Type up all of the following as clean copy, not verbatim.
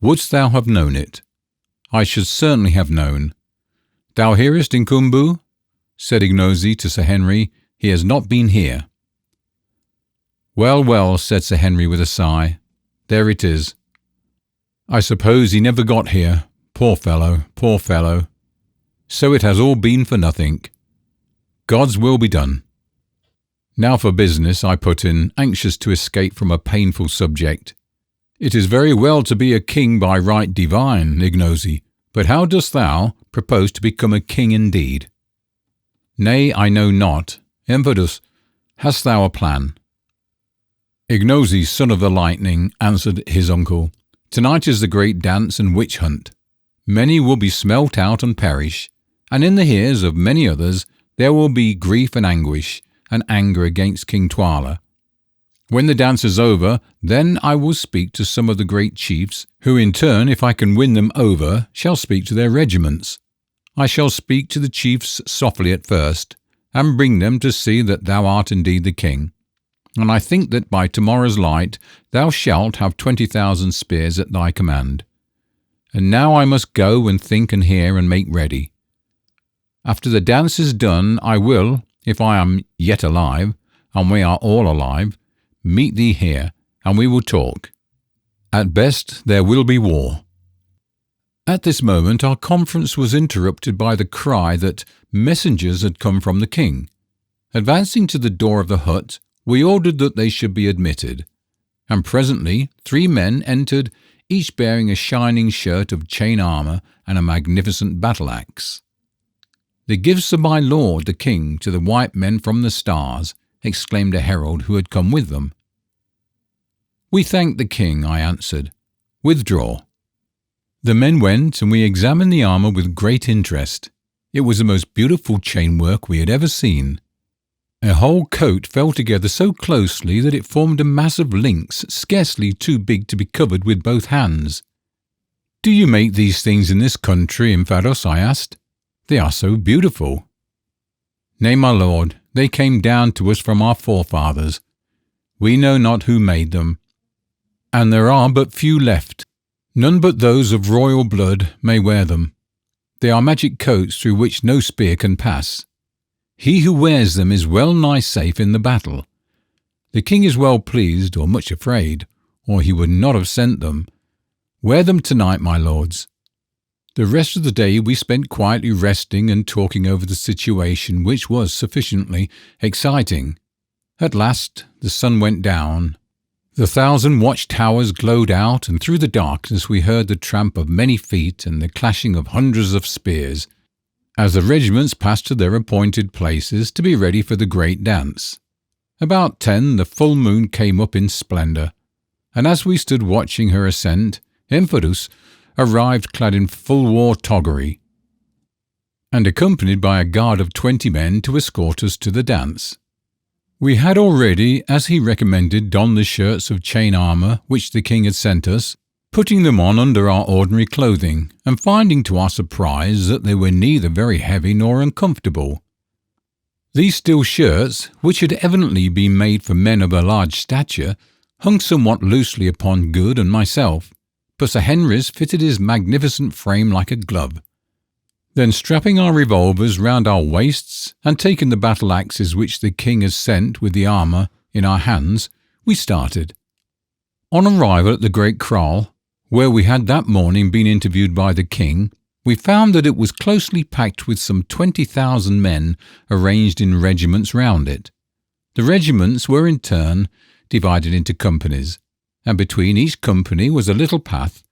Wouldst thou have known it? I should certainly have known. Thou hearest, Inkumbu? Said Ignosi to Sir Henry. He has not been here. Well, well, said Sir Henry with a sigh. There it is. I suppose he never got here. Poor fellow, poor fellow. So it has all been for nothing. God's will be done. Now for business, I put in, anxious to escape from a painful subject. It is very well to be a king by right divine, Ignosi, but how dost thou propose to become a king indeed? Nay, I know not. Envidus, hast thou a plan? Ignosi, son of the lightning, answered his uncle. Tonight is the great dance and witch hunt. Many will be smelt out and perish, and in the ears of many others there will be grief and anguish, and anger against King Twala. When the dance is over, then I will speak to some of the great chiefs, who in turn, if I can win them over, shall speak to their regiments. I shall speak to the chiefs softly at first, and bring them to see that thou art indeed the king. And I think that by tomorrow's light thou shalt have 20,000 spears at thy command. And now I must go and think and hear and make ready. After the dance is done, I will, if I am yet alive, and we are all alive, meet thee here, and we will talk. At best there will be war. At this moment our conference was interrupted by the cry that messengers had come from the king. Advancing to the door of the hut, we ordered that they should be admitted, and presently 3 men entered, each bearing a shining shirt of chain armour and a magnificent battle-axe. The gifts of my lord the king to the white men from the stars, exclaimed a herald who had come with them. We thank the king, I answered. Withdraw. The men went, and we examined the armour with great interest. It was the most beautiful chainwork we had ever seen. A whole coat fell together so closely that it formed a mass of links scarcely too big to be covered with both hands. Do you make these things in this country, Infados? I asked. They are so beautiful. Nay, my lord, they came down to us from our forefathers. We know not who made them, and there are but few left. None but those of royal blood may wear them. They are magic coats through which no spear can pass. He who wears them is well nigh safe in the battle. The king is well pleased, or much afraid, or he would not have sent them. Wear them tonight, my lords. The rest of the day we spent quietly resting and talking over the situation, which was sufficiently exciting. At last the sun went down. The 1,000 watchtowers glowed out, and through the darkness we heard the tramp of many feet and the clashing of hundreds of spears, as the regiments passed to their appointed places to be ready for the great dance. About 10 the full moon came up in splendour, and as we stood watching her ascent, Infidus arrived clad in full war toggery, and accompanied by a guard of 20 men to escort us to the dance. We had already, as he recommended, donned the shirts of chain armour which the king had sent us, putting them on under our ordinary clothing, and finding to our surprise that they were neither very heavy nor uncomfortable. These steel shirts, which had evidently been made for men of a large stature, hung somewhat loosely upon Good and myself, but Sir Henry's fitted his magnificent frame like a glove. Then strapping our revolvers round our waists, and taking the battle-axes which the king had sent with the armour in our hands, we started. On arrival at the great kraal, where we had that morning been interviewed by the king, we found that it was closely packed with some 20,000 men arranged in regiments round it. The regiments were in turn divided into companies, and between each company was a little path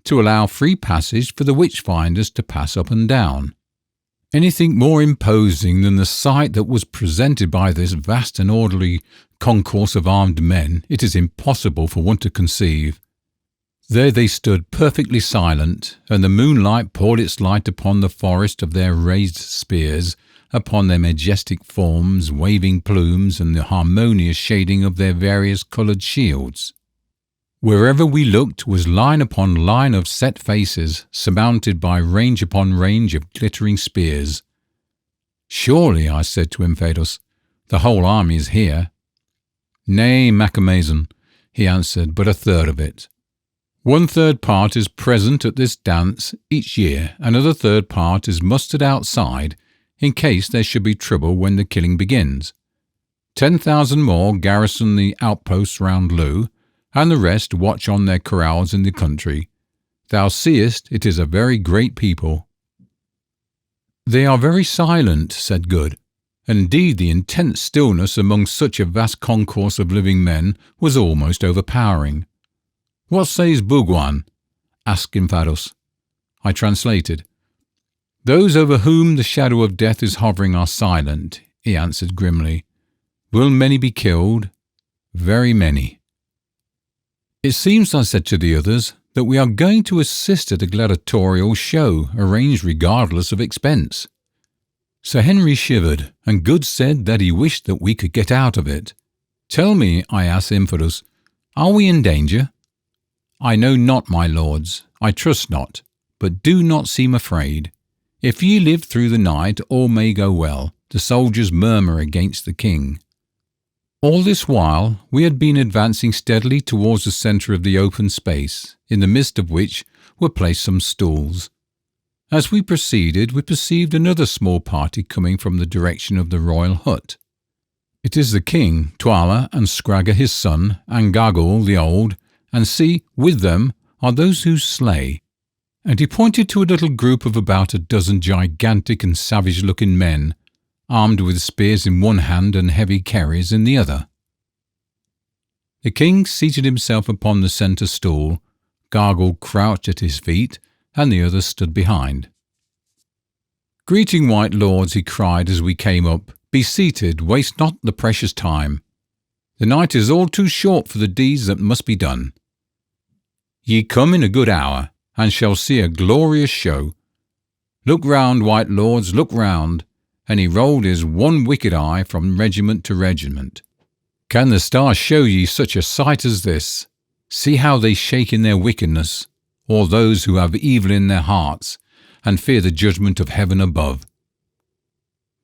to allow free passage for the witch-finders to pass up and down. Anything more imposing than the sight that was presented by this vast and orderly concourse of armed men it is impossible for one to conceive. There they stood perfectly silent, and the moonlight poured its light upon the forest of their raised spears, upon their majestic forms, waving plumes, and the harmonious shading of their various coloured shields. Wherever we looked was line upon line of set faces, surmounted by range upon range of glittering spears. Surely, I said to Infados, the whole army is here. Nay, Macamazon, he answered, but a third of it. 1/3 part is present at this dance each year, another third part is mustered outside in case there should be trouble when the killing begins. 10,000 more garrison the outposts round Lu, and the rest watch on their corrals in the country. Thou seest it is a very great people." "They are very silent," said Good, and indeed the intense stillness among such a vast concourse of living men was almost overpowering. "What says Bugwan?" asked Infados. I translated. "Those over whom the shadow of death is hovering are silent," he answered grimly. "Will many be killed? Very many." "It seems," I said to the others, "that we are going to assist at a gladiatorial show arranged regardless of expense." Sir Henry shivered, and Good said that he wished that we could get out of it. "Tell me," I asked Infados, "are we in danger?" "I know not, my lords, I trust not, but do not seem afraid. If ye live through the night, all may go well. The soldiers murmur against the king." All this while we had been advancing steadily towards the centre of the open space, in the midst of which were placed some stools. As we proceeded, we perceived another small party coming from the direction of the royal hut. "It is the king, Twala, and Skraga his son, and Gagool the old, and see, with them are those who slay." And he pointed to a little group of about a dozen gigantic and savage-looking men, armed with spears in one hand and heavy kerries in the other. The king seated himself upon the centre stool, Gagool crouched at his feet, and the others stood behind. "Greeting, white lords," he cried as we came up. "Be seated, waste not the precious time. The night is all too short for the deeds that must be done. Ye come in a good hour, and shall see a glorious show. Look round, white lords, look round." And he rolled his one wicked eye from regiment to regiment. "Can the stars show ye such a sight as this? See how they shake in their wickedness, all those who have evil in their hearts, and fear the judgment of heaven above."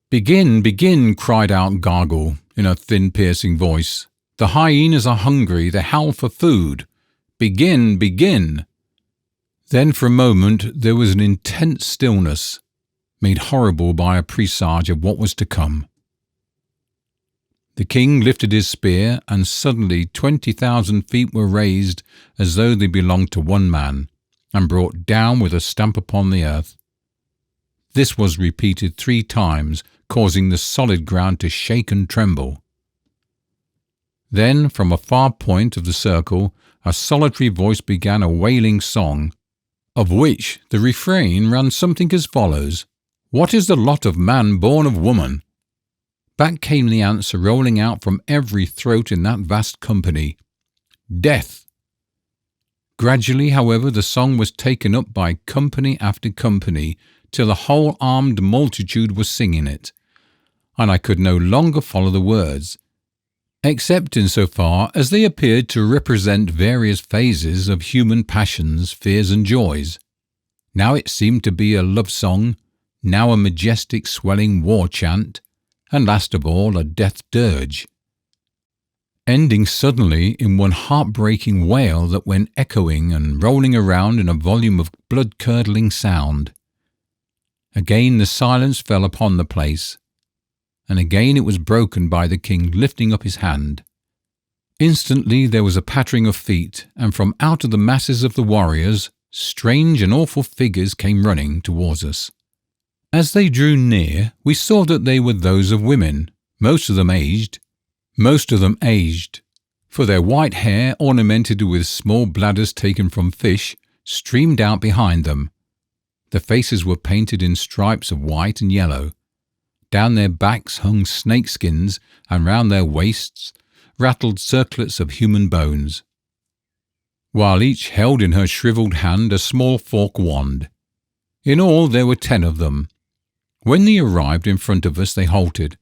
"Begin, begin," cried out Gagool in a thin piercing voice. "The hyenas are hungry, they howl for food. Begin, begin." Then for a moment there was an intense stillness, made horrible by a presage of what was to come. The king lifted his spear, and suddenly 20,000 feet were raised as though they belonged to one man, and brought down with a stamp upon the earth. This was repeated 3 times, causing the solid ground to shake and tremble. Then, from a far point of the circle, a solitary voice began a wailing song, of which the refrain ran something as follows: "What is the lot of man born of woman?" Back came the answer rolling out from every throat in that vast company: "Death." Gradually, however, the song was taken up by company after company, till the whole armed multitude was singing it, and I could no longer follow the words, except in so far as they appeared to represent various phases of human passions, fears and joys. Now it seemed to be a love song, now a majestic swelling war chant, and last of all a death dirge, ending suddenly in one heart-breaking wail that went echoing and rolling around in a volume of blood-curdling sound. Again the silence fell upon the place, and again it was broken by the king lifting up his hand. Instantly there was a pattering of feet, and from out of the masses of the warriors, strange and awful figures came running towards us. As they drew near, we saw that they were those of women, most of them aged, for their white hair, ornamented with small bladders taken from fish, streamed out behind them. The faces were painted in stripes of white and yellow. Down their backs hung snakeskins, and round their waists rattled circlets of human bones, while each held in her shrivelled hand a small fork wand. In all there were 10 of them. When they arrived in front of us they halted,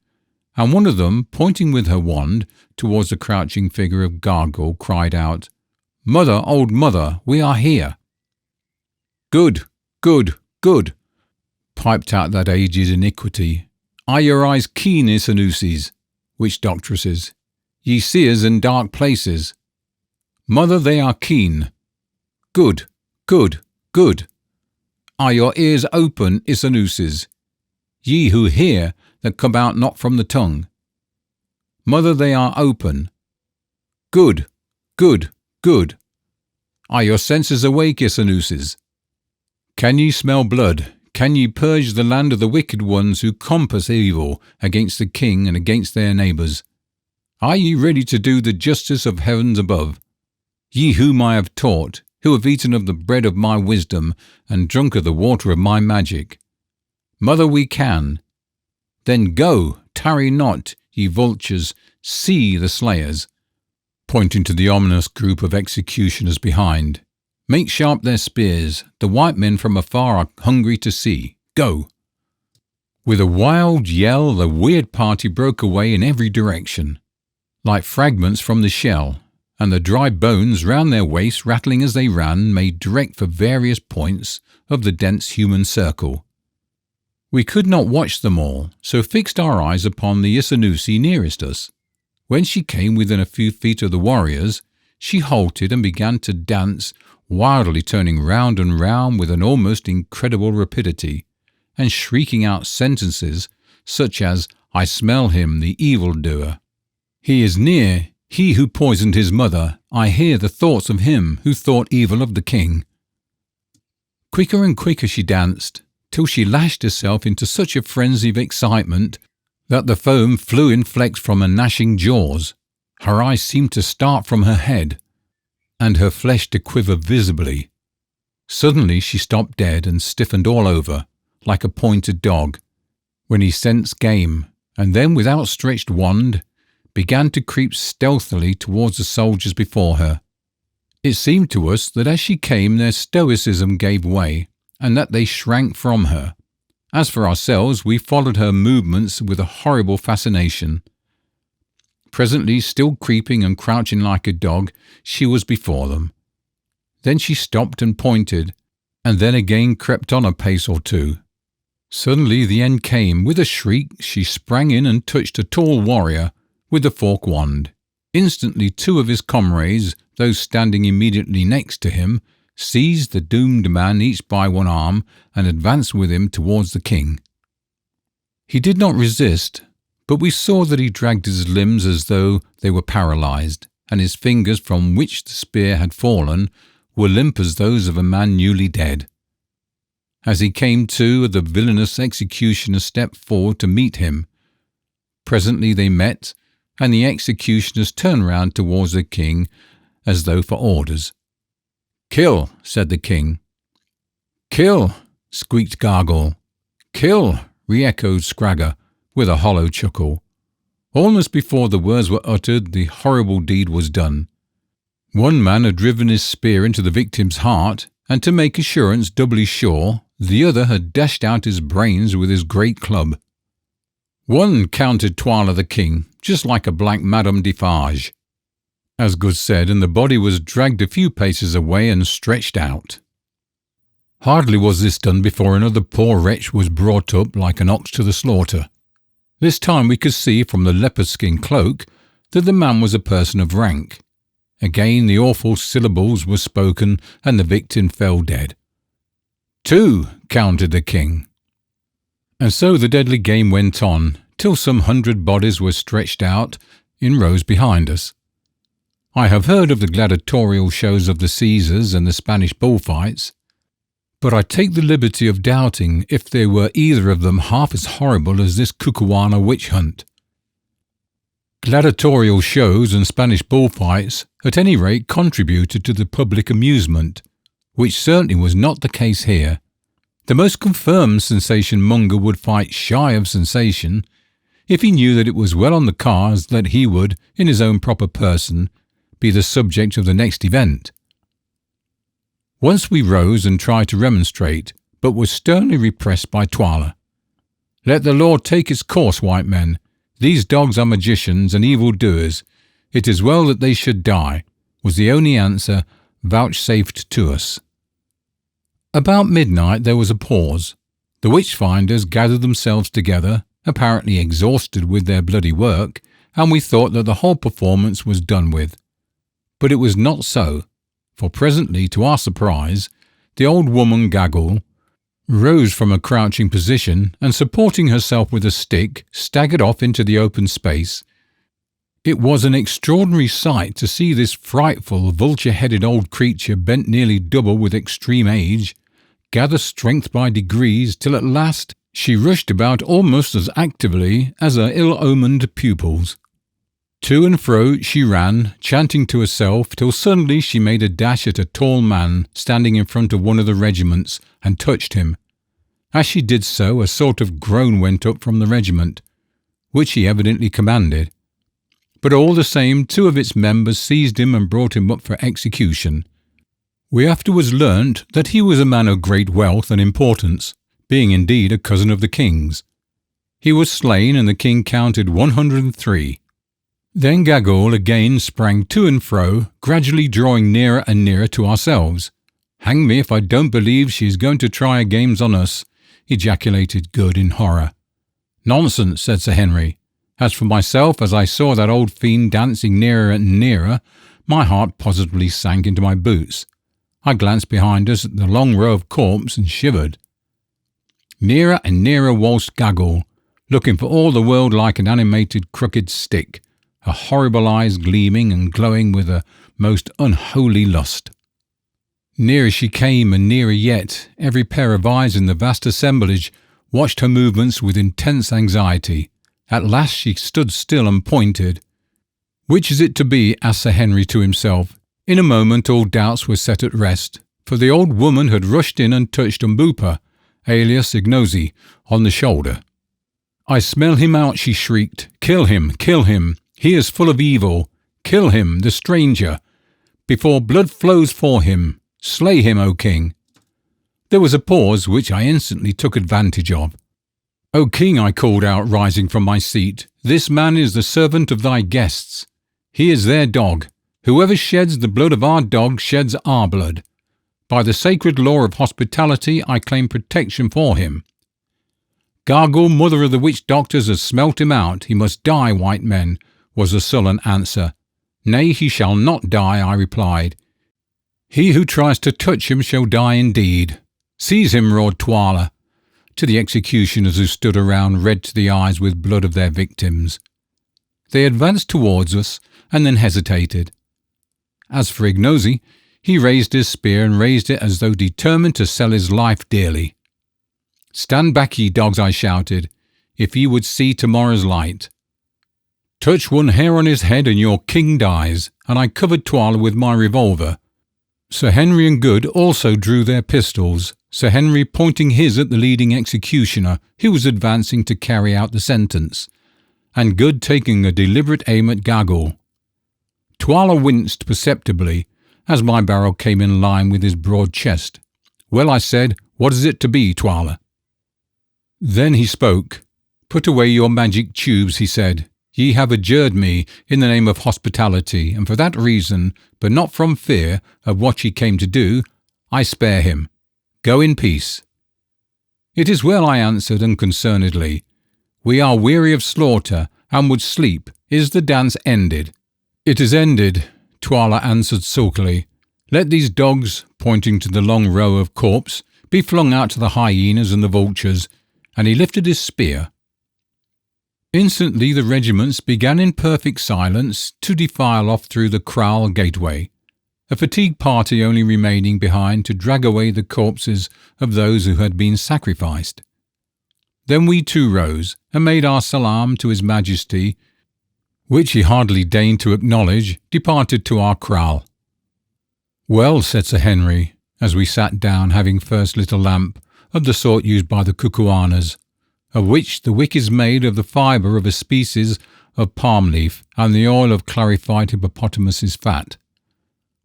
and one of them, pointing with her wand towards the crouching figure of Gagool, cried out, "Mother, old mother, we are here." "Good, good, good," piped out that aged iniquity. "Are your eyes keen, Isanusis, witch doctresses? Ye see us in dark places." "Mother, they are keen." Good, good, good. Are your ears open, Isanuses, ye who hear that come out not from the tongue? Mother, they are open. Good, good, good. Are your senses awake, Isanuses? Can ye smell blood? Can ye purge the land of the wicked ones who compass evil against the king and against their neighbours? Are ye ready to do the justice of heavens above? Ye whom I have taught, who have eaten of the bread of my wisdom and drunk of the water of my magic. Mother, we can. Then go, tarry not, ye vultures, see the slayers, pointing to the ominous group of executioners behind. Make sharp their spears, the white men from afar are hungry to see. Go! With a wild yell, the weird party broke away in every direction, like fragments from the shell, and the dry bones round their waists, rattling as they ran, made direct for various points of the dense human circle. We could not watch them all, so fixed our eyes upon the Isanusi nearest us. When she came within a few feet of the warriors, she halted and began to dance, wildly turning round and round with an almost incredible rapidity, and shrieking out sentences such as, "I smell him, the evildoer. He is near, he who poisoned his mother. I hear the thoughts of him who thought evil of the king." Quicker and quicker she danced, till she lashed herself into such a frenzy of excitement that the foam flew in flecks from her gnashing jaws. Her eyes seemed to start from her head, and her flesh to quiver visibly. Suddenly she stopped dead and stiffened all over, like a pointed dog, when he sensed game, and then with outstretched wand began to creep stealthily towards the soldiers before her. It seemed to us that as she came their stoicism gave way, and that they shrank from her. As for ourselves, we followed her movements with a horrible fascination. Presently, still creeping and crouching like a dog, she was before them. Then she stopped and pointed, and then again crept on a pace or two. Suddenly the end came. With a shriek, she sprang in and touched a tall warrior with the fork wand. Instantly 2 of his comrades, those standing immediately next to him, seized the doomed man each by one arm and advanced with him towards the king. He did not resist, but we saw that he dragged his limbs as though they were paralysed, and his fingers, from which the spear had fallen, were limp as those of a man newly dead. As he came to, the villainous executioner stepped forward to meet him. Presently they met, and the executioners turned round towards the king as though for orders. "Kill," said the king. "Kill," squeaked Gagool. "Kill," re-echoed Skraga, with a hollow chuckle. Almost before the words were uttered, the horrible deed was done. One man had driven his spear into the victim's heart, and to make assurance doubly sure, the other had dashed out his brains with his great club. "One," countered Twala the king, "just like a black Madame Defarge." As good said, and the body was dragged a few paces away and stretched out. Hardly was this done before another poor wretch was brought up like an ox to the slaughter. This time we could see from the leopard skin cloak that the man was a person of rank. Again the awful syllables were spoken, and the victim fell dead. "2," counted the king. And so the deadly game went on, till some 100 bodies were stretched out in rows behind us. I have heard of the gladiatorial shows of the Caesars and the Spanish bullfights, but I take the liberty of doubting if they were either of them half as horrible as this Kukuana witch hunt. Gladiatorial shows and Spanish bullfights at any rate contributed to the public amusement, which certainly was not the case here. The most confirmed sensation monger would fight shy of sensation if he knew that it was well on the cards that he would, in his own proper person, be the subject of the next event. Once we rose and tried to remonstrate, but were sternly repressed by Twala. "Let the law take its course, white men. These dogs are magicians and evil-doers. It is well that they should die," was the only answer vouchsafed to us. About midnight there was a pause. The witch-finders gathered themselves together, apparently exhausted with their bloody work, and we thought that the whole performance was done with. But it was not so, for presently, to our surprise, the old woman Gagool rose from a crouching position and, supporting herself with a stick, staggered off into the open space. It was an extraordinary sight to see this frightful, vulture-headed old creature, bent nearly double with extreme age, gather strength by degrees till at last she rushed about almost as actively as her ill-omened pupils. To and fro she ran, chanting to herself, till suddenly she made a dash at a tall man standing in front of one of the regiments and touched him. As she did so, a sort of groan went up from the regiment, which he evidently commanded. But all the same, 2 of its members seized him and brought him up for execution. We afterwards learnt that he was a man of great wealth and importance, being indeed a cousin of the king's. He was slain, and the king counted 103. Then Gagool again sprang to and fro, gradually drawing nearer and nearer to ourselves. "Hang me if I don't believe she is going to try her games on us," ejaculated Good in horror. "Nonsense," said Sir Henry. "As for myself, as I saw that old fiend dancing nearer and nearer, my heart positively sank into my boots. I glanced behind us at the long row of corpses and shivered. Nearer and nearer waltzed Gagool, looking for all the world like an animated crooked stick, her horrible eyes gleaming and glowing with a most unholy lust. Nearer she came, and nearer yet. Every pair of eyes in the vast assemblage watched her movements with intense anxiety. At last she stood still and pointed. "Which is it to be?" asked Sir Henry to himself. In a moment all doubts were set at rest, for the old woman had rushed in and touched Umbupa, alias Ignosi, on the shoulder. "I smell him out," she shrieked. "Kill him! Kill him! He is full of evil! Kill him, the stranger, before blood flows for him! Slay him, O king!" There was a pause, which I instantly took advantage of. "O king," I called out, rising from my seat, "this man is the servant of thy guests. He is their dog. Whoever sheds the blood of our dog sheds our blood. By the sacred law of hospitality, I claim protection for him. Gagool, mother of the witch doctors, has smelt him out. He must die, white men," was the sullen answer. "Nay, he shall not die," I replied. "He who tries to touch him shall die indeed." "Seize him," roared Twala, to the executioners who stood around, red to the eyes with blood of their victims. They advanced towards us, and then hesitated. As for Ignosi, he raised his spear and raised it as though determined to sell his life dearly. "Stand back, ye dogs," I shouted, "if ye would see tomorrow's light. Touch one hair on his head and your king dies," and I covered Twala with my revolver. Sir Henry and Good also drew their pistols, Sir Henry pointing his at the leading executioner, who was advancing to carry out the sentence, and Good taking a deliberate aim at Gagool. Twala winced perceptibly as my barrel came in line with his broad chest. "Well," I said, "what is it to be, Twala?" Then he spoke. "Put away your magic tubes," he said. "Ye have adjured me in the name of hospitality, and for that reason, but not from fear of what ye came to do, I spare him. Go in peace." "It is well," I answered unconcernedly. "We are weary of slaughter, and would sleep. Is the dance ended?" "It is ended," Twala answered sulkily. "Let these dogs," pointing to the long row of corpses, "be flung out to the hyenas and the vultures," and he lifted his spear. Instantly the regiments began in perfect silence to defile off through the kraal gateway, a fatigued party only remaining behind to drag away the corpses of those who had been sacrificed. Then we too rose and made our salam to His Majesty, which he hardly deigned to acknowledge, departed to our kraal. "Well," said Sir Henry, as we sat down, having first lit a lamp of the sort used by the Kukuanas, of which the wick is made of the fibre of a species of palm leaf and the oil of clarified hippopotamus's fat.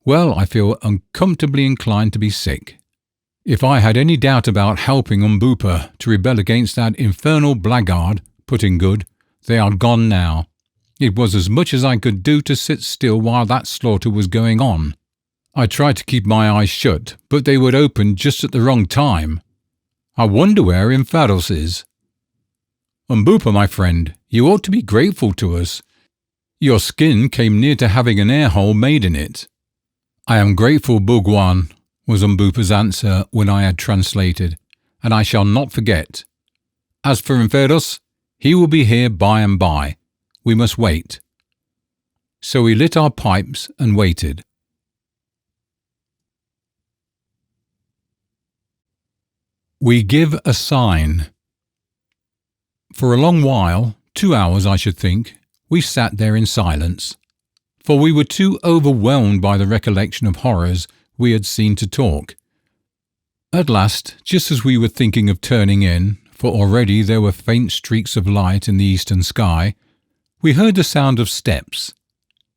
"Well, I feel uncomfortably inclined to be sick. If I had any doubt about helping Umbupa to rebel against that infernal blackguard," put in Good, "they are gone now. It was as much as I could do to sit still while that slaughter was going on. I tried to keep my eyes shut, but they would open just at the wrong time. I wonder where Infados is. Umbupa, my friend, you ought to be grateful to us. Your skin came near to having an air hole made in it." I am grateful, Bhagwan, was Umbupa's answer when I had translated, and I shall not forget. As for Inferos, he will be here by and by. We must wait. So we lit our pipes and waited. We give a sign. For a long while, 2 hours I should think, we sat there in silence, for we were too overwhelmed by the recollection of horrors we had seen to talk. At last, just as we were thinking of turning in, for already there were faint streaks of light in the eastern sky, we heard the sound of steps.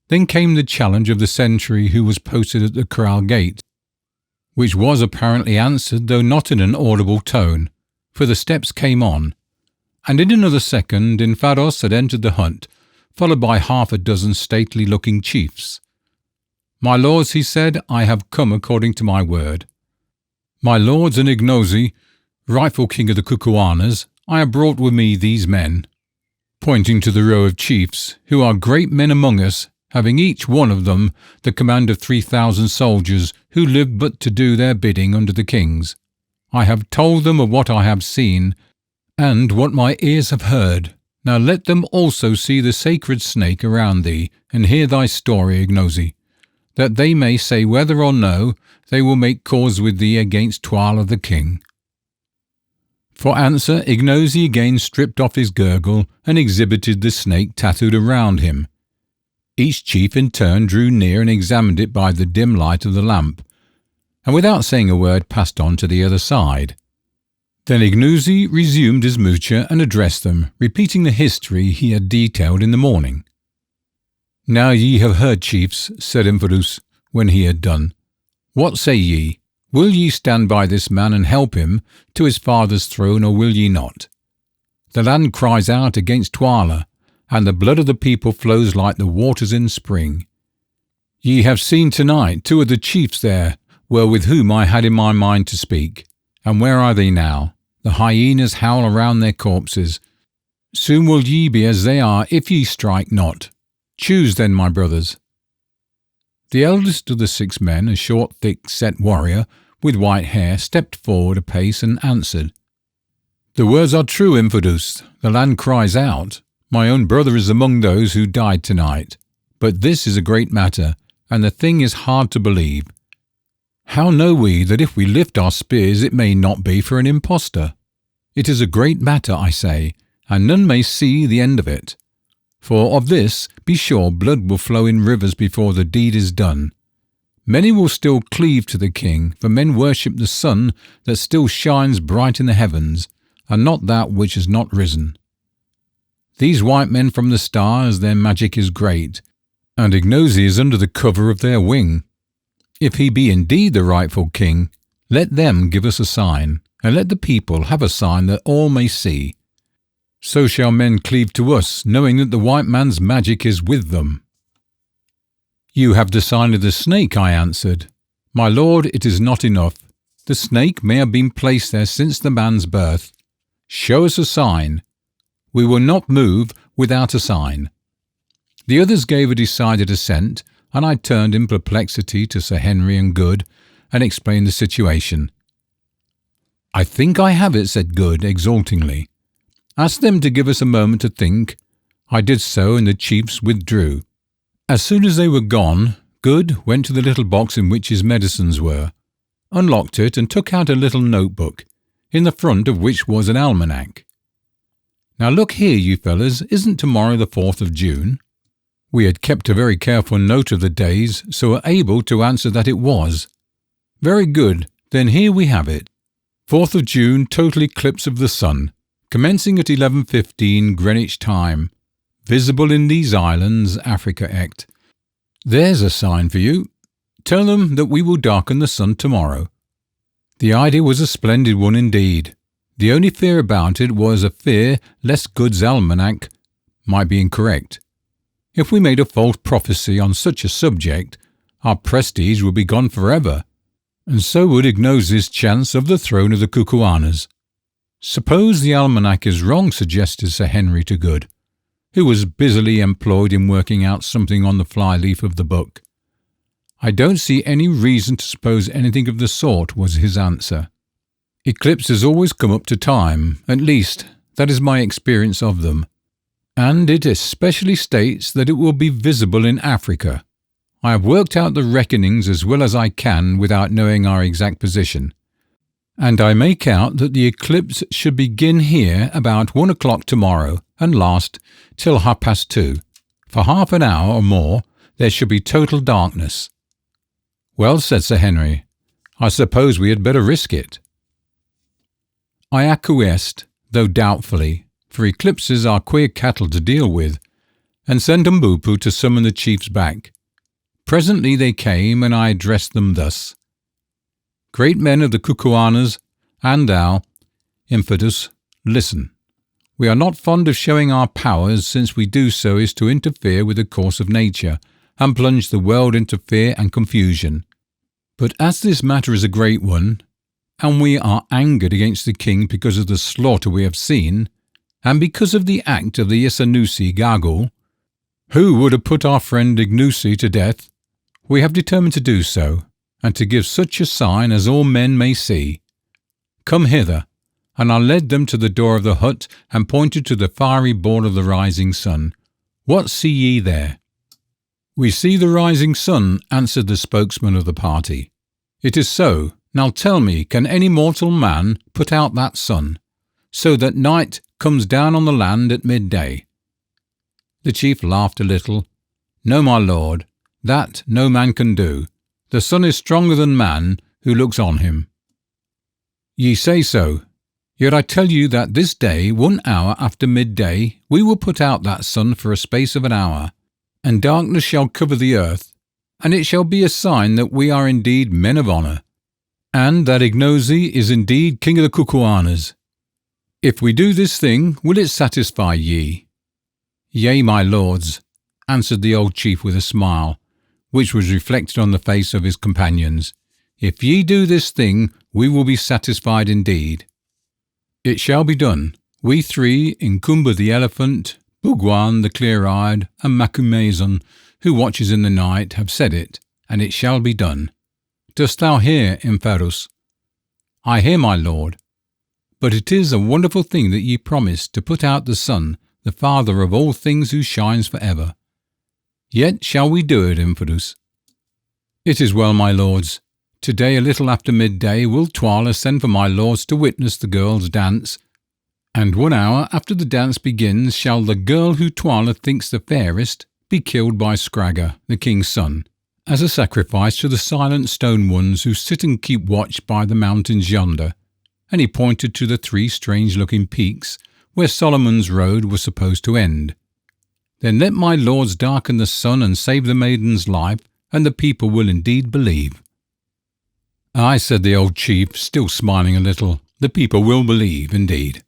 Then came the challenge of the sentry who was posted at the corral gate, which was apparently answered, though not in an audible tone, for the steps came on, and in another second Infados had entered the hut, followed by 6 stately-looking chiefs. "My lords," he said, "I have come according to my word. My lords and Ignosi, rightful king of the Kukuanas, I have brought with me these men," pointing to the row of chiefs, who are great men among us, having each one of them the command of 3,000 soldiers who live but to do their bidding under the kings. "I have told them of what I have seen, and what my ears have heard. Now let them also see the sacred snake around thee, and hear thy story, Ignosi, that they may say whether or no they will make cause with thee against Twala the king." For answer, Ignosi again stripped off his girdle and exhibited the snake tattooed around him. Each chief in turn drew near and examined it by the dim light of the lamp, and without saying a word passed on to the other side. Then Ignosi resumed his moocher and addressed them, repeating the history he had detailed in the morning. "Now ye have heard, chiefs," said Inferus, when he had done. "What say ye? Will ye stand by this man and help him to his father's throne, or will ye not? The land cries out against Twala, and the blood of the people flows like the waters in spring. Ye have seen tonight 2 of the chiefs there were with whom I had in my mind to speak. And where are they now? The hyenas howl around their corpses. Soon will ye be as they are if ye strike not. Choose then, my brothers." The eldest of the 6 men, a short, thick-set warrior with white hair, stepped forward a pace and answered, "The words are true, Infidus. The land cries out. My own brother is among those who died tonight. But this is a great matter, and the thing is hard to believe. How know we that if we lift our spears it may not be for an impostor? It is a great matter, I say, and none may see the end of it. For of this, be sure, blood will flow in rivers before the deed is done. Many will still cleave to the king, for men worship the sun that still shines bright in the heavens, and not that which has not risen. These white men from the stars, their magic is great, and Ignosi is under the cover of their wing. If he be indeed the rightful king, let them give us a sign, and let the people have a sign that all may see. So shall men cleave to us, knowing that the white man's magic is with them." "You have the sign of the snake," I answered. "My lord, it is not enough. The snake may have been placed there since the man's birth. Show us a sign. We will not move without a sign." The others gave a decided assent, and I turned in perplexity to Sir Henry and Good and explained the situation. "I think I have it," said Good exultingly. "Ask them to give us a moment to think." I did so, and the chiefs withdrew. As soon as they were gone, Good went to the little box in which his medicines were, unlocked it, and took out a little notebook, in the front of which was an almanac. "Now look here, you fellas, isn't tomorrow the 4th of June? We had kept a very careful note of the days, so were able to answer that it was. Very good, then here we have it. 4th of June, total eclipse of the sun, commencing at 11:15 Greenwich time, visible in these islands, Africa Ect. There's a sign for you. Tell them that we will darken the sun tomorrow." The idea was a splendid one indeed. The only fear about it was a fear lest Good's almanac might be incorrect. If we made a false prophecy on such a subject, our prestige would be gone forever, and so would Ignosi's chance of the throne of the Kukuanas. "Suppose the almanac is wrong," suggested Sir Henry to Good, who was busily employed in working out something on the fly-leaf of the book. I don't see any reason to suppose anything of the sort, was his answer. Eclipse has always come up to time, at least that is my experience of them, and it especially states that it will be visible in Africa. I have worked out the reckonings as well as I can without knowing our exact position, and I make out that the eclipse should begin here about 1 o'clock tomorrow and last till 2:30. For half an hour or more there should be total darkness. Well, said Sir Henry, I suppose we had better risk it. I acquiesced, though doubtfully, for eclipses are queer cattle to deal with, and sent Mbupu to summon the chiefs back. Presently they came, and I addressed them thus. Great men of the Kukuanas, and thou, Infidus, listen. We are not fond of showing our powers, since we do so is to interfere with the course of nature, and plunge the world into fear and confusion. But as this matter is a great one, and we are angered against the king because of the slaughter we have seen, and because of the act of the Isanusi Gagool, who would have put our friend Ignosi to death, we have determined to do so, and to give such a sign as all men may see. Come hither. And I led them to the door of the hut, and pointed to the fiery ball of the rising sun. What see ye there? We see the rising sun, answered the spokesman of the party. It is so. Now tell me, can any mortal man put out that sun, so that night comes down on the land at midday? The chief laughed a little. No, my lord, that no man can do. The sun is stronger than man who looks on him. Ye say so. Yet I tell you that this day, 1 hour after midday, we will put out that sun for a space of an hour, and darkness shall cover the earth, and it shall be a sign that we are indeed men of honour, and that Ignosi is indeed king of the Kukuanas. If we do this thing, will it satisfy ye? Yea, my lords, answered the old chief with a smile, which was reflected on the face of his companions. If ye do this thing, we will be satisfied indeed. It shall be done. We three, Nkumba the elephant, Bugwan the clear-eyed, and Macumazon, who watches in the night, have said it, and it shall be done. Dost thou hear, Inferus? I hear, my lord. But it is a wonderful thing that ye promised to put out the sun, the father of all things who shines for ever. Yet shall we do it, Infidus? It is well, my lords. Today, a little after midday, will Twala send for my lords to witness the girls' dance, and 1 hour after the dance begins shall the girl who Twala thinks the fairest be killed by Skraga, the king's son, as a sacrifice to the silent stone ones who sit and keep watch by the mountains yonder. And he pointed to the 3 strange-looking peaks where Solomon's road was supposed to end. Then let my lords darken the sun and save the maiden's life, and the people will indeed believe. Aye, said the old chief, still smiling a little, the people will believe, indeed.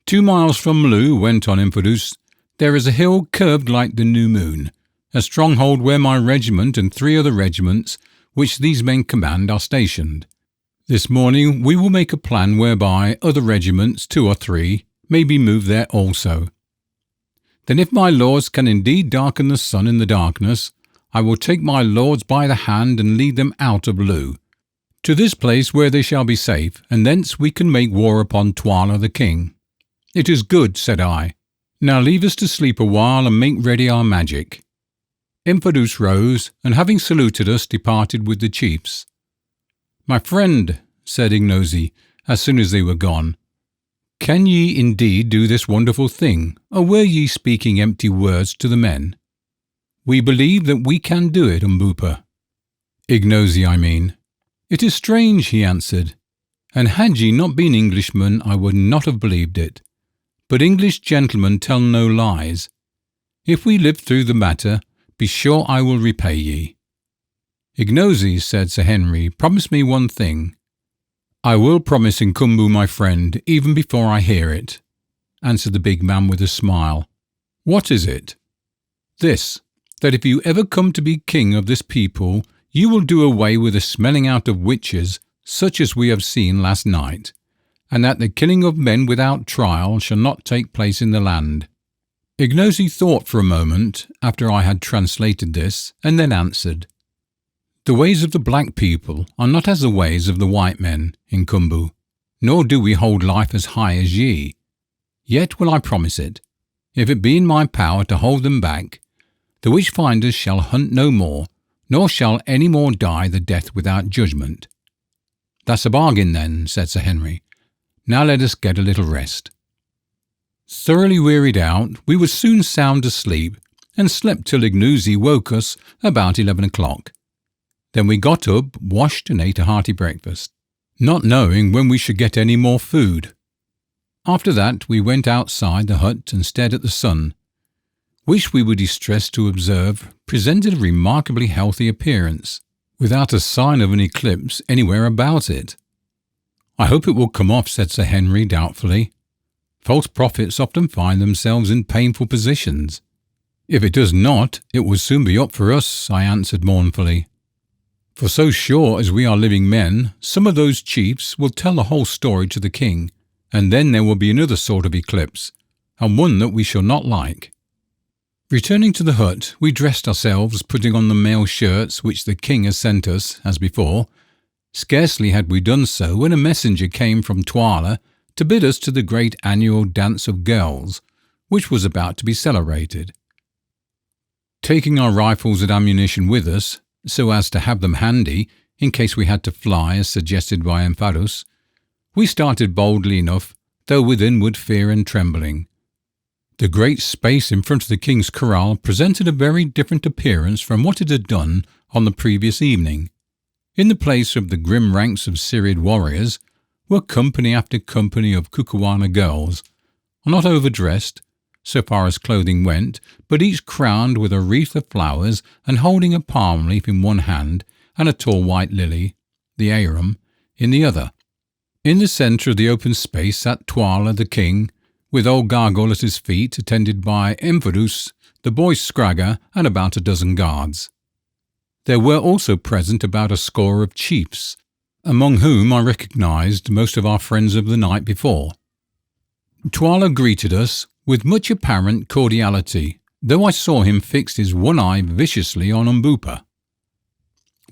2 miles from Mlu, went on Infidus, there is a hill curved like the new moon, a stronghold where my regiment and 3 other regiments, which these men command, are stationed. This morning we will make a plan whereby other regiments, 2 or 3, may be moved there also. Then if my lords can indeed darken the sun in the darkness, I will take my lords by the hand and lead them out of Mlu, to this place where they shall be safe, and thence we can make war upon Twala the king. It is good, said I. Now leave us to sleep a while and make ready our magic. Infidus rose, and having saluted us, departed with the chiefs. My friend, said Ignosi, as soon as they were gone, can ye indeed do this wonderful thing, or were ye speaking empty words to the men? We believe that we can do it, Mbupa. Ignosi, I mean. It is strange, he answered, and had ye not been Englishmen, I would not have believed it. But English gentlemen tell no lies. If we live through the matter, be sure I will repay ye. Ignosi, said Sir Henry, promise me one thing. I will promise Nkumbu, my friend, even before I hear it, answered the big man with a smile. What is it? This, that if you ever come to be king of this people, you will do away with the smelling out of witches, such as we have seen last night, and that the killing of men without trial shall not take place in the land. Ignosi thought for a moment after I had translated this, and then answered, The ways of the black people are not as the ways of the white men in Kumbu, nor do we hold life as high as ye. Yet will I promise it, if it be in my power to hold them back, the witch-finders shall hunt no more, nor shall any more die the death without judgment. That's a bargain then, said Sir Henry. Now let us get a little rest. Thoroughly wearied out, we were soon sound asleep, and slept till Ignosi woke us about 11 o'clock. Then we got up, washed, and ate a hearty breakfast, not knowing when we should get any more food. After that we went outside the hut and stared at the sun, which we were distressed to observe presented a remarkably healthy appearance, without a sign of an eclipse anywhere about it. I hope it will come off, said Sir Henry doubtfully. False prophets often find themselves in painful positions. If it does not, it will soon be up for us, I answered mournfully. For so sure as we are living men, some of those chiefs will tell the whole story to the king, and then there will be another sort of eclipse, and one that we shall not like. Returning to the hut, we dressed ourselves, putting on the mail shirts which the king has sent us, as before. Scarcely had we done so when a messenger came from Twala to bid us to the great annual dance of girls, which was about to be celebrated. Taking our rifles and ammunition with us, so as to have them handy in case we had to fly as suggested by Ampharos, we started boldly enough, though with inward fear and trembling. The great space in front of the king's corral presented a very different appearance from what it had done on the previous evening. In the place of the grim ranks of Syriad warriors were company after company of Kukuana girls, not overdressed, so far as clothing went, but each crowned with a wreath of flowers and holding a palm leaf in one hand and a tall white lily, the arum, in the other. In the centre of the open space sat Twala the king, with old Gagool at his feet, attended by Ampharos, the boy Skraga, and about a dozen guards. There were also present about a score of chiefs, among whom I recognised most of our friends of the night before. Twala greeted us with much apparent cordiality, though I saw him fix his one eye viciously on Umbupa.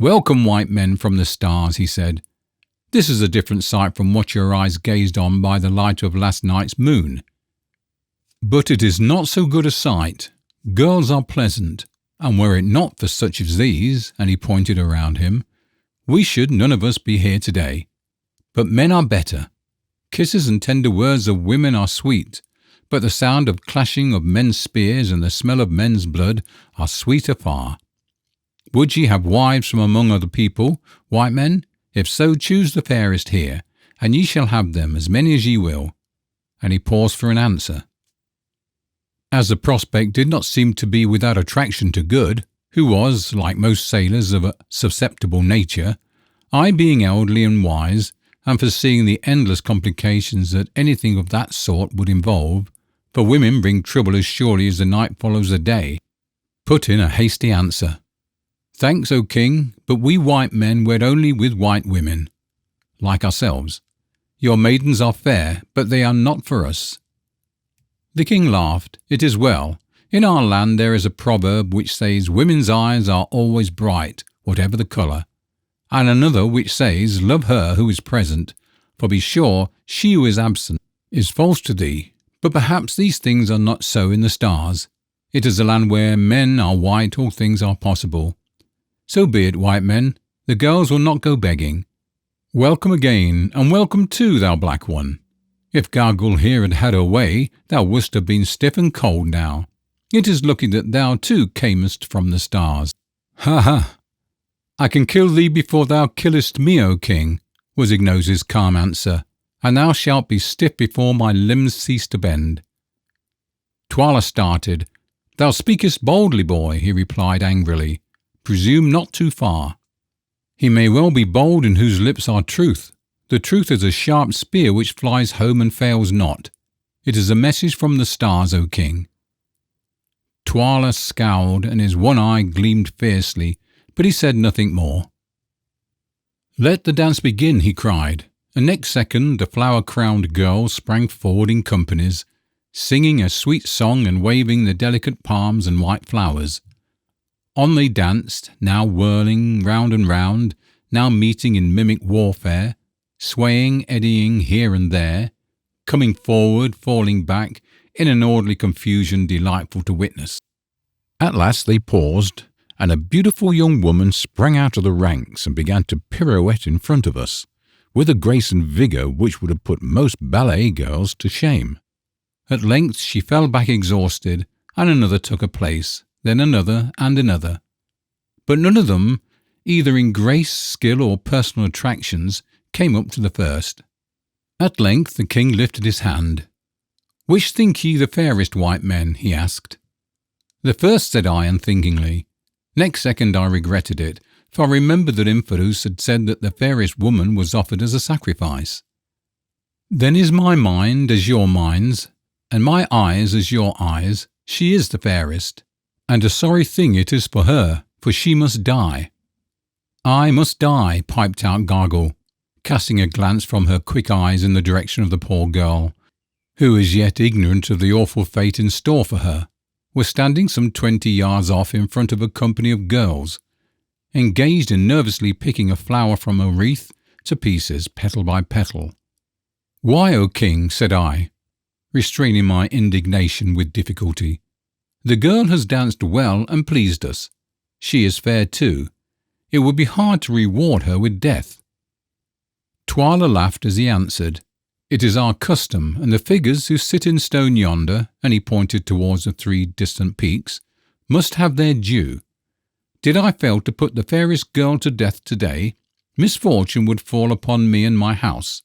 "Welcome, white men from the stars," he said. "This is a different sight from what your eyes gazed on by the light of last night's moon. But it is not so good a sight. Girls are pleasant, and were it not for such as these," and he pointed around him, "we should none of us be here today. But men are better. Kisses and tender words of women are sweet, but the sound of clashing of men's spears and the smell of men's blood are sweeter far. Would ye have wives from among other people, white men? If so, choose the fairest here, and ye shall have them, as many as ye will." And he paused for an answer. As the prospect did not seem to be without attraction to Good, who was, like most sailors, of a susceptible nature, I being elderly and wise, and foreseeing the endless complications that anything of that sort would involve, for women bring trouble as surely as the night follows the day, put in a hasty answer. "Thanks, O king, but we white men wed only with white women, like ourselves. Your maidens are fair, but they are not for us." The king laughed. "It is well. In our land there is a proverb which says women's eyes are always bright, whatever the colour, and another which says, love her who is present, for be sure she who is absent is false to thee. But perhaps these things are not so in the stars. It is a land where men are white, all things are possible. So be it, white men, the girls will not go begging. Welcome again, and welcome too, thou black one. If Gagool here had had her way, thou wouldst have been stiff and cold now. It is lucky that thou too camest from the stars." "Ha ha! I can kill thee before thou killest me, O king," was Ignosi's calm answer, "and thou shalt be stiff before my limbs cease to bend." Twala started. "Thou speakest boldly, boy," he replied angrily. "Presume not too far." "He may well be bold in whose lips are truth. The truth is a sharp spear which flies home and fails not. It is a message from the stars, O king." Twala scowled, and his one eye gleamed fiercely, but he said nothing more. "Let the dance begin," he cried, and next second the flower-crowned girls sprang forward in companies, singing a sweet song and waving the delicate palms and white flowers. On they danced, now whirling round and round, now meeting in mimic warfare, swaying, eddying here and there, coming forward, falling back, in an orderly confusion delightful to witness. At last they paused, and a beautiful young woman sprang out of the ranks and began to pirouette in front of us, with a grace and vigour which would have put most ballet girls to shame. At length she fell back exhausted, and another took her place, then another and another. But none of them, either in grace, skill, or personal attractions, came up to the first. At length the king lifted his hand. "Which think ye the fairest, white men?" he asked. "The first," said I unthinkingly. Next second I regretted it, for I remembered that Infidus had said that the fairest woman was offered as a sacrifice. "Then is my mind as your minds, and my eyes as your eyes. She is the fairest, and a sorry thing it is for her, for she must die." "I must die," piped out Gagool, casting a glance from her quick eyes in the direction of the poor girl, who, as yet ignorant of the awful fate in store for her, was standing some 20 yards off in front of a company of girls, engaged in nervously picking a flower from a wreath to pieces, petal by petal. "Why, O king?" said I, restraining my indignation with difficulty. "The girl has danced well and pleased us. She is fair too. It would be hard to reward her with death." Twala laughed as he answered, "It is our custom, and the figures who sit in stone yonder," and he pointed towards the 3 distant peaks, "must have their due. Did I fail to put the fairest girl to death today, misfortune would fall upon me and my house.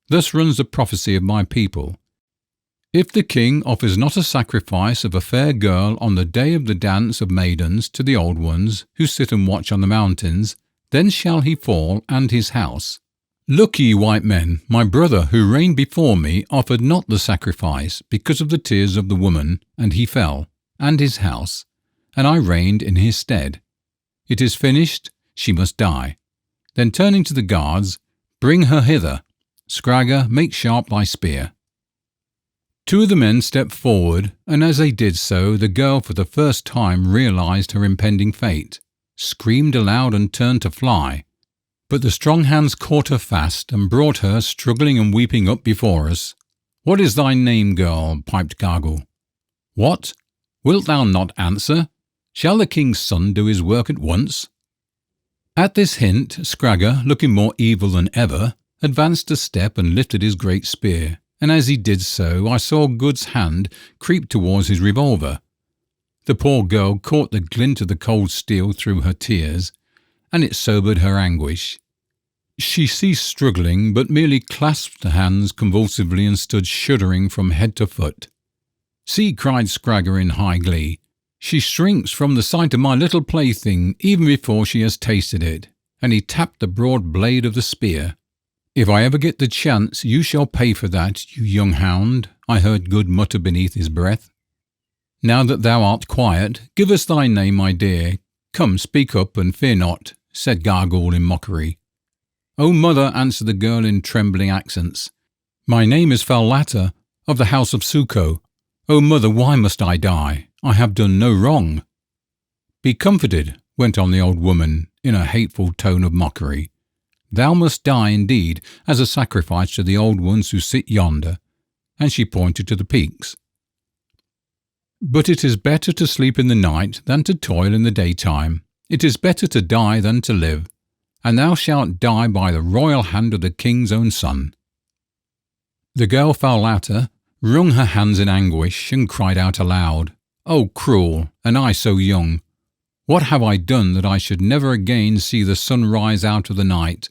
Thus runs the prophecy of my people. If the king offers not a sacrifice of a fair girl on the day of the dance of maidens to the old ones who sit and watch on the mountains, then shall he fall and his house. Look ye, white men, my brother who reigned before me offered not the sacrifice because of the tears of the woman, and he fell, and his house, and I reigned in his stead. It is finished, she must die." Then turning to the guards, "Bring her hither. Skraga, make sharp thy spear." 2 of the men stepped forward, and as they did so, the girl for the first time realized her impending fate, screamed aloud and turned to fly. But the strong hands caught her fast and brought her, struggling and weeping, up before us. "What is thy name, girl?" piped Gagool. "What? Wilt thou not answer? Shall the king's son do his work at once?" At this hint, Skraga, looking more evil than ever, advanced a step and lifted his great spear, and as he did so I saw Good's hand creep towards his revolver. The poor girl caught the glint of the cold steel through her tears, and it sobered her anguish. She ceased struggling, but merely clasped her hands convulsively and stood shuddering from head to foot. "See," cried Skraga in high glee, "she shrinks from the sight of my little plaything even before she has tasted it," and he tapped the broad blade of the spear. "If I ever get the chance, you shall pay for that, you young hound," I heard Good mutter beneath his breath. "Now that thou art quiet, give us thy name, my dear. Come, speak up, and fear not," said Gagool in mockery. "O mother," answered the girl in trembling accents, "my name is Falata, of the house of Suko. O mother, why must I die? I have done no wrong." "Be comforted," went on the old woman in a hateful tone of mockery. "Thou must die indeed, as a sacrifice to the old ones who sit yonder," and she pointed to the peaks. "But it is better to sleep in the night than to toil in the daytime. It is better to die than to live, and thou shalt die by the royal hand of the king's own son." The girl Falata wrung her hands in anguish and cried out aloud, "O cruel, and I so young! What have I done that I should never again see the sun rise out of the night,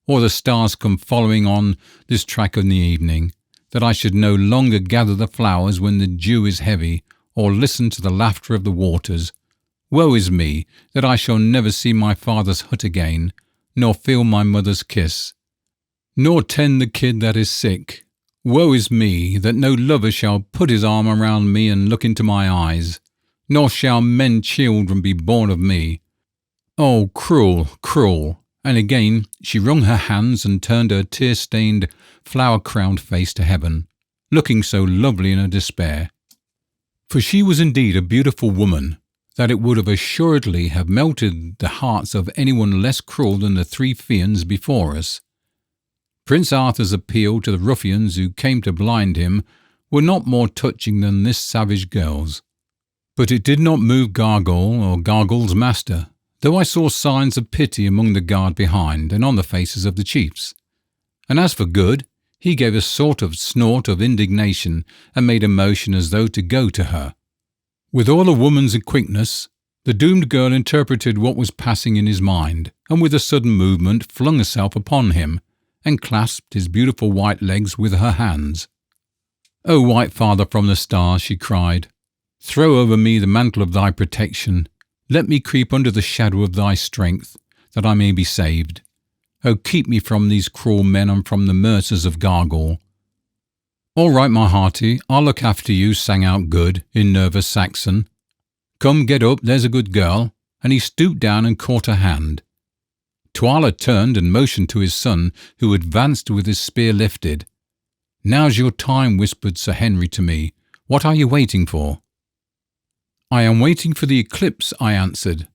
or the stars come following on this track in the evening, that I should no longer gather the flowers when the dew is heavy, or listen to the laughter of the waters? Woe is me, that I shall never see my father's hut again, nor feel my mother's kiss, nor tend the kid that is sick. Woe is me, that no lover shall put his arm around me and look into my eyes, nor shall men children be born of me. Oh, cruel, cruel!" And again she wrung her hands and turned her tear-stained, flower-crowned face to heaven, looking so lovely in her despair. For she was indeed a beautiful woman, that it would have assuredly have melted the hearts of anyone less cruel than the three fiends before us. Prince Arthur's appeal to the ruffians who came to blind him were not more touching than this savage girl's. But it did not move Gagool or Gagool's master, though I saw signs of pity among the guard behind and on the faces of the chiefs. And as for Good, he gave a sort of snort of indignation and made a motion as though to go to her. With all a woman's quickness, the doomed girl interpreted what was passing in his mind, and with a sudden movement flung herself upon him, and clasped his beautiful white legs with her hands. "O white father from the stars," she cried, "throw over me the mantle of thy protection. Let me creep under the shadow of thy strength, that I may be saved. O keep me from these cruel men and from the mercers of Gagool." "All right, my hearty, I'll look after you," sang out Good in nervous Saxon. "Come, get up, there's a good girl," and he stooped down and caught her hand. Twala turned and motioned to his son, who advanced with his spear lifted. "Now's your time," whispered Sir Henry to me. "What are you waiting for?" "I am waiting for the eclipse," I answered.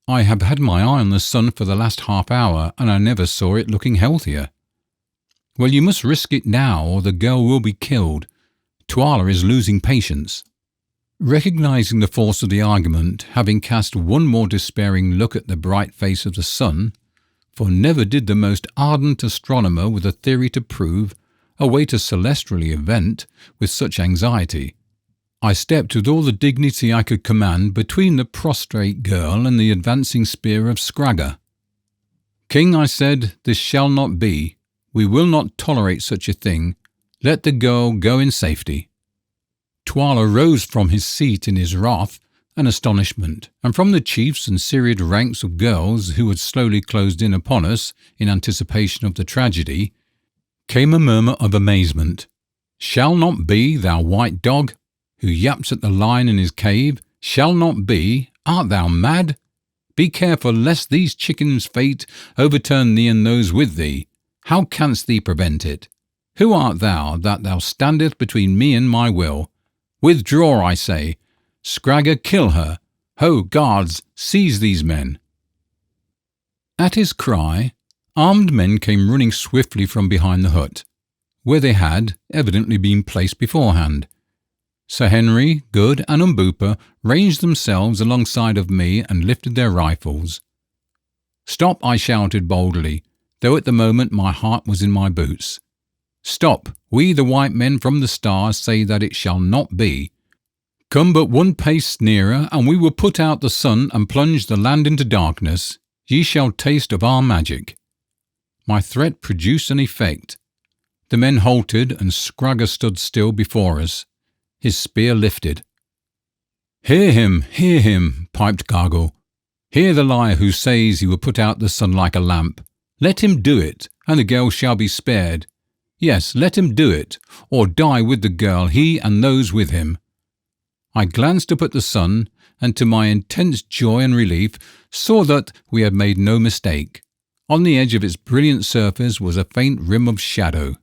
"I have had my eye on the sun for the last half hour, and I never saw it looking healthier." "Well, you must risk it now, or the girl will be killed. Twala is losing patience." Recognizing the force of the argument, having cast one more despairing look at the bright face of the sun, for never did the most ardent astronomer with a theory to prove await a celestial event with such anxiety, I stepped with all the dignity I could command between the prostrate girl and the advancing spear of Skraga. "King," I said, "this shall not be. We will not tolerate such a thing. Let the girl go in safety." Twala rose from his seat in his wrath and astonishment, and from the chiefs and serried ranks of girls who had slowly closed in upon us in anticipation of the tragedy, came a murmur of amazement. "Shall not be, thou white dog, who yaps at the lion in his cave, shall not be? Art thou mad? Be careful lest these chickens' fate overturn thee and those with thee. How canst thee prevent it? Who art thou, that thou standeth between me and my will? Withdraw, I say. Skraga, kill her. Ho, guards, seize these men." At his cry, armed men came running swiftly from behind the hut, where they had evidently been placed beforehand. Sir Henry, Good, and Umbupa ranged themselves alongside of me and lifted their rifles. "Stop," I shouted boldly, though at the moment my heart was in my boots. "Stop, we the white men from the stars say that it shall not be. Come but one pace nearer, and we will put out the sun and plunge the land into darkness. Ye shall taste of our magic." My threat produced an effect. The men halted, and Skraga stood still before us, his spear lifted. Hear him, piped Gagool. "Hear the liar who says he will put out the sun like a lamp. Let him do it, and the girl shall be spared. Yes, let him do it, or die with the girl, he and those with him." I glanced up at the sun, and to my intense joy and relief saw that we had made no mistake. On the edge of its brilliant surface was a faint rim of shadow.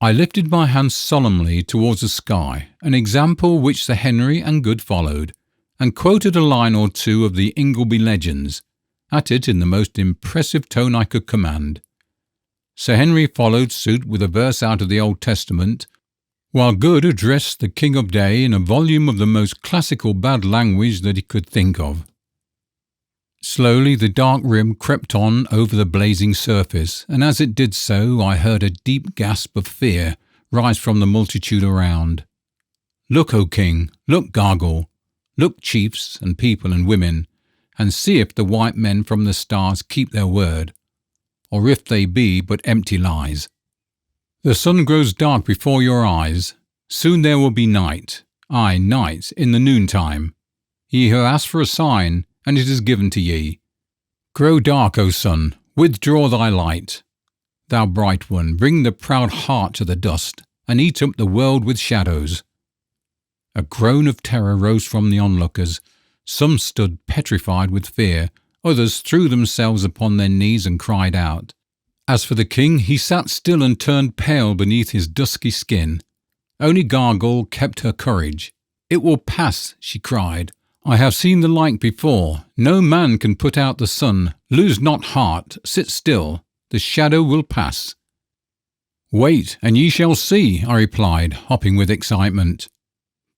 I lifted my hand solemnly towards the sky, an example which Sir Henry and Good followed, and quoted a line or two of the Ingleby legends, at it in the most impressive tone I could command. Sir Henry followed suit with a verse out of the Old Testament, while Good addressed the King of Day in a volume of the most classical bad language that he could think of. Slowly the dark rim crept on over the blazing surface, and as it did so I heard a deep gasp of fear rise from the multitude around. "Look, O King, look, Gagool, look, chiefs and people and women, and see if the white men from the stars keep their word, or if they be but empty lies. The sun grows dark before your eyes. Soon there will be night, aye, night, in the noontime. Ye have asked for a sign, and it is given to ye. Grow dark, O sun, withdraw thy light. Thou bright one, bring the proud heart to the dust, and eat up the world with shadows." A groan of terror rose from the onlookers. Some stood petrified with fear, others threw themselves upon their knees and cried out. As for the king, he sat still and turned pale beneath his dusky skin. Only Gagool kept her courage. "It will pass," she cried. I have seen the like before. No man can put out the sun. Lose not heart, sit still, the shadow will pass. Wait, and ye shall see, I replied, hopping with excitement.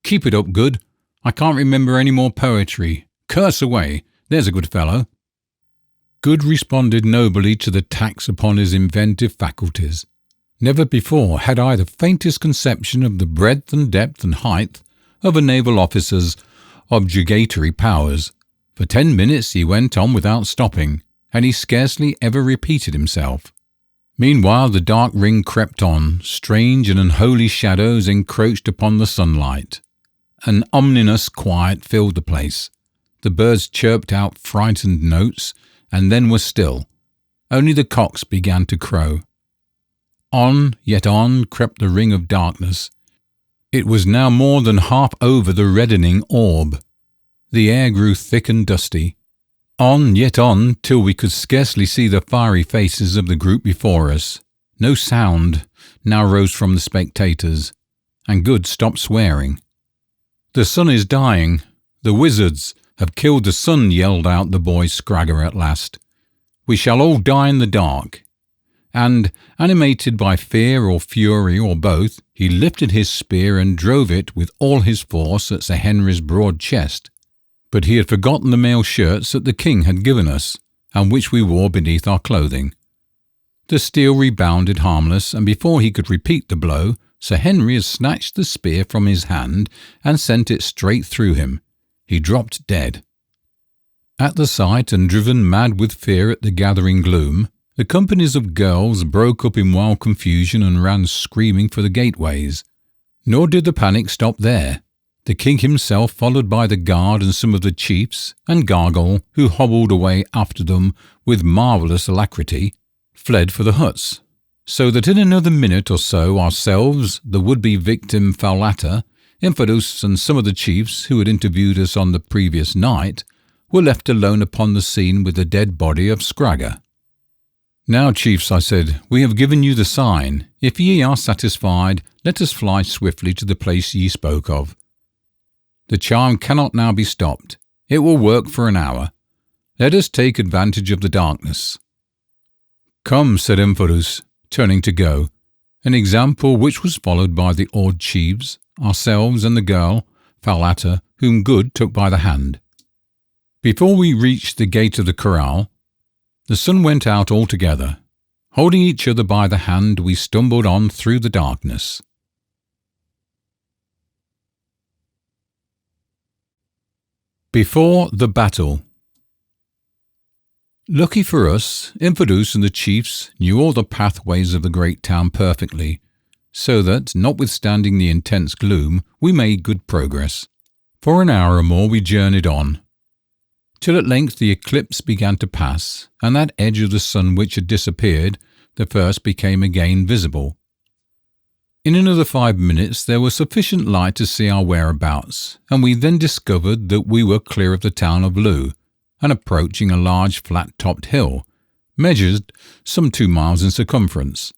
Keep it up, Good. I can't remember any more poetry. Curse away, there's a good fellow. Good responded nobly to the tax upon his inventive faculties. Never before had I the faintest conception of the breadth and depth and height of a naval officer's objurgatory powers. For 10 minutes he went on without stopping, and he scarcely ever repeated himself. Meanwhile the dark ring crept on, strange and unholy shadows encroached upon the sunlight. An ominous quiet filled the place. The birds chirped out frightened notes, and then were still. Only the cocks began to crow. On, yet on, crept the ring of darkness. It was now more than half over the reddening orb. The air grew thick and dusty. On, yet on, till we could scarcely see the fiery faces of the group before us. No sound now rose from the spectators, and Good stopped swearing. The sun is dying. The wizards have killed the sun, yelled out the boy Skraga at last. We shall all die in the dark. And, animated by fear or fury or both, he lifted his spear and drove it with all his force at Sir Henry's broad chest. But he had forgotten the mail shirts that the king had given us, and which we wore beneath our clothing. The steel rebounded harmless, and before he could repeat the blow, Sir Henry had snatched the spear from his hand and sent it straight through him. He dropped dead. At the sight, and driven mad with fear at the gathering gloom, the companies of girls broke up in wild confusion and ran screaming for the gateways. Nor did the panic stop there. The king himself, followed by the guard and some of the chiefs, and Gagool, who hobbled away after them with marvellous alacrity, fled for the huts, so that in another minute or so ourselves, the would-be victim Falata, Infidus, and some of the chiefs who had interviewed us on the previous night, were left alone upon the scene with the dead body of Skraga. Now, chiefs, I said, we have given you the sign. If ye are satisfied, let us fly swiftly to the place ye spoke of. The charm cannot now be stopped. It will work for an hour. Let us take advantage of the darkness. Come, said Infidus, turning to go, an example which was followed by the awed chiefs, ourselves and the girl, Falata, whom Good took by the hand. Before we reached the gate of the corral, the sun went out altogether. Holding each other by the hand, we stumbled on through the darkness. Before the battle. Lucky for us, Infidus and the chiefs knew all the pathways of the great town perfectly, so that, notwithstanding the intense gloom, we made good progress. For an hour or more we journeyed on, till at length the eclipse began to pass, and that edge of the sun which had disappeared, the first became again visible. In another 5 minutes there was sufficient light to see our whereabouts, and we then discovered that we were clear of the town of Lu, and approaching a large flat-topped hill, measured some 2 miles in circumference.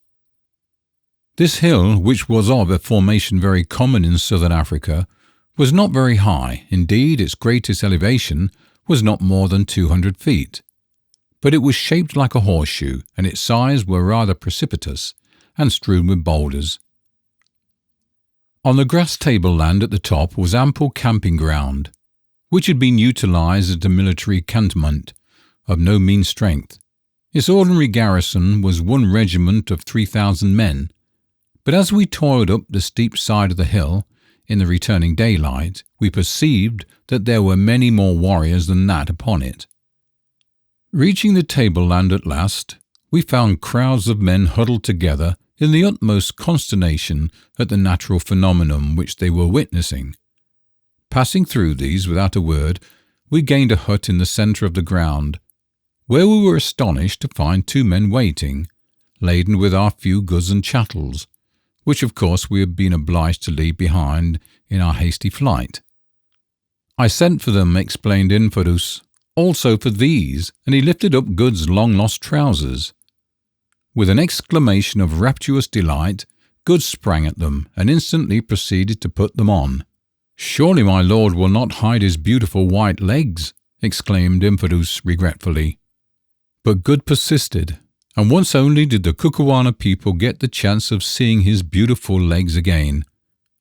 This hill, which was of a formation very common in southern Africa, was not very high. Indeed, its greatest elevation was not more than 200 feet. But it was shaped like a horseshoe, and its sides were rather precipitous and strewn with boulders. On the grass tableland at the top was ample camping ground, which had been utilised as a military cantonment of no mean strength. Its ordinary garrison was 1 regiment of 3,000 men, but as we toiled up the steep side of the hill in the returning daylight, we perceived that there were many more warriors than that upon it. Reaching the tableland at last, we found crowds of men huddled together in the utmost consternation at the natural phenomenon which they were witnessing. Passing through these without a word, we gained a hut in the centre of the ground, where we were astonished to find 2 men waiting, laden with our few goods and chattels, which of course we had been obliged to leave behind in our hasty flight. I sent for them, explained Infidus, also for these, and he lifted up Good's long-lost trousers. With an exclamation of rapturous delight, Good sprang at them and instantly proceeded to put them on. "Surely my lord will not hide his beautiful white legs," exclaimed Infidus regretfully. But Good persisted, and once only did the Kukuana people get the chance of seeing his beautiful legs again.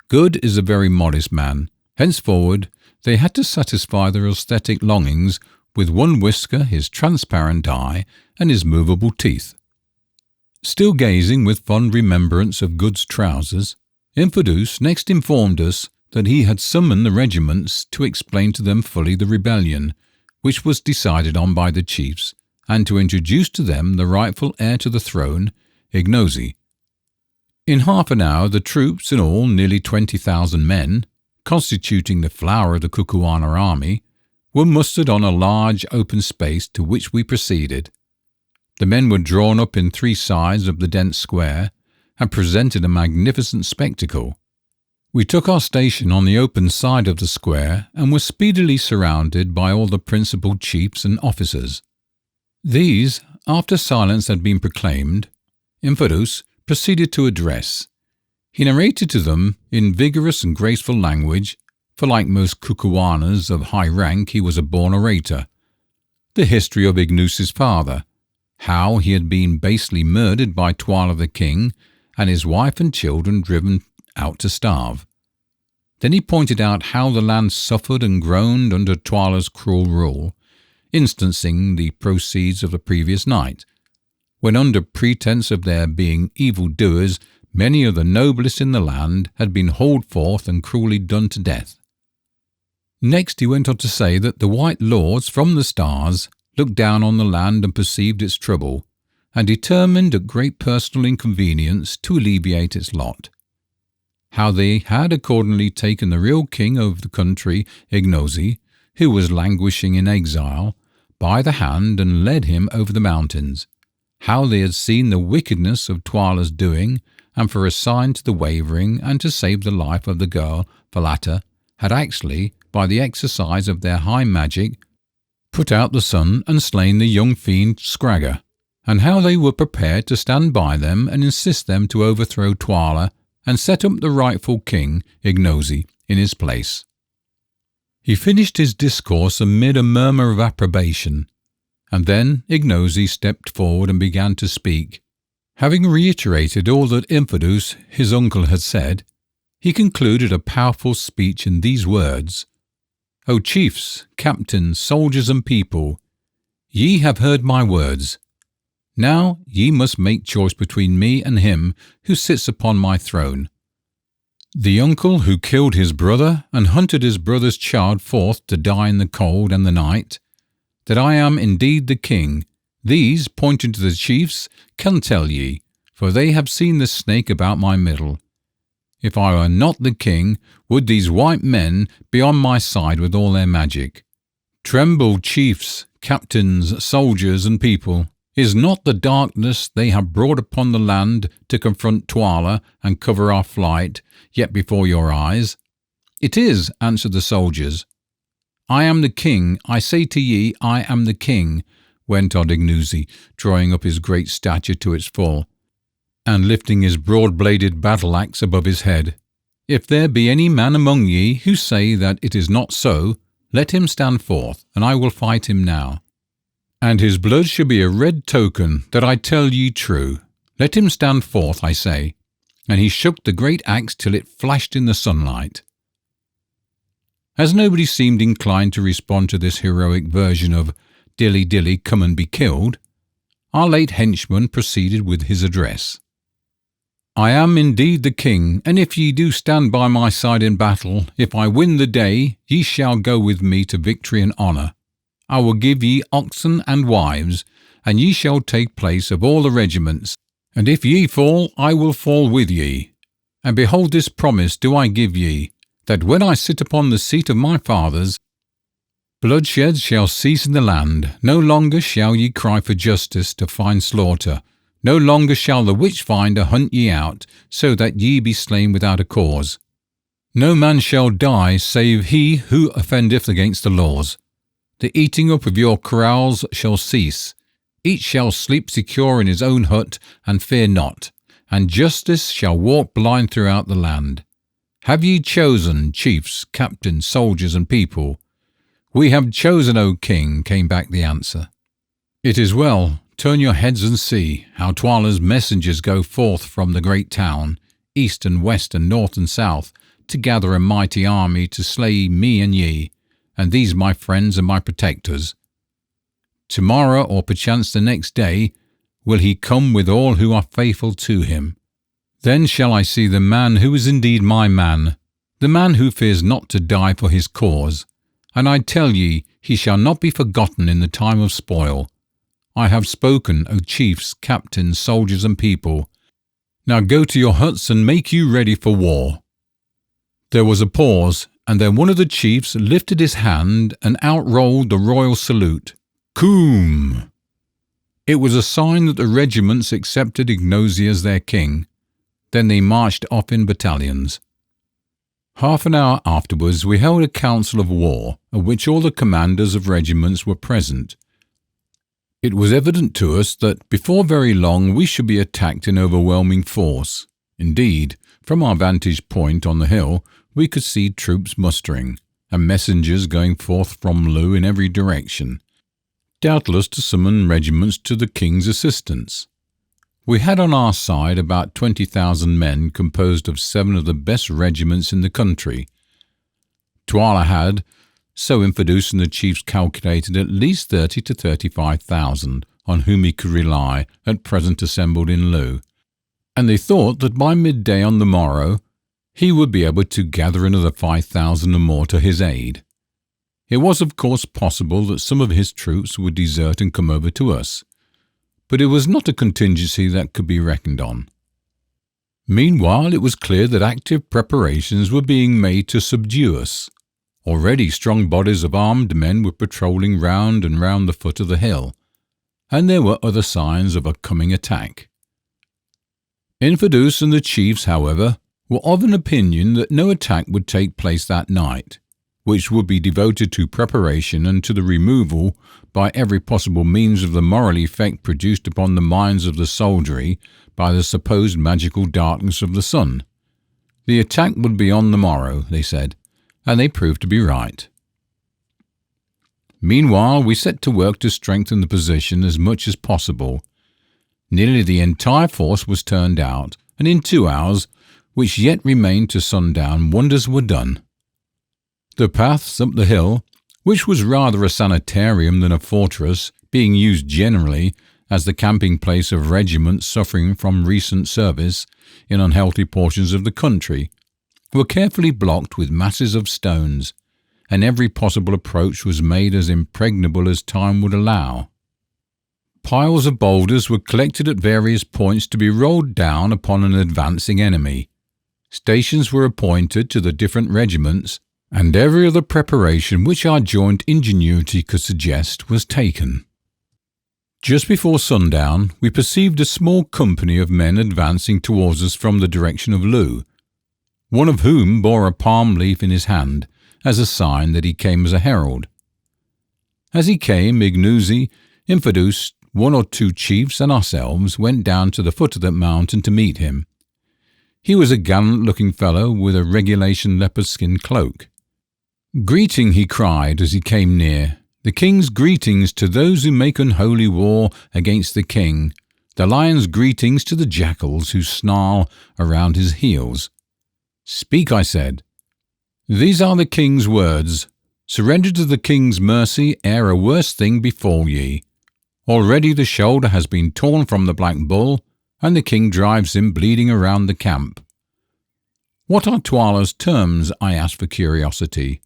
Good is a very modest man. Henceforward, they had to satisfy their aesthetic longings with one whisker, his transparent eye, and his movable teeth. Still gazing with fond remembrance of Good's trousers, Infidus next informed us that he had summoned the regiments to explain to them fully the rebellion, which was decided on by the chiefs, and to introduce to them the rightful heir to the throne, Ignosi. In half an hour the troops, in all nearly 20,000 men, constituting the flower of the Kukuana army, were mustered on a large open space to which we proceeded. The men were drawn up in 3 sides of the dense square, and presented a magnificent spectacle. We took our station on the open side of the square, and were speedily surrounded by all the principal chiefs and officers. These, after silence had been proclaimed, Infidus proceeded to address. He narrated to them in vigorous and graceful language, for like most Kukuanas of high rank he was a born orator, the history of Ignosi's father, how he had been basely murdered by Twala the king, and his wife and children driven out to starve. Then he pointed out how the land suffered and groaned under Twala's cruel rule, instancing the proceeds of the previous night, when under pretence of their being evil-doers, many of the noblest in the land had been hauled forth and cruelly done to death. Next he went on to say that the white lords from the stars looked down on the land and perceived its trouble, and determined at great personal inconvenience to alleviate its lot. How they had accordingly taken the real king of the country, Ignosi, who was languishing in exile, by the hand and led him over the mountains. How they had seen the wickedness of Twala's doing, and for a sign to the wavering and to save the life of the girl, Valata, had actually, by the exercise of their high magic, put out the sun and slain the young fiend Skraga, and how they were prepared to stand by them and insist them to overthrow Twala and set up the rightful king, Ignosi, in his place. He finished his discourse amid a murmur of approbation, and then Ignosi stepped forward and began to speak. Having reiterated all that Infidus, his uncle, had said, he concluded a powerful speech in these words: "O chiefs, captains, soldiers and people, ye have heard my words. Now ye must make choice between me and him who sits upon my throne. The uncle who killed his brother and hunted his brother's child forth to die in the cold and the night, that I am indeed the king, these, pointing to the chiefs, can tell ye, for they have seen the snake about my middle. If I were not the king, would these white men be on my side with all their magic? Tremble, chiefs, captains, soldiers, and people. Is not the darkness they have brought upon the land to confront Twala and cover our flight yet before your eyes?" "It is," answered the soldiers. "I am the king, I say to ye, I am the king," went on Ignosi, drawing up his great stature to its full, and lifting his broad-bladed battle-axe above his head. "If there be any man among ye who say that it is not so, let him stand forth, and I will fight him now. And his blood shall be a red token that I tell ye true. Let him stand forth, I say." And he shook the great axe till it flashed in the sunlight. As nobody seemed inclined to respond to this heroic version of "Dilly, dilly, come and be killed," our late henchman proceeded with his address. "I am indeed the king, and if ye do stand by my side in battle, if I win the day, ye shall go with me to victory and honour. I will give ye oxen and wives, and ye shall take place of all the regiments, and if ye fall, I will fall with ye. And behold, this promise do I give ye, that when I sit upon the seat of my fathers, bloodshed shall cease in the land. No longer shall ye cry for justice to find slaughter. No longer shall the witch-finder hunt ye out, so that ye be slain without a cause. No man shall die save he who offendeth against the laws. The eating up of your corrals shall cease. Each shall sleep secure in his own hut, and fear not, and justice shall walk blind throughout the land. Have ye chosen, chiefs, captains, soldiers, and people? We have chosen, O king, came back the answer. It is well. Turn your heads and see how Twala's messengers go forth from the great town, east and west and north and south, to gather a mighty army to slay me and ye, and these my friends and my protectors. Tomorrow, or perchance the next day, will he come with all who are faithful to him. Then shall I see the man who is indeed my man, the man who fears not to die for his cause. And I tell ye, he shall not be forgotten in the time of spoil. I have spoken, O chiefs, captains, soldiers, and people. Now go to your huts and make you ready for war. There was a pause, and then one of the chiefs lifted his hand, and out rolled the royal salute. Coom! It was a sign that the regiments accepted Ignosi as their king. Then they marched off in battalions. Half an hour afterwards we held a council of war, at which all the commanders of regiments were present. It was evident to us that before very long we should be attacked in overwhelming force. Indeed, from our vantage point on the hill, we could see troops mustering, and messengers going forth from Lu in every direction, doubtless to summon regiments to the king's assistance. We had on our side about 20,000 men composed of 7 of the best regiments in the country. Twala had, so Infidus and the chiefs calculated, at least 30 to 35,000 on whom he could rely at present assembled in Lu, and they thought that by midday on the morrow he would be able to gather another 5,000 or more to his aid. It was of course possible that some of his troops would desert and come over to us, but it was not a contingency that could be reckoned on. Meanwhile, it was clear that active preparations were being made to subdue us. Already strong bodies of armed men were patrolling round and round the foot of the hill, and there were other signs of a coming attack. Infidus and the chiefs, however, were of an opinion that no attack would take place that night, which would be devoted to preparation and to the removal by every possible means of the moral effect produced upon the minds of the soldiery by the supposed magical darkness of the sun. The attack would be on the morrow, they said, and they proved to be right. Meanwhile, we set to work to strengthen the position as much as possible. Nearly the entire force was turned out, and in 2 hours, which yet remained to sundown, wonders were done. The paths up the hill, which was rather a sanitarium than a fortress, being used generally as the camping place of regiments suffering from recent service in unhealthy portions of the country, were carefully blocked with masses of stones, and every possible approach was made as impregnable as time would allow. Piles of boulders were collected at various points to be rolled down upon an advancing enemy. Stations were appointed to the different regiments, and every other preparation which our joint ingenuity could suggest was taken. Just before sundown, we perceived a small company of men advancing towards us from the direction of Lu, one of whom bore a palm leaf in his hand, as a sign that he came as a herald. As he came, Ignosi, Infidus, 1 or 2 chiefs, and ourselves went down to the foot of the mountain to meet him. He was a gallant-looking fellow with a regulation leopard skin cloak. "Greeting," he cried as he came near, "the king's greetings to those who make unholy war against the king, the lion's greetings to the jackals who snarl around his heels." "Speak," I said. "These are the king's words. Surrender to the king's mercy ere a worse thing befall ye. Already the shoulder has been torn from the black bull, and the king drives him bleeding around the camp." "What are Twala's terms?" I asked for curiosity.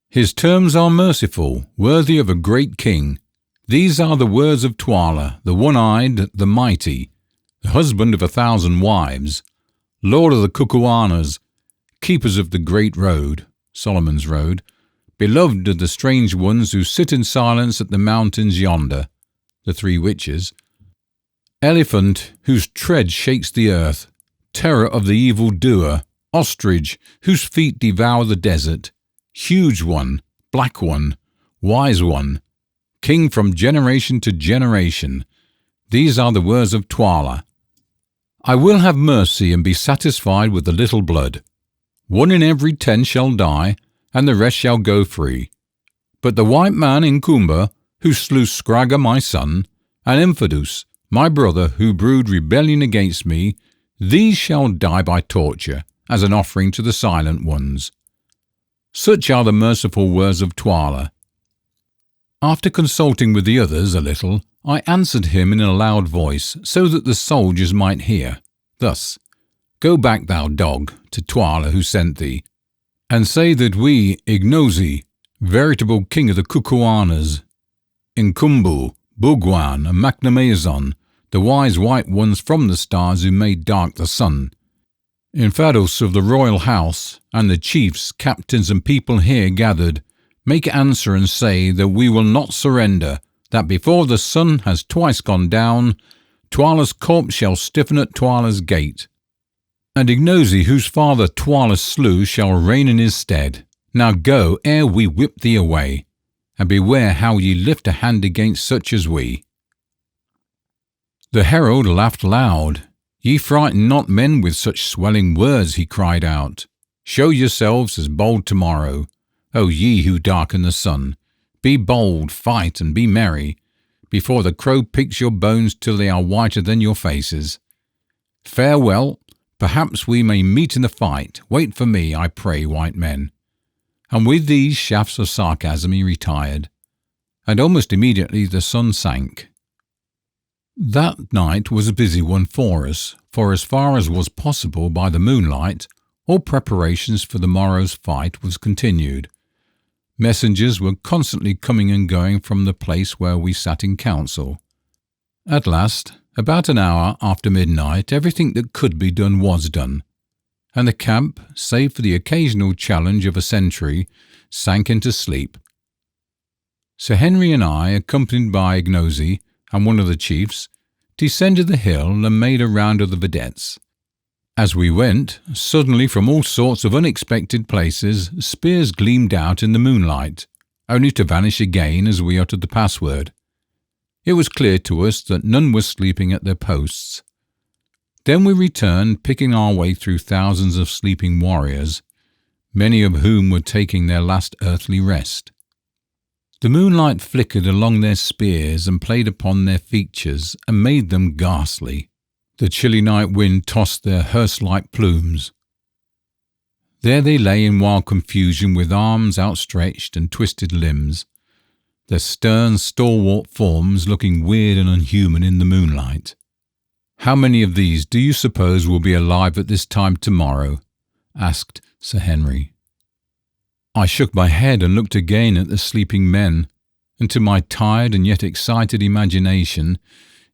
"His terms are merciful, worthy of a great king. These are the words of Twala, the one-eyed, the mighty, the husband of 1,000 wives, lord of the Kukuanas, keepers of the great road, Solomon's road, beloved of the strange ones who sit in silence at the mountains yonder, the 3 witches, elephant whose tread shakes the earth, terror of the evil doer, ostrich whose feet devour the desert, huge one, black one, wise one, king from generation to generation. These are the words of Twala. I will have mercy and be satisfied with the little blood. 1 in every 10 shall die, and the rest shall go free. But the white man in Kumba, who slew Skraga my son, and Infidus, my brother, who brewed rebellion against me, these shall die by torture, as an offering to the silent ones. Such are the merciful words of Twala. After consulting with the others a little, I answered him in a loud voice, so that the soldiers might hear, thus, Go back, thou dog, to Twala who sent thee, and say that we, Ignosi, veritable king of the Kukuanas, Nkumbu, Bugwan, and Macnamazon, the wise white ones from the stars who made dark the sun, Infados of the royal house, and the chiefs, captains, and people here gathered, make answer and say that we will not surrender, that before the sun has twice gone down, Twala's corpse shall stiffen at Twala's gate. And Ignosi, whose father Twala slew, shall reign in his stead. Now go, ere we whip thee away, and beware how ye lift a hand against such as we. The herald laughed loud. Ye frighten not men with such swelling words, he cried out. Show yourselves as bold tomorrow, O ye who darken the sun. Be bold, fight, and be merry, before the crow picks your bones till they are whiter than your faces. Farewell, perhaps we may meet in the fight. Wait for me, I pray, white men. And with these shafts of sarcasm he retired, and almost immediately the sun sank. That night was a busy one for us, for as far as was possible by the moonlight, all preparations for the morrow's fight was continued. Messengers were constantly coming and going from the place where we sat in council. At last, about an hour after midnight, everything that could be done was done, and the camp, save for the occasional challenge of a sentry, sank into sleep. Sir Henry and I, accompanied by Ignosi and one of the chiefs, descended the hill and made a round of the vedettes. As we went, suddenly from all sorts of unexpected places, spears gleamed out in the moonlight, only to vanish again as we uttered the password. It was clear to us that none were sleeping at their posts. Then we returned, picking our way through thousands of sleeping warriors, many of whom were taking their last earthly rest. The moonlight flickered along their spears and played upon their features and made them ghastly. The chilly night wind tossed their hearse-like plumes. There they lay in wild confusion with arms outstretched and twisted limbs, their stern, stalwart forms looking weird and unhuman in the moonlight. How many of these do you suppose will be alive at this time tomorrow? Asked Sir Henry. I shook my head and looked again at the sleeping men, and to my tired and yet excited imagination,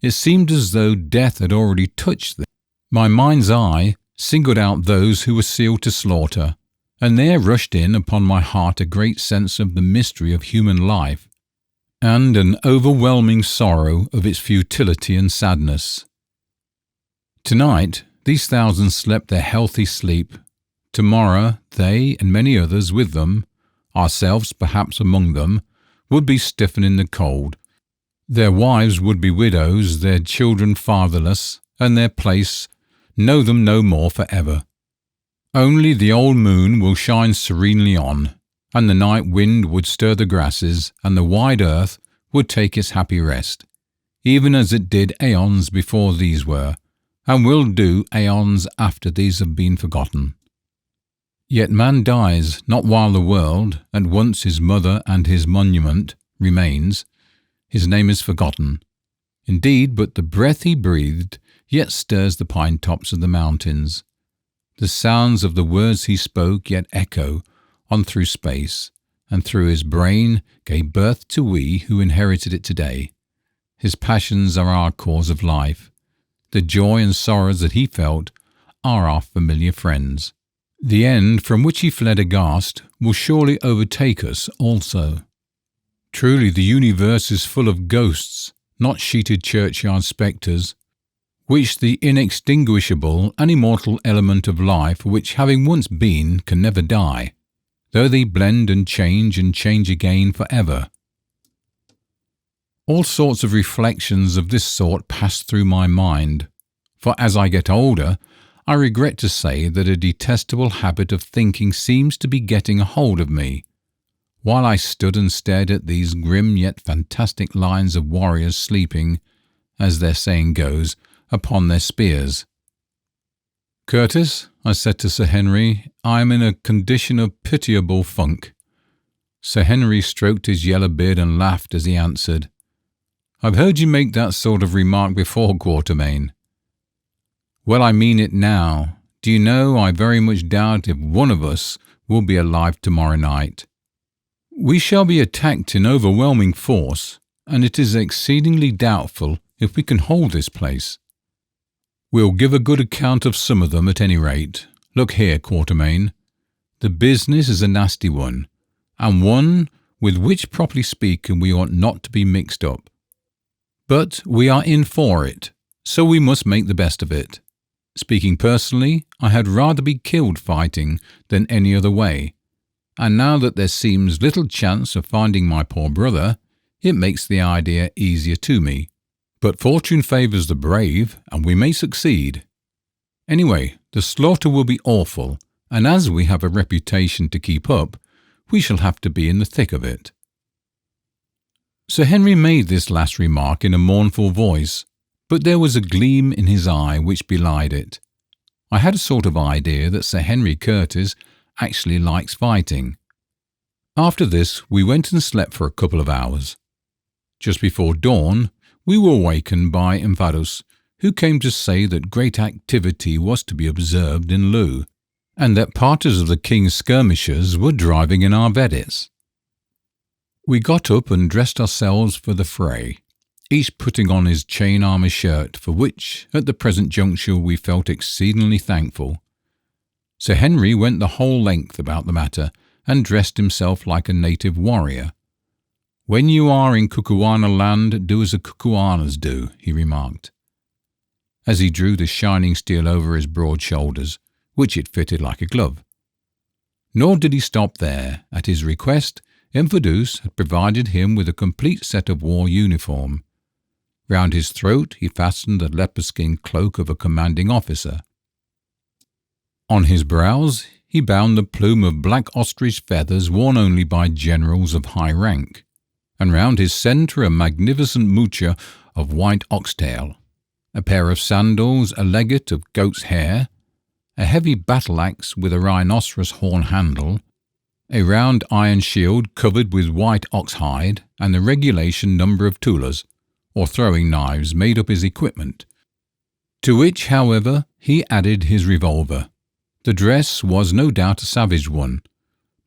it seemed as though death had already touched them. My mind's eye singled out those who were sealed to slaughter, and there rushed in upon my heart a great sense of the mystery of human life, and an overwhelming sorrow of its futility and sadness. Tonight, these thousands slept their healthy sleep. Tomorrow, they, and many others with them, ourselves perhaps among them, would be stiffened in the cold. Their wives would be widows, their children fatherless, and their place know them no more for ever. Only the old moon will shine serenely on, and the night wind would stir the grasses, and the wide earth would take its happy rest, even as it did aeons before these were, and will do aeons after these have been forgotten. Yet man dies not while the world, at once his mother and his monument, remains. His name is forgotten. Indeed, but the breath he breathed yet stirs the pine tops of the mountains. The sounds of the words he spoke yet echo on through space, and through his brain gave birth to we who inherited it today. His passions are our cause of life. The joy and sorrows that he felt are our familiar friends. The end from which he fled aghast will surely overtake us also. Truly the universe is full of ghosts, not sheeted churchyard spectres, which the inextinguishable and immortal element of life, which having once been, can never die, though they blend and change again for ever. All sorts of reflections of this sort pass through my mind, for as I get older, I regret to say that a detestable habit of thinking seems to be getting a hold of me, while I stood and stared at these grim yet fantastic lines of warriors sleeping, as their saying goes, upon their spears. "Curtis," I said to Sir Henry, "I am in a condition of pitiable funk." Sir Henry stroked his yellow beard and laughed as he answered, "I've heard you make that sort of remark before, Quatermain." "Well, I mean it now. Do you know, I very much doubt if one of us will be alive tomorrow night. We shall be attacked in overwhelming force, and it is exceedingly doubtful if we can hold this place. We'll give a good account of some of them at any rate. Look here, Quatermain. The business is a nasty one, and one with which, properly speaking, we ought not to be mixed up. But we are in for it, so we must make the best of it. Speaking personally, I had rather be killed fighting than any other way, and now that there seems little chance of finding my poor brother, it makes the idea easier to me. But fortune favours the brave, and we may succeed. Anyway, the slaughter will be awful, and as we have a reputation to keep up, we shall have to be in the thick of it." Sir Henry made this last remark in a mournful voice, but there was a gleam in his eye which belied it. I had a sort of idea that Sir Henry Curtis actually likes fighting. After this, we went and slept for a couple of hours. Just before dawn, we were awakened by Emphados, who came to say that great activity was to be observed in Loo, and that parties of the king's skirmishers were driving in our veddets. We got up and dressed ourselves for the fray, each putting on his chain armour shirt, for which, at the present juncture, we felt exceedingly thankful. Sir Henry went the whole length about the matter, and dressed himself like a native warrior. "When you are in Kukuana land, do as the Kukuanas do," he remarked, as he drew the shining steel over his broad shoulders, which it fitted like a glove. Nor did he stop there. At his request, Emphados had provided him with a complete set of war uniform. Round his throat he fastened the leopard-skin cloak of a commanding officer. On his brows he bound the plume of black ostrich feathers worn only by generals of high rank, and round his centre a magnificent moucha of white oxtail, a pair of sandals, a legget of goat's hair, a heavy battle-axe with a rhinoceros horn handle, a round iron shield covered with white ox-hide, and the regulation number of tulas, or throwing knives, made up his equipment, to which, however, he added his revolver. The dress was no doubt a savage one,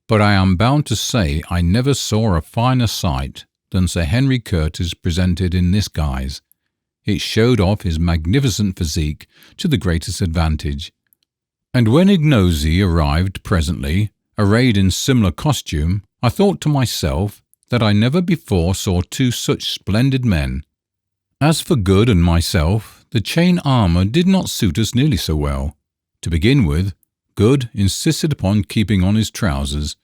but I am bound to say I never saw a finer sight than Sir Henry Curtis presented in this guise. It showed off his magnificent physique to the greatest advantage, and when Ignosi arrived presently, arrayed in similar costume, I thought to myself that I never before saw two such splendid men. As for Good and myself, the chain armour did not suit us nearly so well. To begin with, Good insisted upon keeping on his trousers,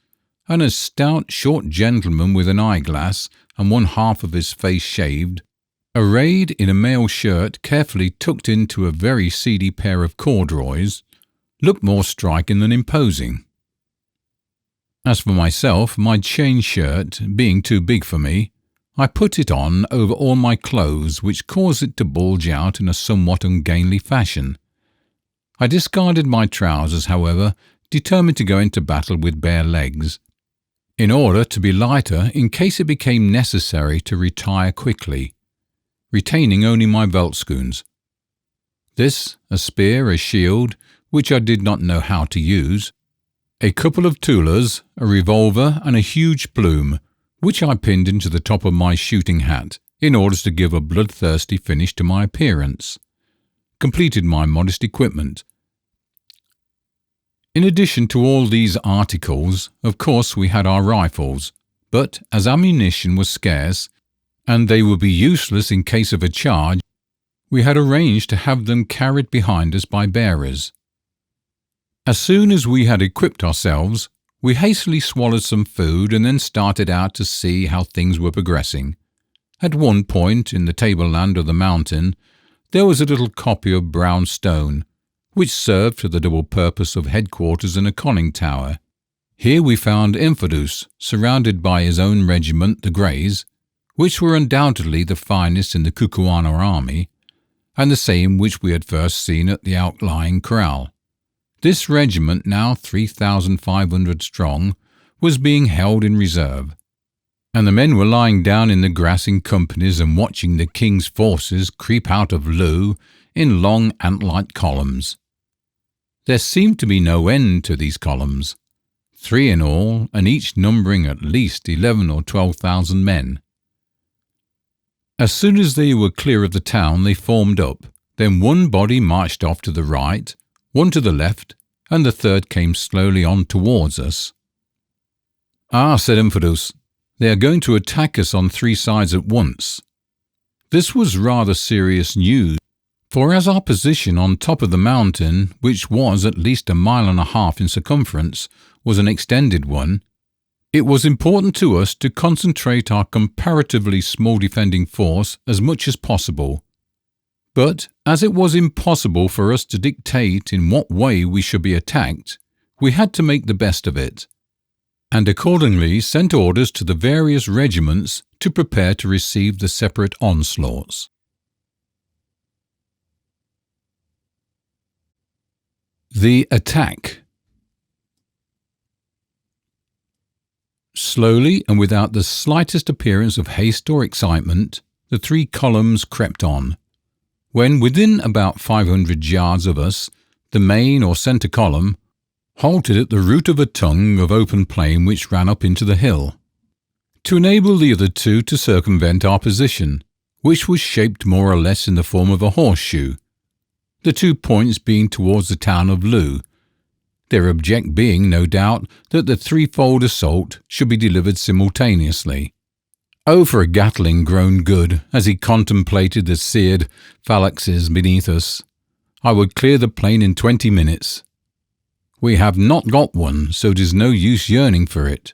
and a stout, short gentleman with an eyeglass and one half of his face shaved, arrayed in a mail shirt carefully tucked into a very seedy pair of corduroys, looked more striking than imposing. As for myself, my chain shirt being too big for me, I put it on over all my clothes, which caused it to bulge out in a somewhat ungainly fashion. I discarded my trousers, however, determined to go into battle with bare legs, in order to be lighter in case it became necessary to retire quickly, retaining only my veldschoons. This, a spear, a shield, which I did not know how to use, a couple of tulas, a revolver, and a huge plume, which I pinned into the top of my shooting hat, in order to give a bloodthirsty finish to my appearance, completed my modest equipment. In addition to all these articles, of course we had our rifles, but as ammunition was scarce, and they would be useless in case of a charge, we had arranged to have them carried behind us by bearers. As soon as we had equipped ourselves, we hastily swallowed some food and then started out to see how things were progressing. At one point in the tableland of the mountain, there was a little copy of brown stone, which served to the double purpose of headquarters and a conning tower. Here we found Infidus, surrounded by his own regiment, the Greys, which were undoubtedly the finest in the Kukuana army, and the same which we had first seen at the outlying corral. This regiment, now 3,500 strong, was being held in reserve, and the men were lying down in the grass in companies and watching the king's forces creep out of Lu in long ant-like columns. There seemed to be no end to these columns, 3 in all, and each numbering at least 11 or 12,000 men. As soon as they were clear of the town, they formed up. Then one body marched off to the right, one to the left, and the third came slowly on towards us. "Ah," said Infidus, "they are going to attack us on 3 sides at once." This was rather serious news, for as our position on top of the mountain, which was at least 1.5 miles in circumference, was an extended one, it was important to us to concentrate our comparatively small defending force as much as possible. But as it was impossible for us to dictate in what way we should be attacked, we had to make the best of it, and accordingly sent orders to the various regiments to prepare to receive the separate onslaughts. The attack. Slowly and without the slightest appearance of haste or excitement, the 3 columns crept on. When within about 500 yards of us, the main or centre column halted at the root of a tongue of open plain which ran up into the hill, to enable the other 2 to circumvent our position, which was shaped more or less in the form of a horseshoe, the 2 points being towards the town of Lu, their object being, no doubt, that the threefold assault should be delivered simultaneously. "Oh, for a Gatling," groaned Good, as he contemplated the seared phalanxes beneath us. "I would clear the plain in 20 minutes. We have not got one, so it is no use yearning for it.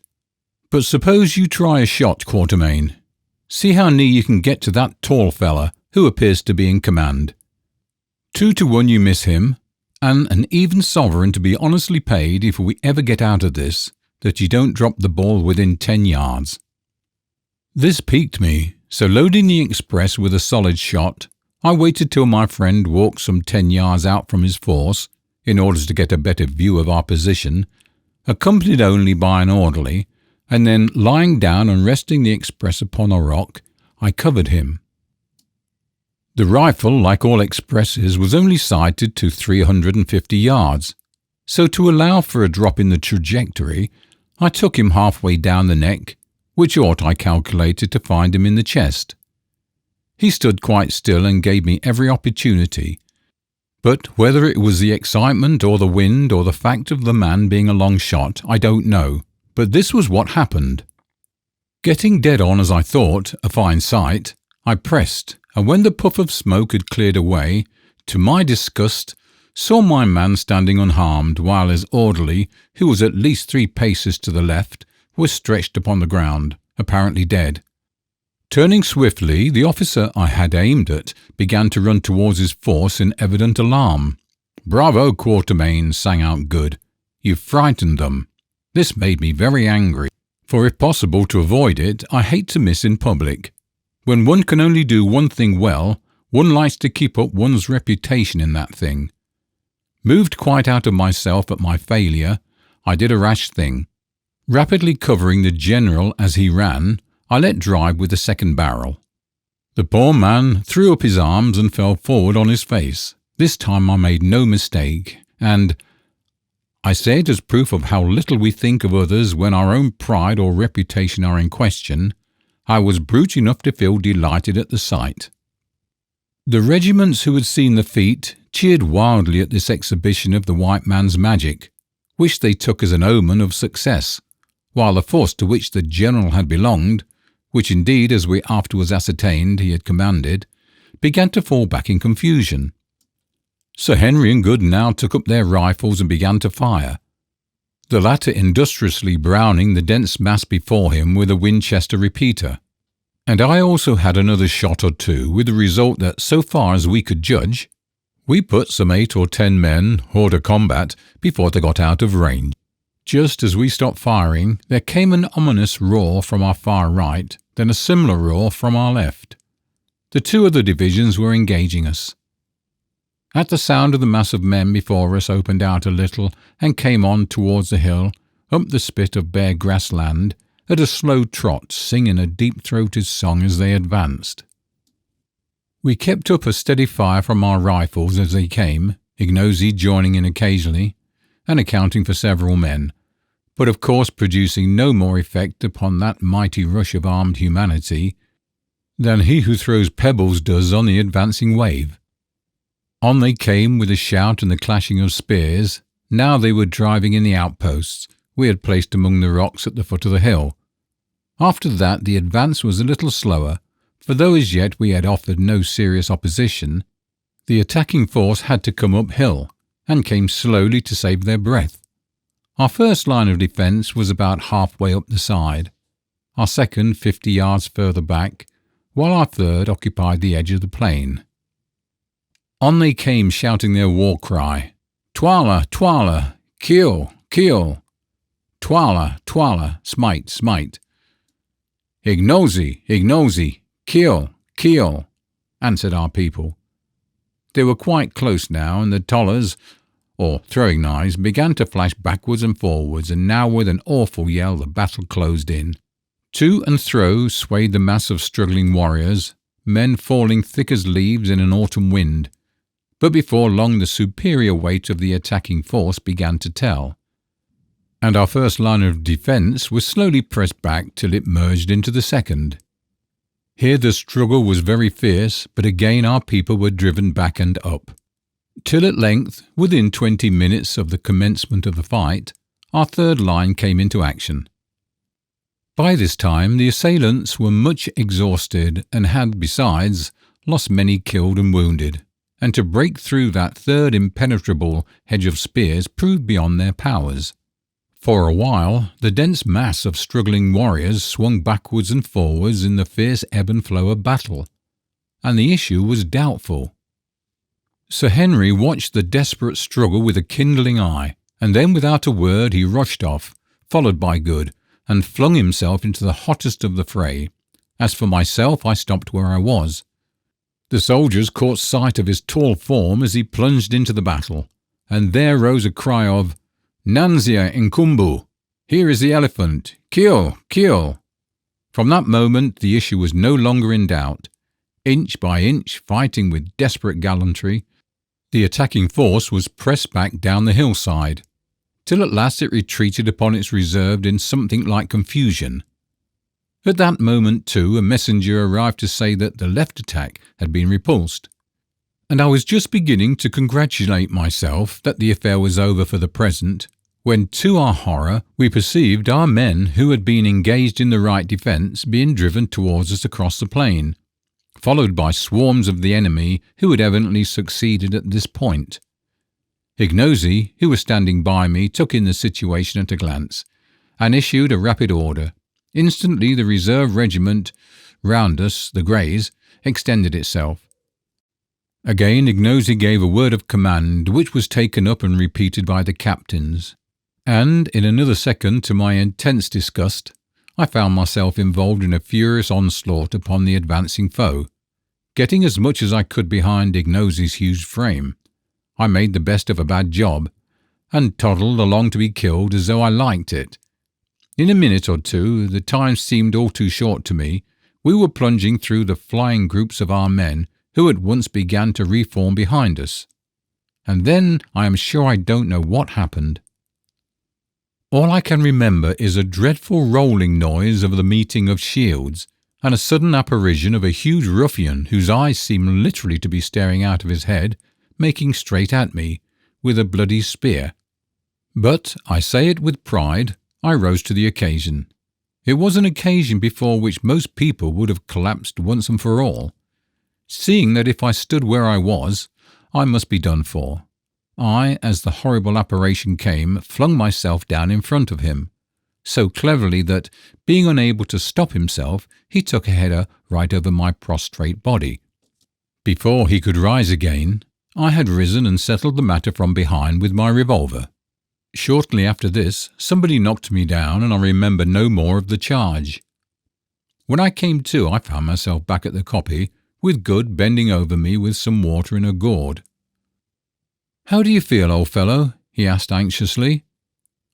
But suppose you try a shot, Quatermain. See how near you can get to that tall fella, who appears to be in command. 2 to 1 you miss him, and an even sovereign to be honestly paid if we ever get out of this, that you don't drop the ball within 10 yards. This piqued me, so loading the express with a solid shot, I waited till my friend walked some 10 yards out from his force, in order to get a better view of our position, accompanied only by an orderly, and then lying down and resting the express upon a rock, I covered him. The rifle, like all expresses, was only sighted to 350 yards, so to allow for a drop in the trajectory, I took him halfway down the neck, which ought, I calculated, to find him in the chest. He stood quite still and gave me every opportunity, but whether it was the excitement or the wind or the fact of the man being a long shot, I don't know, but this was what happened. Getting dead on, as I thought, a fine sight, I pressed, and when the puff of smoke had cleared away, to my disgust, saw my man standing unharmed, while his orderly, who was at least 3 paces to the left, was stretched upon the ground, apparently dead. Turning swiftly, the officer I had aimed at began to run towards his force in evident alarm. "Bravo, Quatermain," sang out Good. "You frightened them." This made me very angry, for if possible to avoid it, I hate to miss in public. When one can only do one thing well, one likes to keep up one's reputation in that thing. Moved quite out of myself at my failure, I did a rash thing. Rapidly covering the general as he ran, I let drive with the second barrel. The poor man threw up his arms and fell forward on his face. This time I made no mistake, and I say it as proof of how little we think of others when our own pride or reputation are in question. I was brute enough to feel delighted at the sight. The regiments who had seen the feat cheered wildly at this exhibition of the white man's magic, which they took as an omen of success, while the force to which the general had belonged, which indeed, as we afterwards ascertained, he had commanded, began to fall back in confusion. Sir Henry and Good now took up their rifles and began to fire, the latter industriously browning the dense mass before him with a Winchester repeater. And I also had another shot or 2, with the result that, so far as we could judge, We put some 8 or 10 men hors de combat before they got out of range. Just as we stopped firing, there came an ominous roar from our far right, then a similar roar from our left. The 2 other divisions were engaging us. At the sound of the mass of men before us opened out a little and came on towards the hill, up the spit of bare grassland, at a slow trot, singing a deep-throated song as they advanced. We kept up a steady fire from our rifles as they came, Ignosi joining in occasionally, and accounting for several men, but of course producing no more effect upon that mighty rush of armed humanity than he who throws pebbles does on the advancing wave. On they came with a shout and the clashing of spears. Now they were driving in the outposts we had placed among the rocks at the foot of the hill. After that the advance was a little slower, for though as yet we had offered no serious opposition, the attacking force had to come uphill, and came slowly to save their breath. Our first line of defence was about halfway up the side, our second 50 yards further back, while our third occupied the edge of the plain. On they came shouting their war cry, "Twala, Twala, kill, kill! Twala, Twala, smite, smite! Ignosi, Ignosi, kill, kill!" answered our people. They were quite close now, and the tollers, or throwing knives, began to flash backwards and forwards, and now with an awful yell the battle closed in. To and fro swayed the mass of struggling warriors, men falling thick as leaves in an autumn wind. But before long the superior weight of the attacking force began to tell, and our first line of defence was slowly pressed back till it merged into the second. Here the struggle was very fierce, but again our people were driven back and up, till at length, within 20 minutes of the commencement of the fight, our third line came into action. By this time the assailants were much exhausted and had, besides, lost many killed and wounded, and to break through that third impenetrable hedge of spears proved beyond their powers. For a while the dense mass of struggling warriors swung backwards and forwards in the fierce ebb and flow of battle, and the issue was doubtful. Sir Henry watched the desperate struggle with a kindling eye, and then without a word he rushed off, followed by Good, and flung himself into the hottest of the fray. As for myself, I stopped where I was. The soldiers caught sight of his tall form as he plunged into the battle, and there rose a cry of, "Nanzia Nkumbu! Here is the elephant! Kill! Kill!" From that moment the issue was no longer in doubt. Inch by inch, fighting with desperate gallantry, the attacking force was pressed back down the hillside, till at last it retreated upon its reserve in something like confusion. At that moment, too, a messenger arrived to say that the left attack had been repulsed, and I was just beginning to congratulate myself that the affair was over for the present, when to our horror we perceived our men who had been engaged in the right defence being driven towards us across the plain, followed by swarms of the enemy who had evidently succeeded at this point. Ignosi, who was standing by me, took in the situation at a glance, and issued a rapid order. Instantly the reserve regiment round us, the Greys, extended itself. Again Ignosi gave a word of command, which was taken up and repeated by the captains, and in another second, to my intense disgust, I found myself involved in a furious onslaught upon the advancing foe. Getting as much as I could behind Ignosi's huge frame, I made the best of a bad job, and toddled along to be killed as though I liked it. In a minute or two, the time seemed all too short to me, we were plunging through the flying groups of our men, who at once began to reform behind us. And then I am sure I don't know what happened. All I can remember is a dreadful rolling noise of the meeting of shields, and a sudden apparition of a huge ruffian whose eyes seemed literally to be staring out of his head, making straight at me, with a bloody spear. But, I say it with pride, I rose to the occasion. It was an occasion before which most people would have collapsed once and for all, seeing that if I stood where I was, I must be done for. I, as the horrible apparition came, flung myself down in front of him, so cleverly that, being unable to stop himself, he took a header right over my prostrate body. Before he could rise again, I had risen and settled the matter from behind with my revolver. Shortly after this, somebody knocked me down and I remember no more of the charge. When I came to, I found myself back at the copy, with Good bending over me with some water in a gourd. "How do you feel, old fellow?" he asked anxiously.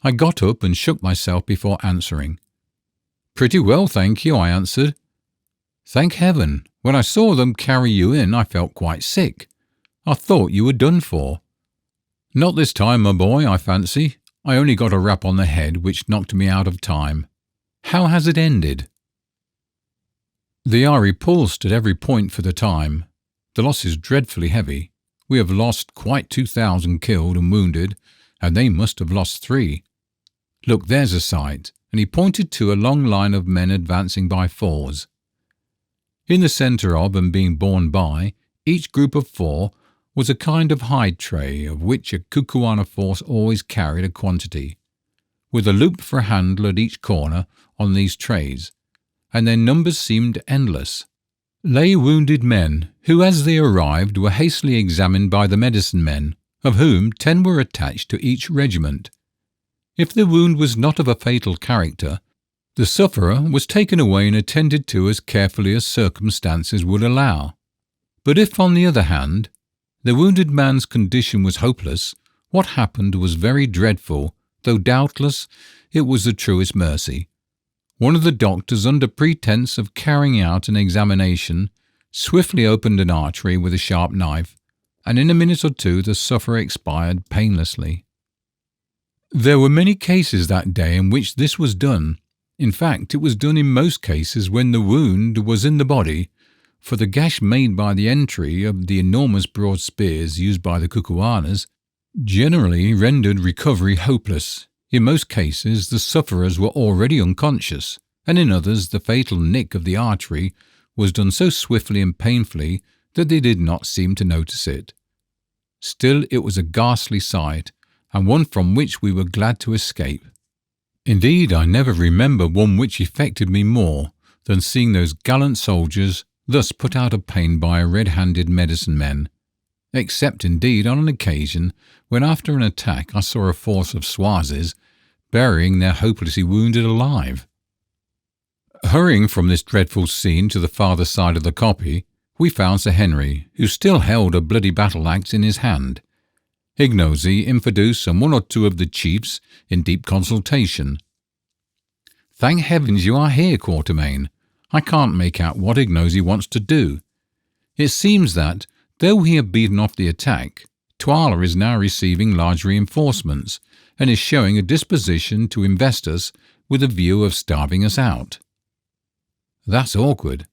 I got up and shook myself before answering. "Pretty well, thank you," I answered. "Thank heaven, when I saw them carry you in, I felt quite sick. I thought you were done for." "Not this time, my boy, I fancy. I only got a rap on the head which knocked me out of time. How has it ended?" "They are repulsed at every point for the time. The loss is dreadfully heavy. We have lost quite 2,000 killed and wounded, and they must have lost 3. Look, there's a sight," and he pointed to a long line of men advancing by 4s. In the centre of and being borne by each group of 4 was a kind of hide tray, of which a Kukuana force always carried a quantity, with a loop for a handle at each corner on these trays, and their numbers seemed endless. Lay wounded men, who as they arrived were hastily examined by the medicine men, of whom 10 were attached to each regiment. If the wound was not of a fatal character, the sufferer was taken away and attended to as carefully as circumstances would allow. But if, on the other hand, the wounded man's condition was hopeless, what happened was very dreadful, though doubtless it was the truest mercy. One of the doctors, under pretence of carrying out an examination, swiftly opened an artery with a sharp knife, and in a minute or 2 the sufferer expired painlessly. There were many cases that day in which this was done. In fact, it was done in most cases when the wound was in the body, for the gash made by the entry of the enormous broad spears used by the Kukuanas generally rendered recovery hopeless. In most cases the sufferers were already unconscious, and in others the fatal nick of the artery was done so swiftly and painfully that they did not seem to notice it. Still, it was a ghastly sight, and one from which we were glad to escape. Indeed, I never remember one which affected me more than seeing those gallant soldiers thus put out of pain by a red-handed medicine men, except indeed on an occasion when after an attack I saw a force of Swazis burying their hopelessly wounded alive. Hurrying from this dreadful scene to the farther side of the copy, we found Sir Henry, who still held a bloody battle-axe in his hand, Ignosi, Infidus, and 1 or 2 of the chiefs in deep consultation. "Thank heavens you are here, Quatermain. I can't make out what Ignosi wants to do. It seems that, though we have beaten off the attack, Twala is now receiving large reinforcements, and is showing a disposition to invest us with a view of starving us out." "That's awkward."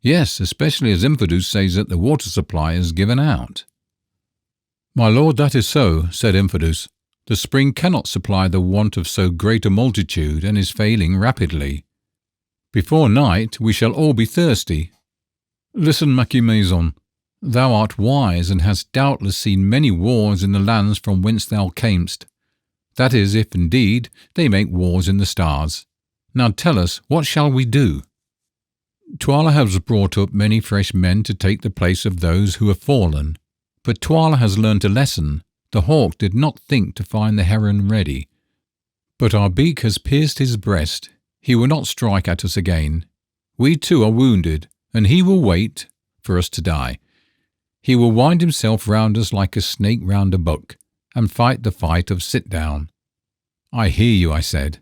"Yes, especially as Infidus says that the water supply is given out." "My lord, that is so," said Infidus. "The spring cannot supply the want of so great a multitude, and is failing rapidly. Before night we shall all be thirsty. Listen, Macumazon, thou art wise, and hast doubtless seen many wars in the lands from whence thou camest. That is, if indeed they make wars in the stars. Now tell us, what shall we do?" "Twala has brought up many fresh men to take the place of those who have fallen. But Twala has learnt a lesson. The hawk did not think to find the heron ready. But our beak has pierced his breast. He will not strike at us again. We too are wounded, and he will wait for us to die. He will wind himself round us like a snake round a buck, and fight the fight of sit down." "I hear you," I said.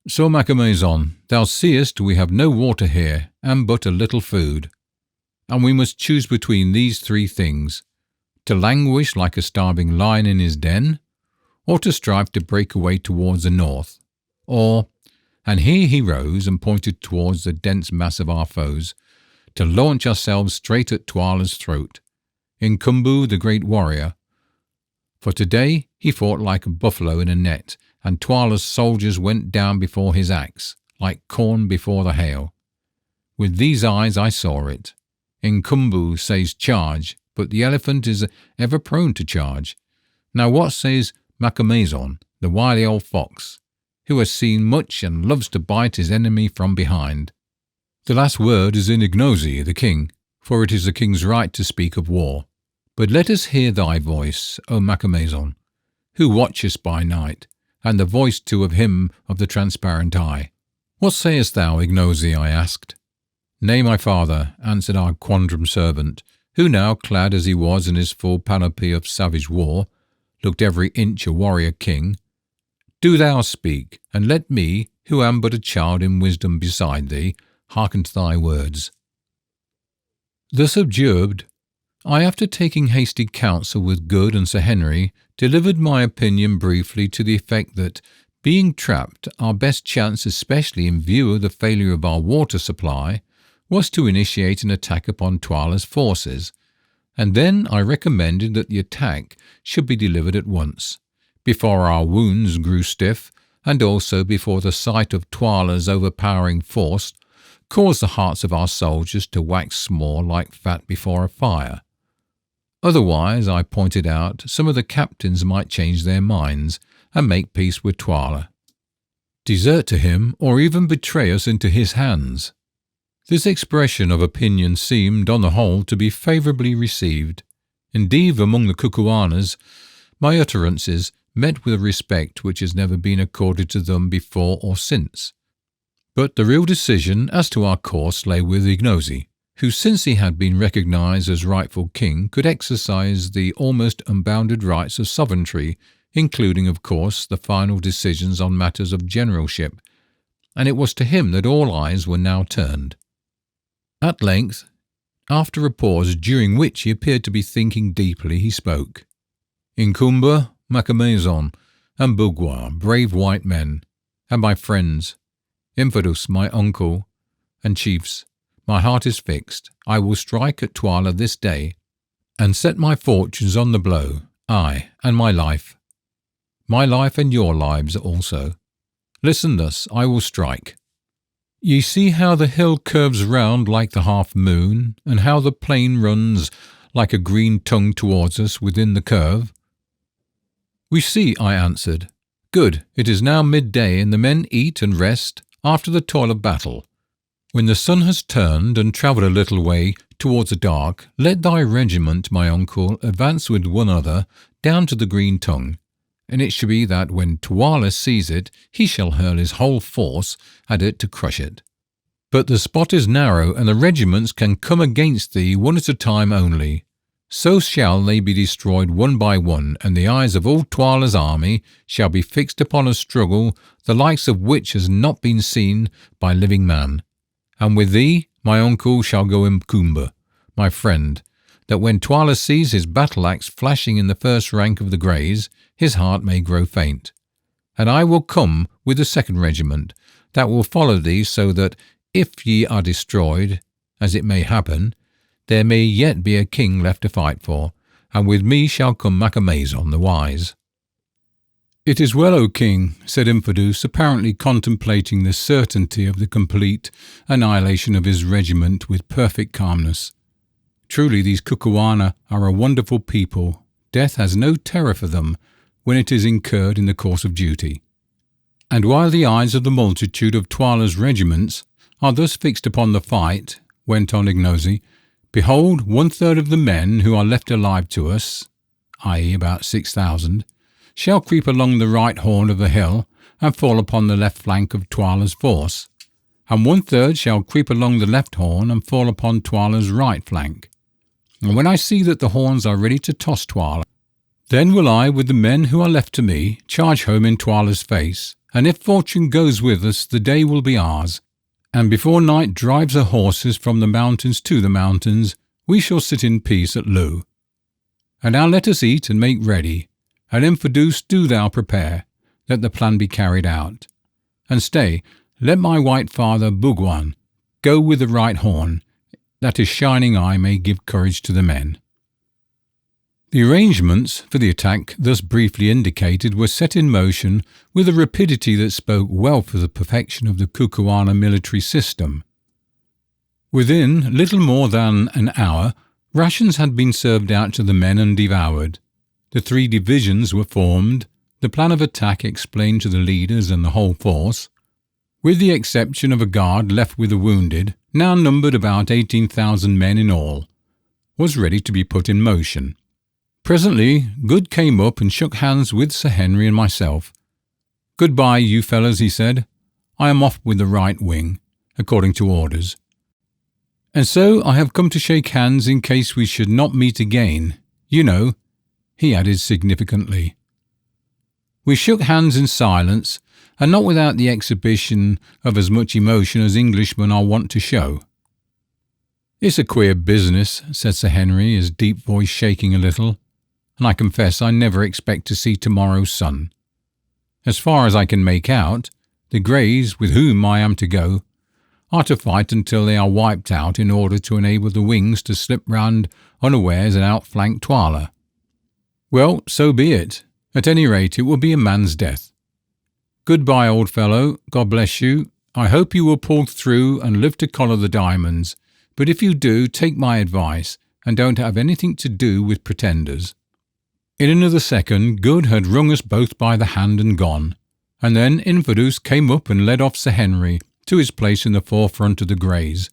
"So, Macumazon, thou seest we have no water here, and but a little food. And we must choose between these 3 things: to languish like a starving lion in his den, or to strive to break away towards the north, or," and here he rose and pointed towards the dense mass of our foes, "to launch ourselves straight at Twala's throat, in Kumbu the great warrior. For today he fought like a buffalo in a net, and Twala's soldiers went down before his axe, like corn before the hail. With these eyes I saw it. In Kumbu says charge, but the elephant is ever prone to charge. Now what says Macumazon, the wily old fox, who has seen much and loves to bite his enemy from behind?" The last word is in Ignosi, the king, for it is the king's right to speak of war. But let us hear thy voice, O Macamazon, who watchest by night, and the voice too of him of the transparent eye. What sayest thou, Ignosi? I asked. Nay, my father, answered our quondam servant, who now, clad as he was in his full panoply of savage war, looked every inch a warrior king. Do thou speak, and let me, who am but a child in wisdom beside thee, hearken to thy words. Thus abjured, I, after taking hasty counsel with Good and Sir Henry, delivered my opinion briefly to the effect that, being trapped, our best chance, especially in view of the failure of our water supply, was to initiate an attack upon Twala's forces, and then I recommended that the attack should be delivered at once, before our wounds grew stiff, and also before the sight of Twala's overpowering force caused the hearts of our soldiers to wax small like fat before a fire. Otherwise, I pointed out, some of the captains might change their minds and make peace with Twala, desert to him, or even betray us into his hands. This expression of opinion seemed, on the whole, to be favourably received. Indeed, among the Kukuanas, my utterances met with a respect which has never been accorded to them before or since. But the real decision as to our course lay with Ignosi, who, since he had been recognised as rightful king, could exercise the almost unbounded rights of sovereignty, including, of course, the final decisions on matters of generalship, and it was to him that all eyes were now turned. At length, after a pause during which he appeared to be thinking deeply, he spoke. Incumber, Macamazon, and Bugwa, brave white men, and my friends, Infidus, my uncle, and chiefs, my heart is fixed. I will strike at Twala this day, and set my fortunes on the blow, I, and my life and your lives also. Listen thus, I will strike. Ye see how the hill curves round like the half-moon, and how the plain runs like a green tongue towards us within the curve? We see, I answered. Good, it is now midday, and the men eat and rest after the toil of battle. When the sun has turned and travelled a little way towards the dark, let thy regiment, my uncle, advance with one other down to the green tongue, and it shall be that when Twala sees it, he shall hurl his whole force at it to crush it. But the spot is narrow, and the regiments can come against thee one at a time only. So shall they be destroyed one by one, and the eyes of all Twala's army shall be fixed upon a struggle the likes of which has not been seen by living man. And with thee, my uncle, shall go Mkumba, my friend, that when Twala sees his battle-axe flashing in the first rank of the greys, his heart may grow faint. And I will come with the second regiment, that will follow thee, so that, if ye are destroyed, as it may happen, there may yet be a king left to fight for, and with me shall come Macamazon the wise. It is well, O king, said Infidus, apparently contemplating the certainty of the complete annihilation of his regiment with perfect calmness. Truly these Kukuana are a wonderful people. Death has no terror for them when it is incurred in the course of duty. And while the eyes of the multitude of Twala's regiments are thus fixed upon the fight, went on Ignosi, behold, 1/3 of the men who are left alive to us, i.e. about 6,000, shall creep along the right horn of the hill and fall upon the left flank of Twala's force, and 1/3 shall creep along the left horn and fall upon Twala's right flank. And when I see that the horns are ready to toss Twala, then will I, with the men who are left to me, charge home in Twala's face, and if fortune goes with us, the day will be ours, and before night drives her horses from the mountains to the mountains, we shall sit in peace at Lu. And now let us eat and make ready, and Infidus, do thou prepare, let the plan be carried out. And stay, let my white father Bugwan go with the right horn, that his shining eye may give courage to the men. The arrangements for the attack thus briefly indicated were set in motion with a rapidity that spoke well for the perfection of the Kukuana military system. Within little more than an hour, rations had been served out to the men and devoured. The 3 divisions were formed, the plan of attack explained to the leaders and the whole force. With the exception of a guard left with the wounded, now numbered about 18,000 men in all, was ready to be put in motion. Presently, Good came up and shook hands with Sir Henry and myself. "Goodbye, you fellows," he said. "I am off with the right wing, according to orders. And so I have come to shake hands in case we should not meet again. You know," he added significantly. We shook hands in silence, and not without the exhibition of as much emotion as Englishmen are wont to show. "It's a queer business," said Sir Henry, his deep voice shaking a little, "and I confess I never expect to see tomorrow's sun. As far as I can make out, the Greys, with whom I am to go, are to fight until they are wiped out in order to enable the wings to slip round unawares and outflank Twala. Well, so be it. At any rate, it will be a man's death. Goodbye, old fellow. God bless you. I hope you will pull through and live to collar the diamonds, but if you do, take my advice and don't have anything to do with pretenders." In another second, Good had wrung us both by the hand and gone, and then Infidus came up and led off Sir Henry to his place in the forefront of the Greys,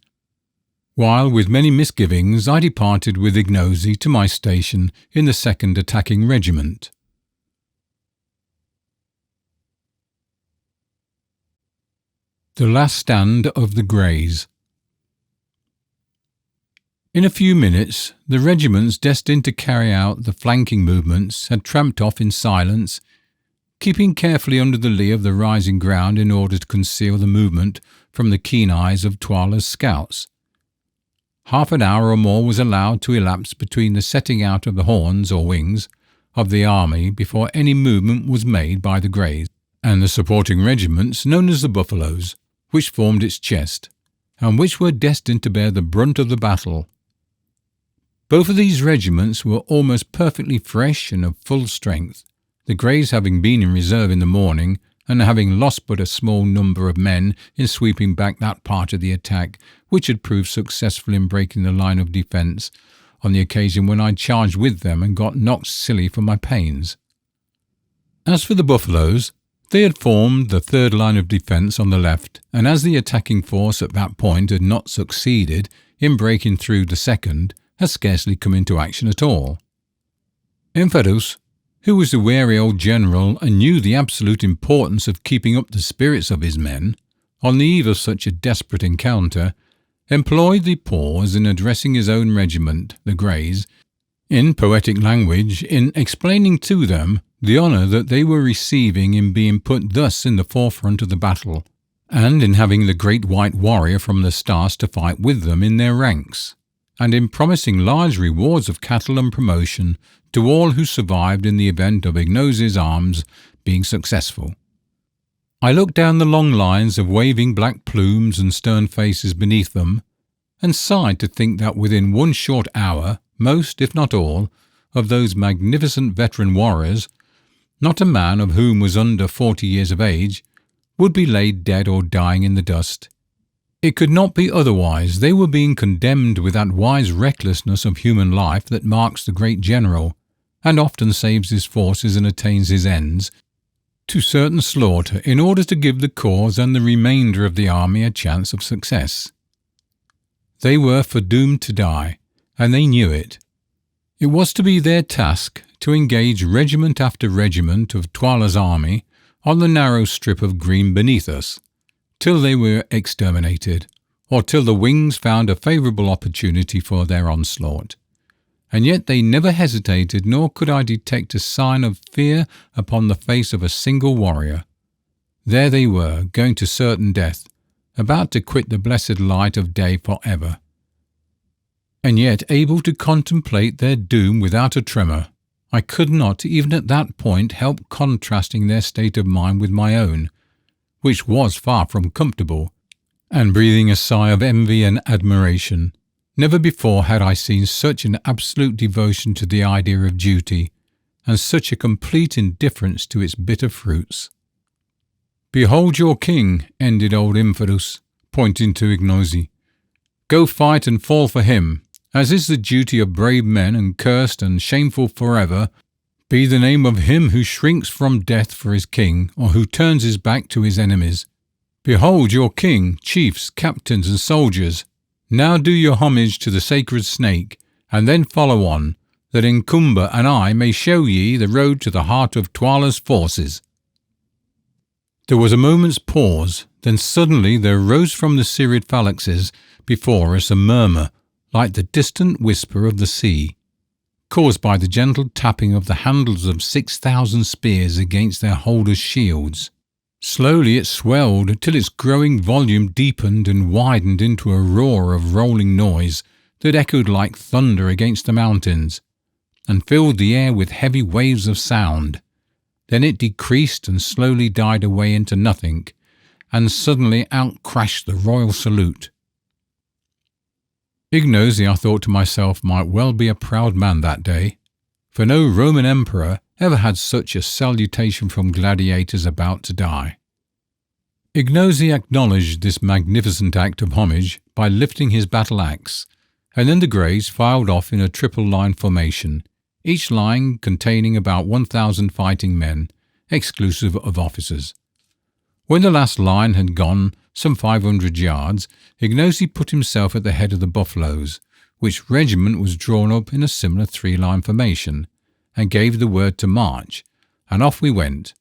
while with many misgivings I departed with Ignosi to my station in the 2nd Attacking Regiment. The Last Stand of the Greys. In a few minutes, the regiments destined to carry out the flanking movements had tramped off in silence, keeping carefully under the lee of the rising ground in order to conceal the movement from the keen eyes of Twala's scouts. Half an hour or more was allowed to elapse between the setting out of the horns or wings of the army before any movement was made by the Greys and the supporting regiments known as the Buffaloes, which formed its chest, and which were destined to bear the brunt of the battle. Both of these regiments were almost perfectly fresh and of full strength, the Greys having been in reserve in the morning, and having lost but a small number of men in sweeping back that part of the attack which had proved successful in breaking the line of defence on the occasion when I charged with them and got knocked silly for my pains. As for the Buffaloes, they had formed the third line of defence on the left, and as the attacking force at that point had not succeeded in breaking through the second, had scarcely come into action at all. Infidus, who was a wary old general and knew the absolute importance of keeping up the spirits of his men, on the eve of such a desperate encounter, employed the pause in addressing his own regiment, the Greys, in poetic language, in explaining to them the honour that they were receiving in being put thus in the forefront of the battle, and in having the great white warrior from the stars to fight with them in their ranks, and in promising large rewards of cattle and promotion to all who survived in the event of Ignosi's arms being successful. I looked down the long lines of waving black plumes and stern faces beneath them, and sighed to think that within one short hour, most, if not all, of those magnificent veteran warriors, not a man of whom was under 40 years of age, would be laid dead or dying in the dust. It could not be otherwise. They were being condemned with that wise recklessness of human life that marks the great general, and often saves his forces and attains his ends, to certain slaughter in order to give the cause and the remainder of the army a chance of success. They were foredoomed to die, and they knew it. It was to be their task to engage regiment after regiment of Twala's army on the narrow strip of green beneath us, till they were exterminated, or till the wings found a favourable opportunity for their onslaught. And yet they never hesitated, nor could I detect a sign of fear upon the face of a single warrior. There they were, going to certain death, about to quit the blessed light of day for ever, and yet able to contemplate their doom without a tremor. I could not, even at that point, help contrasting their state of mind with my own, which was far from comfortable, and breathing a sigh of envy and admiration. Never before had I seen such an absolute devotion to the idea of duty, and such a complete indifference to its bitter fruits. "Behold your king," ended old Infidus, pointing to Ignosi. "Go fight and fall for him, as is the duty of brave men, and cursed and shameful forever be the name of him who shrinks from death for his king, or who turns his back to his enemies. Behold your king, chiefs, captains, and soldiers. Now do your homage to the sacred snake, and then follow on, that Incumber and I may show ye the road to the heart of Twala's forces." There was a moment's pause, then suddenly there rose from the serried phalanxes before us a murmur like the distant whisper of the sea, caused by the gentle tapping of the handles of 6,000 spears against their holders' shields. Slowly it swelled till its growing volume deepened and widened into a roar of rolling noise that echoed like thunder against the mountains, and filled the air with heavy waves of sound. Then it decreased and slowly died away into nothing, and suddenly out crashed the royal salute. Ignosi, I thought to myself, might well be a proud man that day, for no Roman emperor ever had such a salutation from gladiators about to die. Ignosi acknowledged this magnificent act of homage by lifting his battle-axe, and then the Greys filed off in a triple-line formation, each line containing about 1,000 fighting men, exclusive of officers. When the last line had gone some 500 yards, Ignosi put himself at the head of the buffaloes, which regiment was drawn up in a similar three-line formation, and gave the word to march, and off we went.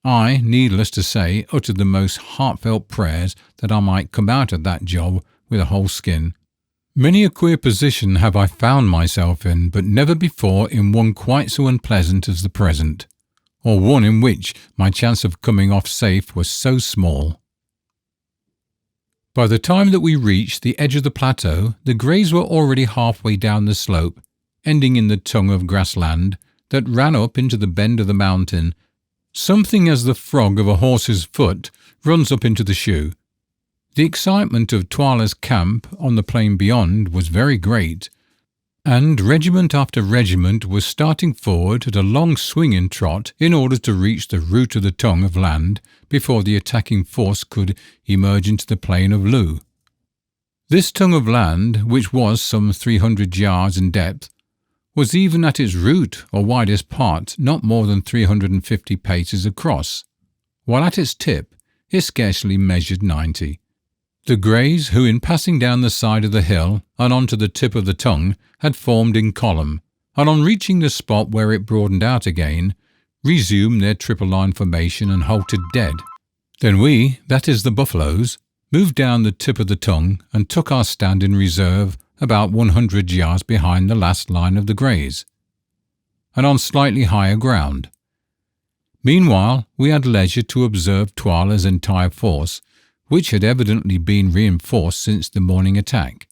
I, needless to say, uttered the most heartfelt prayers that I might come out of that job with a whole skin. Many a queer position have I found myself in, but never before in one quite so unpleasant as the present, or one in which my chance of coming off safe was so small. By the time that we reached the edge of the plateau, the Greys were already halfway down the slope, ending in the tongue of grassland that ran up into the bend of the mountain, something as the frog of a horse's foot runs up into the shoe. The excitement of Twala's camp on the plain beyond was very great, and regiment after regiment was starting forward at a long swinging trot in order to reach the root of the tongue of land before the attacking force could emerge into the plain of Loo. This tongue of land, which was some 300 yards in depth, was even at its root or widest part not more than 350 paces across, while at its tip it scarcely measured 90. The Greys, who in passing down the side of the hill and on to the tip of the tongue had formed in column, and on reaching the spot where it broadened out again, resumed their triple-line formation and halted dead. Then we, that is the buffaloes, moved down the tip of the tongue and took our stand in reserve about 100 yards behind the last line of the Greys, and on slightly higher ground. Meanwhile, we had leisure to observe Twala's entire force, which had evidently been reinforced since the morning attack,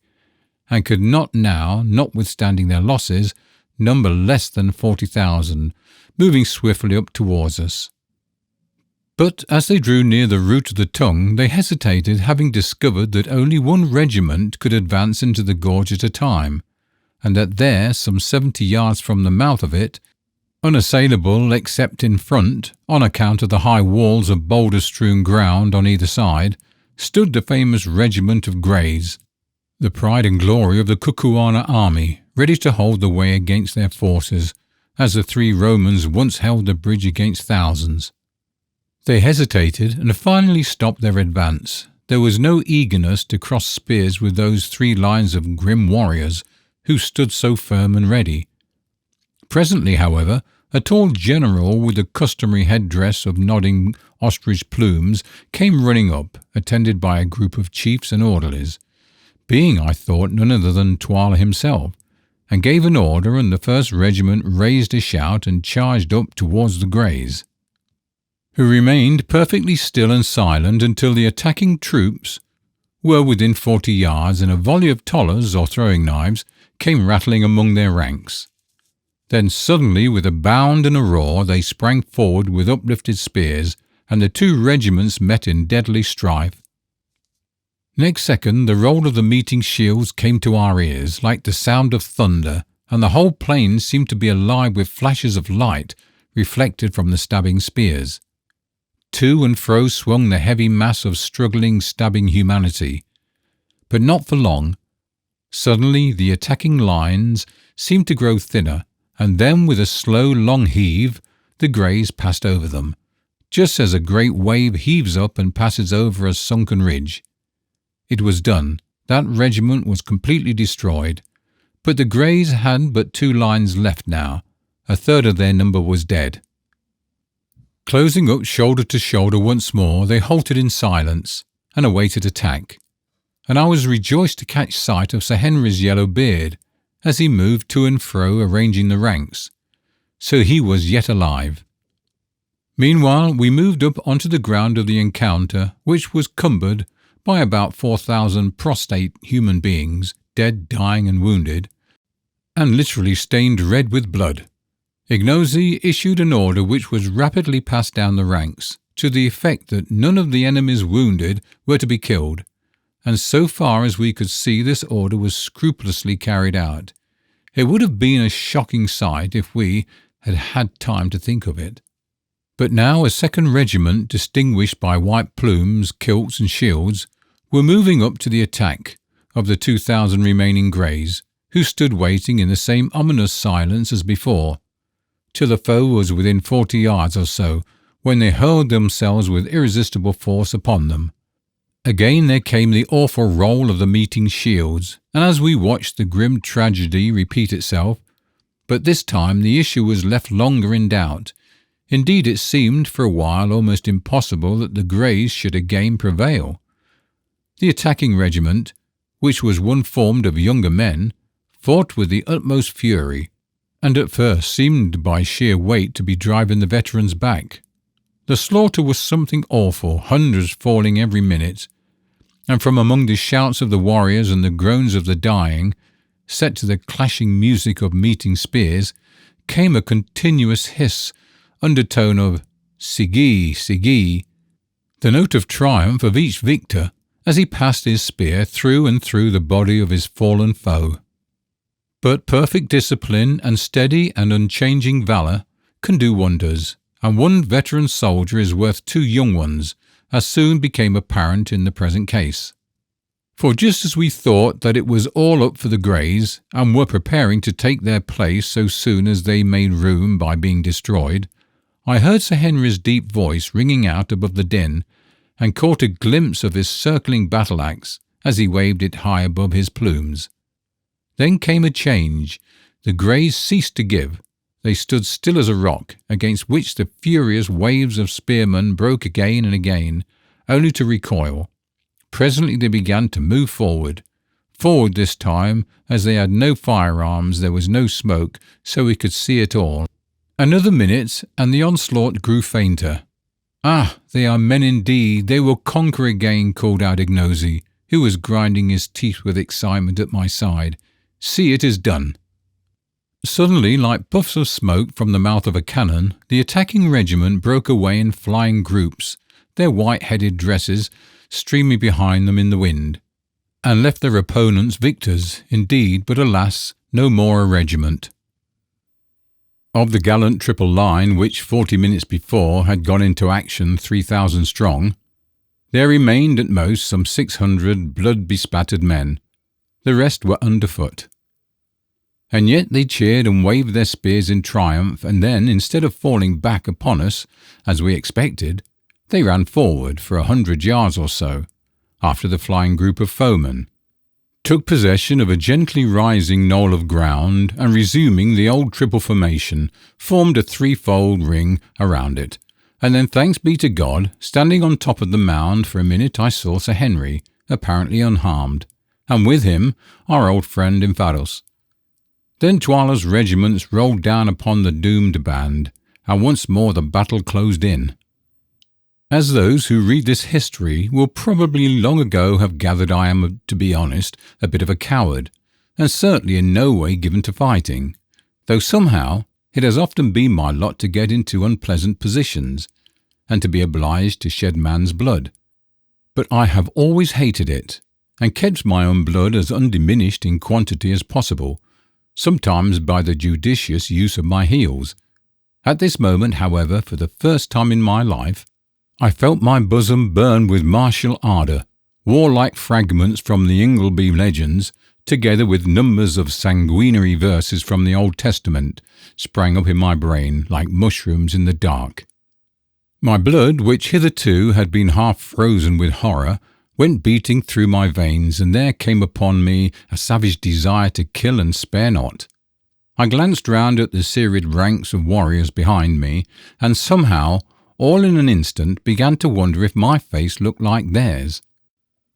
and could not now, notwithstanding their losses, number less than 40,000, moving swiftly up towards us. But as they drew near the root of the tongue, they hesitated, having discovered that only one regiment could advance into the gorge at a time, and that there, some 70 yards from the mouth of it, unassailable except in front, on account of the high walls of boulder-strewn ground on either side, stood the famous regiment of Greys, the pride and glory of the Kukuana army, ready to hold the way against their forces, as the three Romans once held the bridge against thousands. They hesitated and finally stopped their advance. There was no eagerness to cross spears with those three lines of grim warriors who stood so firm and ready. Presently, however, a tall general with the customary headdress of nodding ostrich plumes came running up, attended by a group of chiefs and orderlies, being, I thought, none other than Twala himself, and gave an order, and the first regiment raised a shout and charged up towards the Greys, who remained perfectly still and silent until the attacking troops were within 40 yards, and a volley of tollers or throwing knives came rattling among their ranks. Then suddenly, with a bound and a roar, they sprang forward with uplifted spears, and the two regiments met in deadly strife. Next second, the roll of the meeting shields came to our ears like the sound of thunder, and the whole plain seemed to be alive with flashes of light reflected from the stabbing spears. To and fro swung the heavy mass of struggling, stabbing humanity. But not for long. Suddenly the attacking lines seemed to grow thinner, and then with a slow, long heave, the Greys passed over them, just as a great wave heaves up and passes over a sunken ridge. It was done. That regiment was completely destroyed, But the Greys had but 2 lines left now. A third of their number was dead. Closing up shoulder to shoulder once more, they halted in silence and awaited attack, and I was rejoiced to catch sight of Sir Henry's yellow beard as he moved to and fro arranging the ranks. So he was yet alive. Meanwhile, we moved up onto the ground of the encounter, which was cumbered by about 4,000 prostrate human beings, dead, dying and wounded, and literally stained red with blood. Ignosi issued an order which was rapidly passed down the ranks, to the effect that none of the enemy's wounded were to be killed, and so far as we could see this order was scrupulously carried out. It would have been a shocking sight if we had had time to think of it. But now a second regiment, distinguished by white plumes, kilts and shields, were moving up to the attack of the 2,000 remaining Greys, who stood waiting in the same ominous silence as before, till the foe was within 40 yards or so, when they hurled themselves with irresistible force upon them. Again there came the awful roll of the meeting shields, and as we watched the grim tragedy repeat itself, but this time the issue was left longer in doubt. Indeed, it seemed for a while almost impossible that the Greys should again prevail. The attacking regiment, which was one formed of younger men, fought with the utmost fury, and at first seemed by sheer weight to be driving the veterans back. The slaughter was something awful, hundreds falling every minute, and from among the shouts of the warriors and the groans of the dying, set to the clashing music of meeting spears, came a continuous hiss, undertone of "Sigi, Sigi," the note of triumph of each victor as he passed his spear through and through the body of his fallen foe. But perfect discipline and steady and unchanging valour can do wonders, and one veteran soldier is worth 2 young ones, as soon became apparent in the present case. For just as we thought that it was all up for the Greys, and were preparing to take their place so soon as they made room by being destroyed, I heard Sir Henry's deep voice ringing out above the din, and caught a glimpse of his circling battle-axe as he waved it high above his plumes. Then came a change. The Greys ceased to give. They stood still as a rock, against which the furious waves of spearmen broke again and again, only to recoil. Presently they began to move forward. Forward this time, as they had no firearms, there was no smoke, so we could see it all. Another minute, and the onslaught grew fainter. "Ah, they are men indeed, they will conquer again," called out Ignosi, who was grinding his teeth with excitement at my side. "See, it is done." Suddenly, like puffs of smoke from the mouth of a cannon, the attacking regiment broke away in flying groups, their white-headed dresses streaming behind them in the wind, and left their opponents victors, indeed, but alas, no more a regiment. Of the gallant triple line which 40 minutes before had gone into action 3,000 strong, there remained at most some 600 blood-bespattered men. The rest were underfoot. And yet they cheered and waved their spears in triumph, and then, instead of falling back upon us, as we expected, they ran forward for 100 yards or so, after the flying group of foemen, took possession of a gently rising knoll of ground, and resuming the old triple formation, formed a threefold ring around it. And then, thanks be to God, standing on top of the mound for a minute I saw Sir Henry, apparently unharmed, and with him our old friend Infados. Then Twala's regiments rolled down upon the doomed band, and once more the battle closed in. As those who read this history will probably long ago have gathered, I am, to be honest, a bit of a coward, and certainly in no way given to fighting, though somehow it has often been my lot to get into unpleasant positions, and to be obliged to shed man's blood. But I have always hated it, and kept my own blood as undiminished in quantity as possible, sometimes by the judicious use of my heels. At this moment, however, for the first time in my life, I felt my bosom burn with martial ardour. Warlike fragments from the Ingleby legends, together with numbers of sanguinary verses from the Old Testament, sprang up in my brain like mushrooms in the dark. My blood, which hitherto had been half frozen with horror, went beating through my veins, and there came upon me a savage desire to kill and spare not. I glanced round at the serried ranks of warriors behind me, and somehow, all in an instant, began to wonder if my face looked like theirs.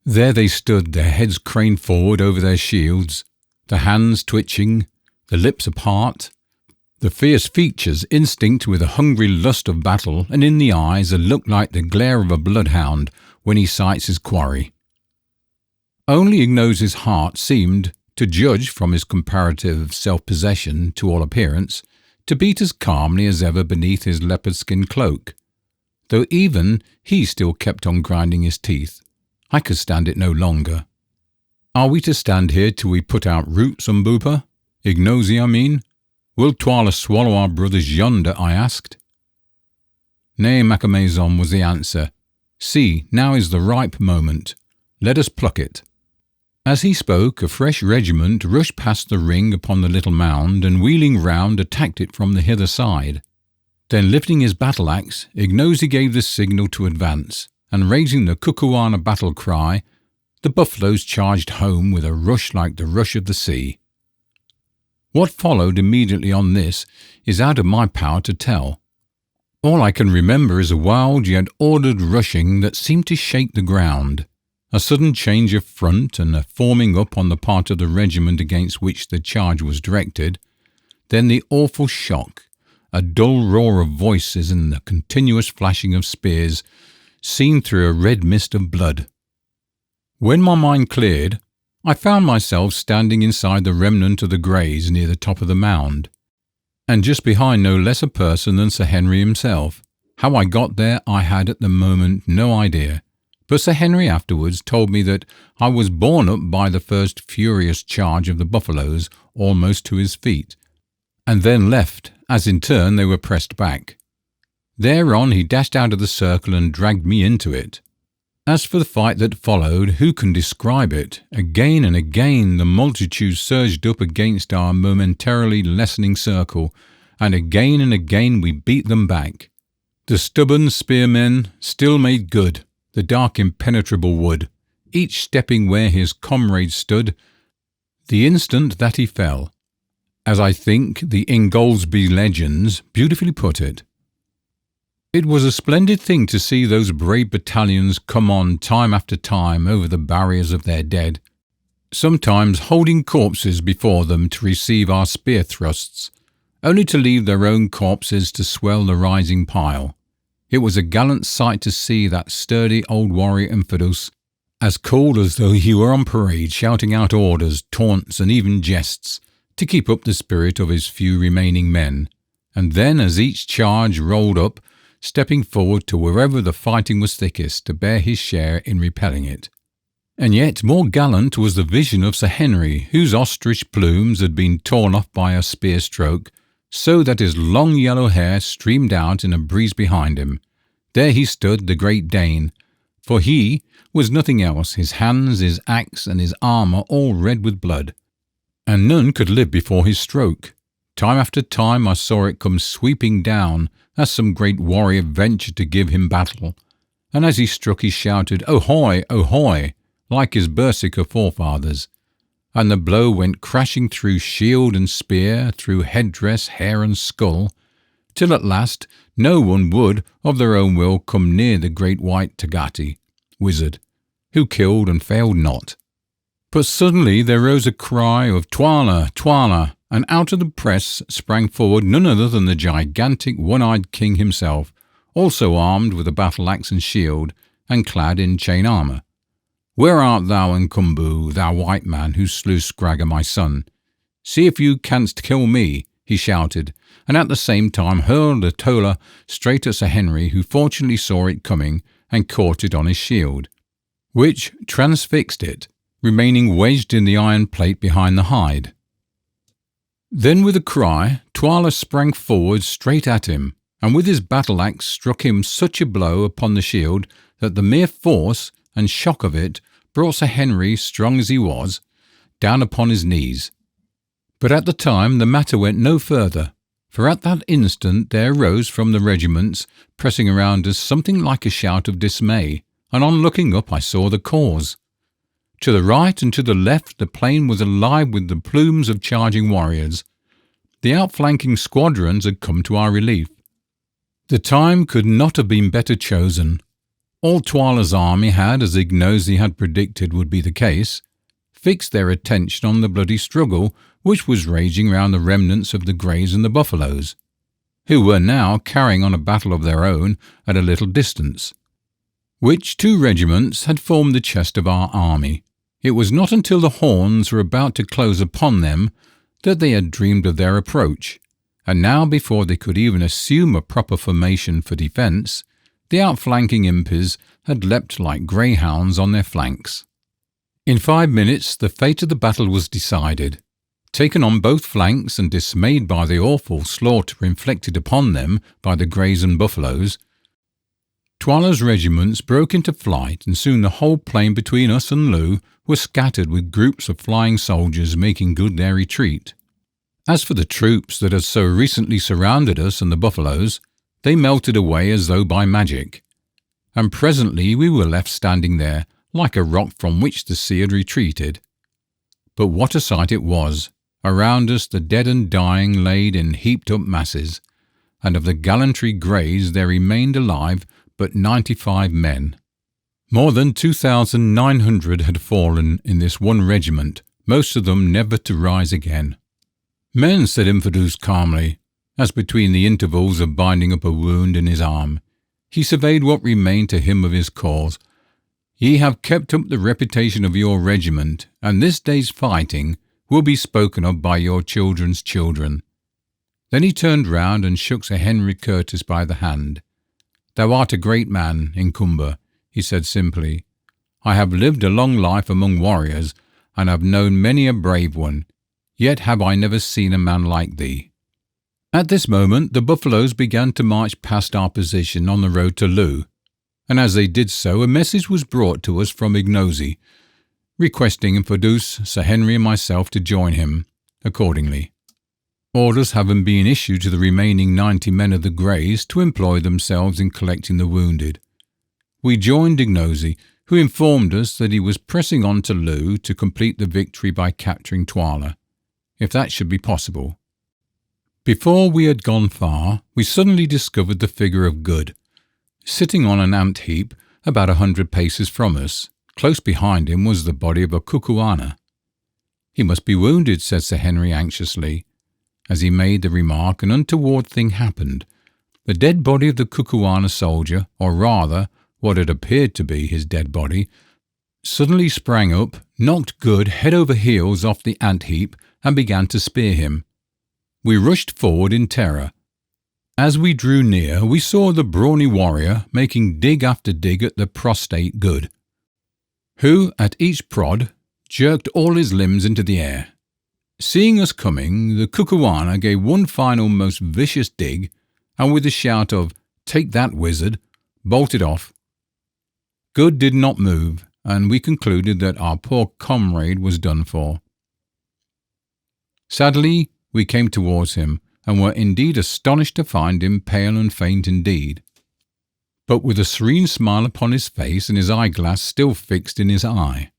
There they stood, their heads craned forward over their shields, the hands twitching, the lips apart, the fierce features instinct with a hungry lust of battle, and in the eyes a look like the glare of a bloodhound when he sights his quarry. Only Ignosi's heart seemed, to judge from his comparative self-possession to all appearance, to beat as calmly as ever beneath his leopard-skin cloak, though even he still kept on grinding his teeth. I could stand it no longer. "Are we to stand here till we put out roots, Umbupa? Ignosi, I mean? Will Twala swallow our brothers yonder?" I asked. "Nay, Macamazon," was the answer. "See, now is the ripe moment. Let us pluck it." As he spoke, a fresh regiment rushed past the ring upon the little mound, and wheeling round attacked it from the hither side. Then lifting his battle-axe, Ignosi gave the signal to advance, and raising the Kukuana battle cry, the buffaloes charged home with a rush like the rush of the sea. What followed immediately on this is out of my power to tell. All I can remember is a wild yet ordered rushing that seemed to shake the ground, a sudden change of front and a forming up on the part of the regiment against which the charge was directed, then the awful shock, a dull roar of voices and the continuous flashing of spears, seen through a red mist of blood. When my mind cleared, I found myself standing inside the remnant of the Greys near the top of the mound, and just behind no less a person than Sir Henry himself. How I got there I had at the moment no idea, but Sir Henry afterwards told me that I was borne up by the first furious charge of the buffaloes almost to his feet, and then left, as in turn they were pressed back. Thereon he dashed out of the circle and dragged me into it. As for the fight that followed, who can describe it? Again and again the multitude surged up against our momentarily lessening circle, and again we beat them back. The stubborn spearmen still made good the dark impenetrable wood, each stepping where his comrade stood, the instant that he fell. As I think the Ingoldsby legends beautifully put it. It was a splendid thing to see those brave battalions come on time after time over the barriers of their dead, sometimes holding corpses before them to receive our spear thrusts, only to leave their own corpses to swell the rising pile. It was a gallant sight to see that sturdy old warrior Infidus, as cool as though he were on parade, shouting out orders, taunts, and even jests, to keep up the spirit of his few remaining men, and then, as each charge rolled up, stepping forward to wherever the fighting was thickest to bear his share in repelling it. And yet more gallant was the vision of Sir Henry, whose ostrich plumes had been torn off by a spear stroke, so that his long yellow hair streamed out in a breeze behind him. There he stood, the great Dane, for he was nothing else, his hands, his axe, and his armour all red with blood, and none could live before his stroke. Time after time I saw it come sweeping down, as some great warrior ventured to give him battle, and as he struck he shouted, "Ahoy, ahoy!" like his Berserker forefathers, and the blow went crashing through shield and spear, through headdress, hair and skull, till at last no one would of their own will come near the great white Tagati, wizard, who killed and failed not. But suddenly there rose a cry of "Twala, Twala," and out of the press sprang forward none other than the gigantic one-eyed king himself, also armed with a battle-axe and shield, and clad in chain armour. "Where art thou, Nkumbu, thou white man who slew Skraga my son? See if you canst kill me," he shouted, and at the same time hurled a tola straight at Sir Henry, who fortunately saw it coming and caught it on his shield, which transfixed it, remaining wedged in the iron plate behind the hide. Then with a cry, Twala sprang forward straight at him, and with his battle-axe struck him such a blow upon the shield that the mere force and shock of it brought Sir Henry, strong as he was, down upon his knees. But at the time the matter went no further, for at that instant there rose from the regiments pressing around us something like a shout of dismay, and on looking up I saw the cause. To the right and to the left the plain was alive with the plumes of charging warriors. The outflanking squadrons had come to our relief. The time could not have been better chosen. All Twala's army had, as Ignosi had predicted would be the case, fixed their attention on the bloody struggle which was raging round the remnants of the Greys and the Buffaloes, who were now carrying on a battle of their own at a little distance. Which 2 regiments had formed the chest of our army. It was not until the horns were about to close upon them that they had dreamed of their approach, and now before they could even assume a proper formation for defence, the outflanking impis had leapt like greyhounds on their flanks. In 5 minutes the fate of the battle was decided. Taken on both flanks and dismayed by the awful slaughter inflicted upon them by the Greys and Buffaloes, Twala's regiments broke into flight, and soon the whole plain between us and Lu was scattered with groups of flying soldiers making good their retreat. As for the troops that had so recently surrounded us and the Buffaloes, they melted away as though by magic, and presently we were left standing there like a rock from which the sea had retreated. But what a sight it was! Around us the dead and dying laid in heaped-up masses, and of the gallantry Greys there remained alive but 95 men. More than 2,900 had fallen in this one regiment, most of them never to rise again. "Men," said Infidus calmly, as between the intervals of binding up a wound in his arm, he surveyed what remained to him of his cause. "Ye have kept up the reputation of your regiment, and this day's fighting will be spoken of by your children's children." Then he turned round and shook Sir Henry Curtis by the hand. "Thou art a great man, Incumber," he said simply. "I have lived a long life among warriors, and have known many a brave one, yet have I never seen a man like thee." At this moment the Buffaloes began to march past our position on the road to Lu, and as they did so a message was brought to us from Ignosi, requesting Infidus, Sir Henry and myself to join him. Accordingly, orders having been issued to the remaining 90 men of the Greys to employ themselves in collecting the wounded, we joined Ignosi, who informed us that he was pressing on to Lu to complete the victory by capturing Twala, if that should be possible. Before we had gone far, we suddenly discovered the figure of Good, sitting on an ant heap about 100 paces from us. Close behind him was the body of a Kukuana. "He must be wounded," said Sir Henry anxiously. As he made the remark, an untoward thing happened. The dead body of the Kukuana soldier, or rather, what had appeared to be his dead body, suddenly sprang up, knocked Good head over heels off the ant heap, and began to spear him. We rushed forward in terror. As we drew near, we saw the brawny warrior making dig after dig at the prostrate Good, who, at each prod, jerked all his limbs into the air. Seeing us coming, the Kukuana gave one final most vicious dig, and with a shout of "Take that, wizard!" bolted off. Good did not move, and we concluded that our poor comrade was done for. Sadly, we came towards him, and were indeed astonished to find him pale and faint indeed, but with a serene smile upon his face and his eyeglass still fixed in his eye.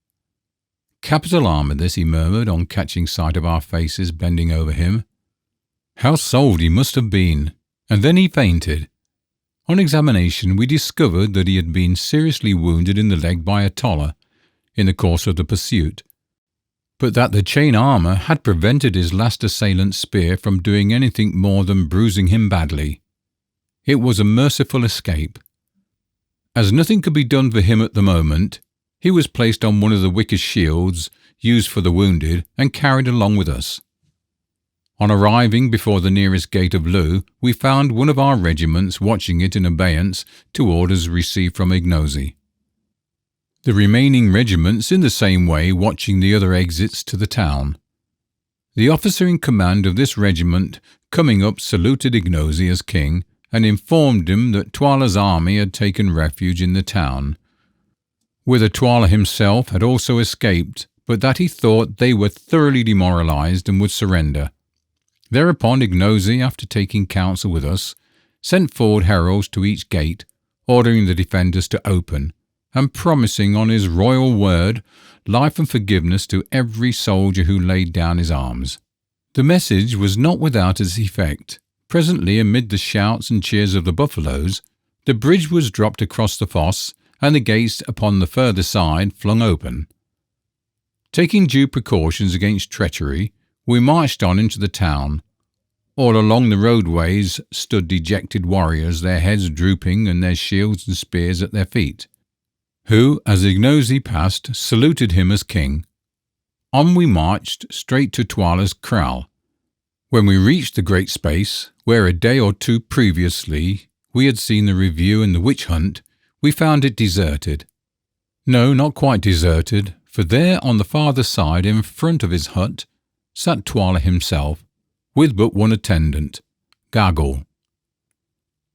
"Capital armour this," he murmured on catching sight of our faces bending over him. How sold he must have been, and then he fainted. On examination we discovered that he had been seriously wounded in the leg by a toller in the course of the pursuit, but that the chain armour had prevented his last assailant's spear from doing anything more than bruising him badly. It was a merciful escape. As nothing could be done for him at the moment, he was placed on one of the wicker shields used for the wounded and carried along with us. On arriving before the nearest gate of Lu, we found one of our regiments watching it in abeyance to orders received from Ignosi. The remaining regiments in the same way watching the other exits to the town. The officer in command of this regiment coming up saluted Ignosi as king and informed him that Twala's army had taken refuge in the town, whither Twala himself had also escaped, but that he thought they were thoroughly demoralized and would surrender. Thereupon Ignosi, after taking counsel with us, sent forward heralds to each gate, ordering the defenders to open, and promising on his royal word life and forgiveness to every soldier who laid down his arms. The message was not without its effect. Presently, amid the shouts and cheers of the buffaloes, the bridge was dropped across the fosse, and the gates upon the further side flung open. Taking due precautions against treachery, we marched on into the town. All along the roadways stood dejected warriors, their heads drooping and their shields and spears at their feet, who, as Ignosi passed, saluted him as king. On we marched straight to Twala's kraal. When we reached the great space, where a day or two previously we had seen the review and the witch hunt, we found it deserted. No, not quite deserted, for there on the farther side, in front of his hut, sat Twala himself, with but one attendant, Gagool.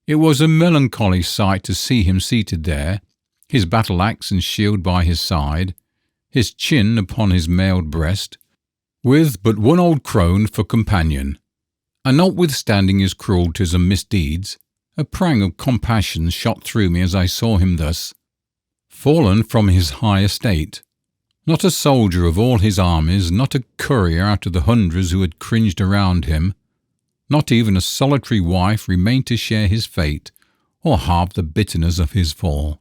It was a melancholy sight to see him seated there, his battle-axe and shield by his side, his chin upon his mailed breast, with but one old crone for companion, and notwithstanding his cruelties and misdeeds, a pang of compassion shot through me as I saw him thus, fallen from his high estate. Not a soldier of all his armies, not a courier out of the hundreds who had cringed around him, not even a solitary wife remained to share his fate, or half the bitterness of his fall.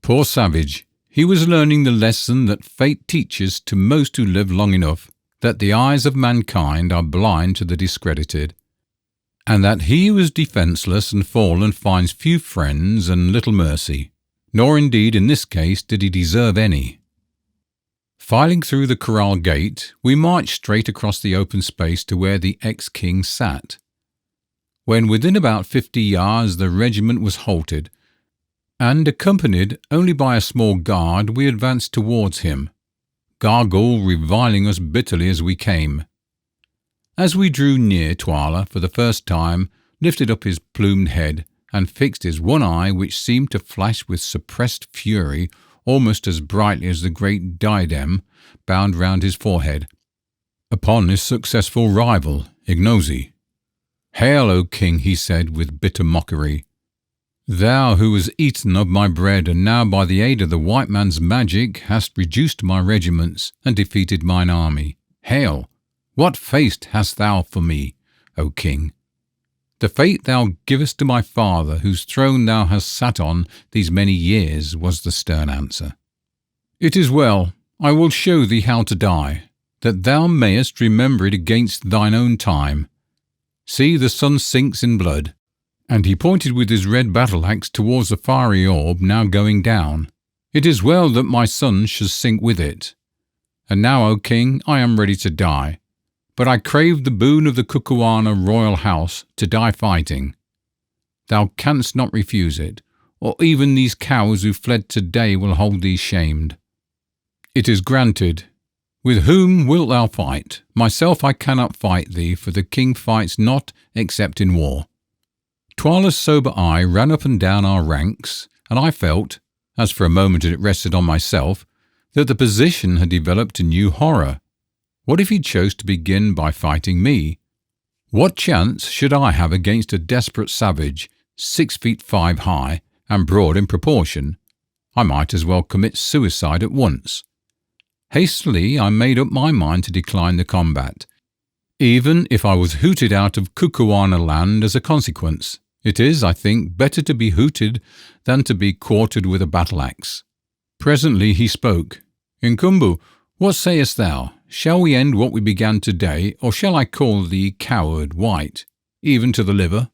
Poor savage, he was learning the lesson that fate teaches to most who live long enough, that the eyes of mankind are blind to the discredited, and that he who is defenceless and fallen finds few friends and little mercy, nor indeed in this case did he deserve any. Filing through the corral gate, we marched straight across the open space to where the ex-king sat. When within about 50 yards the regiment was halted, and accompanied only by a small guard we advanced towards him, Gagool reviling us bitterly as we came. As we drew near, Twala, for the first time, lifted up his plumed head and fixed his one eye, which seemed to flash with suppressed fury almost as brightly as the great diadem bound round his forehead, upon his successful rival, Ignosi. "Hail, O king," he said with bitter mockery. "Thou who hast eaten of my bread, and now by the aid of the white man's magic hast reduced my regiments and defeated mine army. Hail! What fate hast thou for me, O king?" "The fate thou givest to my father, whose throne thou hast sat on these many years," was the stern answer. "It is well. I will show thee how to die, that thou mayest remember it against thine own time. See, the sun sinks in blood." And he pointed with his red battle-axe towards the fiery orb now going down. "It is well that my son should sink with it. And now, O king, I am ready to die. But I crave the boon of the Kukuana royal house to die fighting. Thou canst not refuse it, or even these cowards who fled today will hold thee shamed." "It is granted. With whom wilt thou fight? Myself I cannot fight thee, for the king fights not except in war." Twala's sober eye ran up and down our ranks, and I felt, as for a moment it rested on myself, that the position had developed a new horror. What if he chose to begin by fighting me? What chance should I have against a desperate savage, 6'5" high and broad in proportion? I might as well commit suicide at once. Hastily I made up my mind to decline the combat, even if I was hooted out of Kukuana land as a consequence. It is, I think, better to be hooted than to be quartered with a battle-axe. Presently he spoke. "Nkumbu, what sayest thou? Shall we end what we began today, or shall I call thee coward, white, even to the liver?"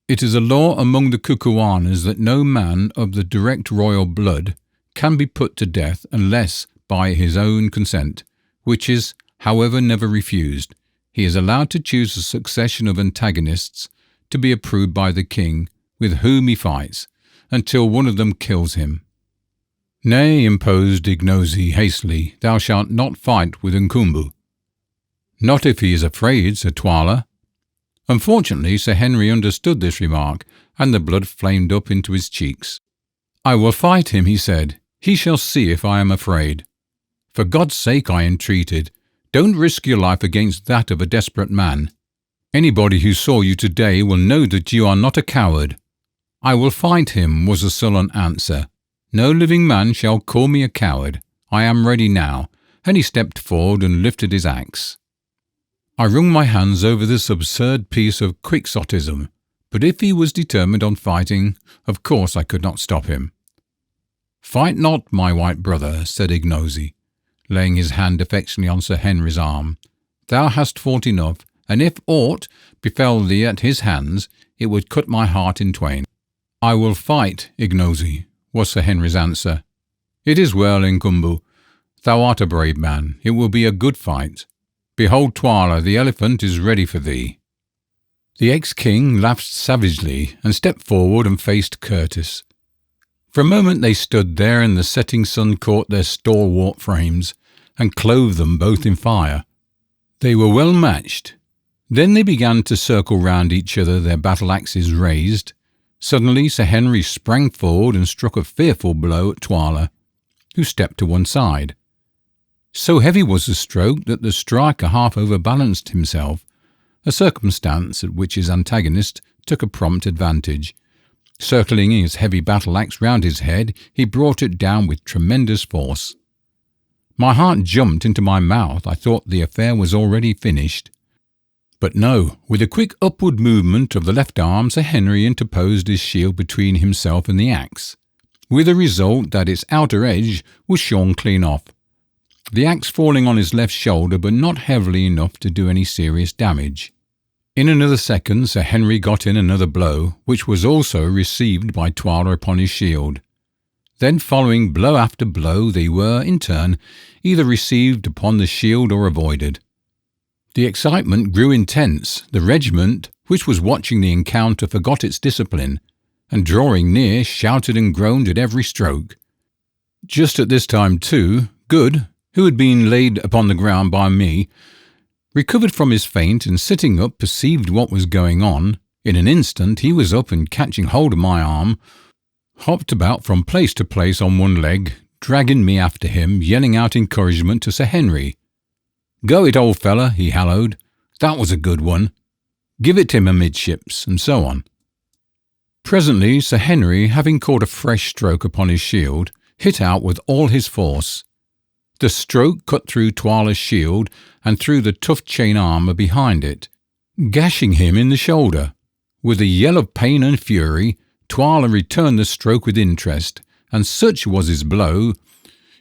"It is a law among the Kukuanas that no man of the direct royal blood can be put to death unless by his own consent, which is, however, never refused. He is allowed to choose a succession of antagonists to be approved by the king with whom he fights, until one of them kills him." "Nay," imposed Ignosi hastily, "thou shalt not fight with Nkumbu." "Not if he is afraid," said Twala. Unfortunately, Sir Henry understood this remark, and the blood flamed up into his cheeks. "I will fight him," he said. "He shall see if I am afraid." "For God's sake," I entreated, "don't risk your life against that of a desperate man. Anybody who saw you today will know that you are not a coward." "I will fight him," was the sullen answer. "No living man shall call me a coward. I am ready now," and he stepped forward and lifted his axe. I wrung my hands over this absurd piece of quixotism, but if he was determined on fighting, of course I could not stop him. "Fight not, my white brother," said Ignosi, laying his hand affectionately on Sir Henry's arm. "Thou hast fought enough, and if aught befell thee at his hands, it would cut my heart in twain." "I will fight, Ignosi," was Sir Henry's answer. "It is well, Inkumbu. Thou art a brave man. It will be a good fight. Behold, Twala, the elephant is ready for thee." The ex-king laughed savagely and stepped forward and faced Curtis. For a moment they stood there, and the setting sun caught their stalwart frames and clove them both in fire. They were well matched. Then they began to circle round each other, their battle-axes raised. Suddenly Sir Henry sprang forward and struck a fearful blow at Twala, who stepped to one side. So heavy was the stroke that the striker half overbalanced himself, a circumstance at which his antagonist took a prompt advantage. Circling his heavy battle-axe round his head, he brought it down with tremendous force. My heart jumped into my mouth. I thought the affair was already finished. But no, with a quick upward movement of the left arm, Sir Henry interposed his shield between himself and the axe, with the result that its outer edge was shorn clean off, the axe falling on his left shoulder, but not heavily enough to do any serious damage. In another second Sir Henry got in another blow, which was also received by Twala upon his shield. Then, following blow after blow, they were, in turn, either received upon the shield or avoided. The excitement grew intense. The regiment, which was watching the encounter, forgot its discipline, and drawing near, shouted and groaned at every stroke. Just at this time, too, Good, who had been laid upon the ground by me, recovered from his faint, and sitting up perceived what was going on. In an instant he was up and, catching hold of my arm, hopped about from place to place on one leg, dragging me after him, yelling out encouragement to Sir Henry. "Go it, old fella," he hallooed. "That was a good one. Give it him amidships," and so on. Presently Sir Henry, having caught a fresh stroke upon his shield, hit out with all his force. The stroke cut through Twala's shield and through the tough chain armour behind it, gashing him in the shoulder. With a yell of pain and fury, Twala returned the stroke with interest, and such was his blow,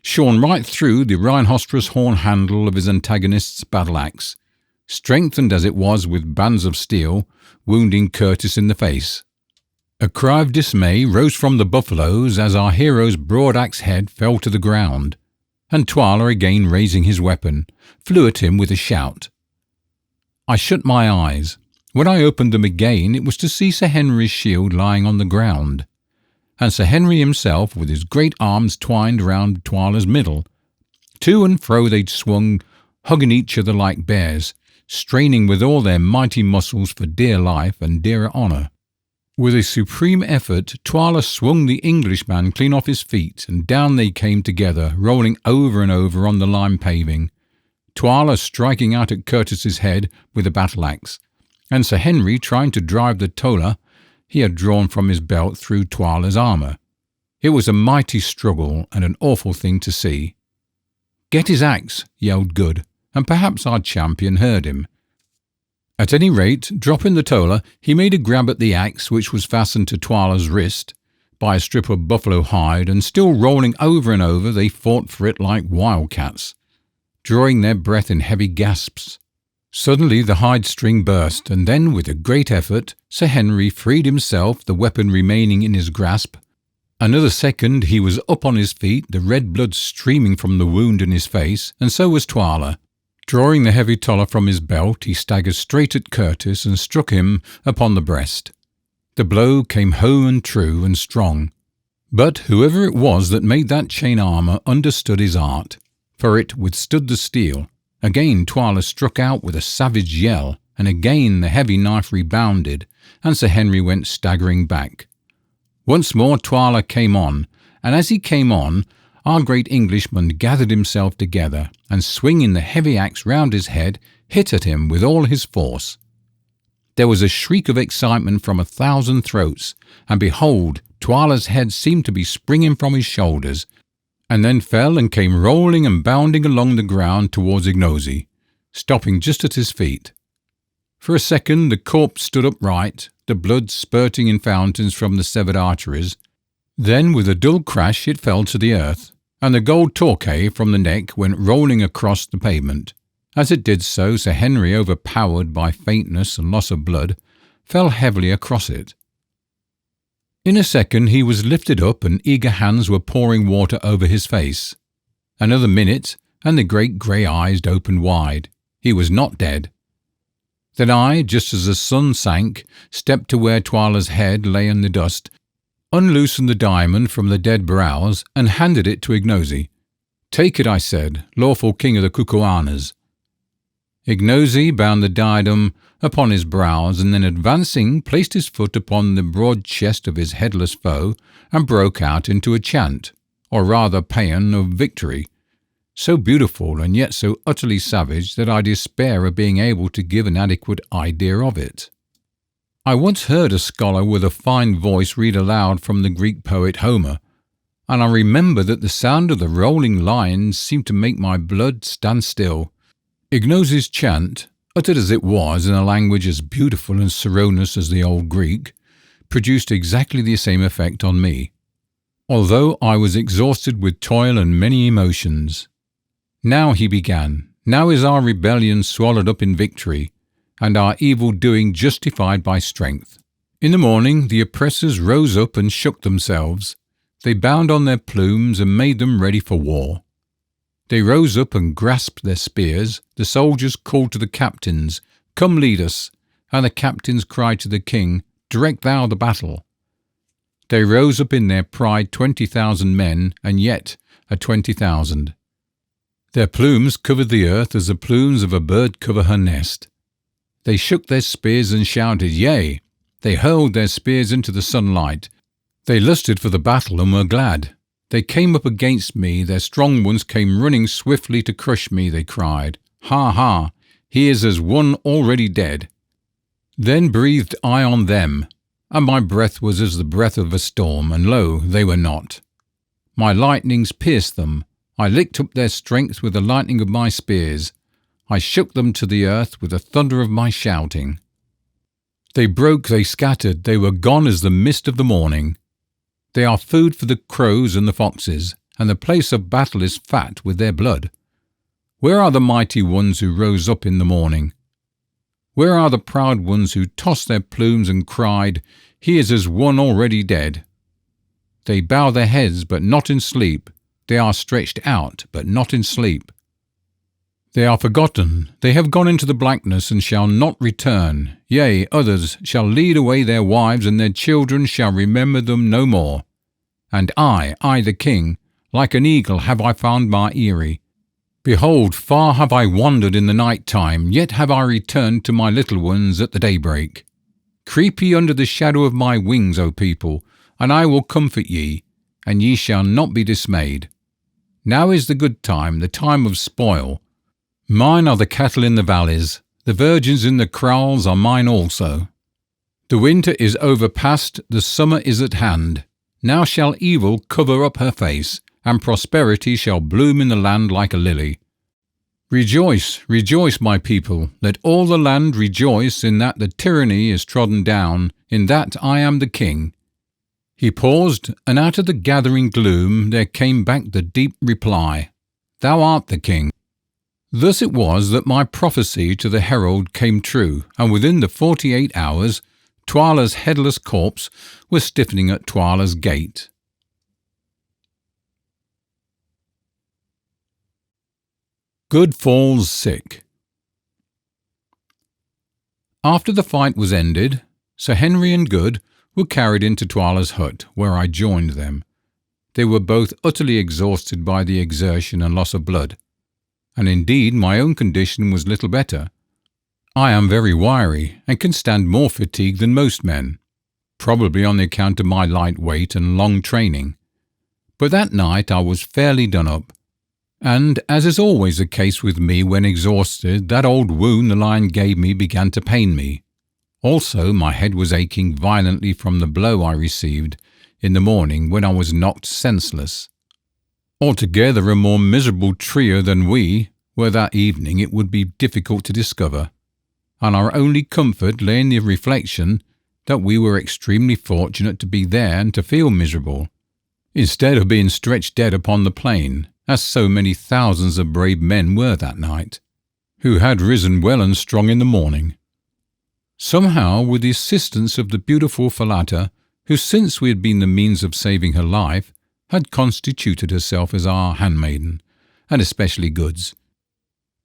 shorn right through the rhinoceros horn handle of his antagonist's battle-axe, strengthened as it was with bands of steel, wounding Curtis in the face. A cry of dismay rose from the buffaloes as our hero's broad-axe head fell to the ground, and Twala, again raising his weapon, flew at him with a shout. I shut my eyes. When I opened them again, it was to see Sir Henry's shield lying on the ground, and Sir Henry himself with his great arms twined round Twala's middle. To and fro they swung, hugging each other like bears, straining with all their mighty muscles for dear life and dearer honour. With a supreme effort, Twala swung the Englishman clean off his feet, and down they came together, rolling over and over on the lime paving, Twala striking out at Curtis's head with a battle-axe, and Sir Henry trying to drive the tola he had drawn from his belt through Twala's armour. It was a mighty struggle and an awful thing to see. "Get his axe," yelled Good, and perhaps our champion heard him. At any rate, dropping the tola, he made a grab at the axe which was fastened to Twala's wrist by a strip of buffalo hide, and still rolling over and over they fought for it like wildcats, drawing their breath in heavy gasps. Suddenly the hide string burst, and then, with a great effort, Sir Henry freed himself, the weapon remaining in his grasp. Another second he was up on his feet, the red blood streaming from the wound in his face, and so was Twala. Drawing the heavy tola from his belt, he staggered straight at Curtis and struck him upon the breast. The blow came home and true and strong. But whoever it was that made that chain armour understood his art, for it withstood the steel. Again Twala struck out with a savage yell, and again the heavy knife rebounded, and Sir Henry went staggering back. Once more Twala came on, and as he came on, our great Englishman gathered himself together, and swinging the heavy axe round his head, hit at him with all his force. There was a shriek of excitement from 1,000 throats, and behold, Twala's head seemed to be springing from his shoulders, and then fell and came rolling and bounding along the ground towards Ignosi, stopping just at his feet. For a second the corpse stood upright, the blood spurting in fountains from the severed arteries. Then with a dull crash it fell to the earth, and the gold torque from the neck went rolling across the pavement. As it did so, Sir Henry, overpowered by faintness and loss of blood, fell heavily across it. In a second he was lifted up and eager hands were pouring water over his face. Another minute, and the great grey eyes opened wide. He was not dead. Then I, just as the sun sank, stepped to where Twala's head lay in the dust, unloosened the diamond from the dead brows, and handed it to Ignosi. "Take it," I said, "lawful king of the Kukuanas." Ignosi bound the diadem upon his brows, and then advancing, placed his foot upon the broad chest of his headless foe, and broke out into a chant, or rather paean of victory, so beautiful and yet so utterly savage that I despair of being able to give an adequate idea of it. I once heard a scholar with a fine voice read aloud from the Greek poet Homer, and I remember that the sound of the rolling lines seemed to make my blood stand still. Ignosi's chant, uttered as it was in a language as beautiful and sonorous as the old Greek, produced exactly the same effect on me, although I was exhausted with toil and many emotions. "Now," he began, "now is our rebellion swallowed up in victory, and our evil-doing justified by strength. In the morning the oppressors rose up and shook themselves. They bound on their plumes and made them ready for war. They rose up and grasped their spears. The soldiers called to the captains, 'Come lead us,' and the captains cried to the king, 'Direct thou the battle.' They rose up in their pride 20,000 men, and yet a 20,000. Their plumes covered the earth as the plumes of a bird cover her nest. They shook their spears and shouted, yea, they hurled their spears into the sunlight. They lusted for the battle and were glad. They came up against me, their strong ones came running swiftly to crush me, they cried. Ha, ha, he is as one already dead. Then breathed I on them, and my breath was as the breath of a storm, and lo, they were not. My lightnings pierced them. I licked up their strength with the lightning of my spears. I shook them to the earth with the thunder of my shouting. They broke, they scattered, they were gone as the mist of the morning. They are food for the crows and the foxes, and the place of battle is fat with their blood. Where are the mighty ones who rose up in the morning? Where are the proud ones who tossed their plumes and cried, he is as one already dead? They bow their heads, but not in sleep. They are stretched out, but not in sleep. They are forgotten. They have gone into the blackness and shall not return. Yea, others shall lead away their wives, and their children shall remember them no more. And I the king, like an eagle have I found my eyrie. Behold, far have I wandered in the night time, yet have I returned to my little ones at the daybreak. Creep ye under the shadow of my wings, O people, and I will comfort ye, and ye shall not be dismayed. Now is the good time, the time of spoil. Mine are the cattle in the valleys, the virgins in the kraals are mine also. The winter is overpast, the summer is at hand. Now shall evil cover up her face, and prosperity shall bloom in the land like a lily. Rejoice, rejoice, my people, let all the land rejoice in that the tyranny is trodden down, in that I am the king. He paused, and out of the gathering gloom there came back the deep reply, Thou art the king. Thus it was that my prophecy to the Herald came true, and within the 48 hours, Twala's headless corpse was stiffening at Twala's gate. Good falls sick. After the fight was ended, Sir Henry and Good were carried into Twala's hut, where I joined them. They were both utterly exhausted by the exertion and loss of blood, and indeed my own condition was little better. I am very wiry, and can stand more fatigue than most men, probably on the account of my light weight and long training. But that night I was fairly done up, and, as is always the case with me when exhausted, that old wound the lion gave me began to pain me. Also, my head was aching violently from the blow I received in the morning when I was knocked senseless. Altogether a more miserable trio than we were that evening it would be difficult to discover, and our only comfort lay in the reflection that we were extremely fortunate to be there and to feel miserable, instead of being stretched dead upon the plain, as so many thousands of brave men were that night, who had risen well and strong in the morning. Somehow, with the assistance of the beautiful Falata, who since we had been the means of saving her life, had constituted herself as our handmaiden, and especially goods,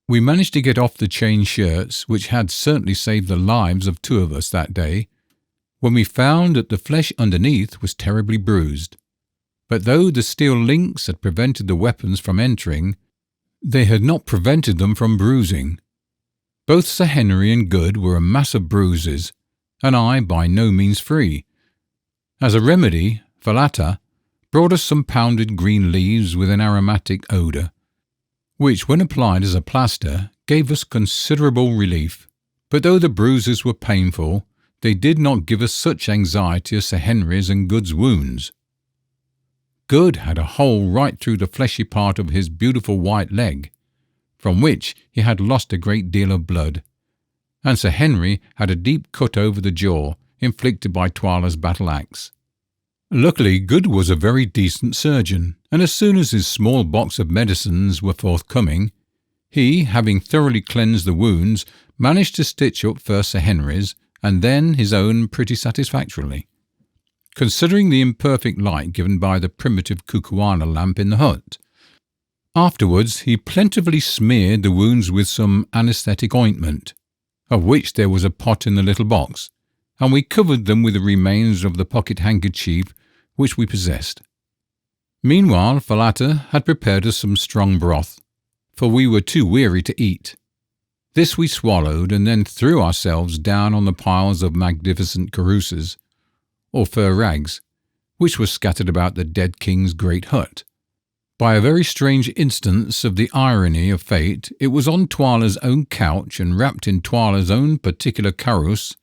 we managed to get off the chain shirts, which had certainly saved the lives of 2 of us that day, when we found that the flesh underneath was terribly bruised. But though the steel links had prevented the weapons from entering, they had not prevented them from bruising. Both Sir Henry and Good were a mass of bruises, and I by no means free. As a remedy, Falata brought us some pounded green leaves with an aromatic odour, which when applied as a plaster gave us considerable relief. But though the bruises were painful, they did not give us such anxiety as Sir Henry's and Good's wounds. Good had a hole right through the fleshy part of his beautiful white leg, from which he had lost a great deal of blood, and Sir Henry had a deep cut over the jaw inflicted by Twala's battle-axe. Luckily, Good was a very decent surgeon, and as soon as his small box of medicines were forthcoming, he, having thoroughly cleansed the wounds, managed to stitch up first Sir Henry's and then his own pretty satisfactorily, considering the imperfect light given by the primitive Kukuana lamp in the hut. Afterwards, he plentifully smeared the wounds with some anaesthetic ointment, of which there was a pot in the little box, and we covered them with the remains of the pocket handkerchief which we possessed. Meanwhile, Falata had prepared us some strong broth, for we were too weary to eat. This we swallowed and then threw ourselves down on the piles of magnificent carousas, or fur rags, which were scattered about the dead king's great hut. By a very strange instance of the irony of fate, it was on Twala's own couch and wrapped in Twala's own particular carouse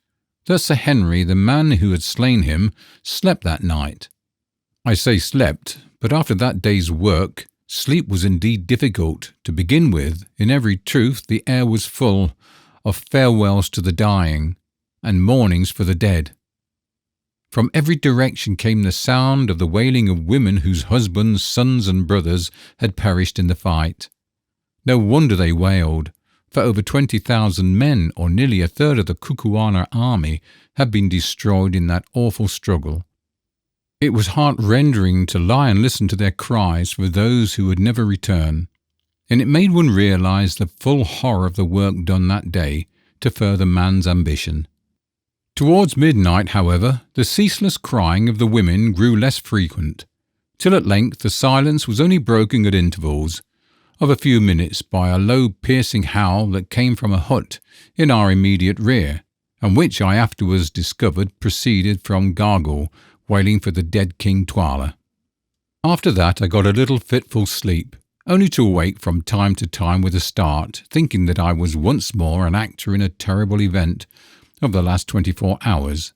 that Sir Henry, the man who had slain him, slept that night. I say slept, but after that day's work, sleep was indeed difficult. To begin with, in every truth, the air was full of farewells to the dying and mournings for the dead. From every direction came the sound of the wailing of women whose husbands, sons and brothers had perished in the fight. No wonder they wailed, for over 20,000 men, or nearly a third of the Kukuana army, had been destroyed in that awful struggle. It was heart-rending to lie and listen to their cries for those who would never return, and it made one realize the full horror of the work done that day to further man's ambition. Towards midnight, however, the ceaseless crying of the women grew less frequent, till at length the silence was only broken at intervals of a few minutes by a low piercing howl that came from a hut in our immediate rear, and which I afterwards discovered proceeded from Gagool wailing for the dead King Twala. After that I got a little fitful sleep, only to awake from time to time with a start, thinking that I was once more an actor in a terrible event of the last 24 hours.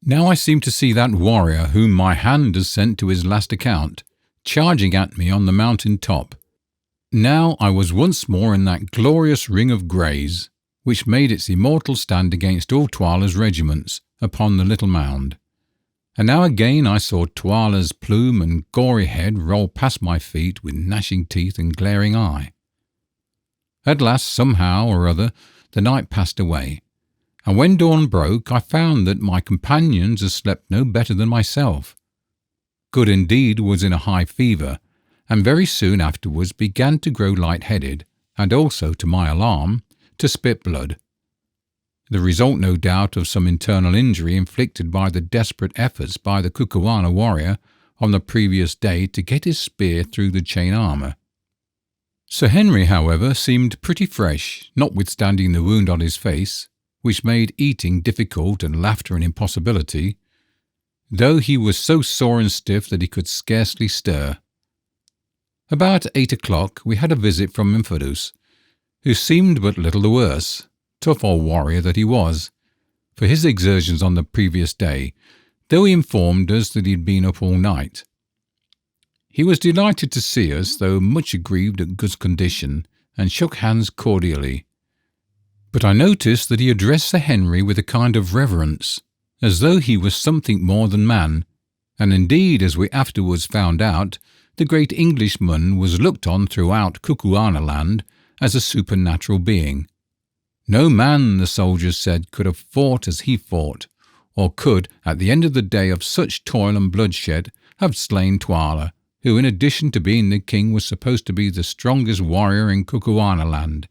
Now I seem to see that warrior whom my hand has sent to his last account, charging at me on the mountain top. Now I was once more in that glorious ring of greys, which made its immortal stand against all Twala's regiments upon the little mound. And now again I saw Twala's plume and gory head roll past my feet with gnashing teeth and glaring eye. At last, somehow or other, the night passed away, and when dawn broke I found that my companions had slept no better than myself. Good indeed was in a high fever, and very soon afterwards began to grow light-headed, and also, to my alarm, to spit blood. The result, no doubt, of some internal injury inflicted by the desperate efforts by the Kukuana warrior on the previous day to get his spear through the chain armour. Sir Henry, however, seemed pretty fresh, notwithstanding the wound on his face, which made eating difficult and laughter an impossibility, though he was so sore and stiff that he could scarcely stir. About 8 o'clock we had a visit from Infidus, who seemed but little the worse, tough old warrior that he was, for his exertions on the previous day, though he informed us that he had been up all night. He was delighted to see us, though much aggrieved at Good's condition, and shook hands cordially. But I noticed that he addressed Sir Henry with a kind of reverence, as though he was something more than man, and indeed, as we afterwards found out, the great Englishman was looked on throughout Kukuanaland as a supernatural being. No man, the soldiers said, could have fought as he fought, or could, at the end of the day of such toil and bloodshed, have slain Twala, who, in addition to being the king, was supposed to be the strongest warrior in Kukuanaland,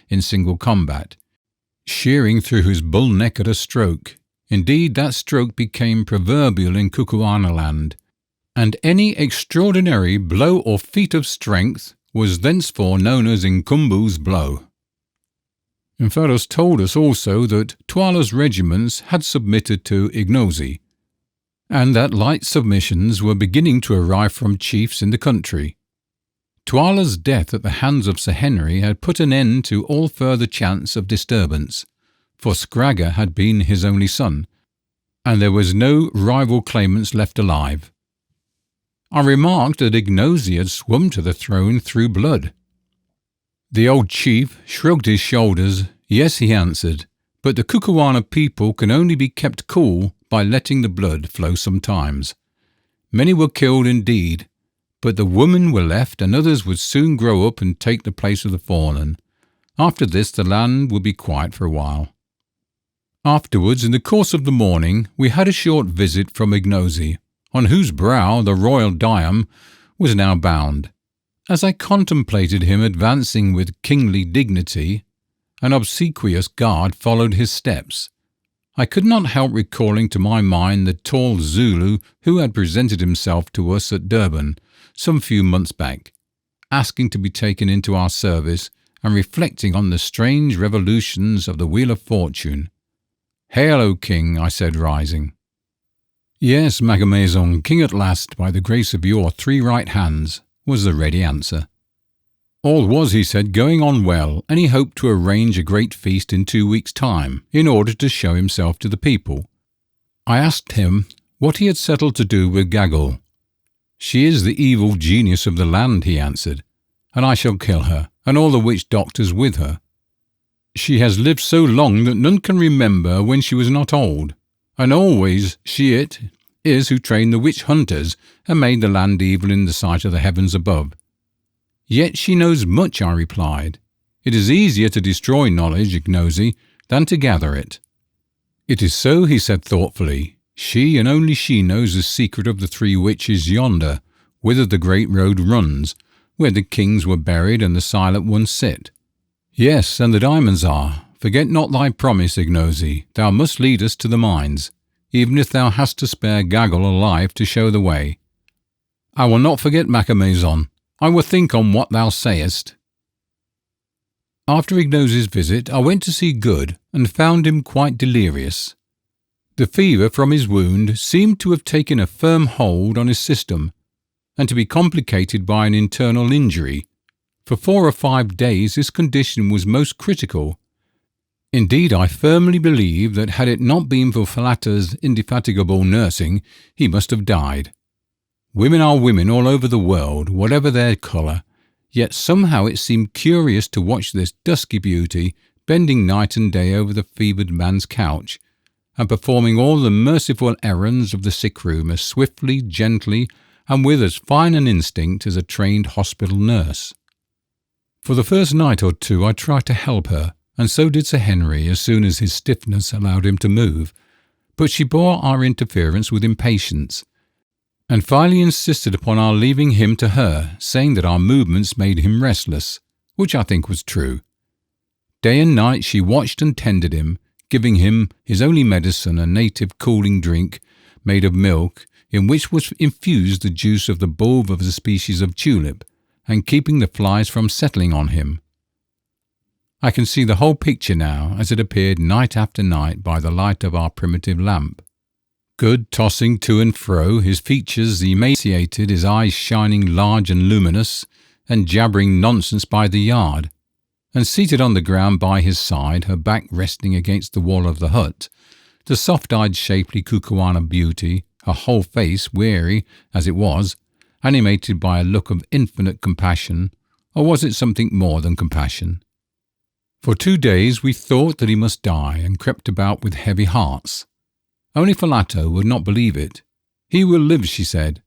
in single combat, shearing through his bull neck at a stroke. Indeed, that stroke became proverbial in Kukuanaland, and any extraordinary blow or feat of strength was thenceforth known as Nkumbu's blow. Inferos told us also that Twala's regiments had submitted to Ignosi, and that light submissions were beginning to arrive from chiefs in the country. Twala's death at the hands of Sir Henry had put an end to all further chance of disturbance, for Skraga had been his only son, and there was no rival claimants left alive. I remarked that Ignosi had swum to the throne through blood. The old chief shrugged his shoulders. Yes, he answered, but the Kukuana people can only be kept cool by letting the blood flow sometimes. Many were killed indeed, but the women were left, and others would soon grow up and take the place of the fallen. After this the land would be quiet for a while. Afterwards, in the course of the morning, we had a short visit from Ignosi, on whose brow the royal diadem was now bound. As I contemplated him advancing with kingly dignity, an obsequious guard followed his steps. I could not help recalling to my mind the tall Zulu who had presented himself to us at Durban some few months back, asking to be taken into our service and reflecting on the strange revolutions of the Wheel of Fortune. "Hail, O King," I said, rising. "Yes, Macumazahn, king at last, by the grace of your 3 right hands," was the ready answer. All was, he said, going on well, and he hoped to arrange a great feast in 2 weeks' time, in order to show himself to the people. I asked him what he had settled to do with Gagool. "She is the evil genius of the land," he answered, "and I shall kill her, and all the witch doctors with her. She has lived so long that none can remember when she was not old, and always it is who trained the witch hunters and made the land evil in the sight of the heavens above." "Yet she knows much," I replied. "It is easier to destroy knowledge, Ignosi, than to gather it." "It is so," he said thoughtfully. "She and only she knows the secret of the 3 witches yonder, whither the great road runs, where the kings were buried and the silent ones sit. Yes, and the diamonds are. Forget not thy promise, Ignosi. Thou must lead us to the mines, even if thou hast to spare Gagool alive to show the way." "I will not forget, Macumazahn. I will think on what thou sayest." After Ignosi's visit, I went to see Good and found him quite delirious. The fever from his wound seemed to have taken a firm hold on his system, and to be complicated by an internal injury. For 4 or 5 days his condition was most critical. Indeed, I firmly believe that had it not been for Falata's indefatigable nursing, he must have died. Women are women all over the world, whatever their colour, yet somehow it seemed curious to watch this dusky beauty bending night and day over the fevered man's couch, and performing all the merciful errands of the sick room as swiftly, gently, and with as fine an instinct as a trained hospital nurse. For the first night or 2 I tried to help her, and so did Sir Henry as soon as his stiffness allowed him to move, but she bore our interference with impatience, and finally insisted upon our leaving him to her, saying that our movements made him restless, which I think was true. Day and night she watched and tended him, giving him his only medicine, a native cooling drink made of milk, in which was infused the juice of the bulb of a species of tulip, and keeping the flies from settling on him. I can see the whole picture now, as it appeared night after night by the light of our primitive lamp. Good tossing to and fro, his features emaciated, his eyes shining large and luminous, and jabbering nonsense by the yard, and seated on the ground by his side, her back resting against the wall of the hut, The soft-eyed, shapely Kukuana beauty, her whole face, weary as it was, animated by a look of infinite compassion, or was it something more than compassion? For 2 days we thought that he must die and crept about with heavy hearts. Only Falato would not believe it. He will live, she said.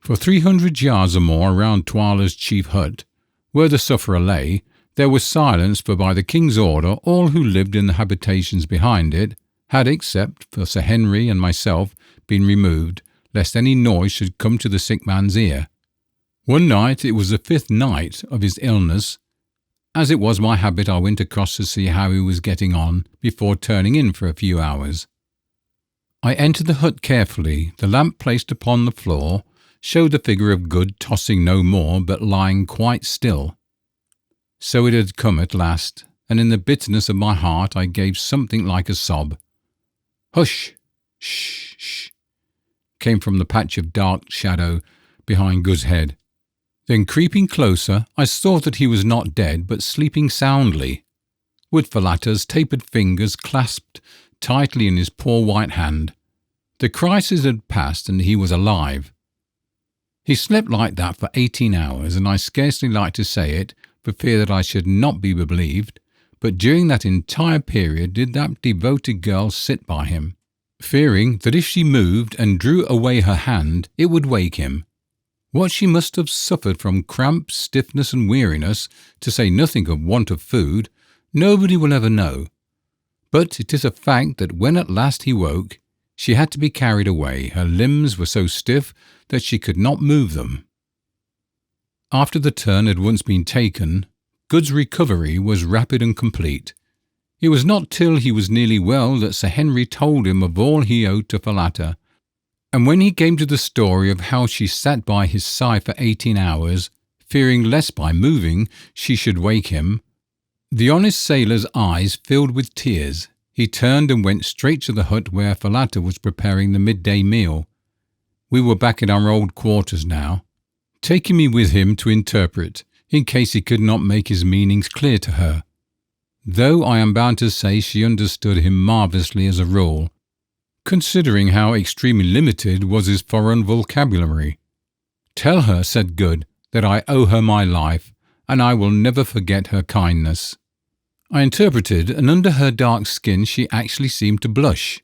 For 300 yards or more around Twala's chief hut, where the sufferer lay, there was silence, for by the king's order all who lived in the habitations behind it had, except for Sir Henry and myself, been removed, lest any noise should come to the sick man's ear. One night, it was the 5th night of his illness. As it was my habit, I went across to see how he was getting on before turning in for a few hours. I entered the hut carefully. The lamp placed upon the floor showed the figure of Good tossing no more, but lying quite still. So it had come at last, and in the bitterness of my heart I gave something like a sob. "Hush! Shh! Shh!" came from the patch of dark shadow behind Good's head. Then creeping closer, I saw that he was not dead, but sleeping soundly, with Falata's tapered fingers clasped tightly in his poor white hand. The crisis had passed, and he was alive. He slept like that for 18 hours, and I scarcely like to say it, for fear that I should not be believed, but during that entire period did that devoted girl sit by him, fearing that if she moved and drew away her hand, it would wake him. What she must have suffered from cramp, stiffness and weariness, to say nothing of want of food, nobody will ever know. But it is a fact that when at last he woke, she had to be carried away. Her limbs were so stiff that she could not move them. After the turn had once been taken, Good's recovery was rapid and complete. It was not till he was nearly well that Sir Henry told him of all he owed to Falata, and when he came to the story of how she sat by his side for 18 hours, fearing lest by moving she should wake him, the honest sailor's eyes filled with tears. He turned and went straight to the hut where Falata was preparing the midday meal. We were back in our old quarters now, taking me with him to interpret, in case he could not make his meanings clear to her, though I am bound to say she understood him marvellously as a rule, considering how extremely limited was his foreign vocabulary. "Tell her," said Good, "that I owe her my life, and I will never forget her kindness." I interpreted, and under her dark skin she actually seemed to blush.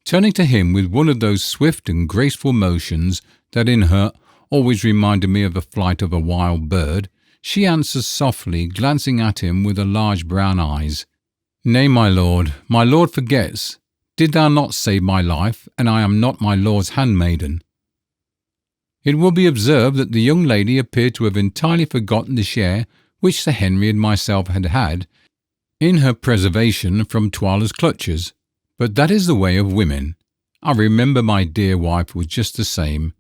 Turning to him with one of those swift and graceful motions that in her always reminded me of the flight of a wild bird, she answered softly, glancing at him with her large brown eyes, "Nay, my lord forgets. Did thou not save my life, and I am not my lord's handmaiden?" It will be observed that the young lady appeared to have entirely forgotten the share which Sir Henry and myself had had in her preservation from Twala's clutches. But that is the way of women. I remember my dear wife was just the same.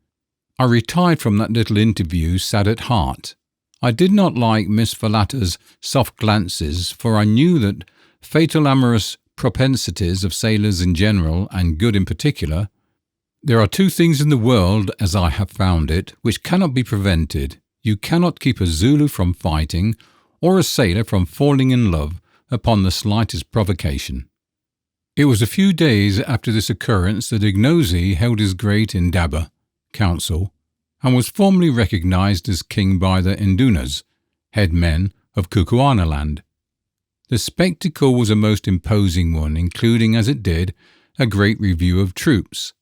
I retired from that little interview sad at heart. I did not like Miss Falata's soft glances, for I knew that fatal amorous propensities of sailors in general, and Good in particular. There are 2 things in the world, as I have found it, which cannot be prevented. You cannot keep a Zulu from fighting, or a sailor from falling in love upon the slightest provocation. It was a few days after this occurrence that Ignosi held his great Indaba council, and was formally recognised as king by the Indunas, head men of Kukuana land. The spectacle was a most imposing one, including, as it did, a great review of troops.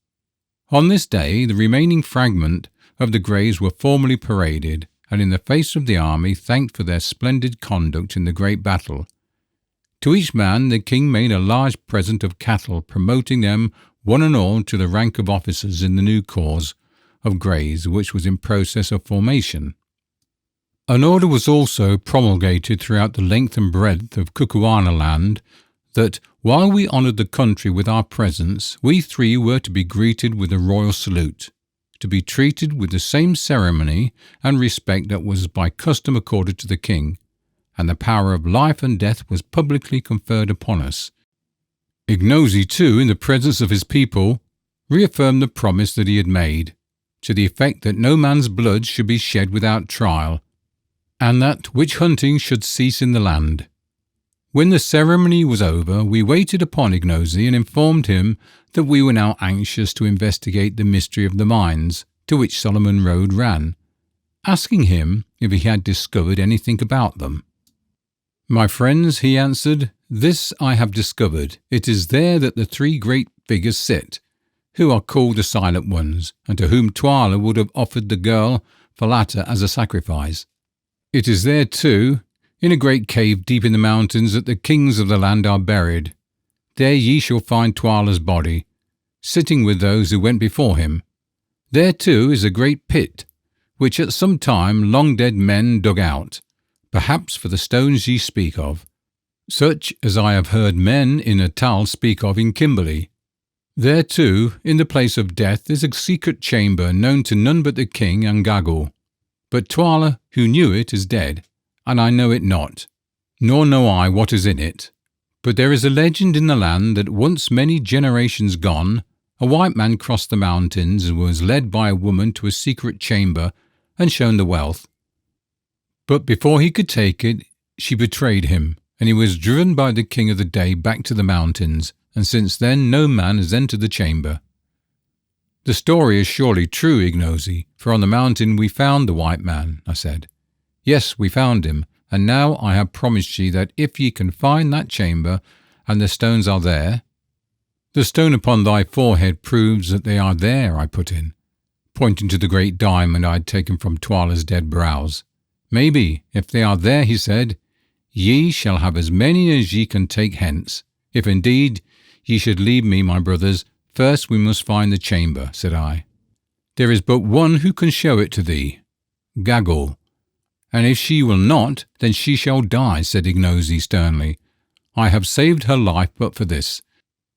On this day, the remaining fragment of the Greys were formally paraded, and in the face of the army thanked for their splendid conduct in the great battle. To each man the king made a large present of cattle, promoting them one and all to the rank of officers in the new corps of Greys, which was in process of formation. An order was also promulgated throughout the length and breadth of Kukuana land that, while we honoured the country with our presence, we 3 were to be greeted with a royal salute, to be treated with the same ceremony and respect that was by custom accorded to the king, and the power of life and death was publicly conferred upon us. Ignosi, too, in the presence of his people, reaffirmed the promise that he had made, to the effect that no man's blood should be shed without trial, and that witch hunting should cease in the land. When the ceremony was over, we waited upon Ignosi and informed him that we were now anxious to investigate the mystery of the mines to which Solomon Road ran, asking him if he had discovered anything about them. "My friends," he answered, "this I have discovered. It is there that the three great figures sit, who are called the Silent Ones, and to whom Twala would have offered the girl Falata as a sacrifice. It is there, too, in a great cave deep in the mountains, that the kings of the land are buried. There ye shall find Twala's body, sitting with those who went before him. There, too, is a great pit, which at some time long-dead men dug out, perhaps for the stones ye speak of, such as I have heard men in Natal speak of in Kimberley. There, too, in the place of death, is a secret chamber known to none but the king and Gagool. But Twala, who knew it, is dead, and I know it not, nor know I what is in it. But there is a legend in the land that once many generations gone, a white man crossed the mountains and was led by a woman to a secret chamber and shown the wealth. But before he could take it, she betrayed him, and he was driven by the king of the day back to the mountains, and since then no man has entered the chamber." "The story is surely true, Ignosi, for on the mountain we found the white man," I said. "Yes, we found him, and now I have promised ye that if ye can find that chamber, and the stones are there—" "The stone upon thy forehead proves that they are there," I put in, pointing to the great diamond I had taken from Twala's dead brows. "Maybe, if they are there," he said, "ye shall have as many as ye can take hence. If indeed ye should leave me, my brothers, first we must find the chamber," said I. "There is but one who can show it to thee, Gagool, and if she will not, then she shall die," said Ignosi sternly. "I have saved her life but for this.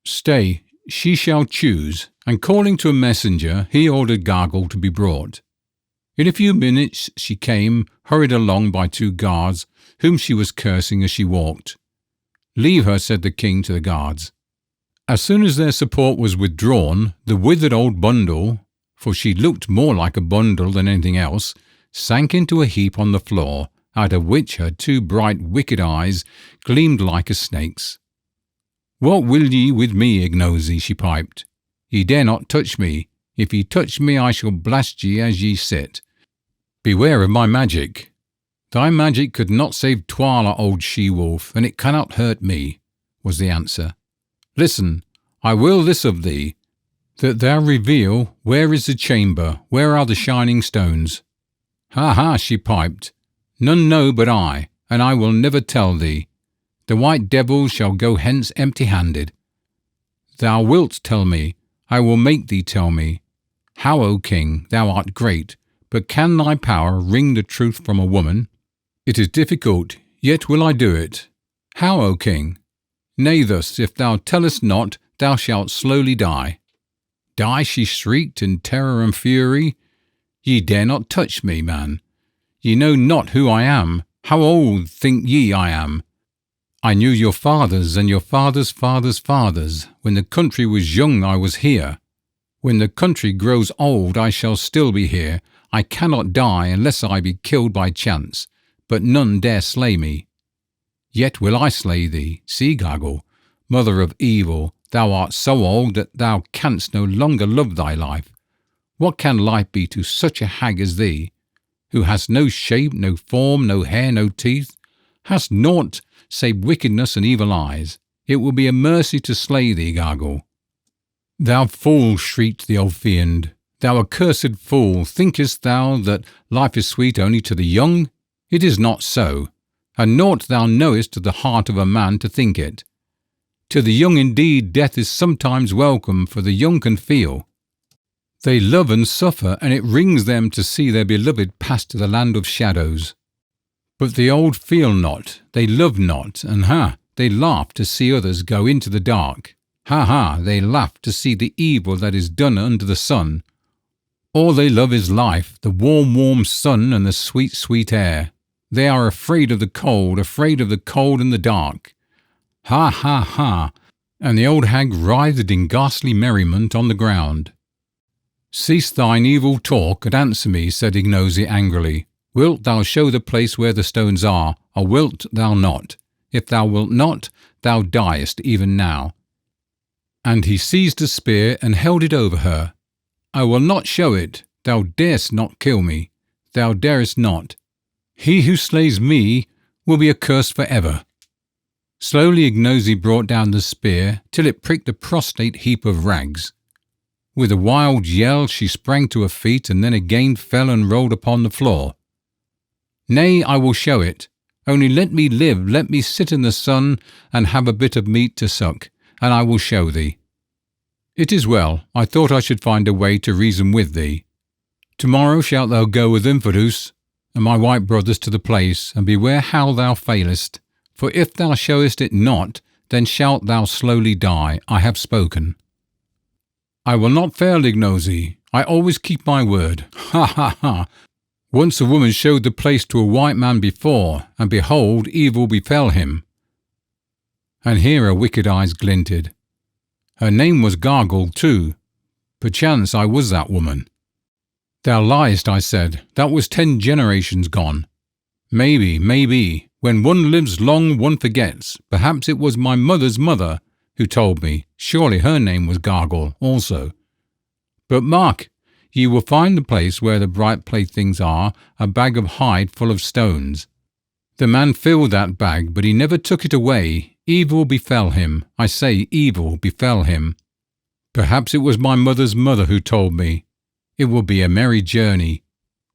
Stay, she shall choose," and calling to a messenger, he ordered Gagool to be brought. In a few minutes she came, hurried along by two guards, whom she was cursing as she walked. "Leave her," said the king to the guards. As soon as their support was withdrawn, the withered old bundle, for she looked more like a bundle than anything else, sank into a heap on the floor, out of which her two bright wicked eyes gleamed like a snake's. "What will ye with me, Ignosi?" she piped. "Ye dare not touch me. If ye touch me, I shall blast ye as ye sit. Beware of my magic." "Thy magic could not save Twala, old she-wolf, and it cannot hurt me," was the answer. "Listen, I will this of thee, that thou reveal where is the chamber, where are the shining stones." "Ha ha," she piped, "none know but I, and I will never tell thee. The white devils shall go hence empty-handed. Thou wilt tell me, I will make thee tell me. How, O king, thou art great, but can thy power wring the truth from a woman? It is difficult, yet will I do it. How, O king? Nay, thus, if thou tellest not, thou shalt slowly die." "Die?" she shrieked in terror and fury. "Ye dare not touch me, man. Ye know not who I am. How old think ye I am? I knew your fathers and your fathers' fathers' fathers. When the country was young I was here. When the country grows old I shall still be here. I cannot die unless I be killed by chance, but none dare slay me. Yet will I slay thee. See, Gagool, mother of evil, thou art so old that thou canst no longer love thy life. What can life be to such a hag as thee, who hast no shape, no form, no hair, no teeth, hast naught save wickedness and evil eyes? It will be a mercy to slay thee, Gagool." "Thou fool," shrieked the old fiend, "thou accursed fool, thinkest thou that life is sweet only to the young? It is not so, and naught thou knowest of the heart of a man to think it. To the young indeed death is sometimes welcome, for the young can feel. They love and suffer, and it wrings them to see their beloved pass to the land of shadows. But the old feel not, they love not, and they laugh to see others go into the dark. They laugh to see the evil that is done under the sun. All they love is life, the warm, warm sun and the sweet, sweet air. They are afraid of the cold and the dark. Ha! And the old hag writhed in ghastly merriment on the ground. "Cease thine evil talk and answer me," said Ignosi angrily. "Wilt thou show the place where the stones are, or wilt thou not? If thou wilt not, thou diest even now. And he seized a spear and held it over her. I will not show it. Thou darest not kill me. Thou darest not. He who slays me will be accursed for ever. Slowly Ignosi brought down the spear till it pricked the prostrate heap of rags. With a wild yell she sprang to her feet and then again fell and rolled upon the floor. Nay, I will show it. Only let me live, let me sit in the sun and have a bit of meat to suck, and I will show thee. It is well, I thought I should find a way to reason with thee. Tomorrow shalt thou go with Infidus and my white brothers to the place, and beware how thou failest, for if thou showest it not, then shalt thou slowly die. I have spoken. I will not fail, Ignosi. I always keep my word. Ha ha ha! Once a woman showed the place to a white man before, and behold, evil befell him. And here her wicked eyes glinted. Her name was Gagool too. Perchance I was that woman. Thou liest, I said. That was 10 generations gone. Maybe. When one lives long, one forgets. Perhaps it was my mother's mother who told me. Surely her name was Gagool also. But mark, ye will find the place where the bright playthings are, a bag of hide full of stones. The man filled that bag, but he never took it away. Evil befell him. I say, evil befell him. Perhaps it was my mother's mother who told me. It will be a merry journey.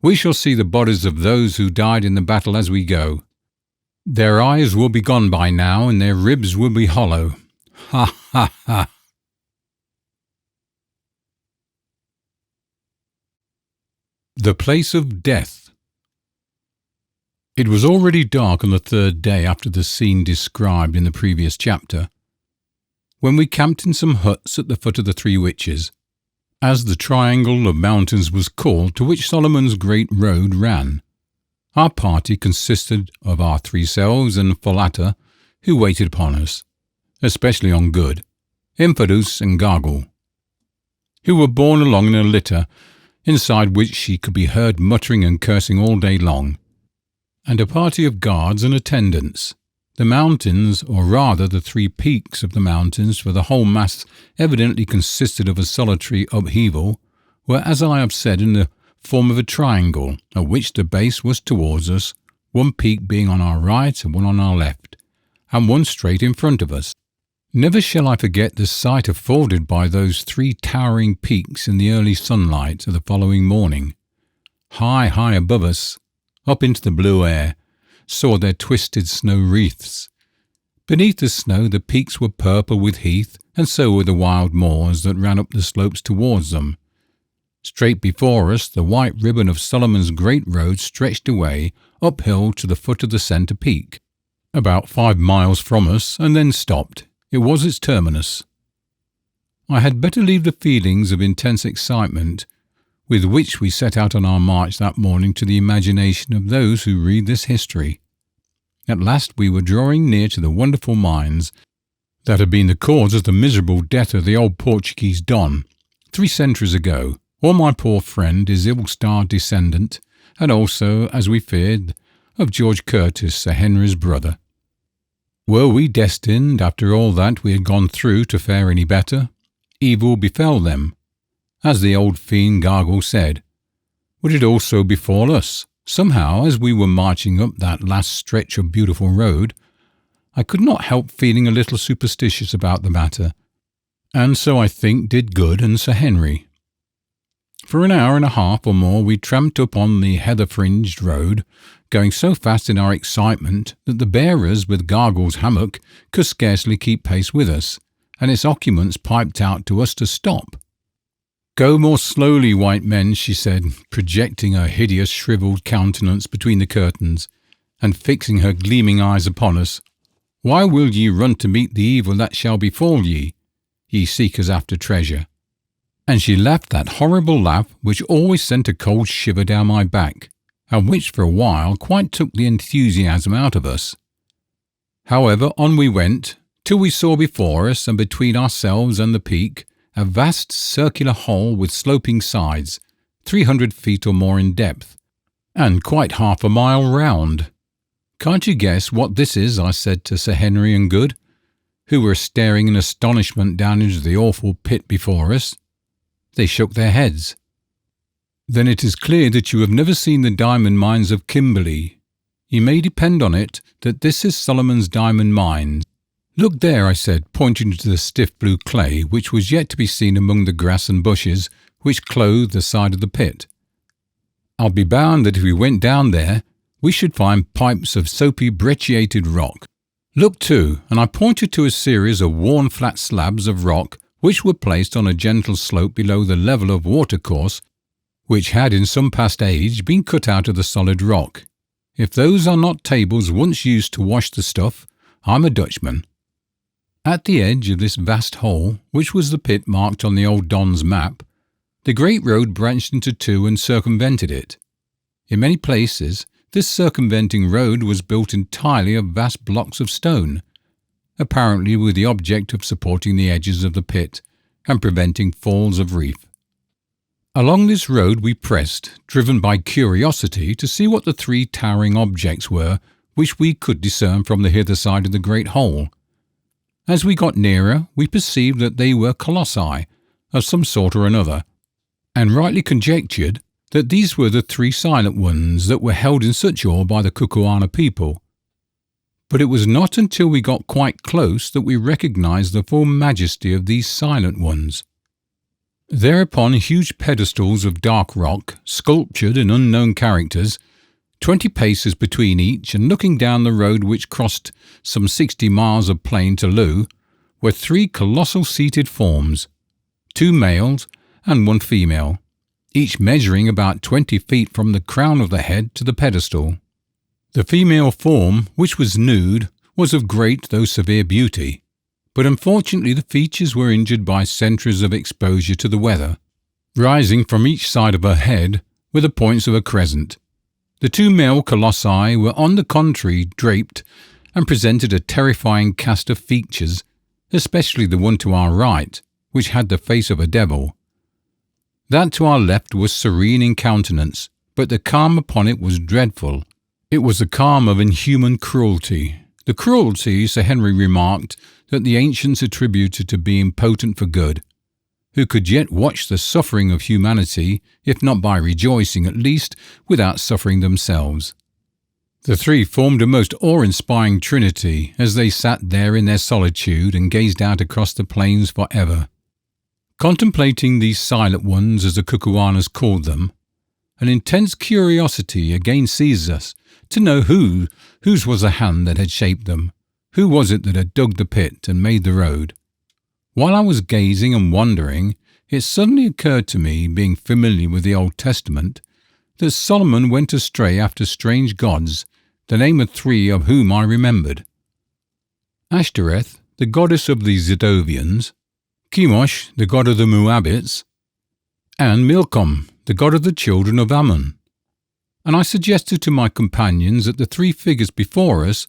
We shall see the bodies of those who died in the battle as we go. Their eyes will be gone by now, and their ribs will be hollow. Ha ha ha! The Place of Death. It was already dark on the 3rd day after the scene described in the previous chapter, when we camped in some huts at the foot of the 3 Witches, as the triangle of mountains was called to which Solomon's great road ran. Our party consisted of our 3 selves and Folata, who waited upon us, especially on good, Infidus and Gagool, who were borne along in a litter, inside which she could be heard muttering and cursing all day long, and a party of guards and attendants. The mountains, or rather the 3 peaks of the mountains, for the whole mass evidently consisted of a solitary upheaval, were, as I have said, in the form of a triangle, of which the base was towards us, one peak being on our right and one on our left, and one straight in front of us. Never shall I forget the sight afforded by those 3 towering peaks in the early sunlight of the following morning. High above us, up into the blue air, saw their twisted snow wreaths. Beneath the snow the peaks were purple with heath, and so were the wild moors that ran up the slopes towards them. Straight before us the white ribbon of Solomon's great road stretched away uphill to the foot of the centre peak, about 5 miles from us, and then stopped. It was its terminus. I had better leave the feelings of intense excitement with which we set out on our march that morning to the imagination of those who read this history. At last we were drawing near to the wonderful mines that had been the cause of the miserable death of the old Portuguese Don 3 centuries ago, or my poor friend, his ill-starred descendant, and also, as we feared, of George Curtis, Sir Henry's brother. Were we destined, after all that we had gone through, to fare any better? Evil befell them, as the old fiend Gagool said. Would it also befall us? Somehow, as we were marching up that last stretch of beautiful road, I could not help feeling a little superstitious about the matter, and so I think did Good and Sir Henry. For an hour and a half or more we tramped up on the heather-fringed road, going so fast in our excitement that the bearers with Gagool's hammock could scarcely keep pace with us, and its occupants piped out to us to stop. "Go more slowly, white men," she said, projecting her hideous shrivelled countenance between the curtains, and fixing her gleaming eyes upon us. "Why will ye run to meet the evil that shall befall ye, ye seekers after treasure?" And she laughed that horrible laugh which always sent a cold shiver down my back, and which for a while quite took the enthusiasm out of us. However, on we went, till we saw before us, and between ourselves and the peak, a vast circular hole with sloping sides, 300 feet or more in depth, and quite half a mile round. "Can't you guess what this is?" I said to Sir Henry and Good, who were staring in astonishment down into the awful pit before us. They shook their heads. "Then it is clear that you have never seen the diamond mines of Kimberley. You may depend on it that this is Solomon's diamond mine. Look there," I said, pointing to the stiff blue clay which was yet to be seen among the grass and bushes which clothed the side of the pit. "I'll be bound that if we went down there, we should find pipes of soapy brecciated rock. Look too," and I pointed to a series of worn flat slabs of rock which were placed on a gentle slope below the level of watercourse, which had in some past age been cut out of the solid rock. If those are not tables once used to wash the stuff, I'm a Dutchman. At the edge of this vast hole, which was the pit marked on the old Don's map, the great road branched into two and circumvented it. In many places, this circumventing road was built entirely of vast blocks of stone, apparently with the object of supporting the edges of the pit and preventing falls of reef. Along this road we pressed, driven by curiosity to see what the three towering objects were which we could discern from the hither side of the great hole. As we got nearer, we perceived that they were colossi of some sort or another, and rightly conjectured that these were the three silent ones that were held in such awe by the Kukuana people. But it was not until we got quite close that we recognized the full majesty of these silent ones. Thereupon huge pedestals of dark rock, sculptured in unknown characters, 20 paces between each, and looking down the road which crossed some 60 miles of plain to Loo, were three colossal seated forms, 2 males and 1 female, each measuring about 20 feet from the crown of the head to the pedestal. The female form, which was nude, was of great though severe beauty, but unfortunately the features were injured by centuries of exposure to the weather. Rising from each side of her head were the points of a crescent. The 2 male colossi were on the contrary draped and presented a terrifying cast of features, especially the one to our right, which had the face of a devil. That to our left was serene in countenance, but the calm upon it was dreadful. It was the calm of inhuman cruelty. The cruelty, Sir Henry remarked, that the ancients attributed to being potent for good, who could yet watch the suffering of humanity, if not by rejoicing, at least without suffering themselves. The three formed a most awe-inspiring trinity as they sat there in their solitude and gazed out across the plains for ever. Contemplating these silent ones, as the Kukuanas called them, an intense curiosity again seized us to know whose was the hand that had shaped them. Who was it that had dug the pit and made the road? While I was gazing and wondering, it suddenly occurred to me, being familiar with the Old Testament, that Solomon went astray after strange gods, the name of 3 of whom I remembered: Ashtoreth, the goddess of the Zedovians; Chemosh, the god of the Moabites; and Milcom, the god of the children of Ammon. And I suggested to my companions that the 3 figures before us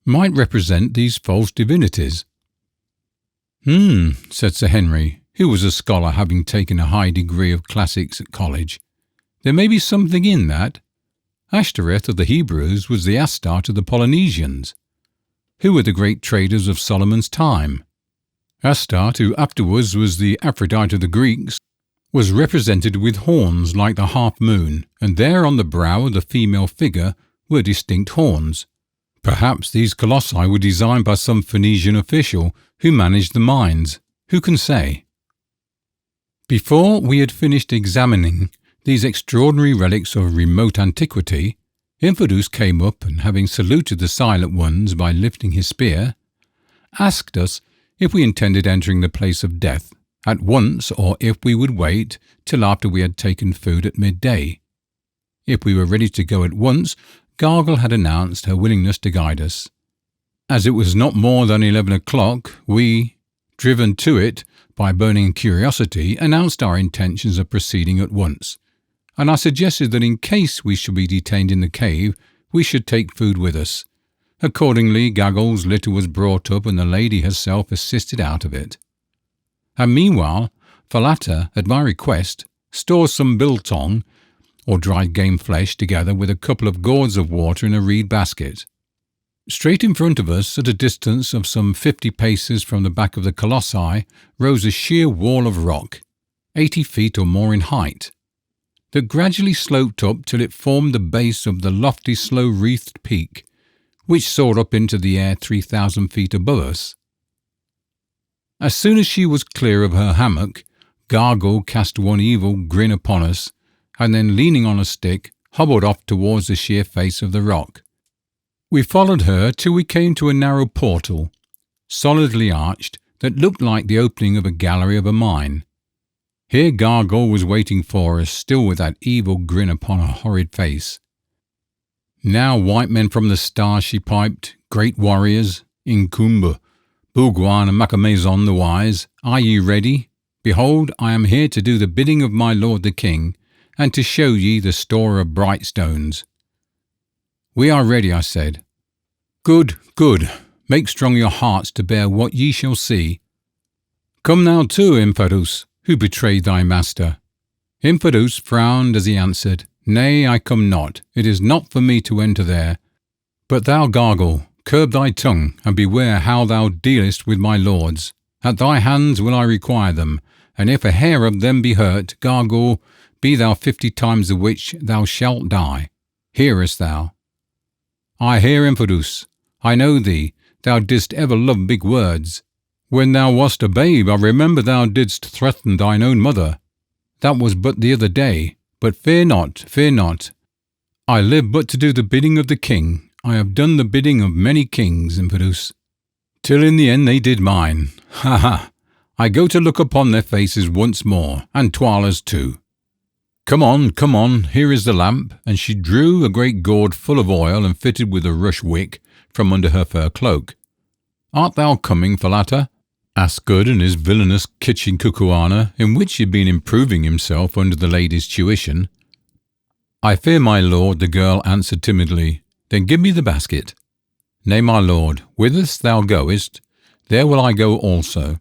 might represent these false divinities. Said Sir Henry, who was a scholar, having taken a high degree of classics at college. There may be something in that. Ashtoreth of the Hebrews was the Astarte of the Polynesians, who were the great traders of Solomon's time. Astarte, who afterwards was the Aphrodite of the Greeks, was represented with horns like the half-moon, and there on the brow of the female figure were distinct horns. Perhaps these colossi were designed by some Phoenician official who managed the mines. Who can say? Before we had finished examining these extraordinary relics of remote antiquity, Infidus came up and, having saluted the silent ones by lifting his spear, asked us if we intended entering the place of death at once or if we would wait till after we had taken food at midday. If we were ready to go at once, Gagool had announced her willingness to guide us. As it was not more than 11 o'clock, we, driven to it by burning curiosity, announced our intentions of proceeding at once, and I suggested that in case we should be detained in the cave, we should take food with us. Accordingly, Gagool's litter was brought up and the lady herself assisted out of it. And meanwhile, Falata, at my request, stored some biltong, or dried game flesh, together with a couple of gourds of water in a reed basket. Straight in front of us, at a distance of some 50 paces from the back of the colossi, rose a sheer wall of rock, 80 feet or more in height, that gradually sloped up till it formed the base of the lofty slow-wreathed peak, which soared up into the air 3,000 feet above us. As soon as she was clear of her hammock, Gagool cast one evil grin upon us, and then, leaning on a stick, hobbled off towards the sheer face of the rock. We followed her till we came to a narrow portal, solidly arched, that looked like the opening of a gallery of a mine. Here Gagool was waiting for us, still with that evil grin upon her horrid face. "Now, white men from the stars," she piped, "great warriors, Inkumbu, Bugwan and Macamazon the wise, are ye ready? Behold, I am here to do the bidding of my lord the king, and to show ye the store of bright stones." "We are ready," I said. "Good, good. Make strong your hearts to bear what ye shall see. Come thou too, Infidus, who betrayed thy master." Infidus frowned as he answered, "Nay, I come not. It is not for me to enter there. But thou, Gagool, curb thy tongue, and beware how thou dealest with my lords. At thy hands will I require them, and if a hair of them be hurt, Gagool, be thou 50 times the witch, thou shalt die. Hearest thou?" "I hear, Infidus. I know thee. Thou didst ever love big words. When thou wast a babe, I remember thou didst threaten thine own mother. That was but the other day. But fear not, fear not. I live but to do the bidding of the king. I have done the bidding of many kings, Infidus, till in the end they did mine. Ha ha! I go to look upon their faces once more, and Twala's too. Come on, here is the lamp," and she drew a great gourd full of oil and fitted with a rush wick from under her fur cloak. "Art thou coming, Falata?" asked Good and his villainous kitchen kukuana, in which he had been improving himself under the lady's tuition. "I fear, my lord," the girl answered timidly. "Then give me the basket." "Nay, my lord, whitherst thou goest, there will I go also."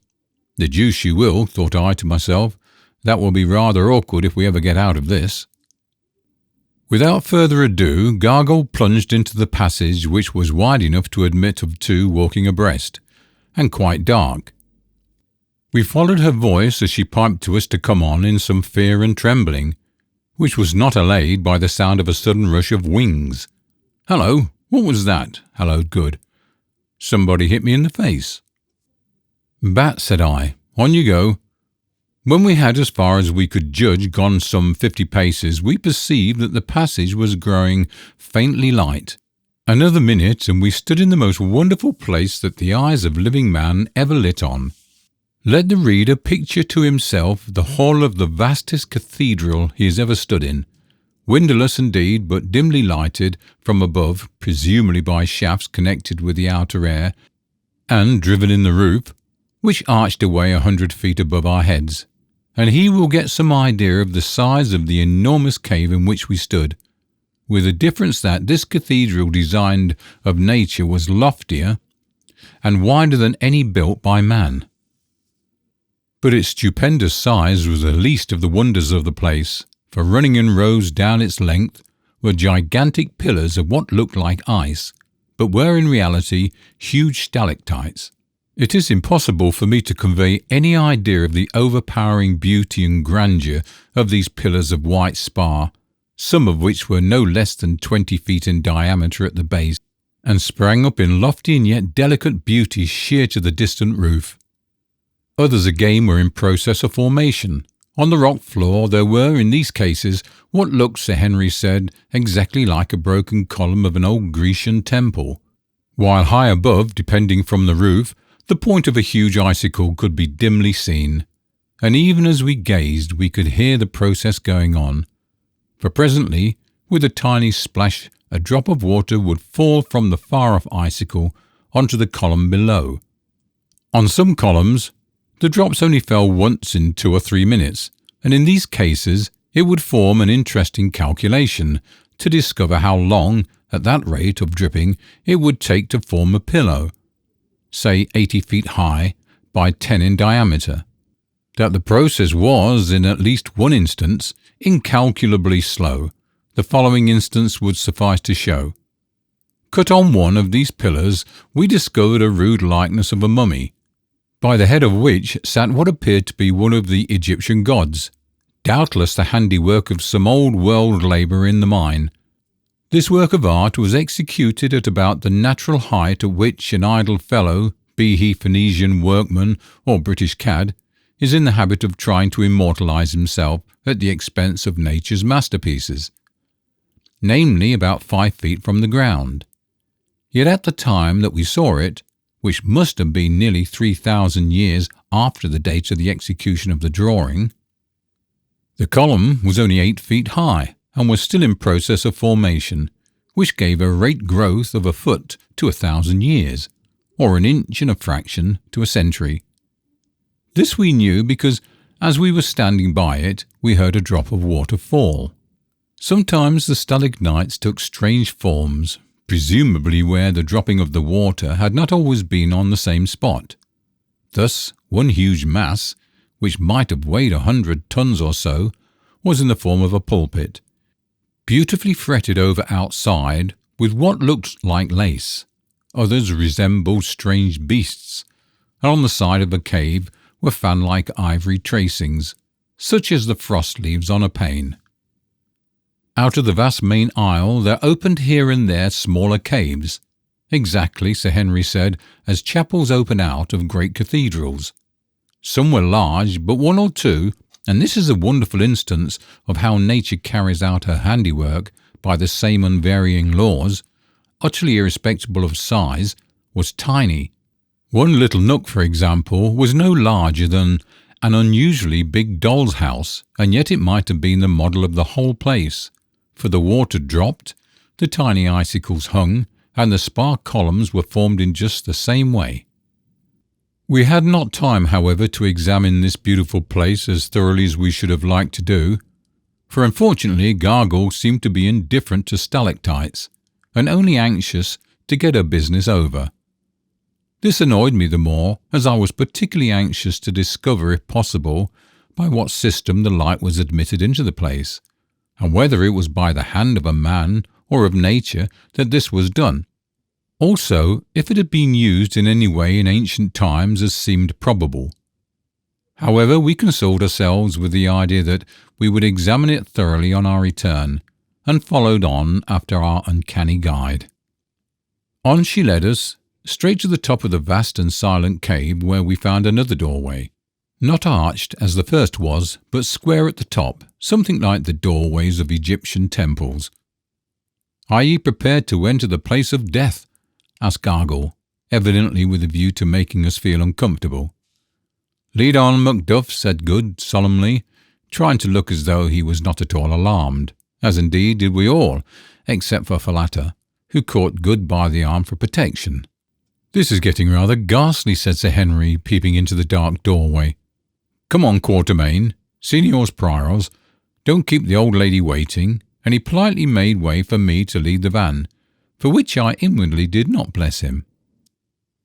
The deuce she will, thought I to myself. That will be rather awkward if we ever get out of this. Without further ado, Gagool plunged into the passage, which was wide enough to admit of two walking abreast, and quite dark. We followed her voice as she piped to us to come on in some fear and trembling, which was not allayed by the sound of a sudden rush of wings. "Hello, what was that?" hallooed Good. "Somebody hit me in the face." "Bat," said I, "on you go." When we had, as far as we could judge, gone some 50 paces, we perceived that the passage was growing faintly light. Another minute, and we stood in the most wonderful place that the eyes of living man ever lit on. Let the reader picture to himself the hall of the vastest cathedral he has ever stood in, windowless indeed, but dimly lighted from above, presumably by shafts connected with the outer air, and driven in the roof, which arched away 100 feet above our heads. And he will get some idea of the size of the enormous cave in which we stood, with the difference that this cathedral designed of nature was loftier and wider than any built by man. But its stupendous size was the least of the wonders of the place, for running in rows down its length were gigantic pillars of what looked like ice, but were in reality huge stalactites. It is impossible for me to convey any idea of the overpowering beauty and grandeur of these pillars of white spar, some of which were no less than 20 feet in diameter at the base, and sprang up in lofty and yet delicate beauty sheer to the distant roof. Others again were in process of formation. On the rock floor there were, in these cases, what looked, Sir Henry said, exactly like a broken column of an old Grecian temple, while high above, depending from the roof, the point of a huge icicle could be dimly seen, and even as we gazed we could hear the process going on, for presently, with a tiny splash, a drop of water would fall from the far-off icicle onto the column below. On some columns, the drops only fell once in 2 or 3 minutes, and in these cases it would form an interesting calculation to discover how long, at that rate of dripping, it would take to form a pillow, say 80 feet high by 10 in diameter. That the process was, in at least one instance, incalculably slow, the following instance would suffice to show. Cut on one of these pillars we discovered a rude likeness of a mummy, by the head of which sat what appeared to be one of the Egyptian gods, doubtless the handiwork of some old-world labourer in the mine. This work of art was executed at about the natural height at which an idle fellow, be he Phoenician workman or British cad, is in the habit of trying to immortalise himself at the expense of nature's masterpieces, namely about 5 feet from the ground. Yet at the time that we saw it, which must have been nearly 3,000 years after the date of the execution of the drawing, the column was only 8 feet high and was still in process of formation, which gave a rate growth of a foot to 1,000 years, or an inch and a fraction to a century. This we knew because, as we were standing by it, we heard a drop of water fall. Sometimes the stalagmites took strange forms, presumably where the dropping of the water had not always been on the same spot. Thus, one huge mass, which might have weighed 100 tons or so, was in the form of a pulpit, beautifully fretted over outside with what looked like lace. Others resembled strange beasts, and on the side of a cave were fan-like ivory tracings, such as the frost leaves on a pane. Out of the vast main aisle there opened here and there smaller caves, exactly, Sir Henry said, as chapels open out of great cathedrals. Some were large, but one or two, and this is a wonderful instance of how nature carries out her handiwork by the same unvarying laws, utterly irrespective of size, was tiny. One little nook, for example, was no larger than an unusually big doll's house, and yet it might have been the model of the whole place, for the water dropped, the tiny icicles hung, and the spar columns were formed in just the same way. We had not time, however, to examine this beautiful place as thoroughly as we should have liked to do, for unfortunately Gagool seemed to be indifferent to stalactites, and only anxious to get her business over. This annoyed me the more, as I was particularly anxious to discover, if possible, by what system the light was admitted into the place, and whether it was by the hand of a man or of nature that this was done. Also, if it had been used in any way in ancient times as seemed probable. However, we consoled ourselves with the idea that we would examine it thoroughly on our return, and followed on after our uncanny guide. On she led us, straight to the top of the vast and silent cave, where we found another doorway, not arched as the first was, but square at the top, something like the doorways of Egyptian temples. "Are ye prepared to enter the place of death?" asked Gagool, evidently with a view to making us feel uncomfortable. "Lead on, Macduff," said Good solemnly, trying to look as though he was not at all alarmed, as indeed did we all, except for Falata, who caught Good by the arm for protection. "This is getting rather ghastly," said Sir Henry, peeping into the dark doorway. "Come on, Quatermain, seniors priors, don't keep the old lady waiting," and he politely made way for me to lead the van, for which I inwardly did not bless him.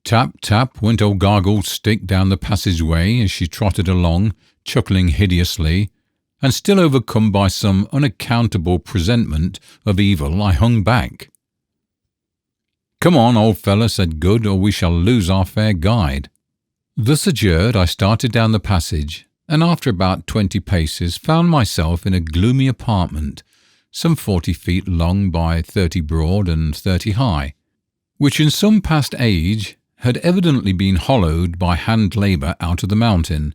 Tap, tap went old Gagool's stick down the passageway as she trotted along, chuckling hideously, and still overcome by some unaccountable presentiment of evil, I hung back. "Come on, old fella," said Good, "or we shall lose our fair guide." Thus adjured, I started down the passage, and after about 20 paces found myself in a gloomy apartment, some 40 feet long by 30 broad and 30 high, which in some past age had evidently been hollowed by hand labour out of the mountain.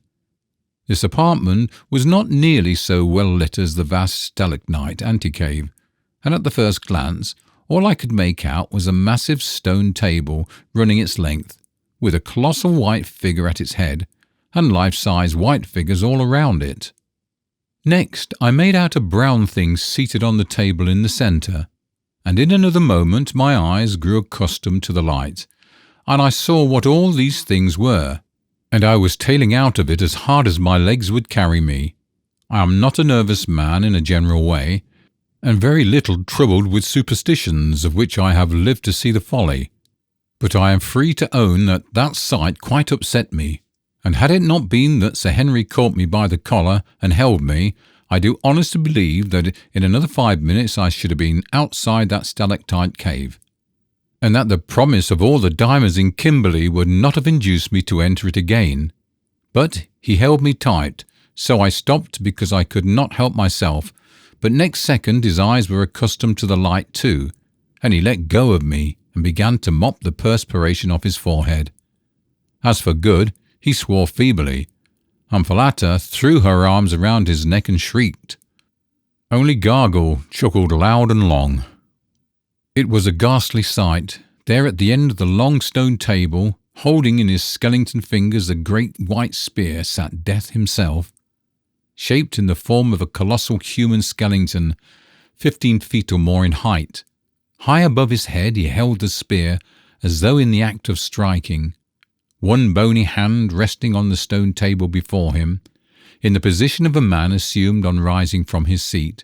This apartment was not nearly so well lit as the vast stalagmite antecave, and at the first glance all I could make out was a massive stone table running its length, with a colossal white figure at its head, and life-size white figures all around it. Next, I made out a brown thing seated on the table in the centre, and in another moment my eyes grew accustomed to the light, and I saw what all these things were, and I was tailing out of it as hard as my legs would carry me. I am not a nervous man in a general way, and very little troubled with superstitions of which I have lived to see the folly, but I am free to own that that sight quite upset me, and had it not been that Sir Henry caught me by the collar and held me, I do honestly believe that in another 5 minutes I should have been outside that stalactite cave. and that the promise of all the diamonds in Kimberley would not have induced me to enter it again. But he held me tight, so I stopped because I could not help myself, but next second his eyes were accustomed to the light too, and he let go of me and began to mop the perspiration off his forehead. As for Good, he swore feebly, and Falata threw her arms around his neck and shrieked. Only Gagool chuckled loud and long. It was a ghastly sight. There at the end of the long stone table, holding in his skeleton fingers a great white spear, sat Death himself, shaped in the form of a colossal human skeleton, 15 feet or more in height. High above his head he held the spear, as though in the act of striking, one bony hand resting on the stone table before him, in the position of a man assumed on rising from his seat,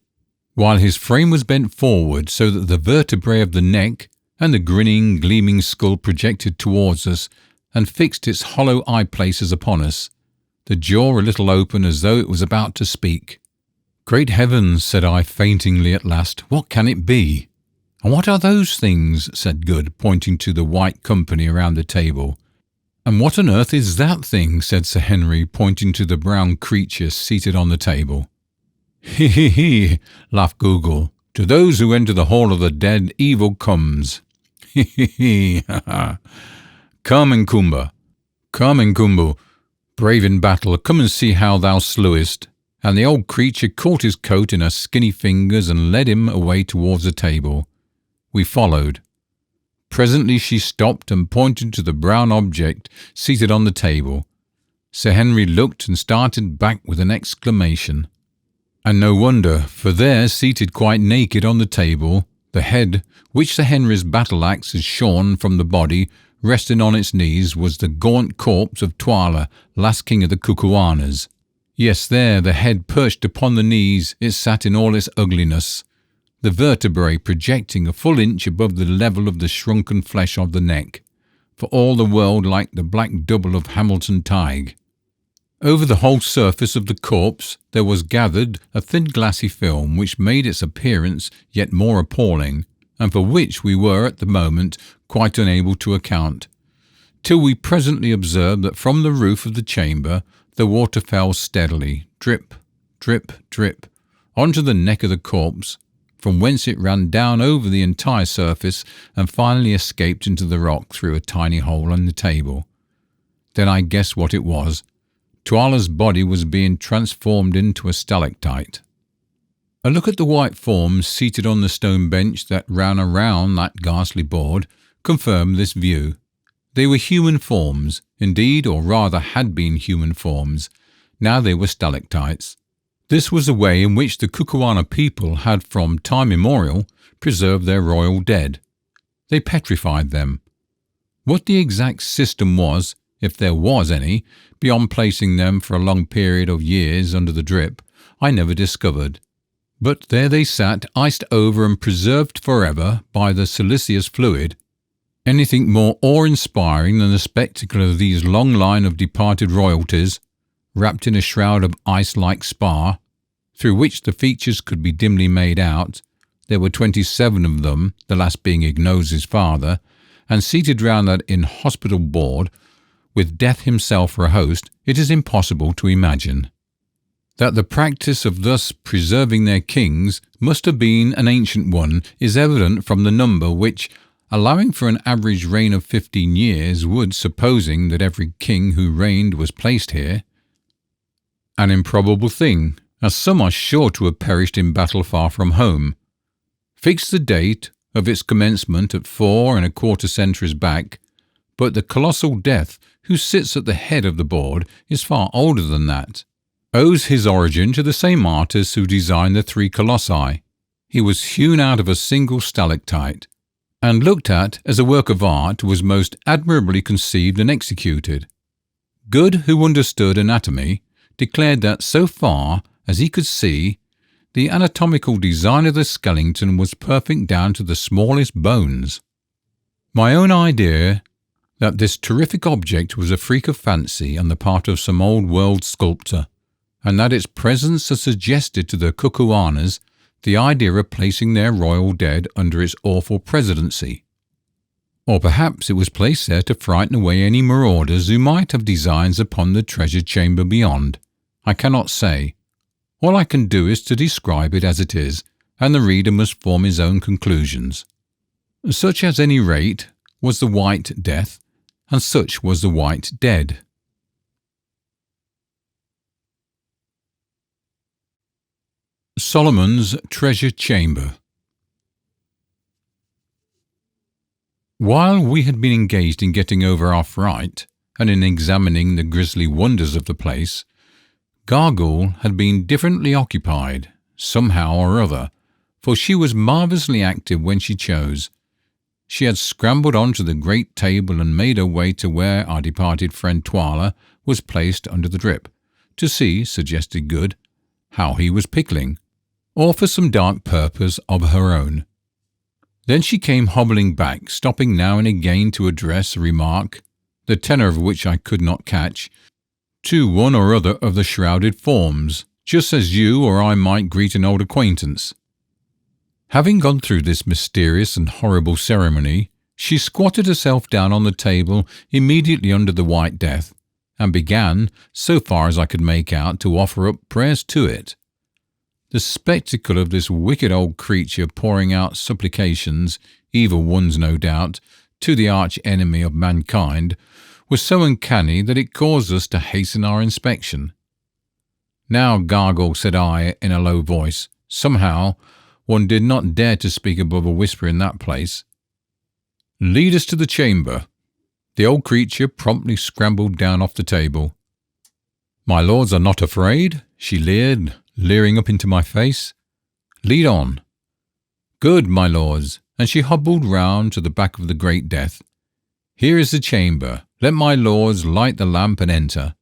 while his frame was bent forward so that the vertebrae of the neck and the grinning, gleaming skull projected towards us and fixed its hollow eye places upon us, the jaw a little open as though it was about to speak. "Great heavens," said I faintingly at last, "what can it be?" "And what are those things?" said Good, pointing to the white company around the table. "And what on earth is that thing?" said Sir Henry, pointing to the brown creature seated on the table. "He, he, he," laughed Gagool. "To those who enter the hall of the dead, evil comes. He, he, he, ha, ha. Come, Nkumbu, brave in battle, come and see how thou slewest." And the old creature caught his coat in her skinny fingers and led him away towards the table. We followed. Presently she stopped and pointed to the brown object seated on the table. Sir Henry looked and started back with an exclamation. And no wonder, for there, seated quite naked on the table, the head, which Sir Henry's battle-axe had shorn from the body, resting on its knees, was the gaunt corpse of Twala, last king of the Kukuanas. Yes, there, the head perched upon the knees, it sat in all its ugliness, the vertebrae projecting a full inch above the level of the shrunken flesh of the neck, for all the world like the black double of Hamilton Tige. Over the whole surface of the corpse there was gathered a thin glassy film which made its appearance yet more appalling, and for which we were at the moment quite unable to account, till we presently observed that from the roof of the chamber the water fell steadily, drip, drip, drip, onto the neck of the corpse, from whence it ran down over the entire surface and finally escaped into the rock through a tiny hole in the table. Then I guessed what it was. Twala's body was being transformed into a stalactite. A look at the white forms seated on the stone bench that ran around that ghastly board confirmed this view. They were human forms, indeed, or rather had been human forms. Now they were stalactites. This was the way in which the Kukuana people had from time immemorial preserved their royal dead. They petrified them. What the exact system was, if there was any, beyond placing them for a long period of years under the drip, I never discovered. But there they sat, iced over and preserved forever by the siliceous fluid. Anything more awe-inspiring than the spectacle of these long line of departed royalties, wrapped in a shroud of ice-like spar, through which the features could be dimly made out. There were 27 of them, the last being Ignosi's father, and seated round that inhospitable board, with Death himself for a host, it is impossible to imagine. That the practice of thus preserving their kings must have been an ancient one is evident from the number which, allowing for an average reign of 15 years, would, supposing that every king who reigned was placed here, an improbable thing, as some are sure to have perished in battle far from home, fix the date of its commencement at 4¼ centuries back, but the colossal Death, who sits at the head of the board, is far older than that, owes his origin to the same artist who designed the 3 colossi. He was hewn out of a single stalactite, and looked at as a work of art was most admirably conceived and executed. Good, who understood anatomy, declared that so far as he could see, the anatomical design of the skeleton was perfect down to the smallest bones. My own idea that this terrific object was a freak of fancy on the part of some old-world sculptor, and that its presence had suggested to the Kukuanas the idea of placing their royal dead under its awful presidency. Or perhaps it was placed there to frighten away any marauders who might have designs upon the treasure chamber beyond. I cannot say. All I can do is to describe it as it is, and the reader must form his own conclusions. Such, at any rate, was the White Death, and such was the White Dead. Solomon's Treasure Chamber. While we had been engaged in getting over our fright, and in examining the grisly wonders of the place, Gagool had been differently occupied, somehow or other, for she was marvellously active when she chose. She had scrambled onto the great table and made her way to where our departed friend Twala was placed under the drip, to see, suggested good, how he was pickling, or for some dark purpose of her own. Then she came hobbling back, stopping now and again to address a remark, the tenor of which I could not catch, to one or other of the shrouded forms, just as you or I might greet an old acquaintance. Having gone through this mysterious and horrible ceremony, she squatted herself down on the table immediately under the White Death, and began, so far as I could make out, to offer up prayers to it. The spectacle of this wicked old creature pouring out supplications, evil ones no doubt, to the arch-enemy of mankind, was so uncanny that it caused us to hasten our inspection. "Now, Gagool," said I in a low voice, somehow one did not dare to speak above a whisper in that place, "lead us to the chamber." The old creature promptly scrambled down off the table. "My lords are not afraid?" she leered, leering up into my face. "Lead on." "Good, my lords," and she hobbled round to the back of the great death. "Here is the chamber. Let my lords light the lamp and enter."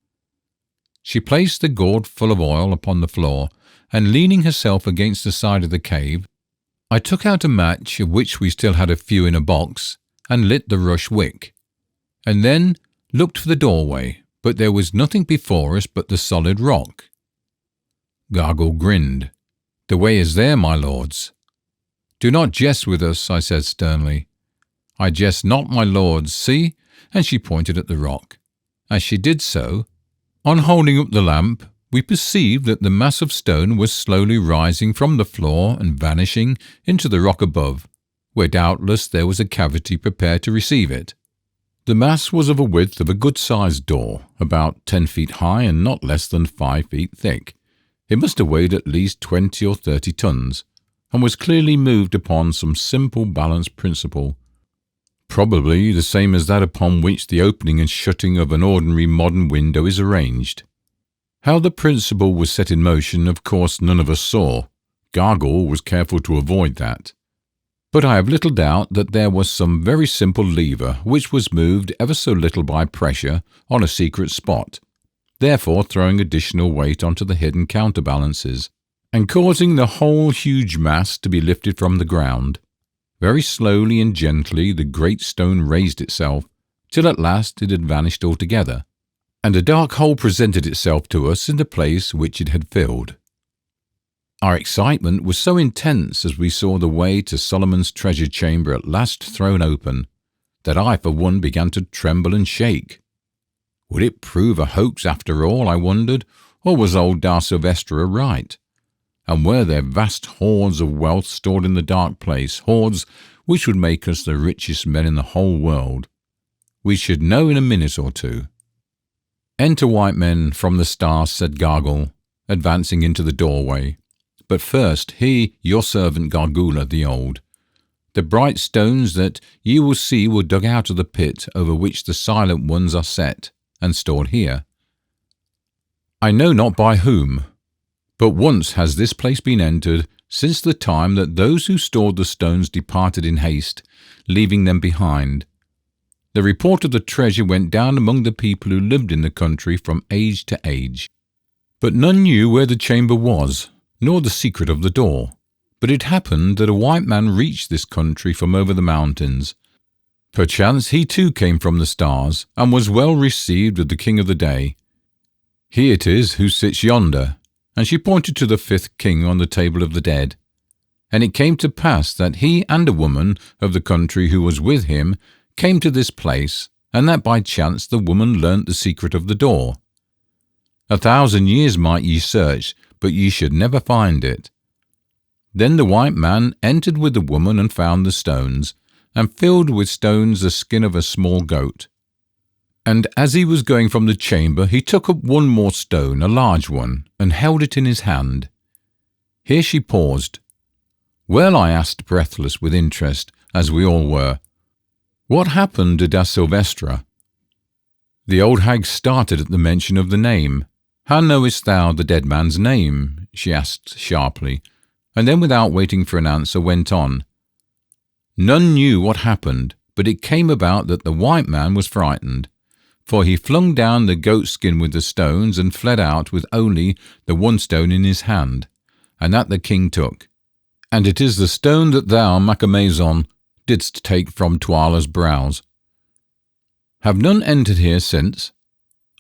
She placed the gourd full of oil upon the floor, and leaning herself against the side of the cave, I took out a match, of which we still had a few in a box, and lit the rush wick, and then looked for the doorway, but there was nothing before us but the solid rock. Gagool grinned. "The way is there, my lords." "Do not jest with us," I said sternly. "I jest not, my lords, see," and she pointed at the rock. As she did so, on holding up the lamp, we perceived that the mass of stone was slowly rising from the floor and vanishing into the rock above, where doubtless there was a cavity prepared to receive it. The mass was of a width of a good-sized door, about 10 feet high and not less than 5 feet thick. It must have weighed at least 20 or 30 tons, and was clearly moved upon some simple balance principle, probably the same as that upon which the opening and shutting of an ordinary modern window is arranged. How the principle was set in motion, of course, none of us saw. Gagool was careful to avoid that. But I have little doubt that there was some very simple lever which was moved ever so little by pressure on a secret spot, therefore throwing additional weight onto the hidden counterbalances, and causing the whole huge mass to be lifted from the ground. Very slowly and gently the great stone raised itself, till at last it had vanished altogether, and a dark hole presented itself to us in the place which it had filled. Our excitement was so intense as we saw the way to Solomon's treasure chamber at last thrown open, that I for one began to tremble and shake. Would it prove a hoax after all, I wondered, or was old Da Silvestra right? And were there vast hoards of wealth stored in the dark place, hoards which would make us the richest men in the whole world? We should know in a minute or two. "Enter, white men, from the stars," said Gagool, advancing into the doorway. "But first, hear your servant Gargoola the Old. The bright stones that ye will see were dug out of the pit over which the silent ones are set, and stored here. I know not by whom, but once has this place been entered, since the time that those who stored the stones departed in haste, leaving them behind. The report of the treasure went down among the people who lived in the country from age to age. But none knew where the chamber was, nor the secret of the door. But it happened that a white man reached this country from over the mountains. Perchance he too came from the stars, and was well received with the king of the day. He it is who sits yonder," and she pointed to the 5th king on the table of the dead. "And it came to pass that he and a woman of the country who was with him came to this place, and that by chance the woman learnt the secret of the door. 1,000 years might ye search, but ye should never find it. Then the white man entered with the woman and found the stones, and filled with stones the skin of a small goat. And as he was going from the chamber, he took up one more stone, a large one, and held it in his hand. Here she paused. Well, I asked, breathless with interest, as we all were, what happened to da Silvestra? The old hag started at the mention of the name. How knowest thou the dead man's name? She asked sharply, and then without waiting for an answer went on. None knew what happened, but it came about that the white man was frightened, for he flung down the goat skin with the stones and fled out with only the one stone in his hand, and that the king took. And it is the stone that thou, Macumazon, didst take from Twala's brows. Have none entered here since?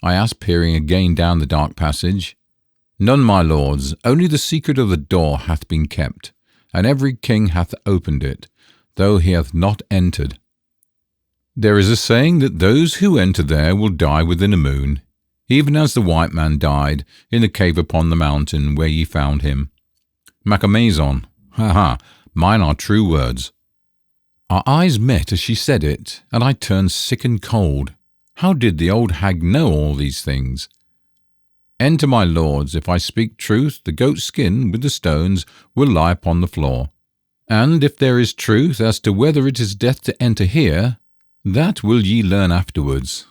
I asked, peering again down the dark passage. None, my lords, only the secret of the door hath been kept, and every king hath opened it, though he hath not entered. There is a saying that those who enter there will die within a moon, even as the white man died in the cave upon the mountain where ye found him. Macumazon, mine are true words. Our eyes met as she said it, and I turned sick and cold. How did the old hag know all these things? Enter, my lords. If I speak truth, the goat skin with the stones will lie upon the floor. And if there is truth as to whether it is death to enter here, that will ye learn afterwards.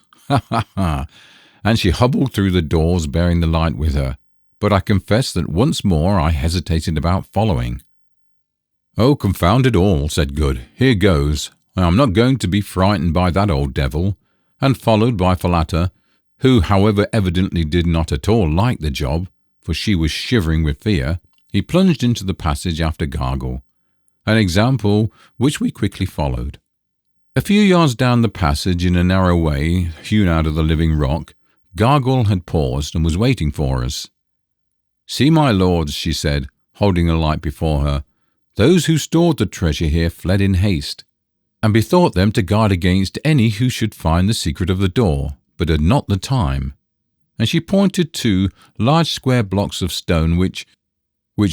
And she hobbled through the doors bearing the light with her, but I confess that once more I hesitated about following. Oh, confound it all, said Good. Here goes. I am not going to be frightened by that old devil. And followed by Falata, who, however, evidently did not at all like the job, for she was shivering with fear, he plunged into the passage after Gagool, an example which we quickly followed. A few yards down the passage, in a narrow way, hewn out of the living rock, Gagool had paused and was waiting for us. See, my lords, she said, holding a light before her, those who stored the treasure here fled in haste, and bethought them to guard against any who should find the secret of the door, but had not the time. And she pointed to large square blocks of stone which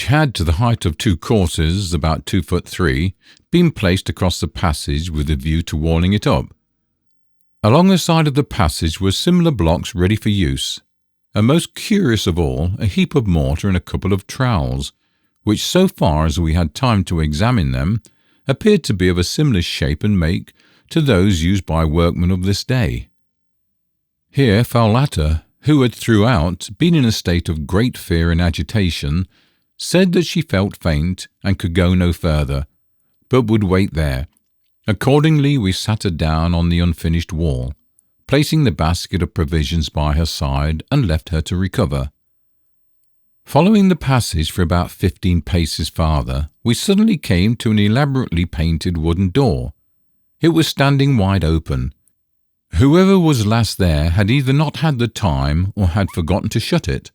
had, to the height of 2 courses, about 2'3", been placed across the passage with a view to walling it up. Along the side of the passage were similar blocks ready for use, and most curious of all, a heap of mortar and a couple of trowels, which, so far as we had time to examine them, appeared to be of a similar shape and make to those used by workmen of this day. Here Falata, who had throughout been in a state of great fear and agitation, said that she felt faint and could go no further, but would wait there. Accordingly we sat her down on the unfinished wall, placing the basket of provisions by her side, and left her to recover. Following the passage for about 15 paces farther, we suddenly came to an elaborately painted wooden door. It was standing wide open. Whoever was last there had either not had the time or had forgotten to shut it.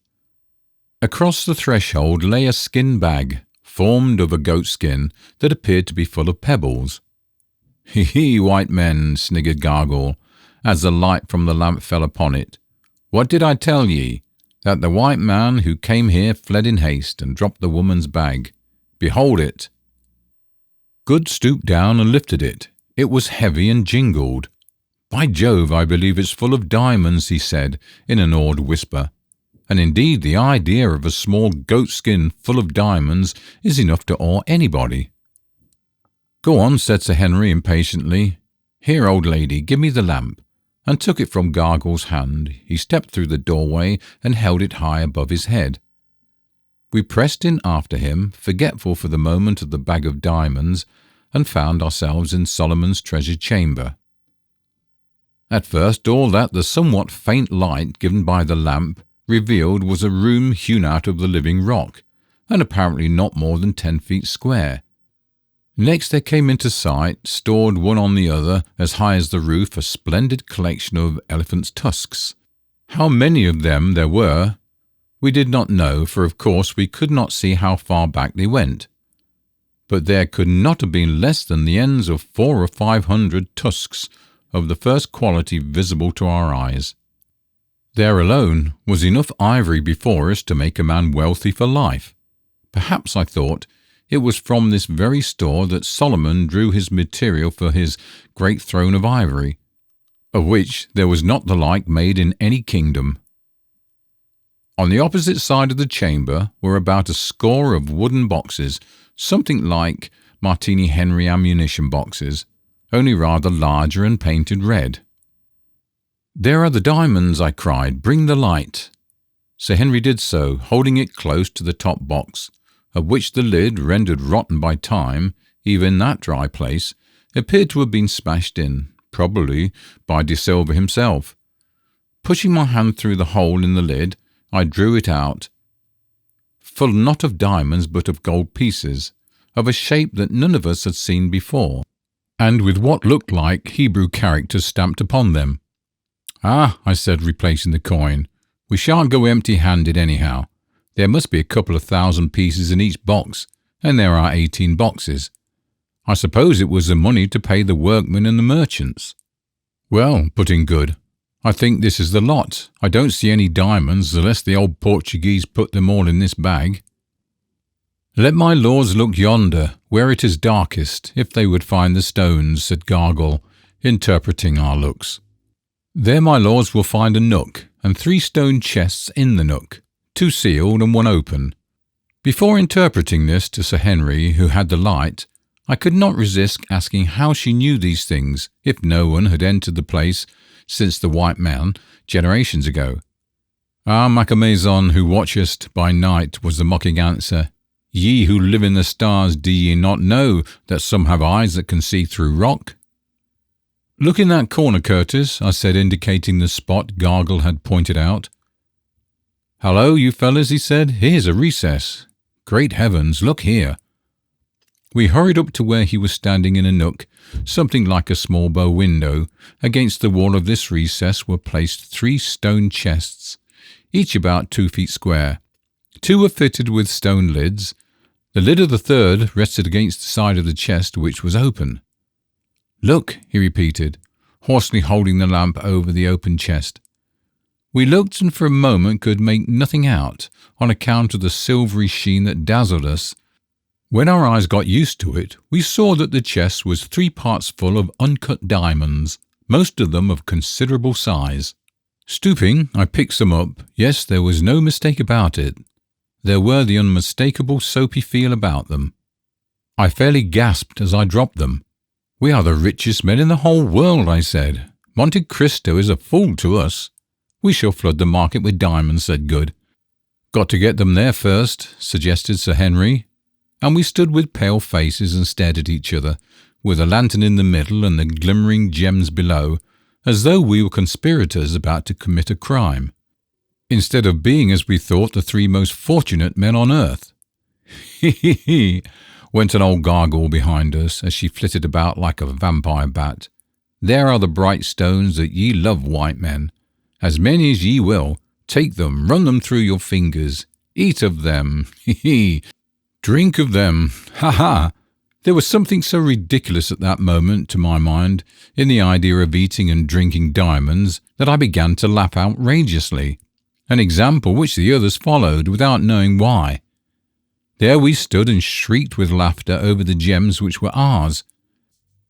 Across the threshold lay a skin bag, formed of a goat skin, that appeared to be full of pebbles. He, white men, sniggered Gagool, as the light from the lamp fell upon it. What did I tell ye? That the white man who came here fled in haste and dropped the woman's bag. Behold it. Good stooped down and lifted it. It was heavy and jingled. By Jove, I believe it's full of diamonds, he said, in an awed whisper. And indeed the idea of a small goat skin full of diamonds is enough to awe anybody. Go on, said Sir Henry impatiently. Here, old lady, give me the lamp. And took it from Gagool's hand. He stepped through the doorway and held it high above his head. We pressed in after him, forgetful for the moment of the bag of diamonds, and found ourselves in Solomon's treasure chamber. At first all that the somewhat faint light given by the lamp revealed was a room hewn out of the living rock, and apparently not more than 10 feet square. Next there came into sight, stored one on the other as high as the roof, a splendid collection of elephants' tusks. How many of them there were we did not know, for of course we could not see how far back they went. But there could not have been less than the ends of 400 or 500 tusks, of the first quality visible to our eyes. There alone was enough ivory before us to make a man wealthy for life. Perhaps, I thought, it was from this very store that Solomon drew his material for his great throne of ivory, of which there was not the like made in any kingdom. On the opposite side of the chamber were about a score of wooden boxes, something like Martini Henry ammunition boxes, only rather larger and painted red. "There are the diamonds," I cried. "Bring the light." Sir Henry did so, holding it close to the top box, of which the lid, rendered rotten by time, even in that dry place, appeared to have been smashed in, probably by De Silva himself. Pushing my hand through the hole in the lid, I drew it out, full not of diamonds but of gold pieces, of a shape that none of us had seen before, and with what looked like Hebrew characters stamped upon them. "Ah," I said, replacing the coin, "we shan't go empty-handed anyhow. There must be a couple of 1,000 pieces in each box, and there are 18 boxes. I suppose it was the money to pay the workmen and the merchants." "Well," put in Good, "I think this is the lot. I don't see any diamonds unless the old Portuguese put them all in this bag." "Let my lords look yonder, where it is darkest, if they would find the stones," said Gagool, interpreting our looks. "There my lords will find a nook, and 3 stone chests in the nook, 2 sealed and 1 open." Before interpreting this to Sir Henry, who had the light, I could not resist asking how she knew these things, if no one had entered the place since the white man, generations ago. "Ah, Macumazon, who watchest by night," was the mocking answer. "Ye who live in the stars, do ye not know that some have eyes that can see through rock?" "Look in that corner, Curtis," I said, indicating the spot Gagool had pointed out. "Hello, you fellas," he said. "Here's a recess. Great heavens, look here." We hurried up to where he was standing in a nook, something like a small bow window. Against the wall of this recess were placed 3 stone chests, each about 2 feet square. 2 were fitted with stone lids. The lid of the third rested against the side of the chest, which was open. "Look," he repeated, hoarsely holding the lamp over the open chest. We looked and for a moment could make nothing out, on account of the silvery sheen that dazzled us. When our eyes got used to it, we saw that the chest was 3 parts full of uncut diamonds, most of them of considerable size. Stooping, I picked some up. Yes, there was no mistake about it. There were the unmistakable soapy feel about them. I fairly gasped as I dropped them. "We are the richest men in the whole world," I said. "Monte Cristo is a fool to us." "We shall flood the market with diamonds," said Good. "Got to get them there first," suggested Sir Henry, and we stood with pale faces and stared at each other, with a lantern in the middle and the glimmering gems below, as though we were conspirators about to commit a crime, instead of being, as we thought, the 3 most fortunate men on earth. "He, he, he," went an old Gagool behind us, as she flitted about like a vampire bat. "There are the bright stones that ye love, white men. As many as ye will. Take them, run them through your fingers. Eat of them, he he. Drink of them, ha ha." There was something so ridiculous at that moment, to my mind, in the idea of eating and drinking diamonds, that I began to laugh outrageously, an example which the others followed without knowing why. There we stood and shrieked with laughter over the gems which were ours,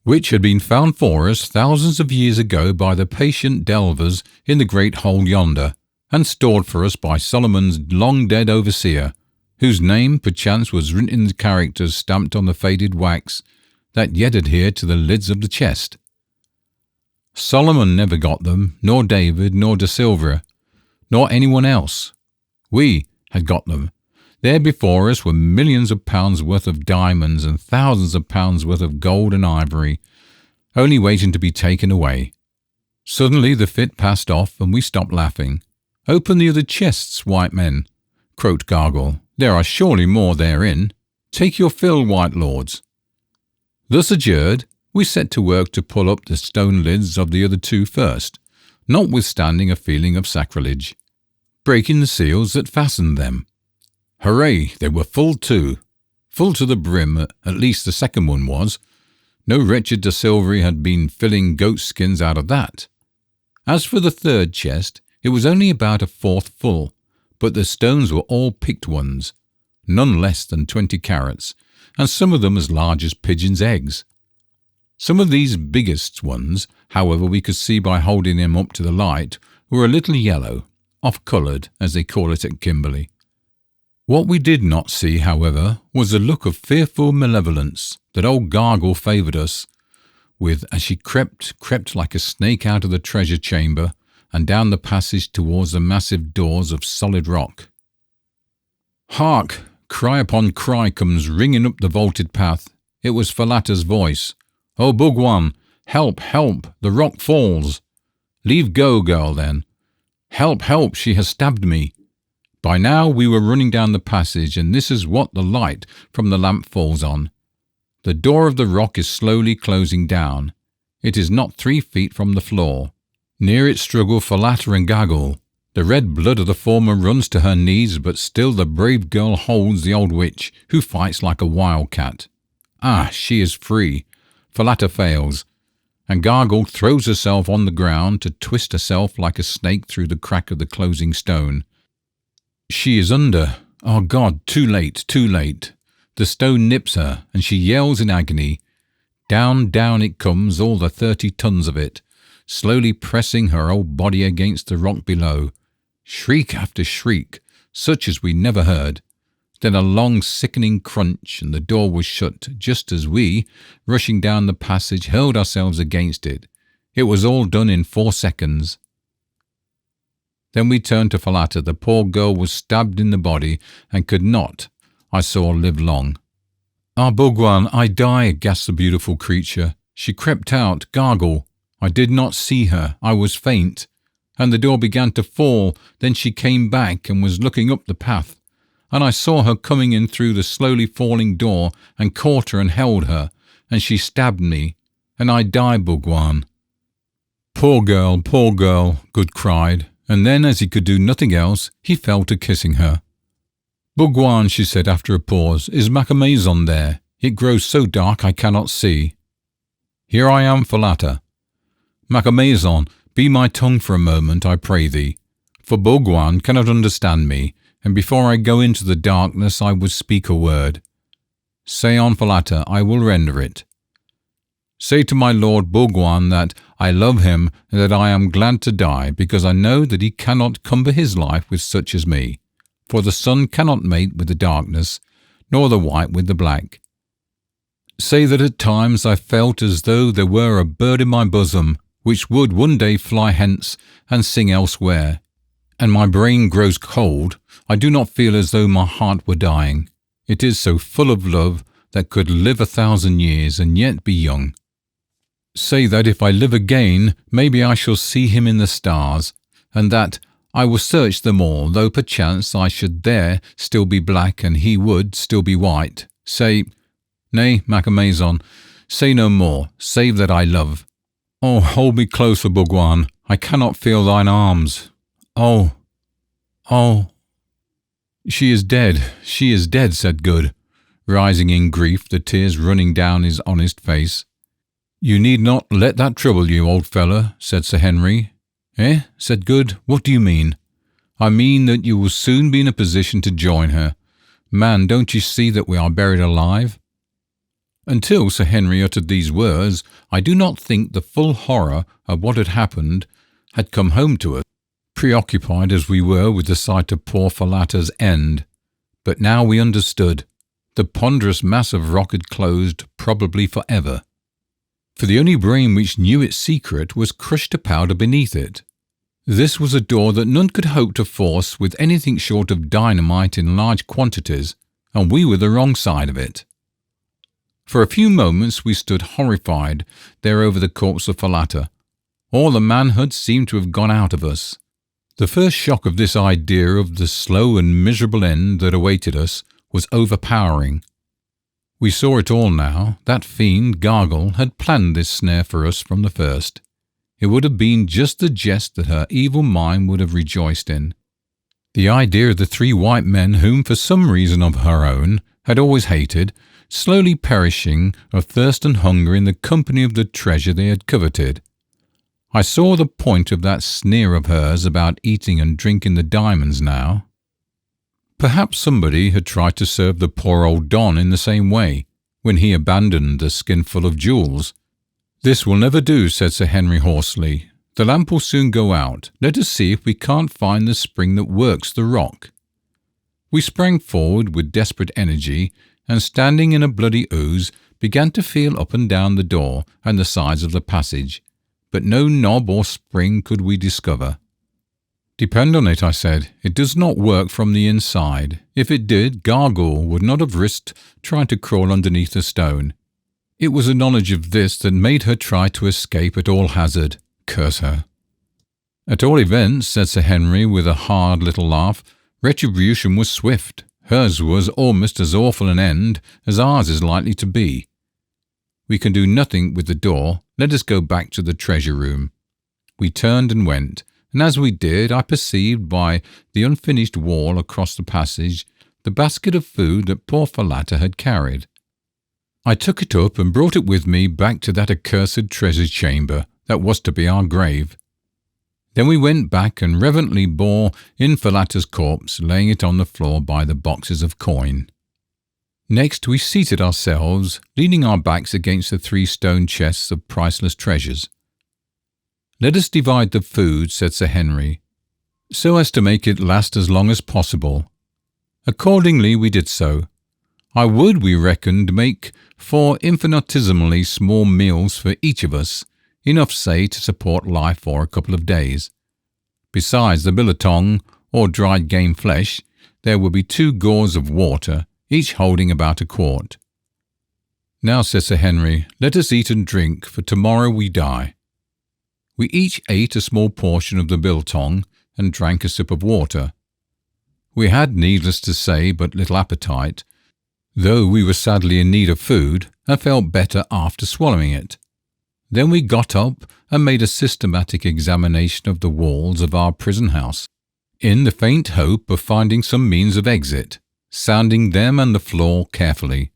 which had been found for us thousands of years ago by the patient delvers in the great hole yonder, and stored for us by Solomon's long-dead overseer, whose name, perchance, was written in the characters stamped on the faded wax that yet adhered to the lids of the chest. Solomon never got them, nor David, nor De Silva, nor anyone else. We had got them. There before us were millions of pounds worth of diamonds and thousands of pounds worth of gold and ivory, only waiting to be taken away. Suddenly the fit passed off, and we stopped laughing. "Open the other chests, white men," croaked Gagool. "There are surely more therein. Take your fill, white lords." Thus adjured, we set to work to pull up the stone lids of the other 2 first, notwithstanding a feeling of sacrilege, breaking the seals that fastened them. Hooray! They were full too. Full to the brim, at least the second one was. No wretched de Silvery had been filling goat skins out of that. As for the third chest, it was only about a fourth full, but the stones were all picked ones, none less than 20 carats, and some of them as large as pigeons' eggs. Some of these biggest ones, however, we could see by holding them up to the light, were a little yellow, off-coloured, as they call it at Kimberley. What we did not see, however, was the look of fearful malevolence that old Gagool favoured us with as she crept like a snake out of the treasure chamber and down the passage towards the massive doors of solid rock. Hark! Cry upon cry comes ringing up the vaulted path. It was Falata's voice. "Oh, Bhagwan! Help! Help! The rock falls! Leave go, girl, then! Help! Help! She has stabbed me!" By now we were running down the passage, and this is what the light from the lamp falls on. The door of the rock is slowly closing down. It is not 3 feet from the floor. Near it struggle Falata and Gagool. The red blood of the former runs to her knees, but still the brave girl holds the old witch, who fights like a wildcat. Ah, she is free. Falata fails, and Gagool throws herself on the ground to twist herself like a snake through the crack of the closing stone. She is under. Oh God, too late, too late. The stone nips her, and she yells in agony. Down, down it comes, all the 30 tons of it, slowly pressing her whole body against the rock below. Shriek after shriek, such as we never heard. Then a long sickening crunch, and the door was shut, just as we, rushing down the passage, hurled ourselves against it. It was all done in 4 seconds. Then we turned to Falata. The poor girl was stabbed in the body, and could not, I saw, live long. "Ah, Bhagwan, I die," gasped the beautiful creature. "She crept out, Gagool. I did not see her. I was faint. And the door began to fall. Then she came back and was looking up the path. And I saw her coming in through the slowly falling door and caught her and held her. And she stabbed me. And I died, Bhagwan." Poor girl, Good cried. And then, as he could do nothing else, he fell to kissing her. "Bhagwan," she said after a pause, "is Macamazon there? It grows so dark I cannot see." "Here I am, Falata." "Macamazon, be my tongue for a moment, I pray thee, for Bhagwan cannot understand me, and before I go into the darkness I would speak a word." "Say on, Falata, I will render it." "Say to my lord Bhagwan that I love him and that I am glad to die, because I know that he cannot cumber his life with such as me, for the sun cannot mate with the darkness, nor the white with the black. Say that at times I felt as though there were a bird in my bosom, which would one day fly hence and sing elsewhere, and my brain grows cold. I do not feel as though my heart were dying. It is so full of love that could live 1,000 years and yet be young. Say that if I live again, maybe I shall see him in the stars, and that I will search them all, though perchance I should there still be black and he would still be white. Say, nay, Macamazon, say no more, save that I love. Oh, hold me closer, Bhagwan, I cannot feel thine arms. Oh, oh." She is dead, said Good, rising in grief, the tears running down his honest face. "You need not let that trouble you, old fellow," said Sir Henry. "Eh?" said Good. "What do you mean?" "I mean that you will soon be in a position to join her. Man, don't you see that we are buried alive?" Until Sir Henry uttered these words, I do not think the full horror of what had happened had come home to us, preoccupied as we were with the sight of poor Falata's end. But now we understood. The ponderous mass of rock had closed, probably for ever. For the only brain which knew its secret was crushed to powder beneath it. This was a door that none could hope to force with anything short of dynamite in large quantities, and we were the wrong side of it. For a few moments we stood horrified there over the corpse of Falata. All the manhood seemed to have gone out of us. The first shock of this idea of the slow and miserable end that awaited us was overpowering. We saw it all now. That fiend, Gagool, had planned this snare for us from the first. It would have been just the jest that her evil mind would have rejoiced in. The idea of the 3 white men whom, for some reason of her own, had always hated, slowly perishing of thirst and hunger in the company of the treasure they had coveted. I saw the point of that sneer of hers about eating and drinking the diamonds now. Perhaps somebody had tried to serve the poor old Don in the same way, when he abandoned the skinful of jewels. "This will never do," said Sir Henry hoarsely. "The lamp will soon go out. Let us see if we can't find the spring that works the rock." We sprang forward with desperate energy, and standing in a bloody ooze, began to feel up and down the door and the sides of the passage, but no knob or spring could we discover. "Depend on it," I said, "it does not work from the inside. If it did, Gagool would not have risked trying to crawl underneath the stone. It was a knowledge of this that made her try to escape at all hazard. Curse her." "At all events," said Sir Henry with a hard little laugh, "retribution was swift. Hers was almost as awful an end as ours is likely to be. We can do nothing with the door. Let us go back to the treasure room." We turned and went, and as we did, I perceived by the unfinished wall across the passage the basket of food that poor Falata had carried. I took it up and brought it with me back to that accursed treasure chamber that was to be our grave. Then we went back and reverently bore in Falata's corpse, laying it on the floor by the boxes of coin. Next we seated ourselves, leaning our backs against the 3 stone chests of priceless treasures. "Let us divide the food," said Sir Henry, "so as to make it last as long as possible." Accordingly we did so. I would, we reckoned, make 4 infinitesimally small meals for each of us, enough, say, to support life for a couple of days. Besides the biltong, or dried game flesh, there would be 2 gourds of water, each holding about a quart. "Now," said Sir Henry, "let us eat and drink, for tomorrow we die." We each ate a small portion of the biltong and drank a sip of water. We had, needless to say, but little appetite, though we were sadly in need of food, and felt better after swallowing it. Then we got up and made a systematic examination of the walls of our prison house, in the faint hope of finding some means of exit, sounding them and the floor carefully.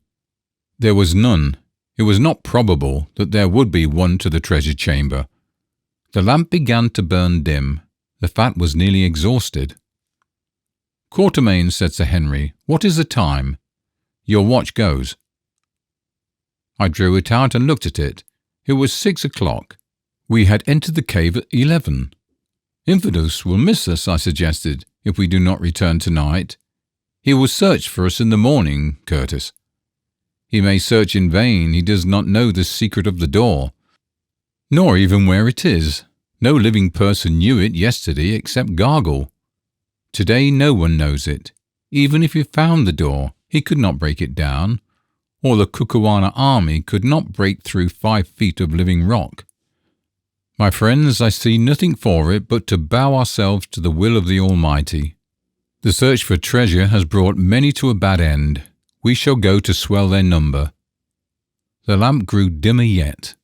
There was none. It was not probable that there would be one to the treasure chamber. The lamp began to burn dim. The fat was nearly exhausted. "Quatermain," said Sir Henry, "what is the time? Your watch goes." I drew it out and looked at it. It was 6 o'clock. We had entered the cave at 11. "Infidus will miss us," I suggested, "if we do not return tonight. He will search for us in the morning, Curtis." "He may search in vain. He does not know the secret of the door, nor even where it is. No living person knew it yesterday except Gagool. Today no one knows it. Even if he found the door, he could not break it down, or the Kukuana army could not break through 5 feet of living rock. My friends, I see nothing for it but to bow ourselves to the will of the Almighty. The search for treasure has brought many to a bad end. We shall go to swell their number." The lamp grew dimmer yet.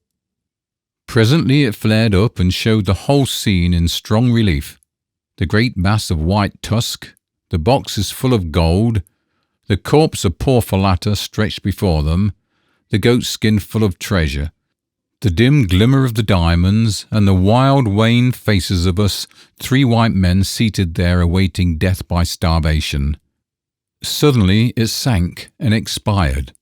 Presently it flared up and showed the whole scene in strong relief. The great mass of white tusk, the boxes full of gold, the corpse of poor Falata stretched before them, the goat skin full of treasure, the dim glimmer of the diamonds, and the wild wan faces of us 3 white men seated there awaiting death by starvation. Suddenly it sank and expired.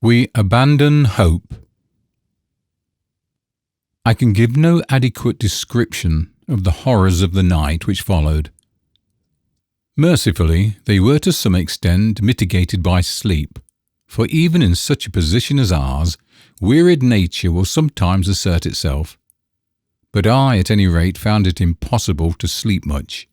We abandon hope. I can give no adequate description of the horrors of the night which followed. Mercifully, they were to some extent mitigated by sleep, for even in such a position as ours, wearied nature will sometimes assert itself. But I, at any rate, found it impossible to sleep much.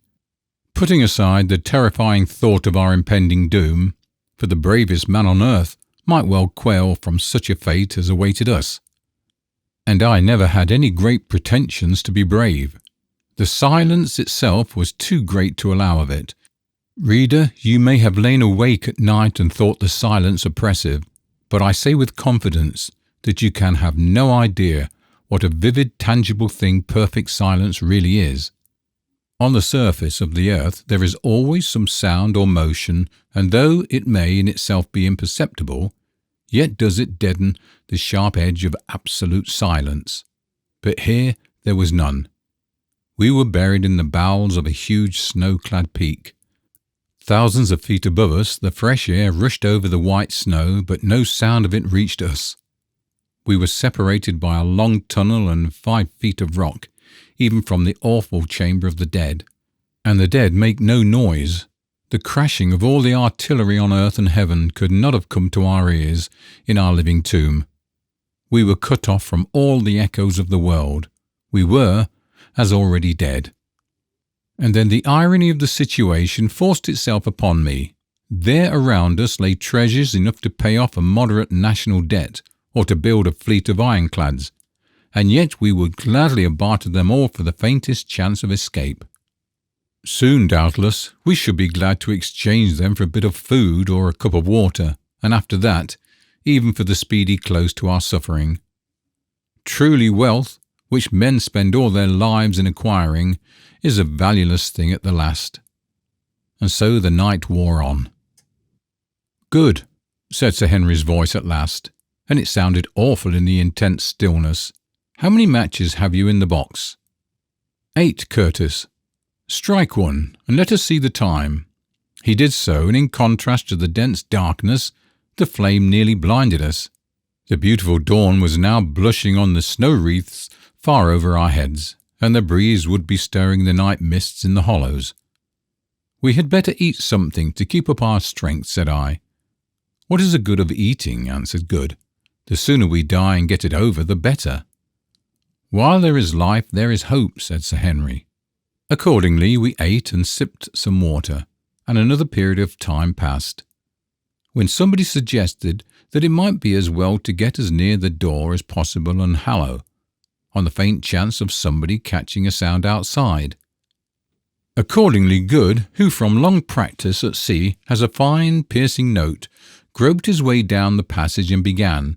Putting aside the terrifying thought of our impending doom, for the bravest man on earth might well quail from such a fate as awaited us. And I never had any great pretensions to be brave. The silence itself was too great to allow of it. Reader, you may have lain awake at night and thought the silence oppressive, but I say with confidence that you can have no idea what a vivid, tangible thing perfect silence really is. On the surface of the earth there is always some sound or motion, and though it may in itself be imperceptible, yet does it deaden the sharp edge of absolute silence. But here there was none. We were buried in the bowels of a huge snow-clad peak. Thousands of feet above us the fresh air rushed over the white snow, but no sound of it reached us. We were separated by a long tunnel and 5 feet of rock, even from the awful chamber of the dead. And the dead make no noise. The crashing of all the artillery on earth and heaven could not have come to our ears in our living tomb. We were cut off from all the echoes of the world. We were, as already dead. And then the irony of the situation forced itself upon me. There around us lay treasures enough to pay off a moderate national debt, or to build a fleet of ironclads, and yet we would gladly have bartered them all for the faintest chance of escape. Soon, doubtless, we should be glad to exchange them for a bit of food or a cup of water, and after that, even for the speedy close to our suffering. Truly wealth, which men spend all their lives in acquiring, is a valueless thing at the last. And so the night wore on. "Good," said Sir Henry's voice at last, and it sounded awful in the intense stillness. "How many matches have you in the box?" "8, Curtis." "Strike one, and let us see the time." He did so, and in contrast to the dense darkness, the flame nearly blinded us. The beautiful dawn was now blushing on the snow wreaths far over our heads, and the breeze would be stirring the night mists in the hollows. "We had better eat something to keep up our strength," said I. "What is the good of eating?" answered Good. "The sooner we die and get it over, the better." "While there is life, there is hope," said Sir Henry. Accordingly, we ate and sipped some water, and another period of time passed, when somebody suggested that it might be as well to get as near the door as possible and hallo, on the faint chance of somebody catching a sound outside. Accordingly, Good, who from long practice at sea has a fine piercing note, groped his way down the passage and began.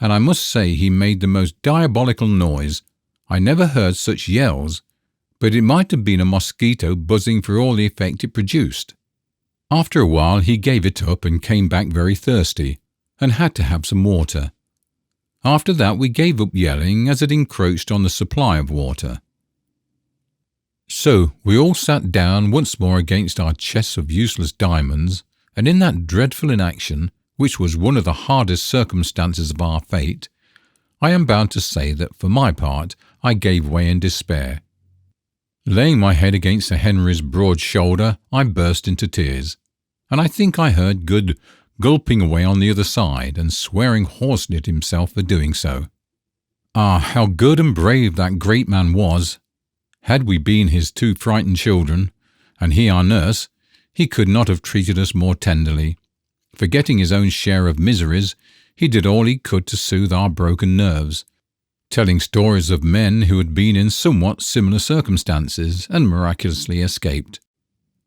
And I must say he made the most diabolical noise. I never heard such yells, but it might have been a mosquito buzzing for all the effect it produced. After a while he gave it up and came back very thirsty, and had to have some water. After that we gave up yelling, as it encroached on the supply of water. So we all sat down once more against our chests of useless diamonds, and in that dreadful inaction, which was one of the hardest circumstances of our fate, I am bound to say that for my part I gave way in despair. Laying my head against Sir Henry's broad shoulder, I burst into tears, and I think I heard Good gulping away on the other side and swearing hoarsely at himself for doing so. Ah, how good and brave that great man was! Had we been his 2 frightened children, and he our nurse, he could not have treated us more tenderly. Forgetting his own share of miseries, he did all he could to soothe our broken nerves, telling stories of men who had been in somewhat similar circumstances and miraculously escaped.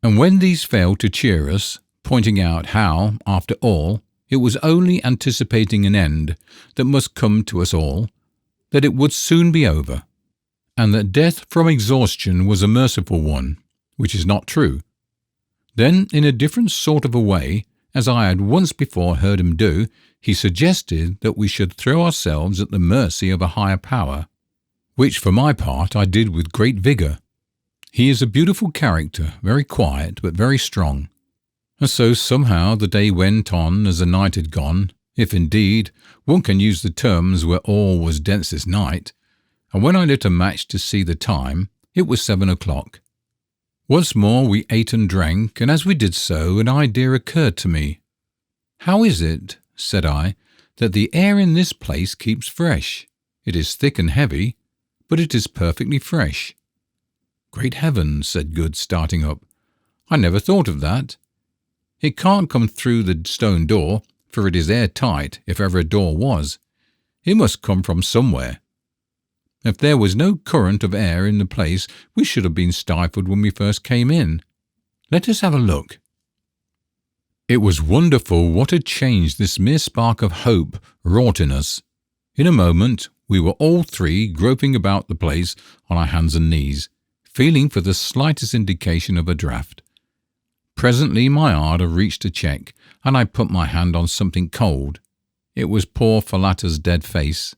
And when these failed to cheer us, pointing out how, after all, it was only anticipating an end that must come to us all, that it would soon be over, and that death from exhaustion was a merciful one, which is not true. Then, in a different sort of a way, as I had once before heard him do, he suggested that we should throw ourselves at the mercy of a higher power, which for my part I did with great vigour. He is a beautiful character, very quiet, but very strong. And so somehow the day went on as the night had gone, if indeed one can use the terms where all was densest night, and when I lit a match to see the time, it was 7 o'clock. Once more we ate and drank, and as we did so an idea occurred to me. "How is it," said I, "that the air in this place keeps fresh? It is thick and heavy, but it is perfectly fresh." "Great heavens," said Good, starting up. "I never thought of that. It can't come through the stone door, for it is airtight, if ever a door was. It must come from somewhere. If there was no current of air in the place, we should have been stifled when we first came in. Let us have a look." It was wonderful what a change this mere spark of hope wrought in us. In a moment we were all 3 groping about the place on our hands and knees, feeling for the slightest indication of a draught. Presently my ardour reached a check, and I put my hand on something cold. It was poor Falata's dead face.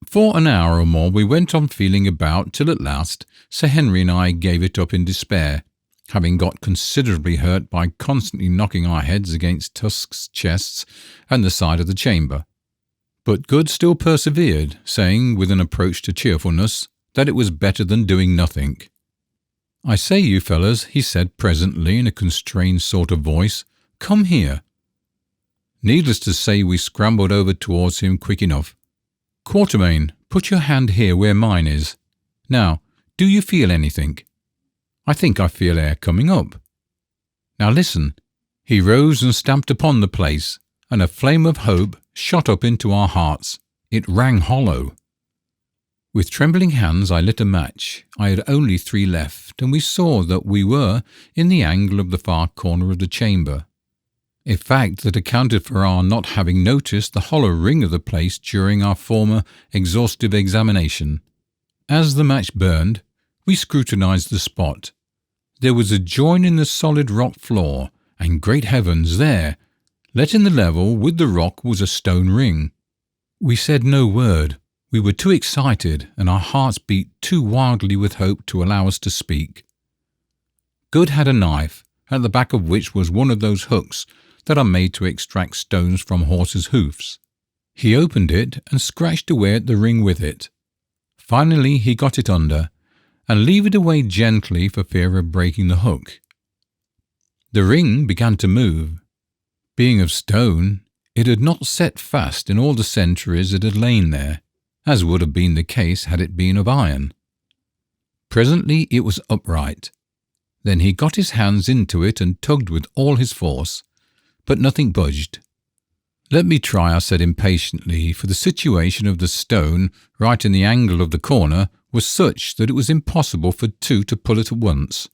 For an hour or more we went on feeling about till at last Sir Henry and I gave it up in despair, having got considerably hurt by constantly knocking our heads against tusks, chests, and the side of the chamber. But Good still persevered, saying, with an approach to cheerfulness, that it was better than doing nothing. "I say, you fellows," he said presently in a constrained sort of voice, "come here." Needless to say, we scrambled over towards him quick enough. "Quatermain, put your hand here where mine is. Now, do you feel anything?" "I think I feel air coming up." "Now listen." He rose and stamped upon the place, and a flame of hope shot up into our hearts. It rang hollow. With trembling hands I lit a match. I had only 3 left, and we saw that we were in the angle of the far corner of the chamber, a fact that accounted for our not having noticed the hollow ring of the place during our former exhaustive examination. As the match burned, we scrutinized the spot. There was a join in the solid rock floor, and great heavens, there, let in the level with the rock, was a stone ring. We said no word. We were too excited, and our hearts beat too wildly with hope to allow us to speak. Good had a knife, at the back of which was one of those hooks that are made to extract stones from horses' hoofs. He opened it and scratched away at the ring with it. Finally he got it under, and levered away gently for fear of breaking the hook. The ring began to move. Being of stone, it had not set fast in all the centuries it had lain there, as would have been the case had it been of iron. Presently it was upright. Then he got his hands into it and tugged with all his force, but nothing budged. "Let me try," I said impatiently, for the situation of the stone right in the angle of the corner was such that it was impossible for 2 to pull it at once.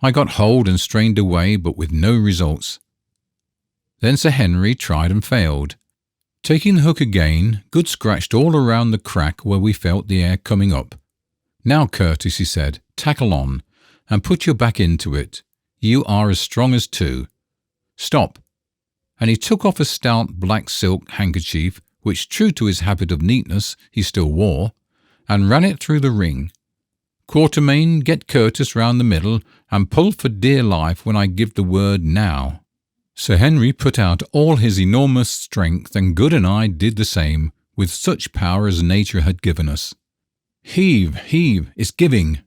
I got hold and strained away, but with no results. Then Sir Henry tried and failed. Taking the hook again, Good scratched all around the crack where we felt the air coming up. "Now, Curtis," he said, "tackle on, and put your back into it. You are as strong as 2. Stop." And he took off a stout black silk handkerchief, which, true to his habit of neatness, he still wore, and ran it through the ring. "Quatermain, get Curtis round the middle, and pull for dear life when I give the word now." Sir Henry put out all his enormous strength, and Good and I did the same, with such power as nature had given us. "Heave, heave, it's giving,"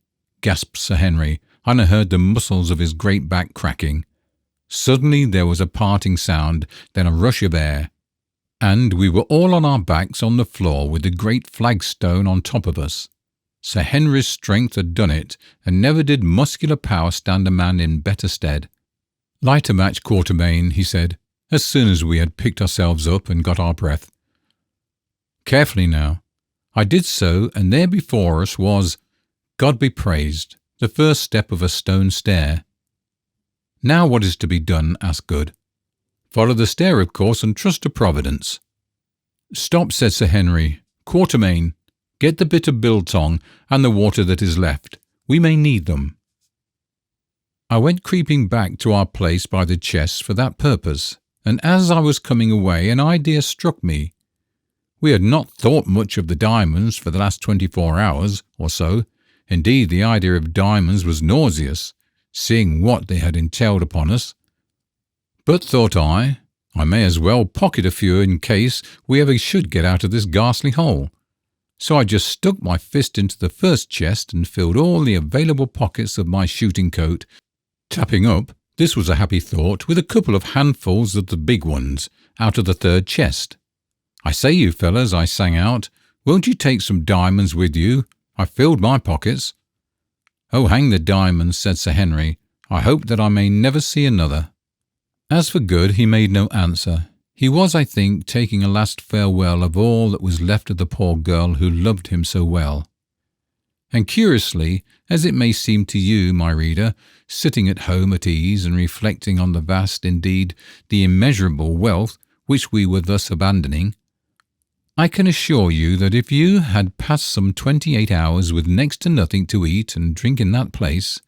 gasped Sir Henry, and I heard the muscles of his great back cracking. Suddenly there was a parting sound, then a rush of air, and we were all on our backs on the floor with the great flagstone on top of us. Sir Henry's strength had done it, and never did muscular power stand a man in better stead. "Light a match, Quatermain," he said, as soon as we had picked ourselves up and got our breath. "Carefully now." I did so, and there before us was, God be praised, the first step of a stone stair. "Now what is to be done?" asked Good. "Follow the stair, of course, and trust to Providence." "Stop," said Sir Henry. "Quatermain, get the bit of biltong and the water that is left. We may need them." I went creeping back to our place by the chests for that purpose, and as I was coming away an idea struck me. We had not thought much of the diamonds for the last 24 hours or so. Indeed, the idea of diamonds was nauseous, seeing what they had entailed upon us. But, thought I may as well pocket a few in case we ever should get out of this ghastly hole. So I just stuck my fist into the first chest and filled all the available pockets of my shooting coat, tapping up, this was a happy thought, with a couple of handfuls of the big ones out of the 3rd chest. "I say, you fellas," I sang out, "won't you take some diamonds with you? I filled my pockets." "Oh, hang the diamonds," said Sir Henry. "I hope that I may never see another." As for Good, he made no answer. He was, I think, taking a last farewell of all that was left of the poor girl who loved him so well. And curiously, as it may seem to you, my reader, sitting at home at ease and reflecting on the vast, indeed the immeasurable wealth which we were thus abandoning, I can assure you that if you had passed some 28 hours with next to nothing to eat and drink in that place,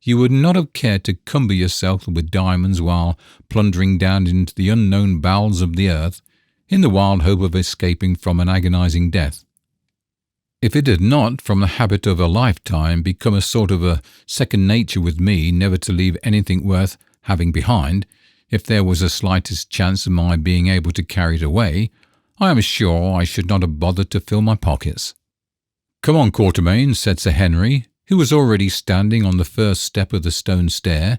you would not have cared to cumber yourself with diamonds while plundering down into the unknown bowels of the earth in the wild hope of escaping from an agonizing death. If it had not, from the habit of a lifetime, become a sort of a second nature with me never to leave anything worth having behind, if there was the slightest chance of my being able to carry it away, I am sure I should not have bothered to fill my pockets. "Come on, Quatermain," said Sir Henry, who was already standing on the first step of the stone stair.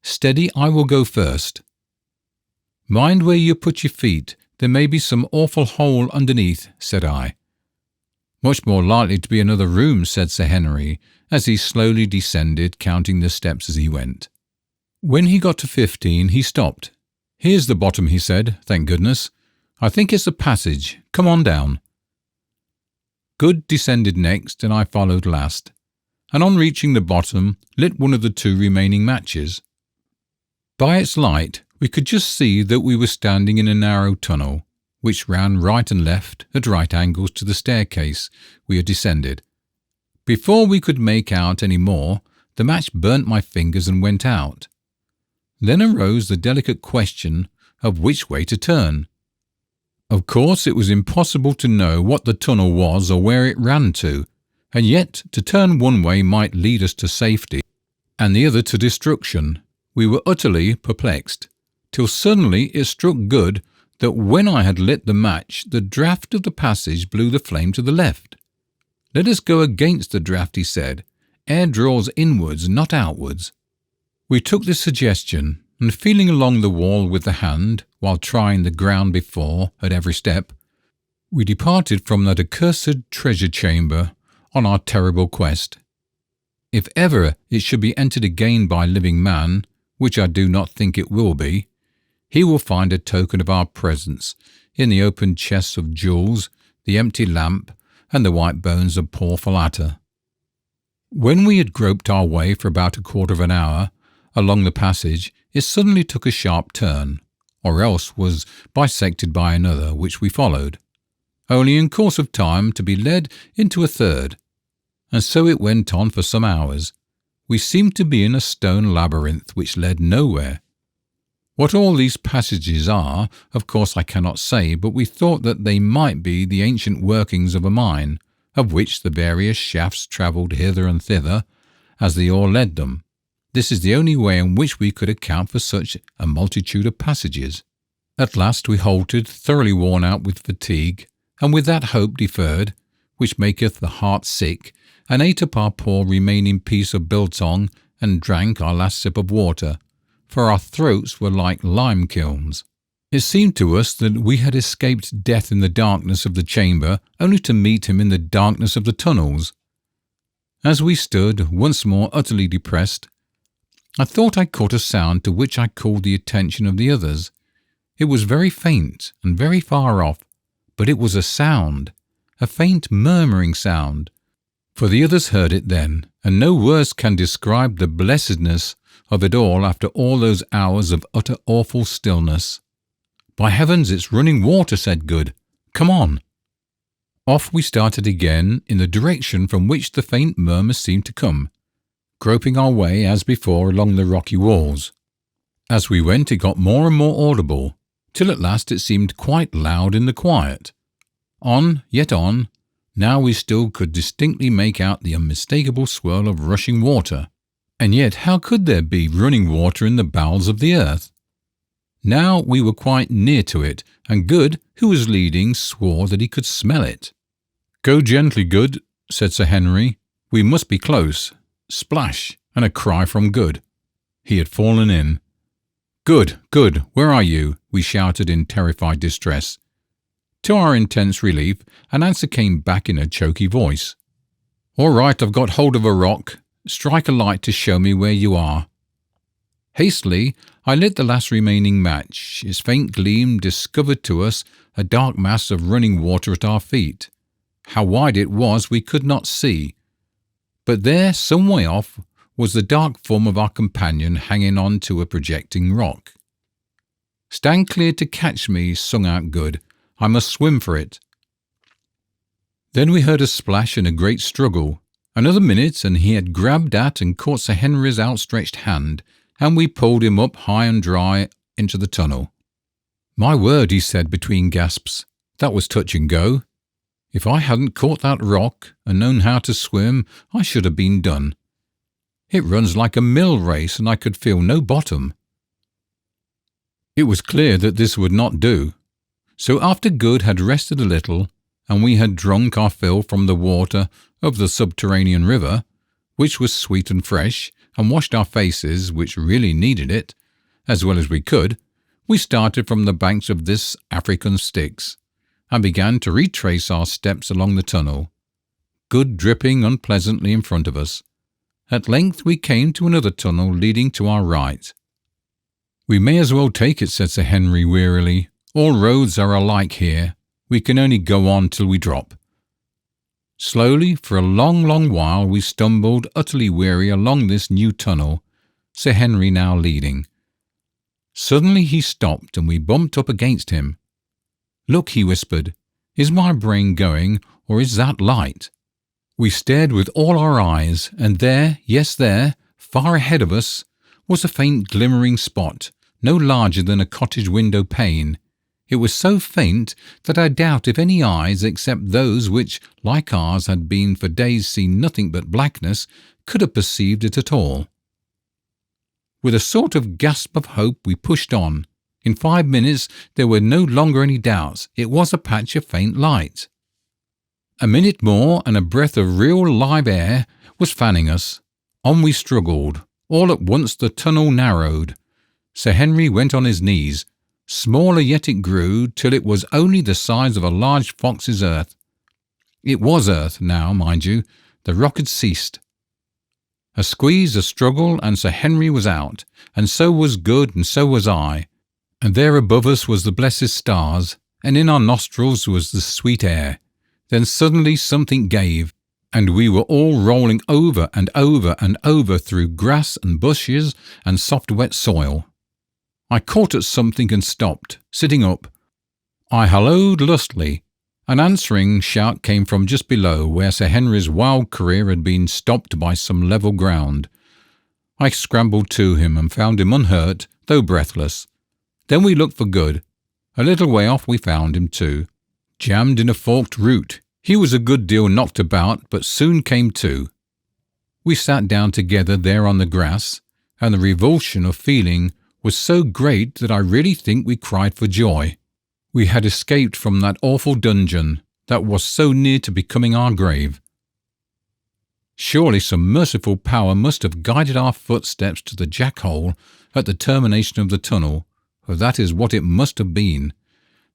"Steady, I will go first." "Mind where you put your feet, there may be some awful hole underneath," said I. "Much more likely to be another room," said Sir Henry, as he slowly descended, counting the steps as he went. When he got to 15, he stopped. "Here's the bottom," he said, "thank goodness. I think it's a passage. Come on down." Good descended next, and I followed last, and on reaching the bottom, lit one of the 2 remaining matches. By its light, we could just see that we were standing in a narrow tunnel, which ran right and left at right angles to the staircase we had descended. Before we could make out any more, the match burnt my fingers and went out. Then arose the delicate question of which way to turn. Of course, it was impossible to know what the tunnel was or where it ran to, and yet to turn one way might lead us to safety, and the other to destruction. We were utterly perplexed, till suddenly it struck Good that when I had lit the match, the draught of the passage blew the flame to the left. "Let us go against the draught," he said. "Air draws inwards, not outwards." We took this suggestion, and feeling along the wall with the hand, while trying the ground before at every step, we departed from that accursed treasure chamber on our terrible quest. If ever it should be entered again by living man, which I do not think it will be, he will find a token of our presence in the open chests of jewels, the empty lamp, and the white bones of poor Falata. When we had groped our way for about a quarter of an hour along the passage, it suddenly took a sharp turn, or else was bisected by another, which we followed, only in course of time to be led into a third, and so it went on for some hours. We seemed to be in a stone labyrinth which led nowhere. What all these passages are, of course I cannot say, but we thought that they might be the ancient workings of a mine, of which the various shafts travelled hither and thither as the ore led them. This is the only way in which we could account for such a multitude of passages. At last we halted, thoroughly worn out with fatigue, and with that hope deferred, which maketh the heart sick, and ate up our poor remaining piece of biltong, and drank our last sip of water, for our throats were like lime kilns. It seemed to us that we had escaped death in the darkness of the chamber, only to meet him in the darkness of the tunnels. As we stood, once more utterly depressed, I thought I caught a sound to which I called the attention of the others. It was very faint and very far off, but it was a sound, a faint murmuring sound, for the others heard it then, and no words can describe the blessedness of it all after all those hours of utter awful stillness. "By heavens, it's running water," said Good. "Come on." Off we started again in the direction from which the faint murmur seemed to come, groping our way as before along the rocky walls. As we went it got more and more audible, till at last it seemed quite loud in the quiet. On, yet on, now we still could distinctly make out the unmistakable swirl of rushing water. And yet how could there be running water in the bowels of the earth? Now we were quite near to it, and Good, who was leading, swore that he could smell it. "Go gently, Good," said Sir Henry. "We must be close." Splash, and a cry from Good. He had fallen in. "Good, Good, where are you?" we shouted in terrified distress. To our intense relief, an answer came back in a choky voice. "All right, I've got hold of a rock. Strike a light to show me where you are." Hastily, I lit the last remaining match. Its faint gleam discovered to us a dark mass of running water at our feet. How wide it was we could not see, but there, some way off, was the dark form of our companion hanging on to a projecting rock. "Stand clear to catch me," sung out Good. "I must swim for it." Then we heard a splash and a great struggle. Another minute and he had grabbed at and caught Sir Henry's outstretched hand, and we pulled him up high and dry into the tunnel. "My word," he said between gasps, "that was touch and go. If I hadn't caught that rock and known how to swim, I should have been done. It runs like a mill race and I could feel no bottom." It was clear that this would not do. So after Good had rested a little, and we had drunk our fill from the water of the subterranean river, which was sweet and fresh, and washed our faces, which really needed it, as well as we could, we started from the banks of this African Styx, and began to retrace our steps along the tunnel, Good dripping unpleasantly in front of us. At length we came to another tunnel leading to our right. "We may as well take it," said Sir Henry wearily. "All roads are alike here. We can only go on till we drop." Slowly, for a long, long while, we stumbled, utterly weary, along this new tunnel, Sir Henry now leading. Suddenly he stopped and we bumped up against him. "Look," he whispered, "is my brain going, or is that light?" We stared with all our eyes, and there, yes there, far ahead of us, was a faint glimmering spot, no larger than a cottage window pane. It was so faint that I doubt if any eyes except those which, like ours, had been for days seen nothing but blackness, could have perceived it at all. With a sort of gasp of hope we pushed on. In 5 minutes there were no longer any doubts. It was a patch of faint light. A minute more and a breath of real live air was fanning us. On we struggled. All at once the tunnel narrowed. Sir Henry went on his knees. Smaller yet it grew, till it was only the size of a large fox's earth. It was earth now, mind you. The rock had ceased. A squeeze, a struggle, and Sir Henry was out, and so was Good, and so was I. And there above us was the blessed stars, and in our nostrils was the sweet air. Then suddenly something gave, and we were all rolling over and over and over through grass and bushes and soft wet soil. I caught at something and stopped, sitting up. I hallooed lustily. An answering shout came from just below, where Sir Henry's wild career had been stopped by some level ground. I scrambled to him and found him unhurt, though breathless. Then we looked for Good. A little way off we found him too, jammed in a forked root. He was a good deal knocked about, but soon came to. We sat down together there on the grass, and the revulsion of feeling was so great that I really think we cried for joy. We had escaped from that awful dungeon that was so near to becoming our grave. Surely some merciful power must have guided our footsteps to the jackhole at the termination of the tunnel, for that is what it must have been.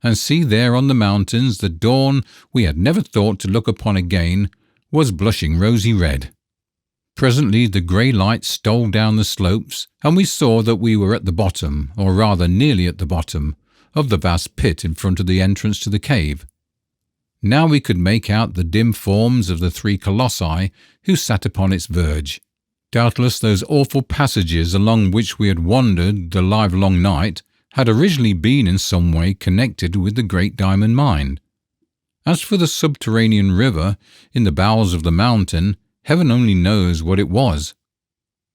And see there on the mountains the dawn we had never thought to look upon again was blushing rosy red. Presently the grey light stole down the slopes, and we saw that we were at the bottom, or rather nearly at the bottom, of the vast pit in front of the entrance to the cave. Now we could make out the dim forms of the 3 colossi who sat upon its verge. Doubtless those awful passages along which we had wandered the livelong night had originally been in some way connected with the great diamond mine. As for the subterranean river in the bowels of the mountain, heaven only knows what it was,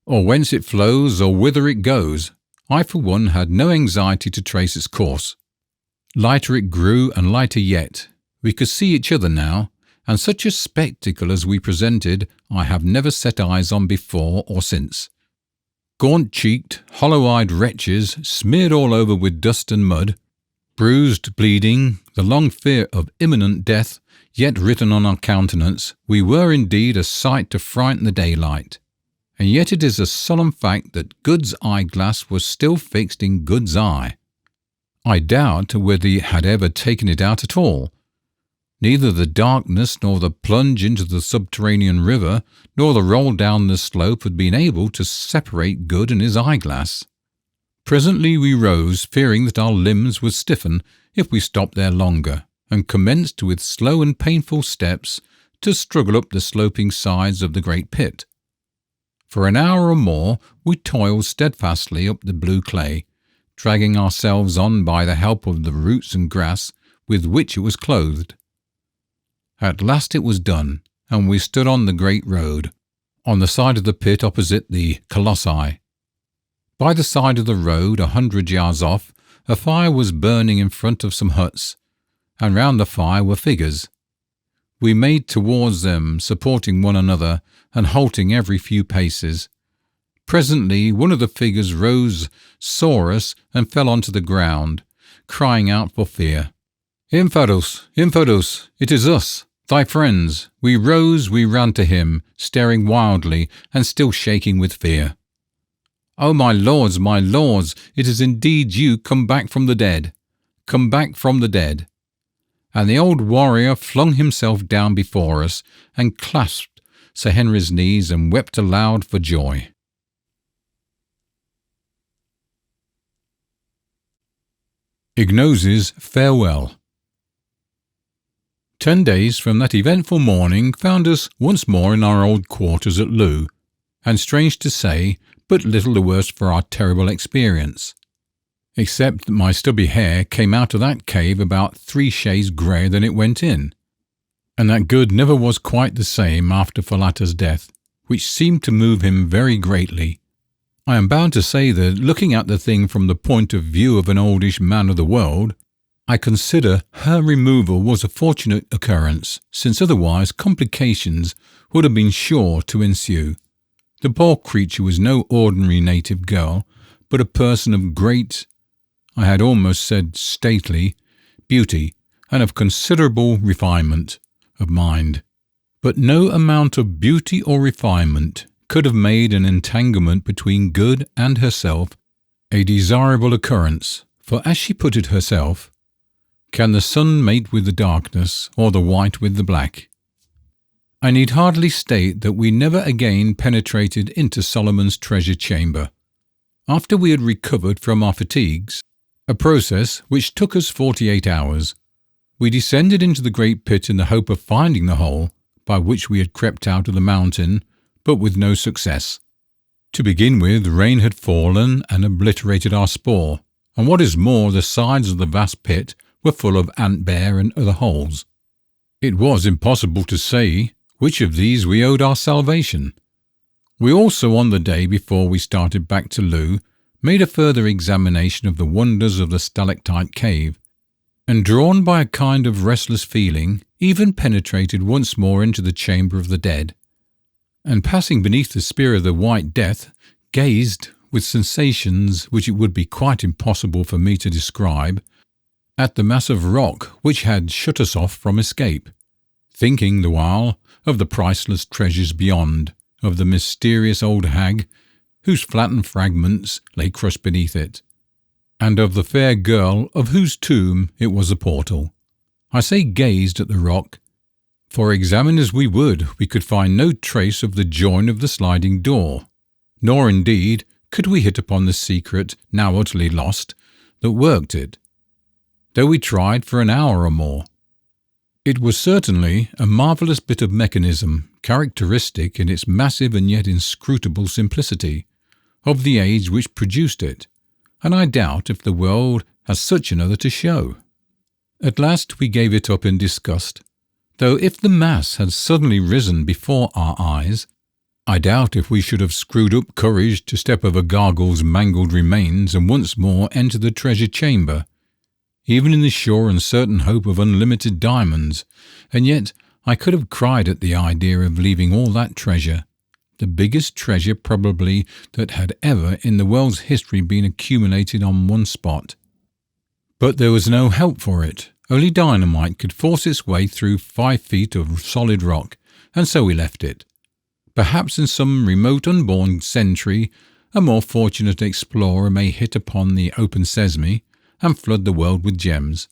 or whence it flows, or whither it goes. I, for one, had no anxiety to trace its course. Lighter it grew, and lighter yet. We could see each other now, and such a spectacle as we presented I have never set eyes on before or since. Gaunt-cheeked, hollow-eyed wretches, smeared all over with dust and mud, bruised, bleeding, the long fear of imminent death yet written on our countenance, we were indeed a sight to frighten the daylight. And yet it is a solemn fact that Good's eyeglass was still fixed in Good's eye. I doubt whether he had ever taken it out at all. Neither the darkness nor the plunge into the subterranean river nor the roll down the slope had been able to separate Good and his eyeglass. Presently we rose, fearing that our limbs would stiffen if we stopped there longer, and commenced with slow and painful steps to struggle up the sloping sides of the great pit. For an hour or more we toiled steadfastly up the blue clay, dragging ourselves on by the help of the roots and grass with which it was clothed. At last it was done, and we stood on the great road, on the side of the pit opposite the colossi. By the side of the road, 100 yards off, a fire was burning in front of some huts, and round the fire were figures. We made towards them, supporting one another and halting every few paces. Presently one of the figures rose, saw us, and fell onto the ground, crying out for fear. "Infados, Infados, it is us, thy friends." We rose, we ran to him, staring wildly and still shaking with fear. "Oh, my lords, it is indeed you come back from the dead. Come back from the dead." And the old warrior flung himself down before us and clasped Sir Henry's knees and wept aloud for joy. Ignosi's farewell. 10 days from that eventful morning found us once more in our old quarters at Loo, and strange to say, but little the worse for our terrible experience, except that my stubby hair came out of that cave about 3 shades greyer than it went in, and that Good never was quite the same after Falata's death, which seemed to move him very greatly. I am bound to say that, looking at the thing from the point of view of an oldish man of the world, I consider her removal was a fortunate occurrence, since otherwise complications would have been sure to ensue. The poor creature was no ordinary native girl, but a person of great, I had almost said stately, beauty, and of considerable refinement of mind. But no amount of beauty or refinement could have made an entanglement between Good and herself a desirable occurrence, for as she put it herself, "Can the sun mate with the darkness, or the white with the black?" I need hardly state that we never again penetrated into Solomon's treasure chamber. After we had recovered from our fatigues, a process which took us 48 hours, we descended into the great pit in the hope of finding the hole by which we had crept out of the mountain, but with no success. To begin with, rain had fallen and obliterated our spoor, and what is more, the sides of the vast pit were full of ant-bear and other holes. It was impossible to say which of these we owed our salvation. We also, on the day before we started back to Loo, made a further examination of the wonders of the stalactite cave, and drawn by a kind of restless feeling, even penetrated once more into the chamber of the dead, and passing beneath the spear of the White Death, gazed, with sensations which it would be quite impossible for me to describe, at the mass of rock which had shut us off from escape, thinking the while of the priceless treasures beyond, of the mysterious old hag, whose flattened fragments lay crushed beneath it, and of the fair girl of whose tomb it was a portal. I say gazed at the rock, for examine as we would, we could find no trace of the join of the sliding door, nor indeed could we hit upon the secret, now utterly lost, that worked it, though we tried for an hour or more. It was certainly a marvellous bit of mechanism, characteristic in its massive and yet inscrutable simplicity, of the age which produced it, and I doubt if the world has such another to show. At last we gave it up in disgust, though if the mass had suddenly risen before our eyes, I doubt if we should have screwed up courage to step over Gagool's mangled remains and once more enter the treasure chamber, even in the sure and certain hope of unlimited diamonds, and yet I could have cried at the idea of leaving all that treasure, the biggest treasure probably that had ever in the world's history been accumulated on one spot. But there was no help for it. Only dynamite could force its way through 5 feet of solid rock, and so we left it. Perhaps in some remote unborn century a more fortunate explorer may hit upon the open sesame and flood the world with gems.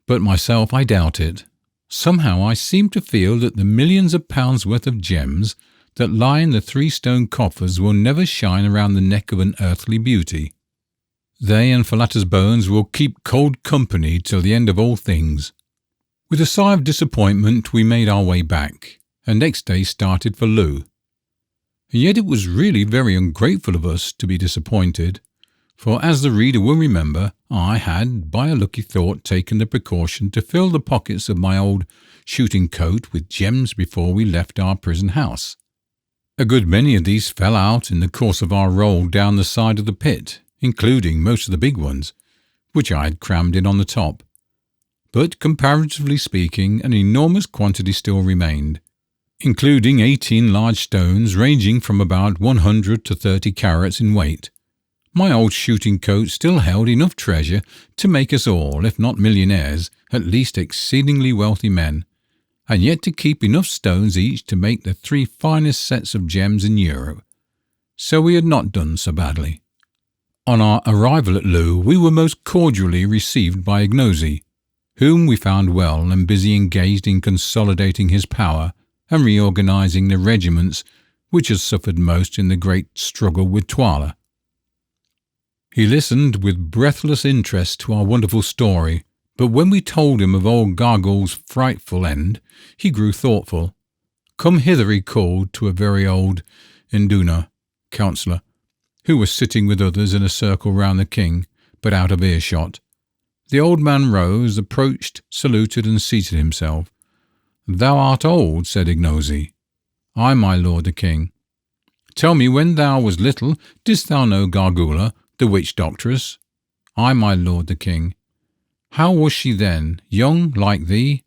But myself, I doubt it. Somehow I seem to feel that the millions of pounds worth of gems that lie in the 3 stone coffers will never shine around the neck of an earthly beauty. They and Falata's bones will keep cold company till the end of all things. With a sigh of disappointment we made our way back, and next day started for Loo. And yet it was really very ungrateful of us to be disappointed, For as the reader will remember, I had, by a lucky thought, taken the precaution to fill the pockets of my old shooting coat with gems before we left our prison house. A good many of these fell out in the course of our roll down the side of the pit, including most of the big ones, which I had crammed in on the top. But comparatively speaking, an enormous quantity still remained, including 18 large stones ranging from about 100 to 30 carats in weight. My old shooting coat still held enough treasure to make us all, if not millionaires, at least exceedingly wealthy men, and yet to keep enough stones each to make the 3 finest sets of gems in Europe. So we had not done so badly. On our arrival at Loo, we were most cordially received by Ignosi, whom we found well and busy engaged in consolidating his power and reorganizing the regiments which had suffered most in the great struggle with Twala. He listened with breathless interest to our wonderful story, but when we told him of old Gagool's frightful end, he grew thoughtful. "Come hither," he called to a very old Induna counsellor, who was sitting with others in a circle round the king, but out of earshot. The old man rose, approached, saluted, and seated himself. "Thou art old," said Ignosi. "Ay, my lord the king." "Tell me, when thou was little, didst thou know Gargula, the witch doctress?" "Ay, my lord the king." "How was she then, young like thee?"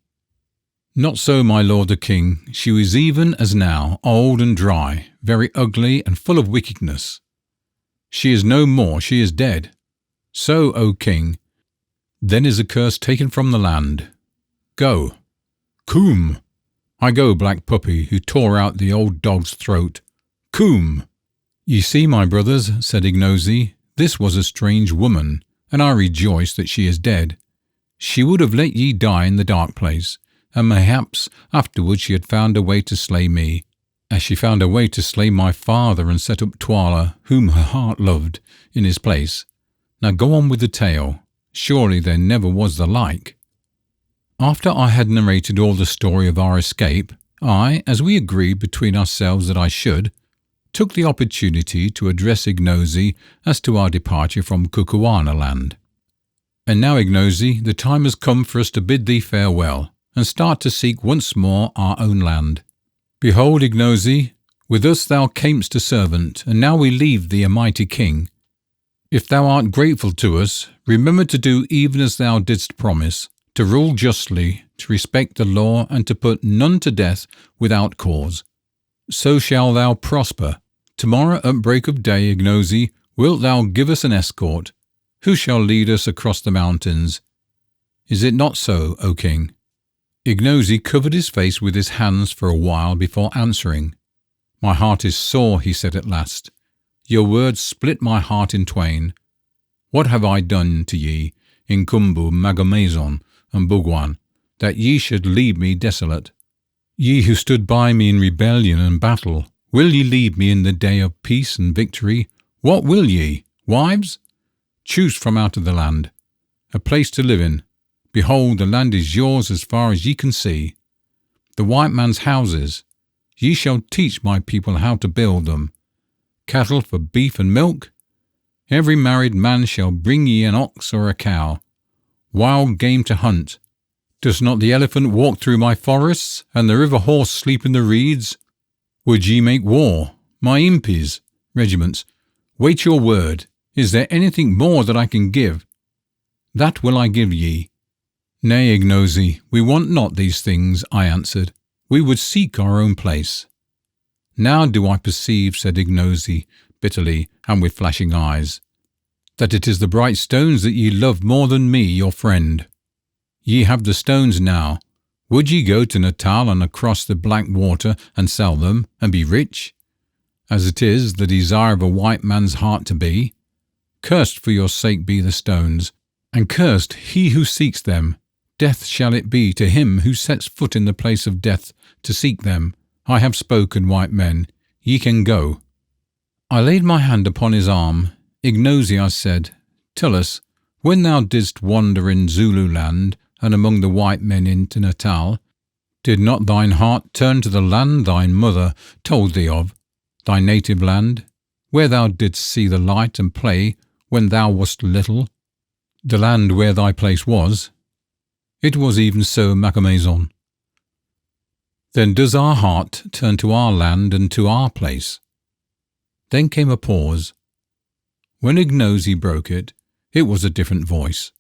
"Not so, my lord the king. She was even as now, old and dry, very ugly and full of wickedness. She is no more, she is dead. So, O king, then is a curse taken from the land. Go." "Coom." "I go, black puppy, who tore out the old dog's throat. Coom." "Ye see, my brothers," said Ignosi, "this was a strange woman, and I rejoice that she is dead. She would have let ye die in the dark place, and mayhaps afterwards she had found a way to slay me, as she found a way to slay my father and set up Twala, whom her heart loved, in his place. Now go on with the tale. Surely there never was the like." After I had narrated all the story of our escape, I, as we agreed between ourselves that I should, took the opportunity to address Ignosi as to our departure from Kukuana land. "And now, Ignosi, the time has come for us to bid thee farewell, and start to seek once more our own land. Behold, Ignosi, with us thou camest a servant, and now we leave thee a mighty king. If thou art grateful to us, remember to do even as thou didst promise, to rule justly, to respect the law, and to put none to death without cause. So shall thou prosper. Tomorrow at break of day, Ignosi, wilt thou give us an escort, who shall lead us across the mountains? Is it not so, O king?" Ignosi covered his face with his hands for a while before answering. "My heart is sore," he said at last. "Your words split my heart in twain. What have I done to ye, in Kumbu, Magomezon, and Bugwan, that ye should leave me desolate? Ye who stood by me in rebellion and battle, will ye leave me in the day of peace and victory? What will ye? Wives? Choose from out of the land a place to live in. Behold, the land is yours as far as ye can see. The white man's houses, ye shall teach my people how to build them. Cattle for beef and milk? Every married man shall bring ye an ox or a cow. Wild game to hunt. Does not the elephant walk through my forests, and the river horse sleep in the reeds? Would ye make war, my impis, regiments? Wait your word. Is there anything more that I can give? That will I give ye." "Nay, Ignosi, we want not these things," I answered. "We would seek our own place." "Now do I perceive," said Ignosi bitterly and with flashing eyes, "that it is the bright stones that ye love more than me, your friend. Ye have the stones now. Would ye go to Natal and across the black water and sell them and be rich, as it is the desire of a white man's heart to be? Cursed for your sake be the stones, and cursed he who seeks them. Death shall it be to him who sets foot in the place of death to seek them. I have spoken, white men. Ye can go." I laid my hand upon his arm. "Ignosi," I said, "tell us, when thou didst wander in Zululand and among the white men into Natal, did not thine heart turn to the land thine mother told thee of, thy native land, where thou didst see the light and play when thou wast little, the land where thy place was. It was even so, Macumazon. Then does our heart turn to our land and to our place? Then came a pause. When Ignosi broke it, it was a different voice.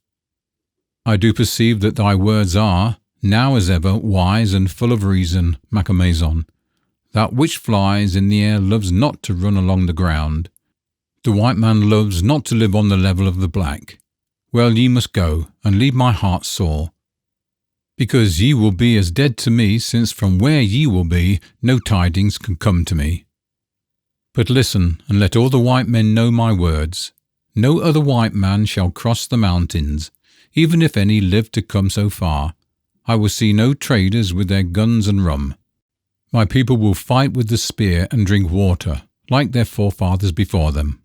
I do perceive that thy words are, now as ever, wise and full of reason, Macumazon. That which flies in the air loves not to run along the ground. The white man loves not to live on the level of the black. Well, ye must go, and leave my heart sore. Because ye will be as dead to me, since from where ye will be, no tidings can come to me. But listen, and let all the white men know my words. No other white man shall cross the mountains, even if any live to come so far. I will see no traders with their guns and rum. My people will fight with the spear and drink water, like their forefathers before them.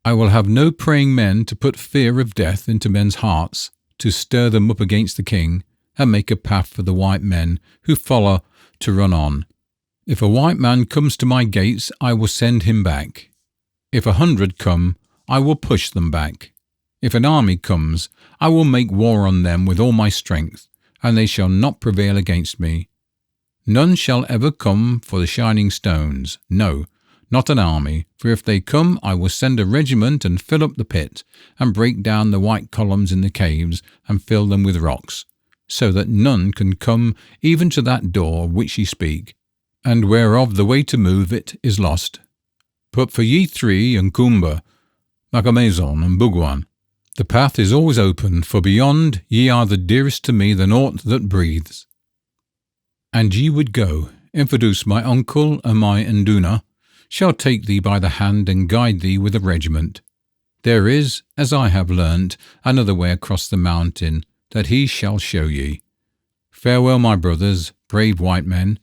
I will have no praying men to put fear of death into men's hearts, to stir them up against the king, and make a path for the white men who follow to run on. If a white man comes to my gates, I will send him back. If 100 come, I will push them back. If an army comes, I will make war on them with all my strength, and they shall not prevail against me. None shall ever come for the shining stones, no, not an army, for if they come I will send a regiment and fill up the pit, and break down the white columns in the caves, and fill them with rocks, so that none can come even to that door of which ye speak, and whereof the way to move it is lost. But for ye three, Nkumba, Macumazon, and Bugwan, the path is always open, for beyond ye are the dearest to me than aught that breathes. And ye would go, Infidus my uncle and my Nduna, shall take thee by the hand and guide thee with a regiment. There is, as I have learnt, another way across the mountain, that he shall show ye. Farewell, my brothers, brave white men.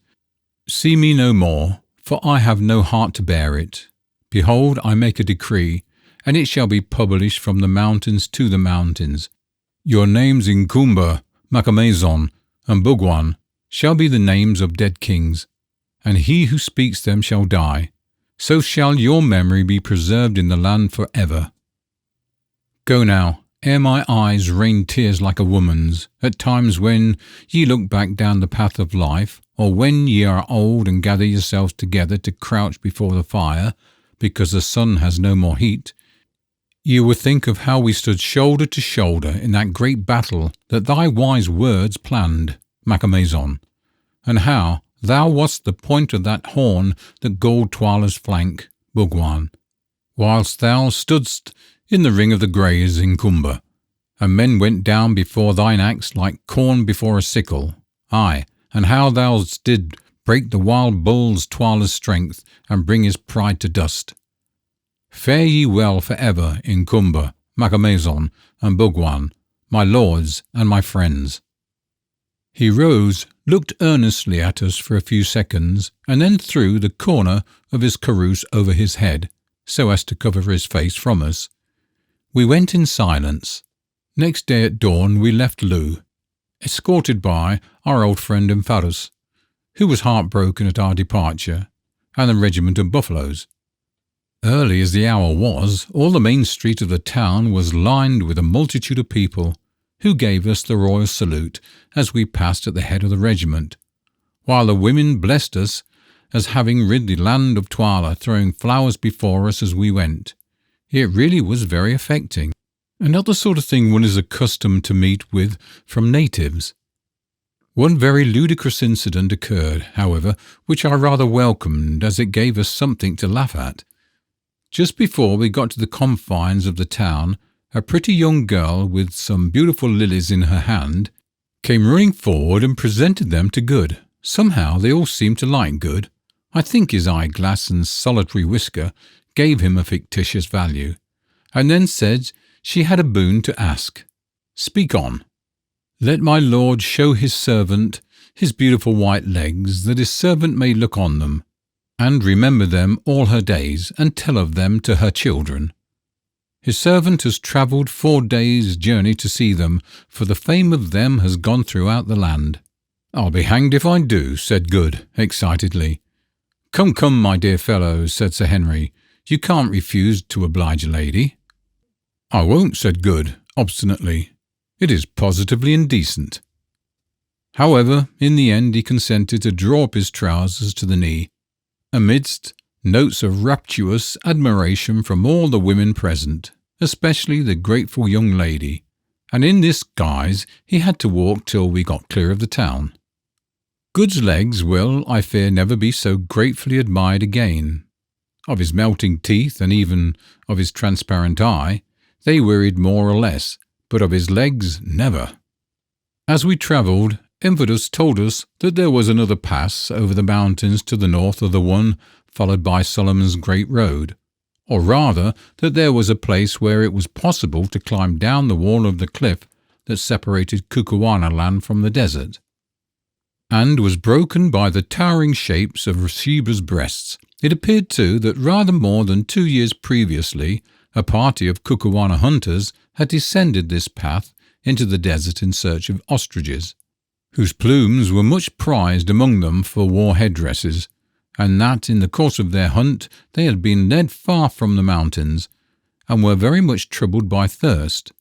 See me no more, for I have no heart to bear it. Behold, I make a decree, and it shall be published from the mountains to the mountains. Your names Nkumba, Macumazon, and Bugwan shall be the names of dead kings, and he who speaks them shall die. So shall your memory be preserved in the land for ever. Go now, ere my eyes rain tears like a woman's, at times when ye look back down the path of life, or when ye are old and gather yourselves together to crouch before the fire, because the sun has no more heat. Ye will think of how we stood shoulder to shoulder in that great battle that thy wise words planned, Macumazon, and how thou wast the point of that horn that galled Twala's flank, Bugwan, whilst thou stoodst in the ring of the greys in Nkumba, and men went down before thine axe like corn before a sickle. Aye, and how thou did break the wild bull's Twala's strength, and bring his pride to dust. Fare ye well for ever, Nkumba, Macumazon, and Bugwan, my lords and my friends. He rose, looked earnestly at us for a few seconds, and then threw the corner of his carouse over his head, so as to cover his face from us. We went in silence. Next day at dawn we left Loo, escorted by our old friend Infidus, who was heartbroken at our departure, and the regiment of buffaloes. Early as the hour was, all the main street of the town was lined with a multitude of people, who gave us the royal salute as we passed at the head of the regiment, while the women blessed us as having rid the land of Twala, throwing flowers before us as we went. It really was very affecting, and not the sort of thing one is accustomed to meet with from natives. One very ludicrous incident occurred, however, which I rather welcomed, as it gave us something to laugh at. Just before we got to the confines of the town, a pretty young girl with some beautiful lilies in her hand came running forward and presented them to Good. Somehow they all seemed to like Good. I think his eyeglass and solitary whisker gave him a fictitious value, and then said she had a boon to ask. Speak on. Let my lord show his servant his beautiful white legs, that his servant may look on them, and remember them all her days, and tell of them to her children. His servant has travelled 4 days' journey to see them, for the fame of them has gone throughout the land. I'll be hanged if I do, said Good, excitedly. Come, come, my dear fellow, said Sir Henry, you can't refuse to oblige a lady. I won't, said Good, obstinately. It is positively indecent. However, in the end he consented to draw up his trousers to the knee, amidst notes of rapturous admiration from all the women present, especially the grateful young lady, and in this guise he had to walk till we got clear of the town. Good's legs will, I fear, never be so gratefully admired again. Of his melting teeth, and even of his transparent eye, they wearied more or less, but of his legs, never. As we travelled, Infidus told us that there was another pass over the mountains to the north of the one followed by Solomon's Great Road, or rather that there was a place where it was possible to climb down the wall of the cliff that separated Kukuana land from the desert, and was broken by the towering shapes of Sheba's breasts. It appeared too that rather more than 2 years previously a party of Kukuana hunters had descended this path into the desert in search of ostriches, whose plumes were much prized among them for war headdresses, and that in the course of their hunt they had been led far from the mountains, and were very much troubled by thirst.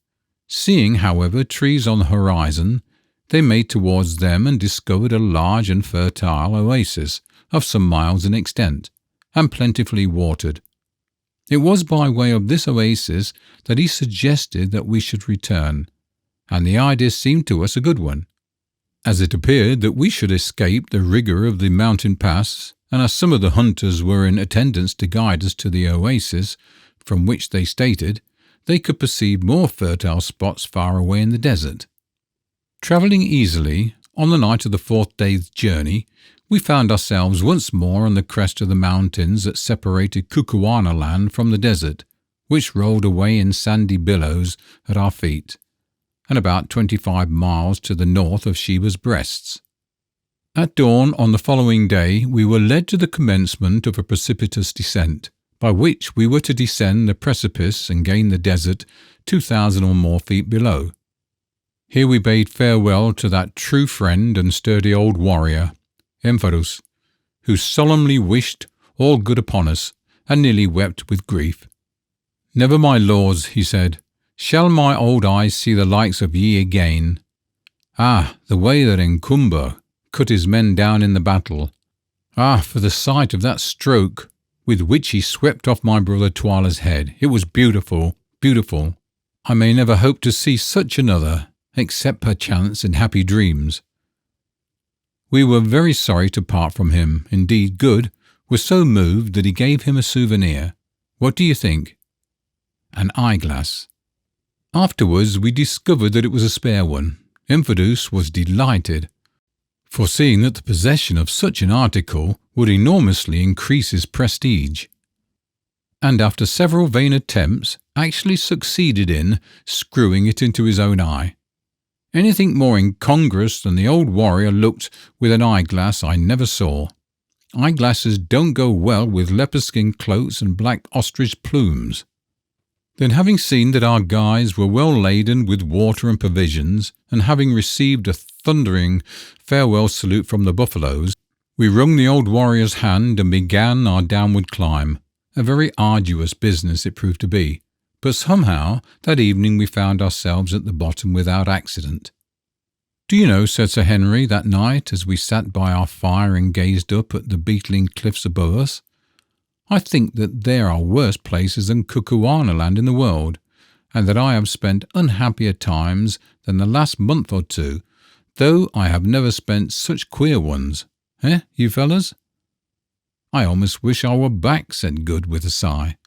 Seeing, however, trees on the horizon, they made towards them and discovered a large and fertile oasis of some miles in extent, and plentifully watered. It was by way of this oasis that he suggested that we should return, and the idea seemed to us a good one, as it appeared that we should escape the rigour of the mountain pass, and as some of the hunters were in attendance to guide us to the oasis, from which they stated they could perceive more fertile spots far away in the desert. Travelling easily, on the night of the 4th day's journey, we found ourselves once more on the crest of the mountains that separated Kukuana land from the desert, which rolled away in sandy billows at our feet, and about 25 miles to the north of Sheba's breasts. At dawn on the following day we were led to the commencement of a precipitous descent, by which we were to descend the precipice and gain the desert 2,000 or more feet below. Here we bade farewell to that true friend and sturdy old warrior, Infidus, who solemnly wished all good upon us, and nearly wept with grief. Never, my lords, he said, shall my old eyes see the likes of ye again. Ah, the way that Nkumba cut his men down in the battle. Ah, for the sight of that stroke with which he swept off my brother Twala's head. It was beautiful, beautiful. I may never hope to see such another, except perchance in happy dreams. We were very sorry to part from him. Indeed, Good was so moved that he gave him a souvenir. What do you think? An eyeglass. Afterwards we discovered that it was a spare one. Infidus was delighted, foreseeing that the possession of such an article would enormously increase his prestige, and after several vain attempts actually succeeded in screwing it into his own eye. Anything more incongruous than the old warrior looked with an eyeglass I never saw. Eyeglasses don't go well with leopard skin cloaks and black ostrich plumes. Then, having seen that our guides were well laden with water and provisions, and having received a thundering farewell salute from the buffaloes, we wrung the old warrior's hand and began our downward climb. A very arduous business it proved to be, but somehow that evening we found ourselves at the bottom without accident. Do you know, said Sir Henry that night as we sat by our fire and gazed up at the beetling cliffs above us, I think that there are worse places than Kukuana land in the world, and that I have spent unhappier times than the last month or two, though I have never spent such queer ones. You fellas? I almost wish I were back, said Good with a sigh.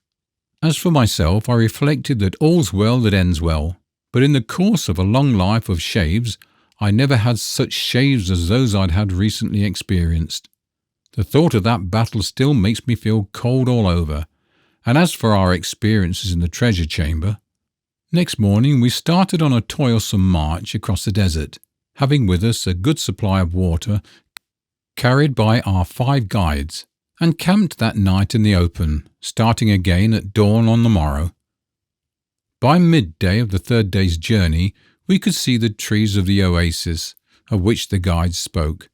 As for myself, I reflected that all's well that ends well, but in the course of a long life of shaves, I never had such shaves as those I'd had recently experienced. The thought of that battle still makes me feel cold all over, and as for our experiences in the treasure chamber, next morning we started on a toilsome march across the desert, having with us a good supply of water carried by our 5 guides, and camped that night in the open, starting again at dawn on the morrow. By midday of the 3rd day's journey we could see the trees of the oasis of which the guides spoke,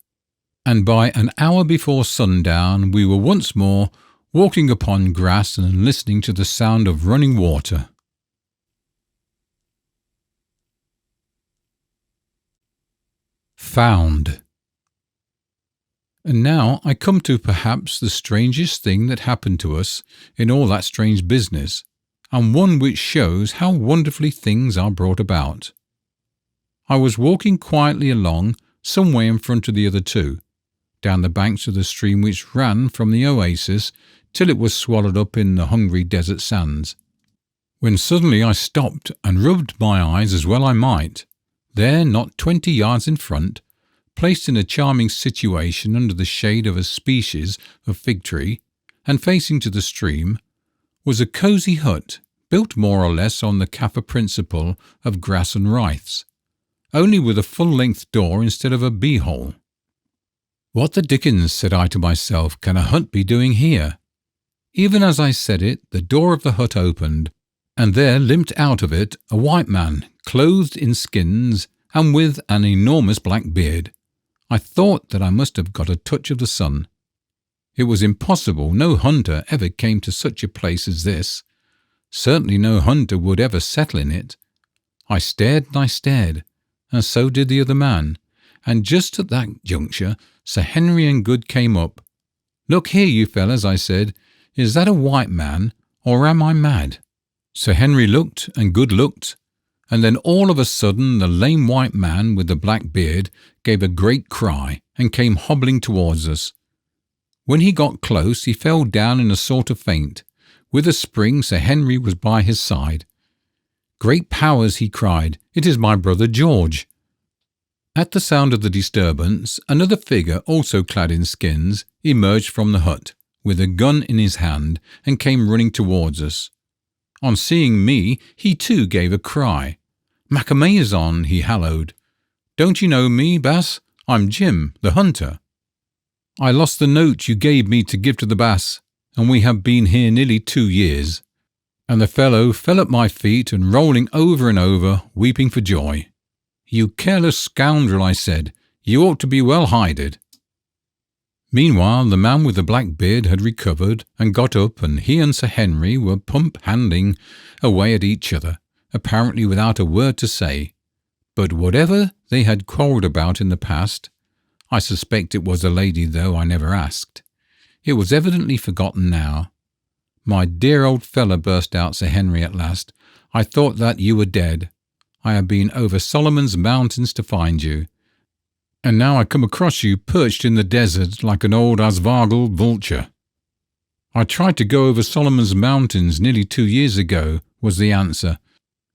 and by an hour before sundown we were once more walking upon grass and listening to the sound of running water. Found. And now I come to perhaps the strangest thing that happened to us in all that strange business, and one which shows how wonderfully things are brought about. I was walking quietly along some way in front of the other two, down the banks of the stream which ran from the oasis till it was swallowed up in the hungry desert sands, when suddenly I stopped and rubbed my eyes as well I might. There, not 20 yards in front, placed in a charming situation under the shade of a species of fig tree, and facing to the stream, was a cosy hut, built more or less on the Kaffir principle of grass and withes, only with a full-length door instead of a bee-hole. What the dickens, said I to myself, can a hut be doing here? Even as I said it, the door of the hut opened, and there limped out of it a white man, clothed in skins and with an enormous black beard. I thought that I must have got a touch of the sun. It was impossible no hunter ever came to such a place as this. Certainly no hunter would ever settle in it. I stared and I stared, and so did the other man, and just at that juncture Sir Henry and Good came up. "Look here, you fellas," I said, "is that a white man, or am I mad?" Sir Henry looked, and Good looked, and then all of a sudden the lame white man with the black beard gave a great cry and came hobbling towards us. When he got close he fell down in a sort of faint. With a spring Sir Henry was by his side. "Great powers," he cried, "it is my brother George." At the sound of the disturbance, another figure, also clad in skins, emerged from the hut, with a gun in his hand, and came running towards us. On seeing me, he too gave a cry. "Macamazon," he hallooed. "Don't you know me, Bass? I'm Jim, the hunter. I lost the note you gave me to give to the Bass, and we have been here nearly 2 years." And the fellow fell at my feet and rolling over and over, weeping for joy. "You careless scoundrel," I said, "you ought to be well hided." Meanwhile, the man with the black beard had recovered and got up, and he and Sir Henry were pump-handing away at each other, apparently without a word to say. But whatever they had quarrelled about in the past, I suspect it was a lady, though I never asked, it was evidently forgotten now. "My dear old fellow," burst out Sir Henry at last, "I thought that you were dead. I have been over Solomon's mountains to find you, and now I come across you perched in the desert like an old Asvargal vulture." "I tried to go over Solomon's mountains nearly 2 years ago," was the answer,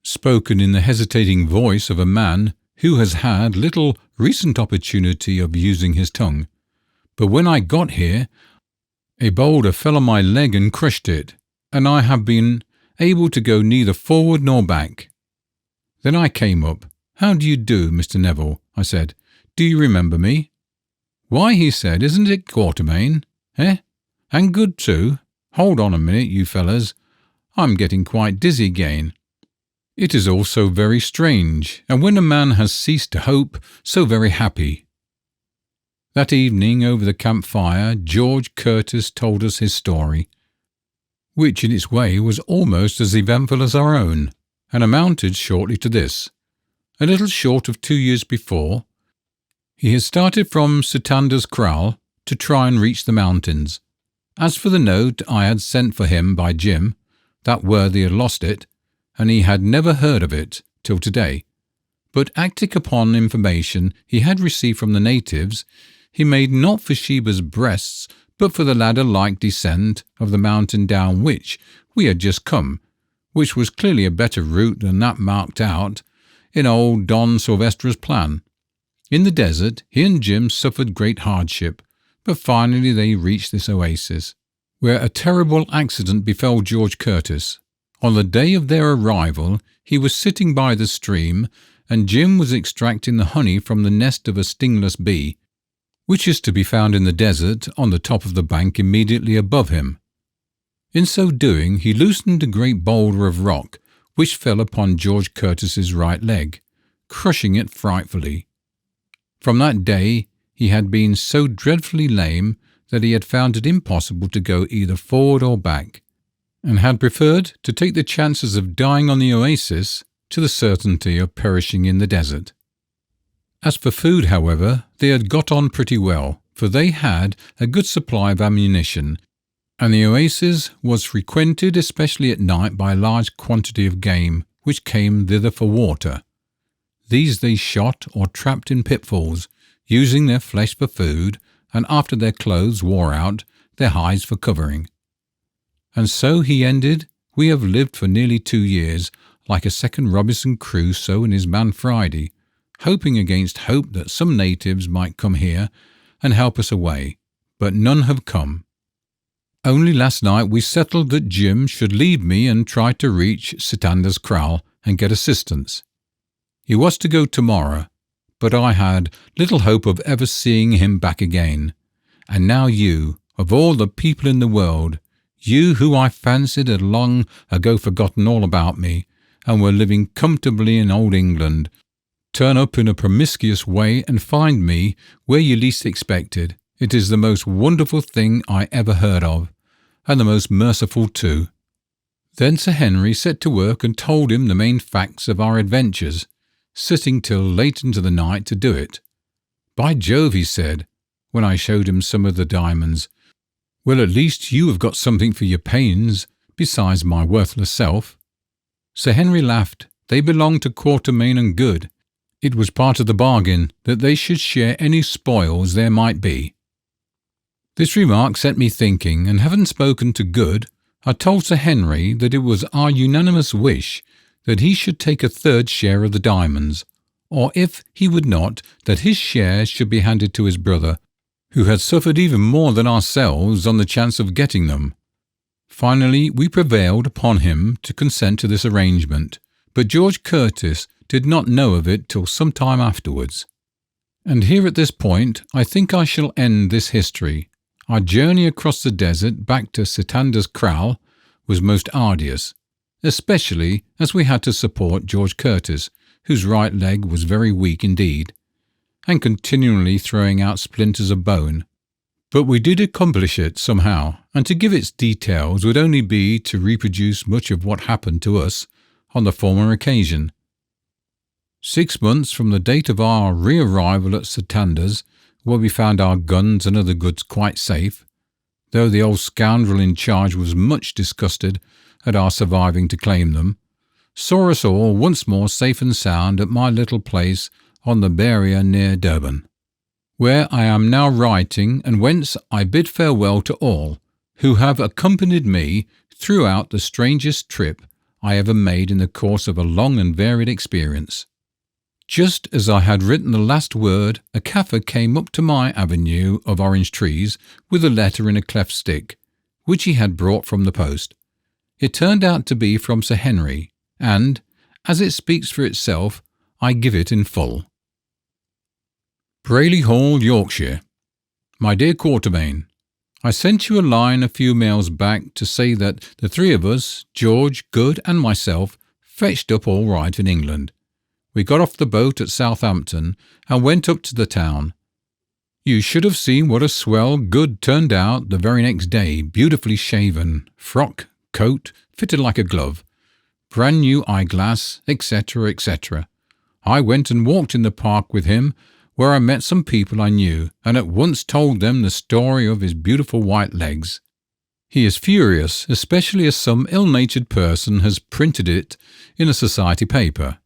spoken in the hesitating voice of a man who has had little recent opportunity of using his tongue. "But when I got here, a boulder fell on my leg and crushed it, and I have been able to go neither forward nor back. Then I came up. 'How do you do, Mr. Neville?' I said. 'Do you remember me?' 'Why,' he said, 'isn't it Quatermain? Eh? And Good too? Hold on a minute, you fellas. I'm getting quite dizzy again. It is all so very strange, and when a man has ceased to hope, so very happy." That evening, over the campfire, George Curtis told us his story, which in its way was almost as eventful as our own, and amounted shortly to this. A little short of 2 years before, he had started from Sutanda's kraal to try and reach the mountains. As for the note I had sent for him by Jim, that worthy had lost it, and he had never heard of it till today. But acting upon information he had received from the natives, he made not for Sheba's breasts, but for the ladder-like descent of the mountain down which we had just come, which was clearly a better route than that marked out in old Don Sylvester's plan. In the desert, he and Jim suffered great hardship, but finally they reached this oasis, where a terrible accident befell George Curtis. On the day of their arrival, he was sitting by the stream, and Jim was extracting the honey from the nest of a stingless bee, which is to be found in the desert on the top of the bank immediately above him. In so doing, he loosened a great boulder of rock, which fell upon George Curtis's right leg, crushing it frightfully. From that day he had been so dreadfully lame that he had found it impossible to go either forward or back, and had preferred to take the chances of dying on the oasis to the certainty of perishing in the desert. As for food, however, they had got on pretty well, for they had a good supply of ammunition, and the oasis was frequented especially at night by a large quantity of game which came thither for water. These they shot or trapped in pitfalls, using their flesh for food, and after their clothes wore out, their hides for covering. And so he ended. We have lived for nearly 2 years, like a second Robinson Crusoe and his man Friday, hoping against hope that some natives might come here and help us away, but none have come. Only last night we settled that Jim should leave me and try to reach Sitanda's kraal and get assistance. He was to go tomorrow, but I had little hope of ever seeing him back again. And now you, of all the people in the world, you who I fancied had long ago forgotten all about me and were living comfortably in old England, turn up in a promiscuous way and find me where you least expected. It is the most wonderful thing I ever heard of, and the most merciful too. Then Sir Henry set to work and told him the main facts of our adventures, sitting till late into the night to do it. By Jove, he said, when I showed him some of the diamonds, well, at least you have got something for your pains, besides my worthless self. Sir Henry laughed. They belonged to Quatermain and Good. It was part of the bargain that they should share any spoils there might be. This remark set me thinking, and having spoken to Good, I told Sir Henry that it was our unanimous wish that he should take a third share of the diamonds, or if he would not, that his share should be handed to his brother, who had suffered even more than ourselves on the chance of getting them. Finally, we prevailed upon him to consent to this arrangement, but George Curtis did not know of it till some time afterwards. And here at this point, I think I shall end this history. Our journey across the desert back to Sitanda's kraal was most arduous, especially as we had to support George Curtis, whose right leg was very weak indeed, and continually throwing out splinters of bone. But we did accomplish it somehow, and to give its details would only be to reproduce much of what happened to us on the former occasion. 6 months from the date of our re-arrival at Sitanda's, where we found our guns and other goods quite safe, though the old scoundrel in charge was much disgusted at our surviving to claim them, saw us all once more safe and sound at my little place on the barrier near Durban, where I am now writing, and whence I bid farewell to all who have accompanied me throughout the strangest trip I ever made in the course of a long and varied experience. Just as I had written the last word, a Kaffir came up to my avenue of orange trees with a letter in a cleft stick, which he had brought from the post. It turned out to be from Sir Henry, and, as it speaks for itself, I give it in full. Brayley Hall, Yorkshire. My dear Quatermain, I sent you a line a few mails back to say that the 3 of us, George, Good and myself, fetched up all right in England. We got off the boat at Southampton and went up to the town. You should have seen what a swell Good turned out the very next day, beautifully shaven, frock, coat, fitted like a glove, brand new eyeglass, etc., etc. I went and walked in the park with him, where I met some people I knew, and at once told them the story of his beautiful white legs. He is furious, especially as some ill-natured person has printed it in a society paper.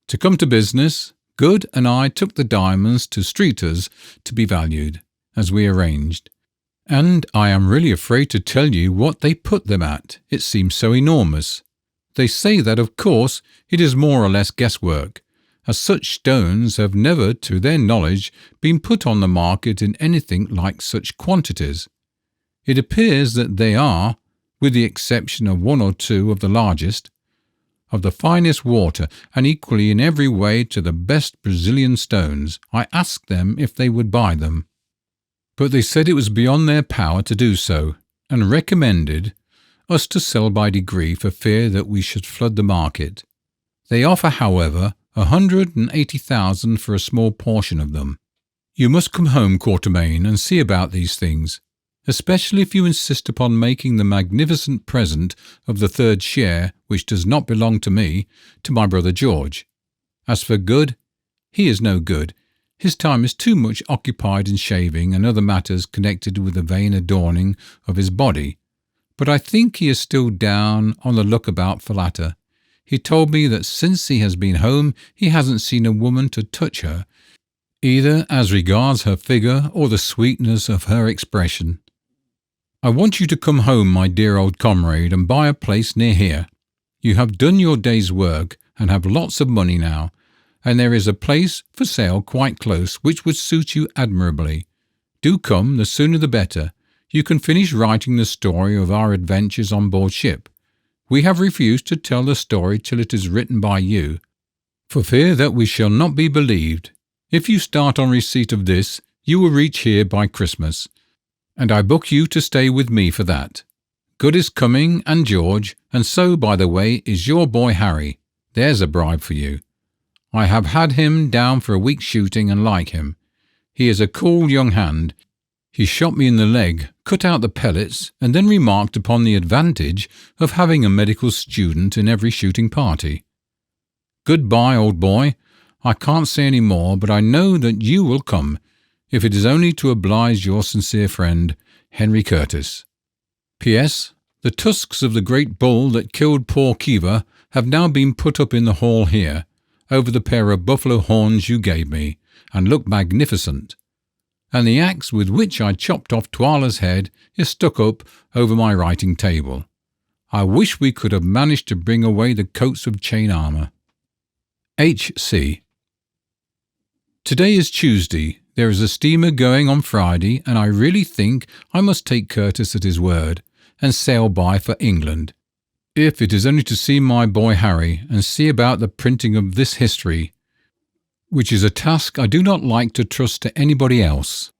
To come to business, Good and I took the diamonds to Streeter's to be valued, as we arranged, and I am really afraid to tell you what they put them at. It seems so enormous. They say that, of course, it is more or less guesswork, as such stones have never, to their knowledge, been put on the market in anything like such quantities. It appears that they are, with the exception of 1 or 2 of the largest, of the finest water, and equally in every way to the best Brazilian stones. I asked them if they would buy them, but they said it was beyond their power to do so, and recommended us to sell by degree for fear that we should flood the market. They offer, however, 180,000 for a small portion of them. You must come home, Quatermain, and see about these things, especially if you insist upon making the magnificent present of the 3rd share, which does not belong to me, to my brother George. As for Good, He is no good. His time is too much occupied in shaving and other matters connected with the vain adorning of his body. But I think he is still down on the lookout for latter. He told me that since he has been home he hasn't seen a woman to touch her, either as regards her figure or the sweetness of her expression. I want you to come home, my dear old comrade, and buy a place near here. You have done your day's work and have lots of money now, and there is a place for sale quite close which would suit you admirably. Do come, the sooner the better. You can finish writing the story of our adventures on board ship. We have refused to tell the story till it is written by you, for fear that we shall not be believed. If you start on receipt of this, you will reach here by Christmas, and I book you to stay with me for that. Good is coming, and George, and so, by the way, is your boy Harry. There's a bribe for you. I have had him down for a week's shooting and like him. He is a cool young hand. He shot me in the leg, cut out the pellets, and then remarked upon the advantage of having a medical student in every shooting party. Goodbye, old boy. I can't say any more, but I know that you will come, if it is only to oblige your sincere friend, Henry Curtis. P.S. The tusks of the great bull that killed poor Kiva have now been put up in the hall here, over the pair of buffalo horns you gave me, and look magnificent. And the axe with which I chopped off Twala's head is stuck up over my writing table. I wish we could have managed to bring away the coats of chain armour. H.C. Today is Tuesday. There is a steamer going on Friday, and I really think I must take Curtis at his word, and sail by for England, if it is only to see my boy Harry, and see about the printing of this history, which is a task I do not like to trust to anybody else.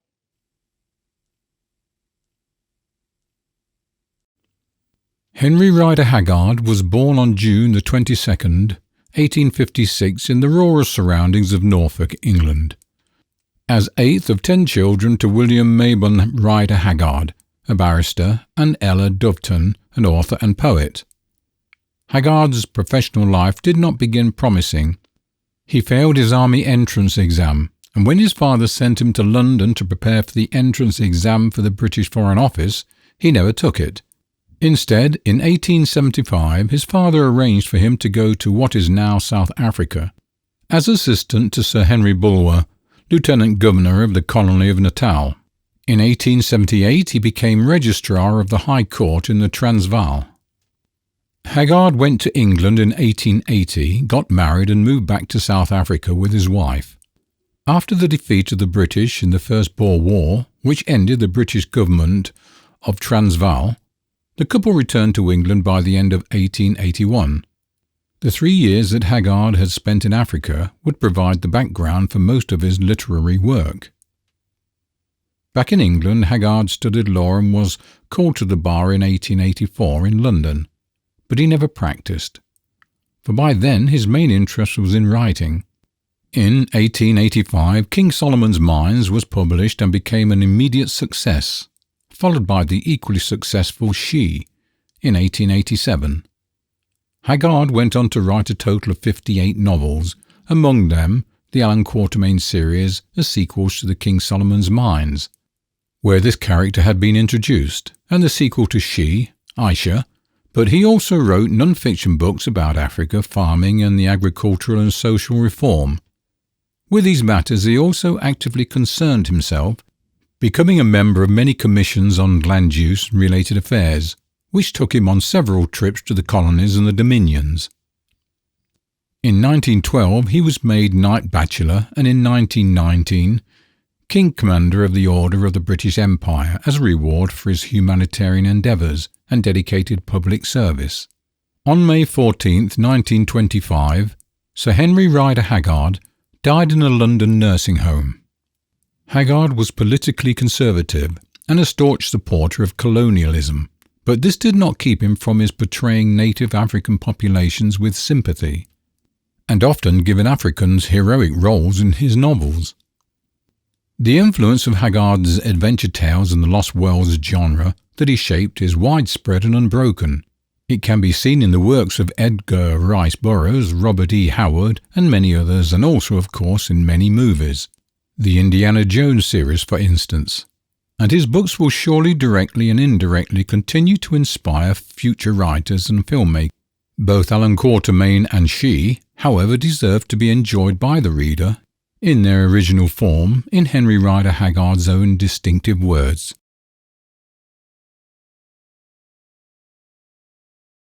Henry Rider Haggard was born on June the 22nd, 1856, in the rural surroundings of Norfolk, England, as eighth of 10 children to William Mabon Rider Haggard, a barrister, and Ella Doveton, an author and poet. Haggard's professional life did not begin promising. He failed his army entrance exam, and when his father sent him to London to prepare for the entrance exam for the British Foreign Office, he never took it. Instead, in 1875, his father arranged for him to go to what is now South Africa, as assistant to Sir Henry Bulwer, Lieutenant Governor of the colony of Natal. In 1878, he became Registrar of the High Court in the Transvaal. Haggard went to England in 1880, got married and moved back to South Africa with his wife. After the defeat of the British in the First Boer War, which ended the British government of Transvaal, the couple returned to England by the end of 1881. The 3 years that Haggard had spent in Africa would provide the background for most of his literary work. Back in England, Haggard studied law and was called to the bar in 1884 in London, but he never practised, for by then his main interest was in writing. In 1885, King Solomon's Mines was published and became an immediate success, followed by the equally successful She in 1887. Haggard went on to write a total of 58 novels, among them the Allan Quatermain series as sequels to the King Solomon's Mines, where this character had been introduced, and the sequel to She, Aisha, but he also wrote non-fiction books about Africa, farming and the agricultural and social reform. With these matters he also actively concerned himself, becoming a member of many commissions on land use and related affairs, which took him on several trips to the colonies and the dominions. In 1912 he was made Knight Bachelor, and in 1919 King Commander of the Order of the British Empire as a reward for his humanitarian endeavours and dedicated public service. On May 14, 1925, Sir Henry Rider Haggard died in a London nursing home. Haggard was politically conservative and a staunch supporter of colonialism, but this did not keep him from his portraying native African populations with sympathy, and often given Africans heroic roles in his novels. The influence of Haggard's adventure tales and the Lost Worlds genre that he shaped is widespread and unbroken. It can be seen in the works of Edgar Rice Burroughs, Robert E. Howard, and many others, and also, of course, in many movies. The Indiana Jones series, for instance. And his books will surely directly and indirectly continue to inspire future writers and filmmakers. Both Alan Quatermain and She, however, deserve to be enjoyed by the reader in their original form, in Henry Rider Haggard's own distinctive words.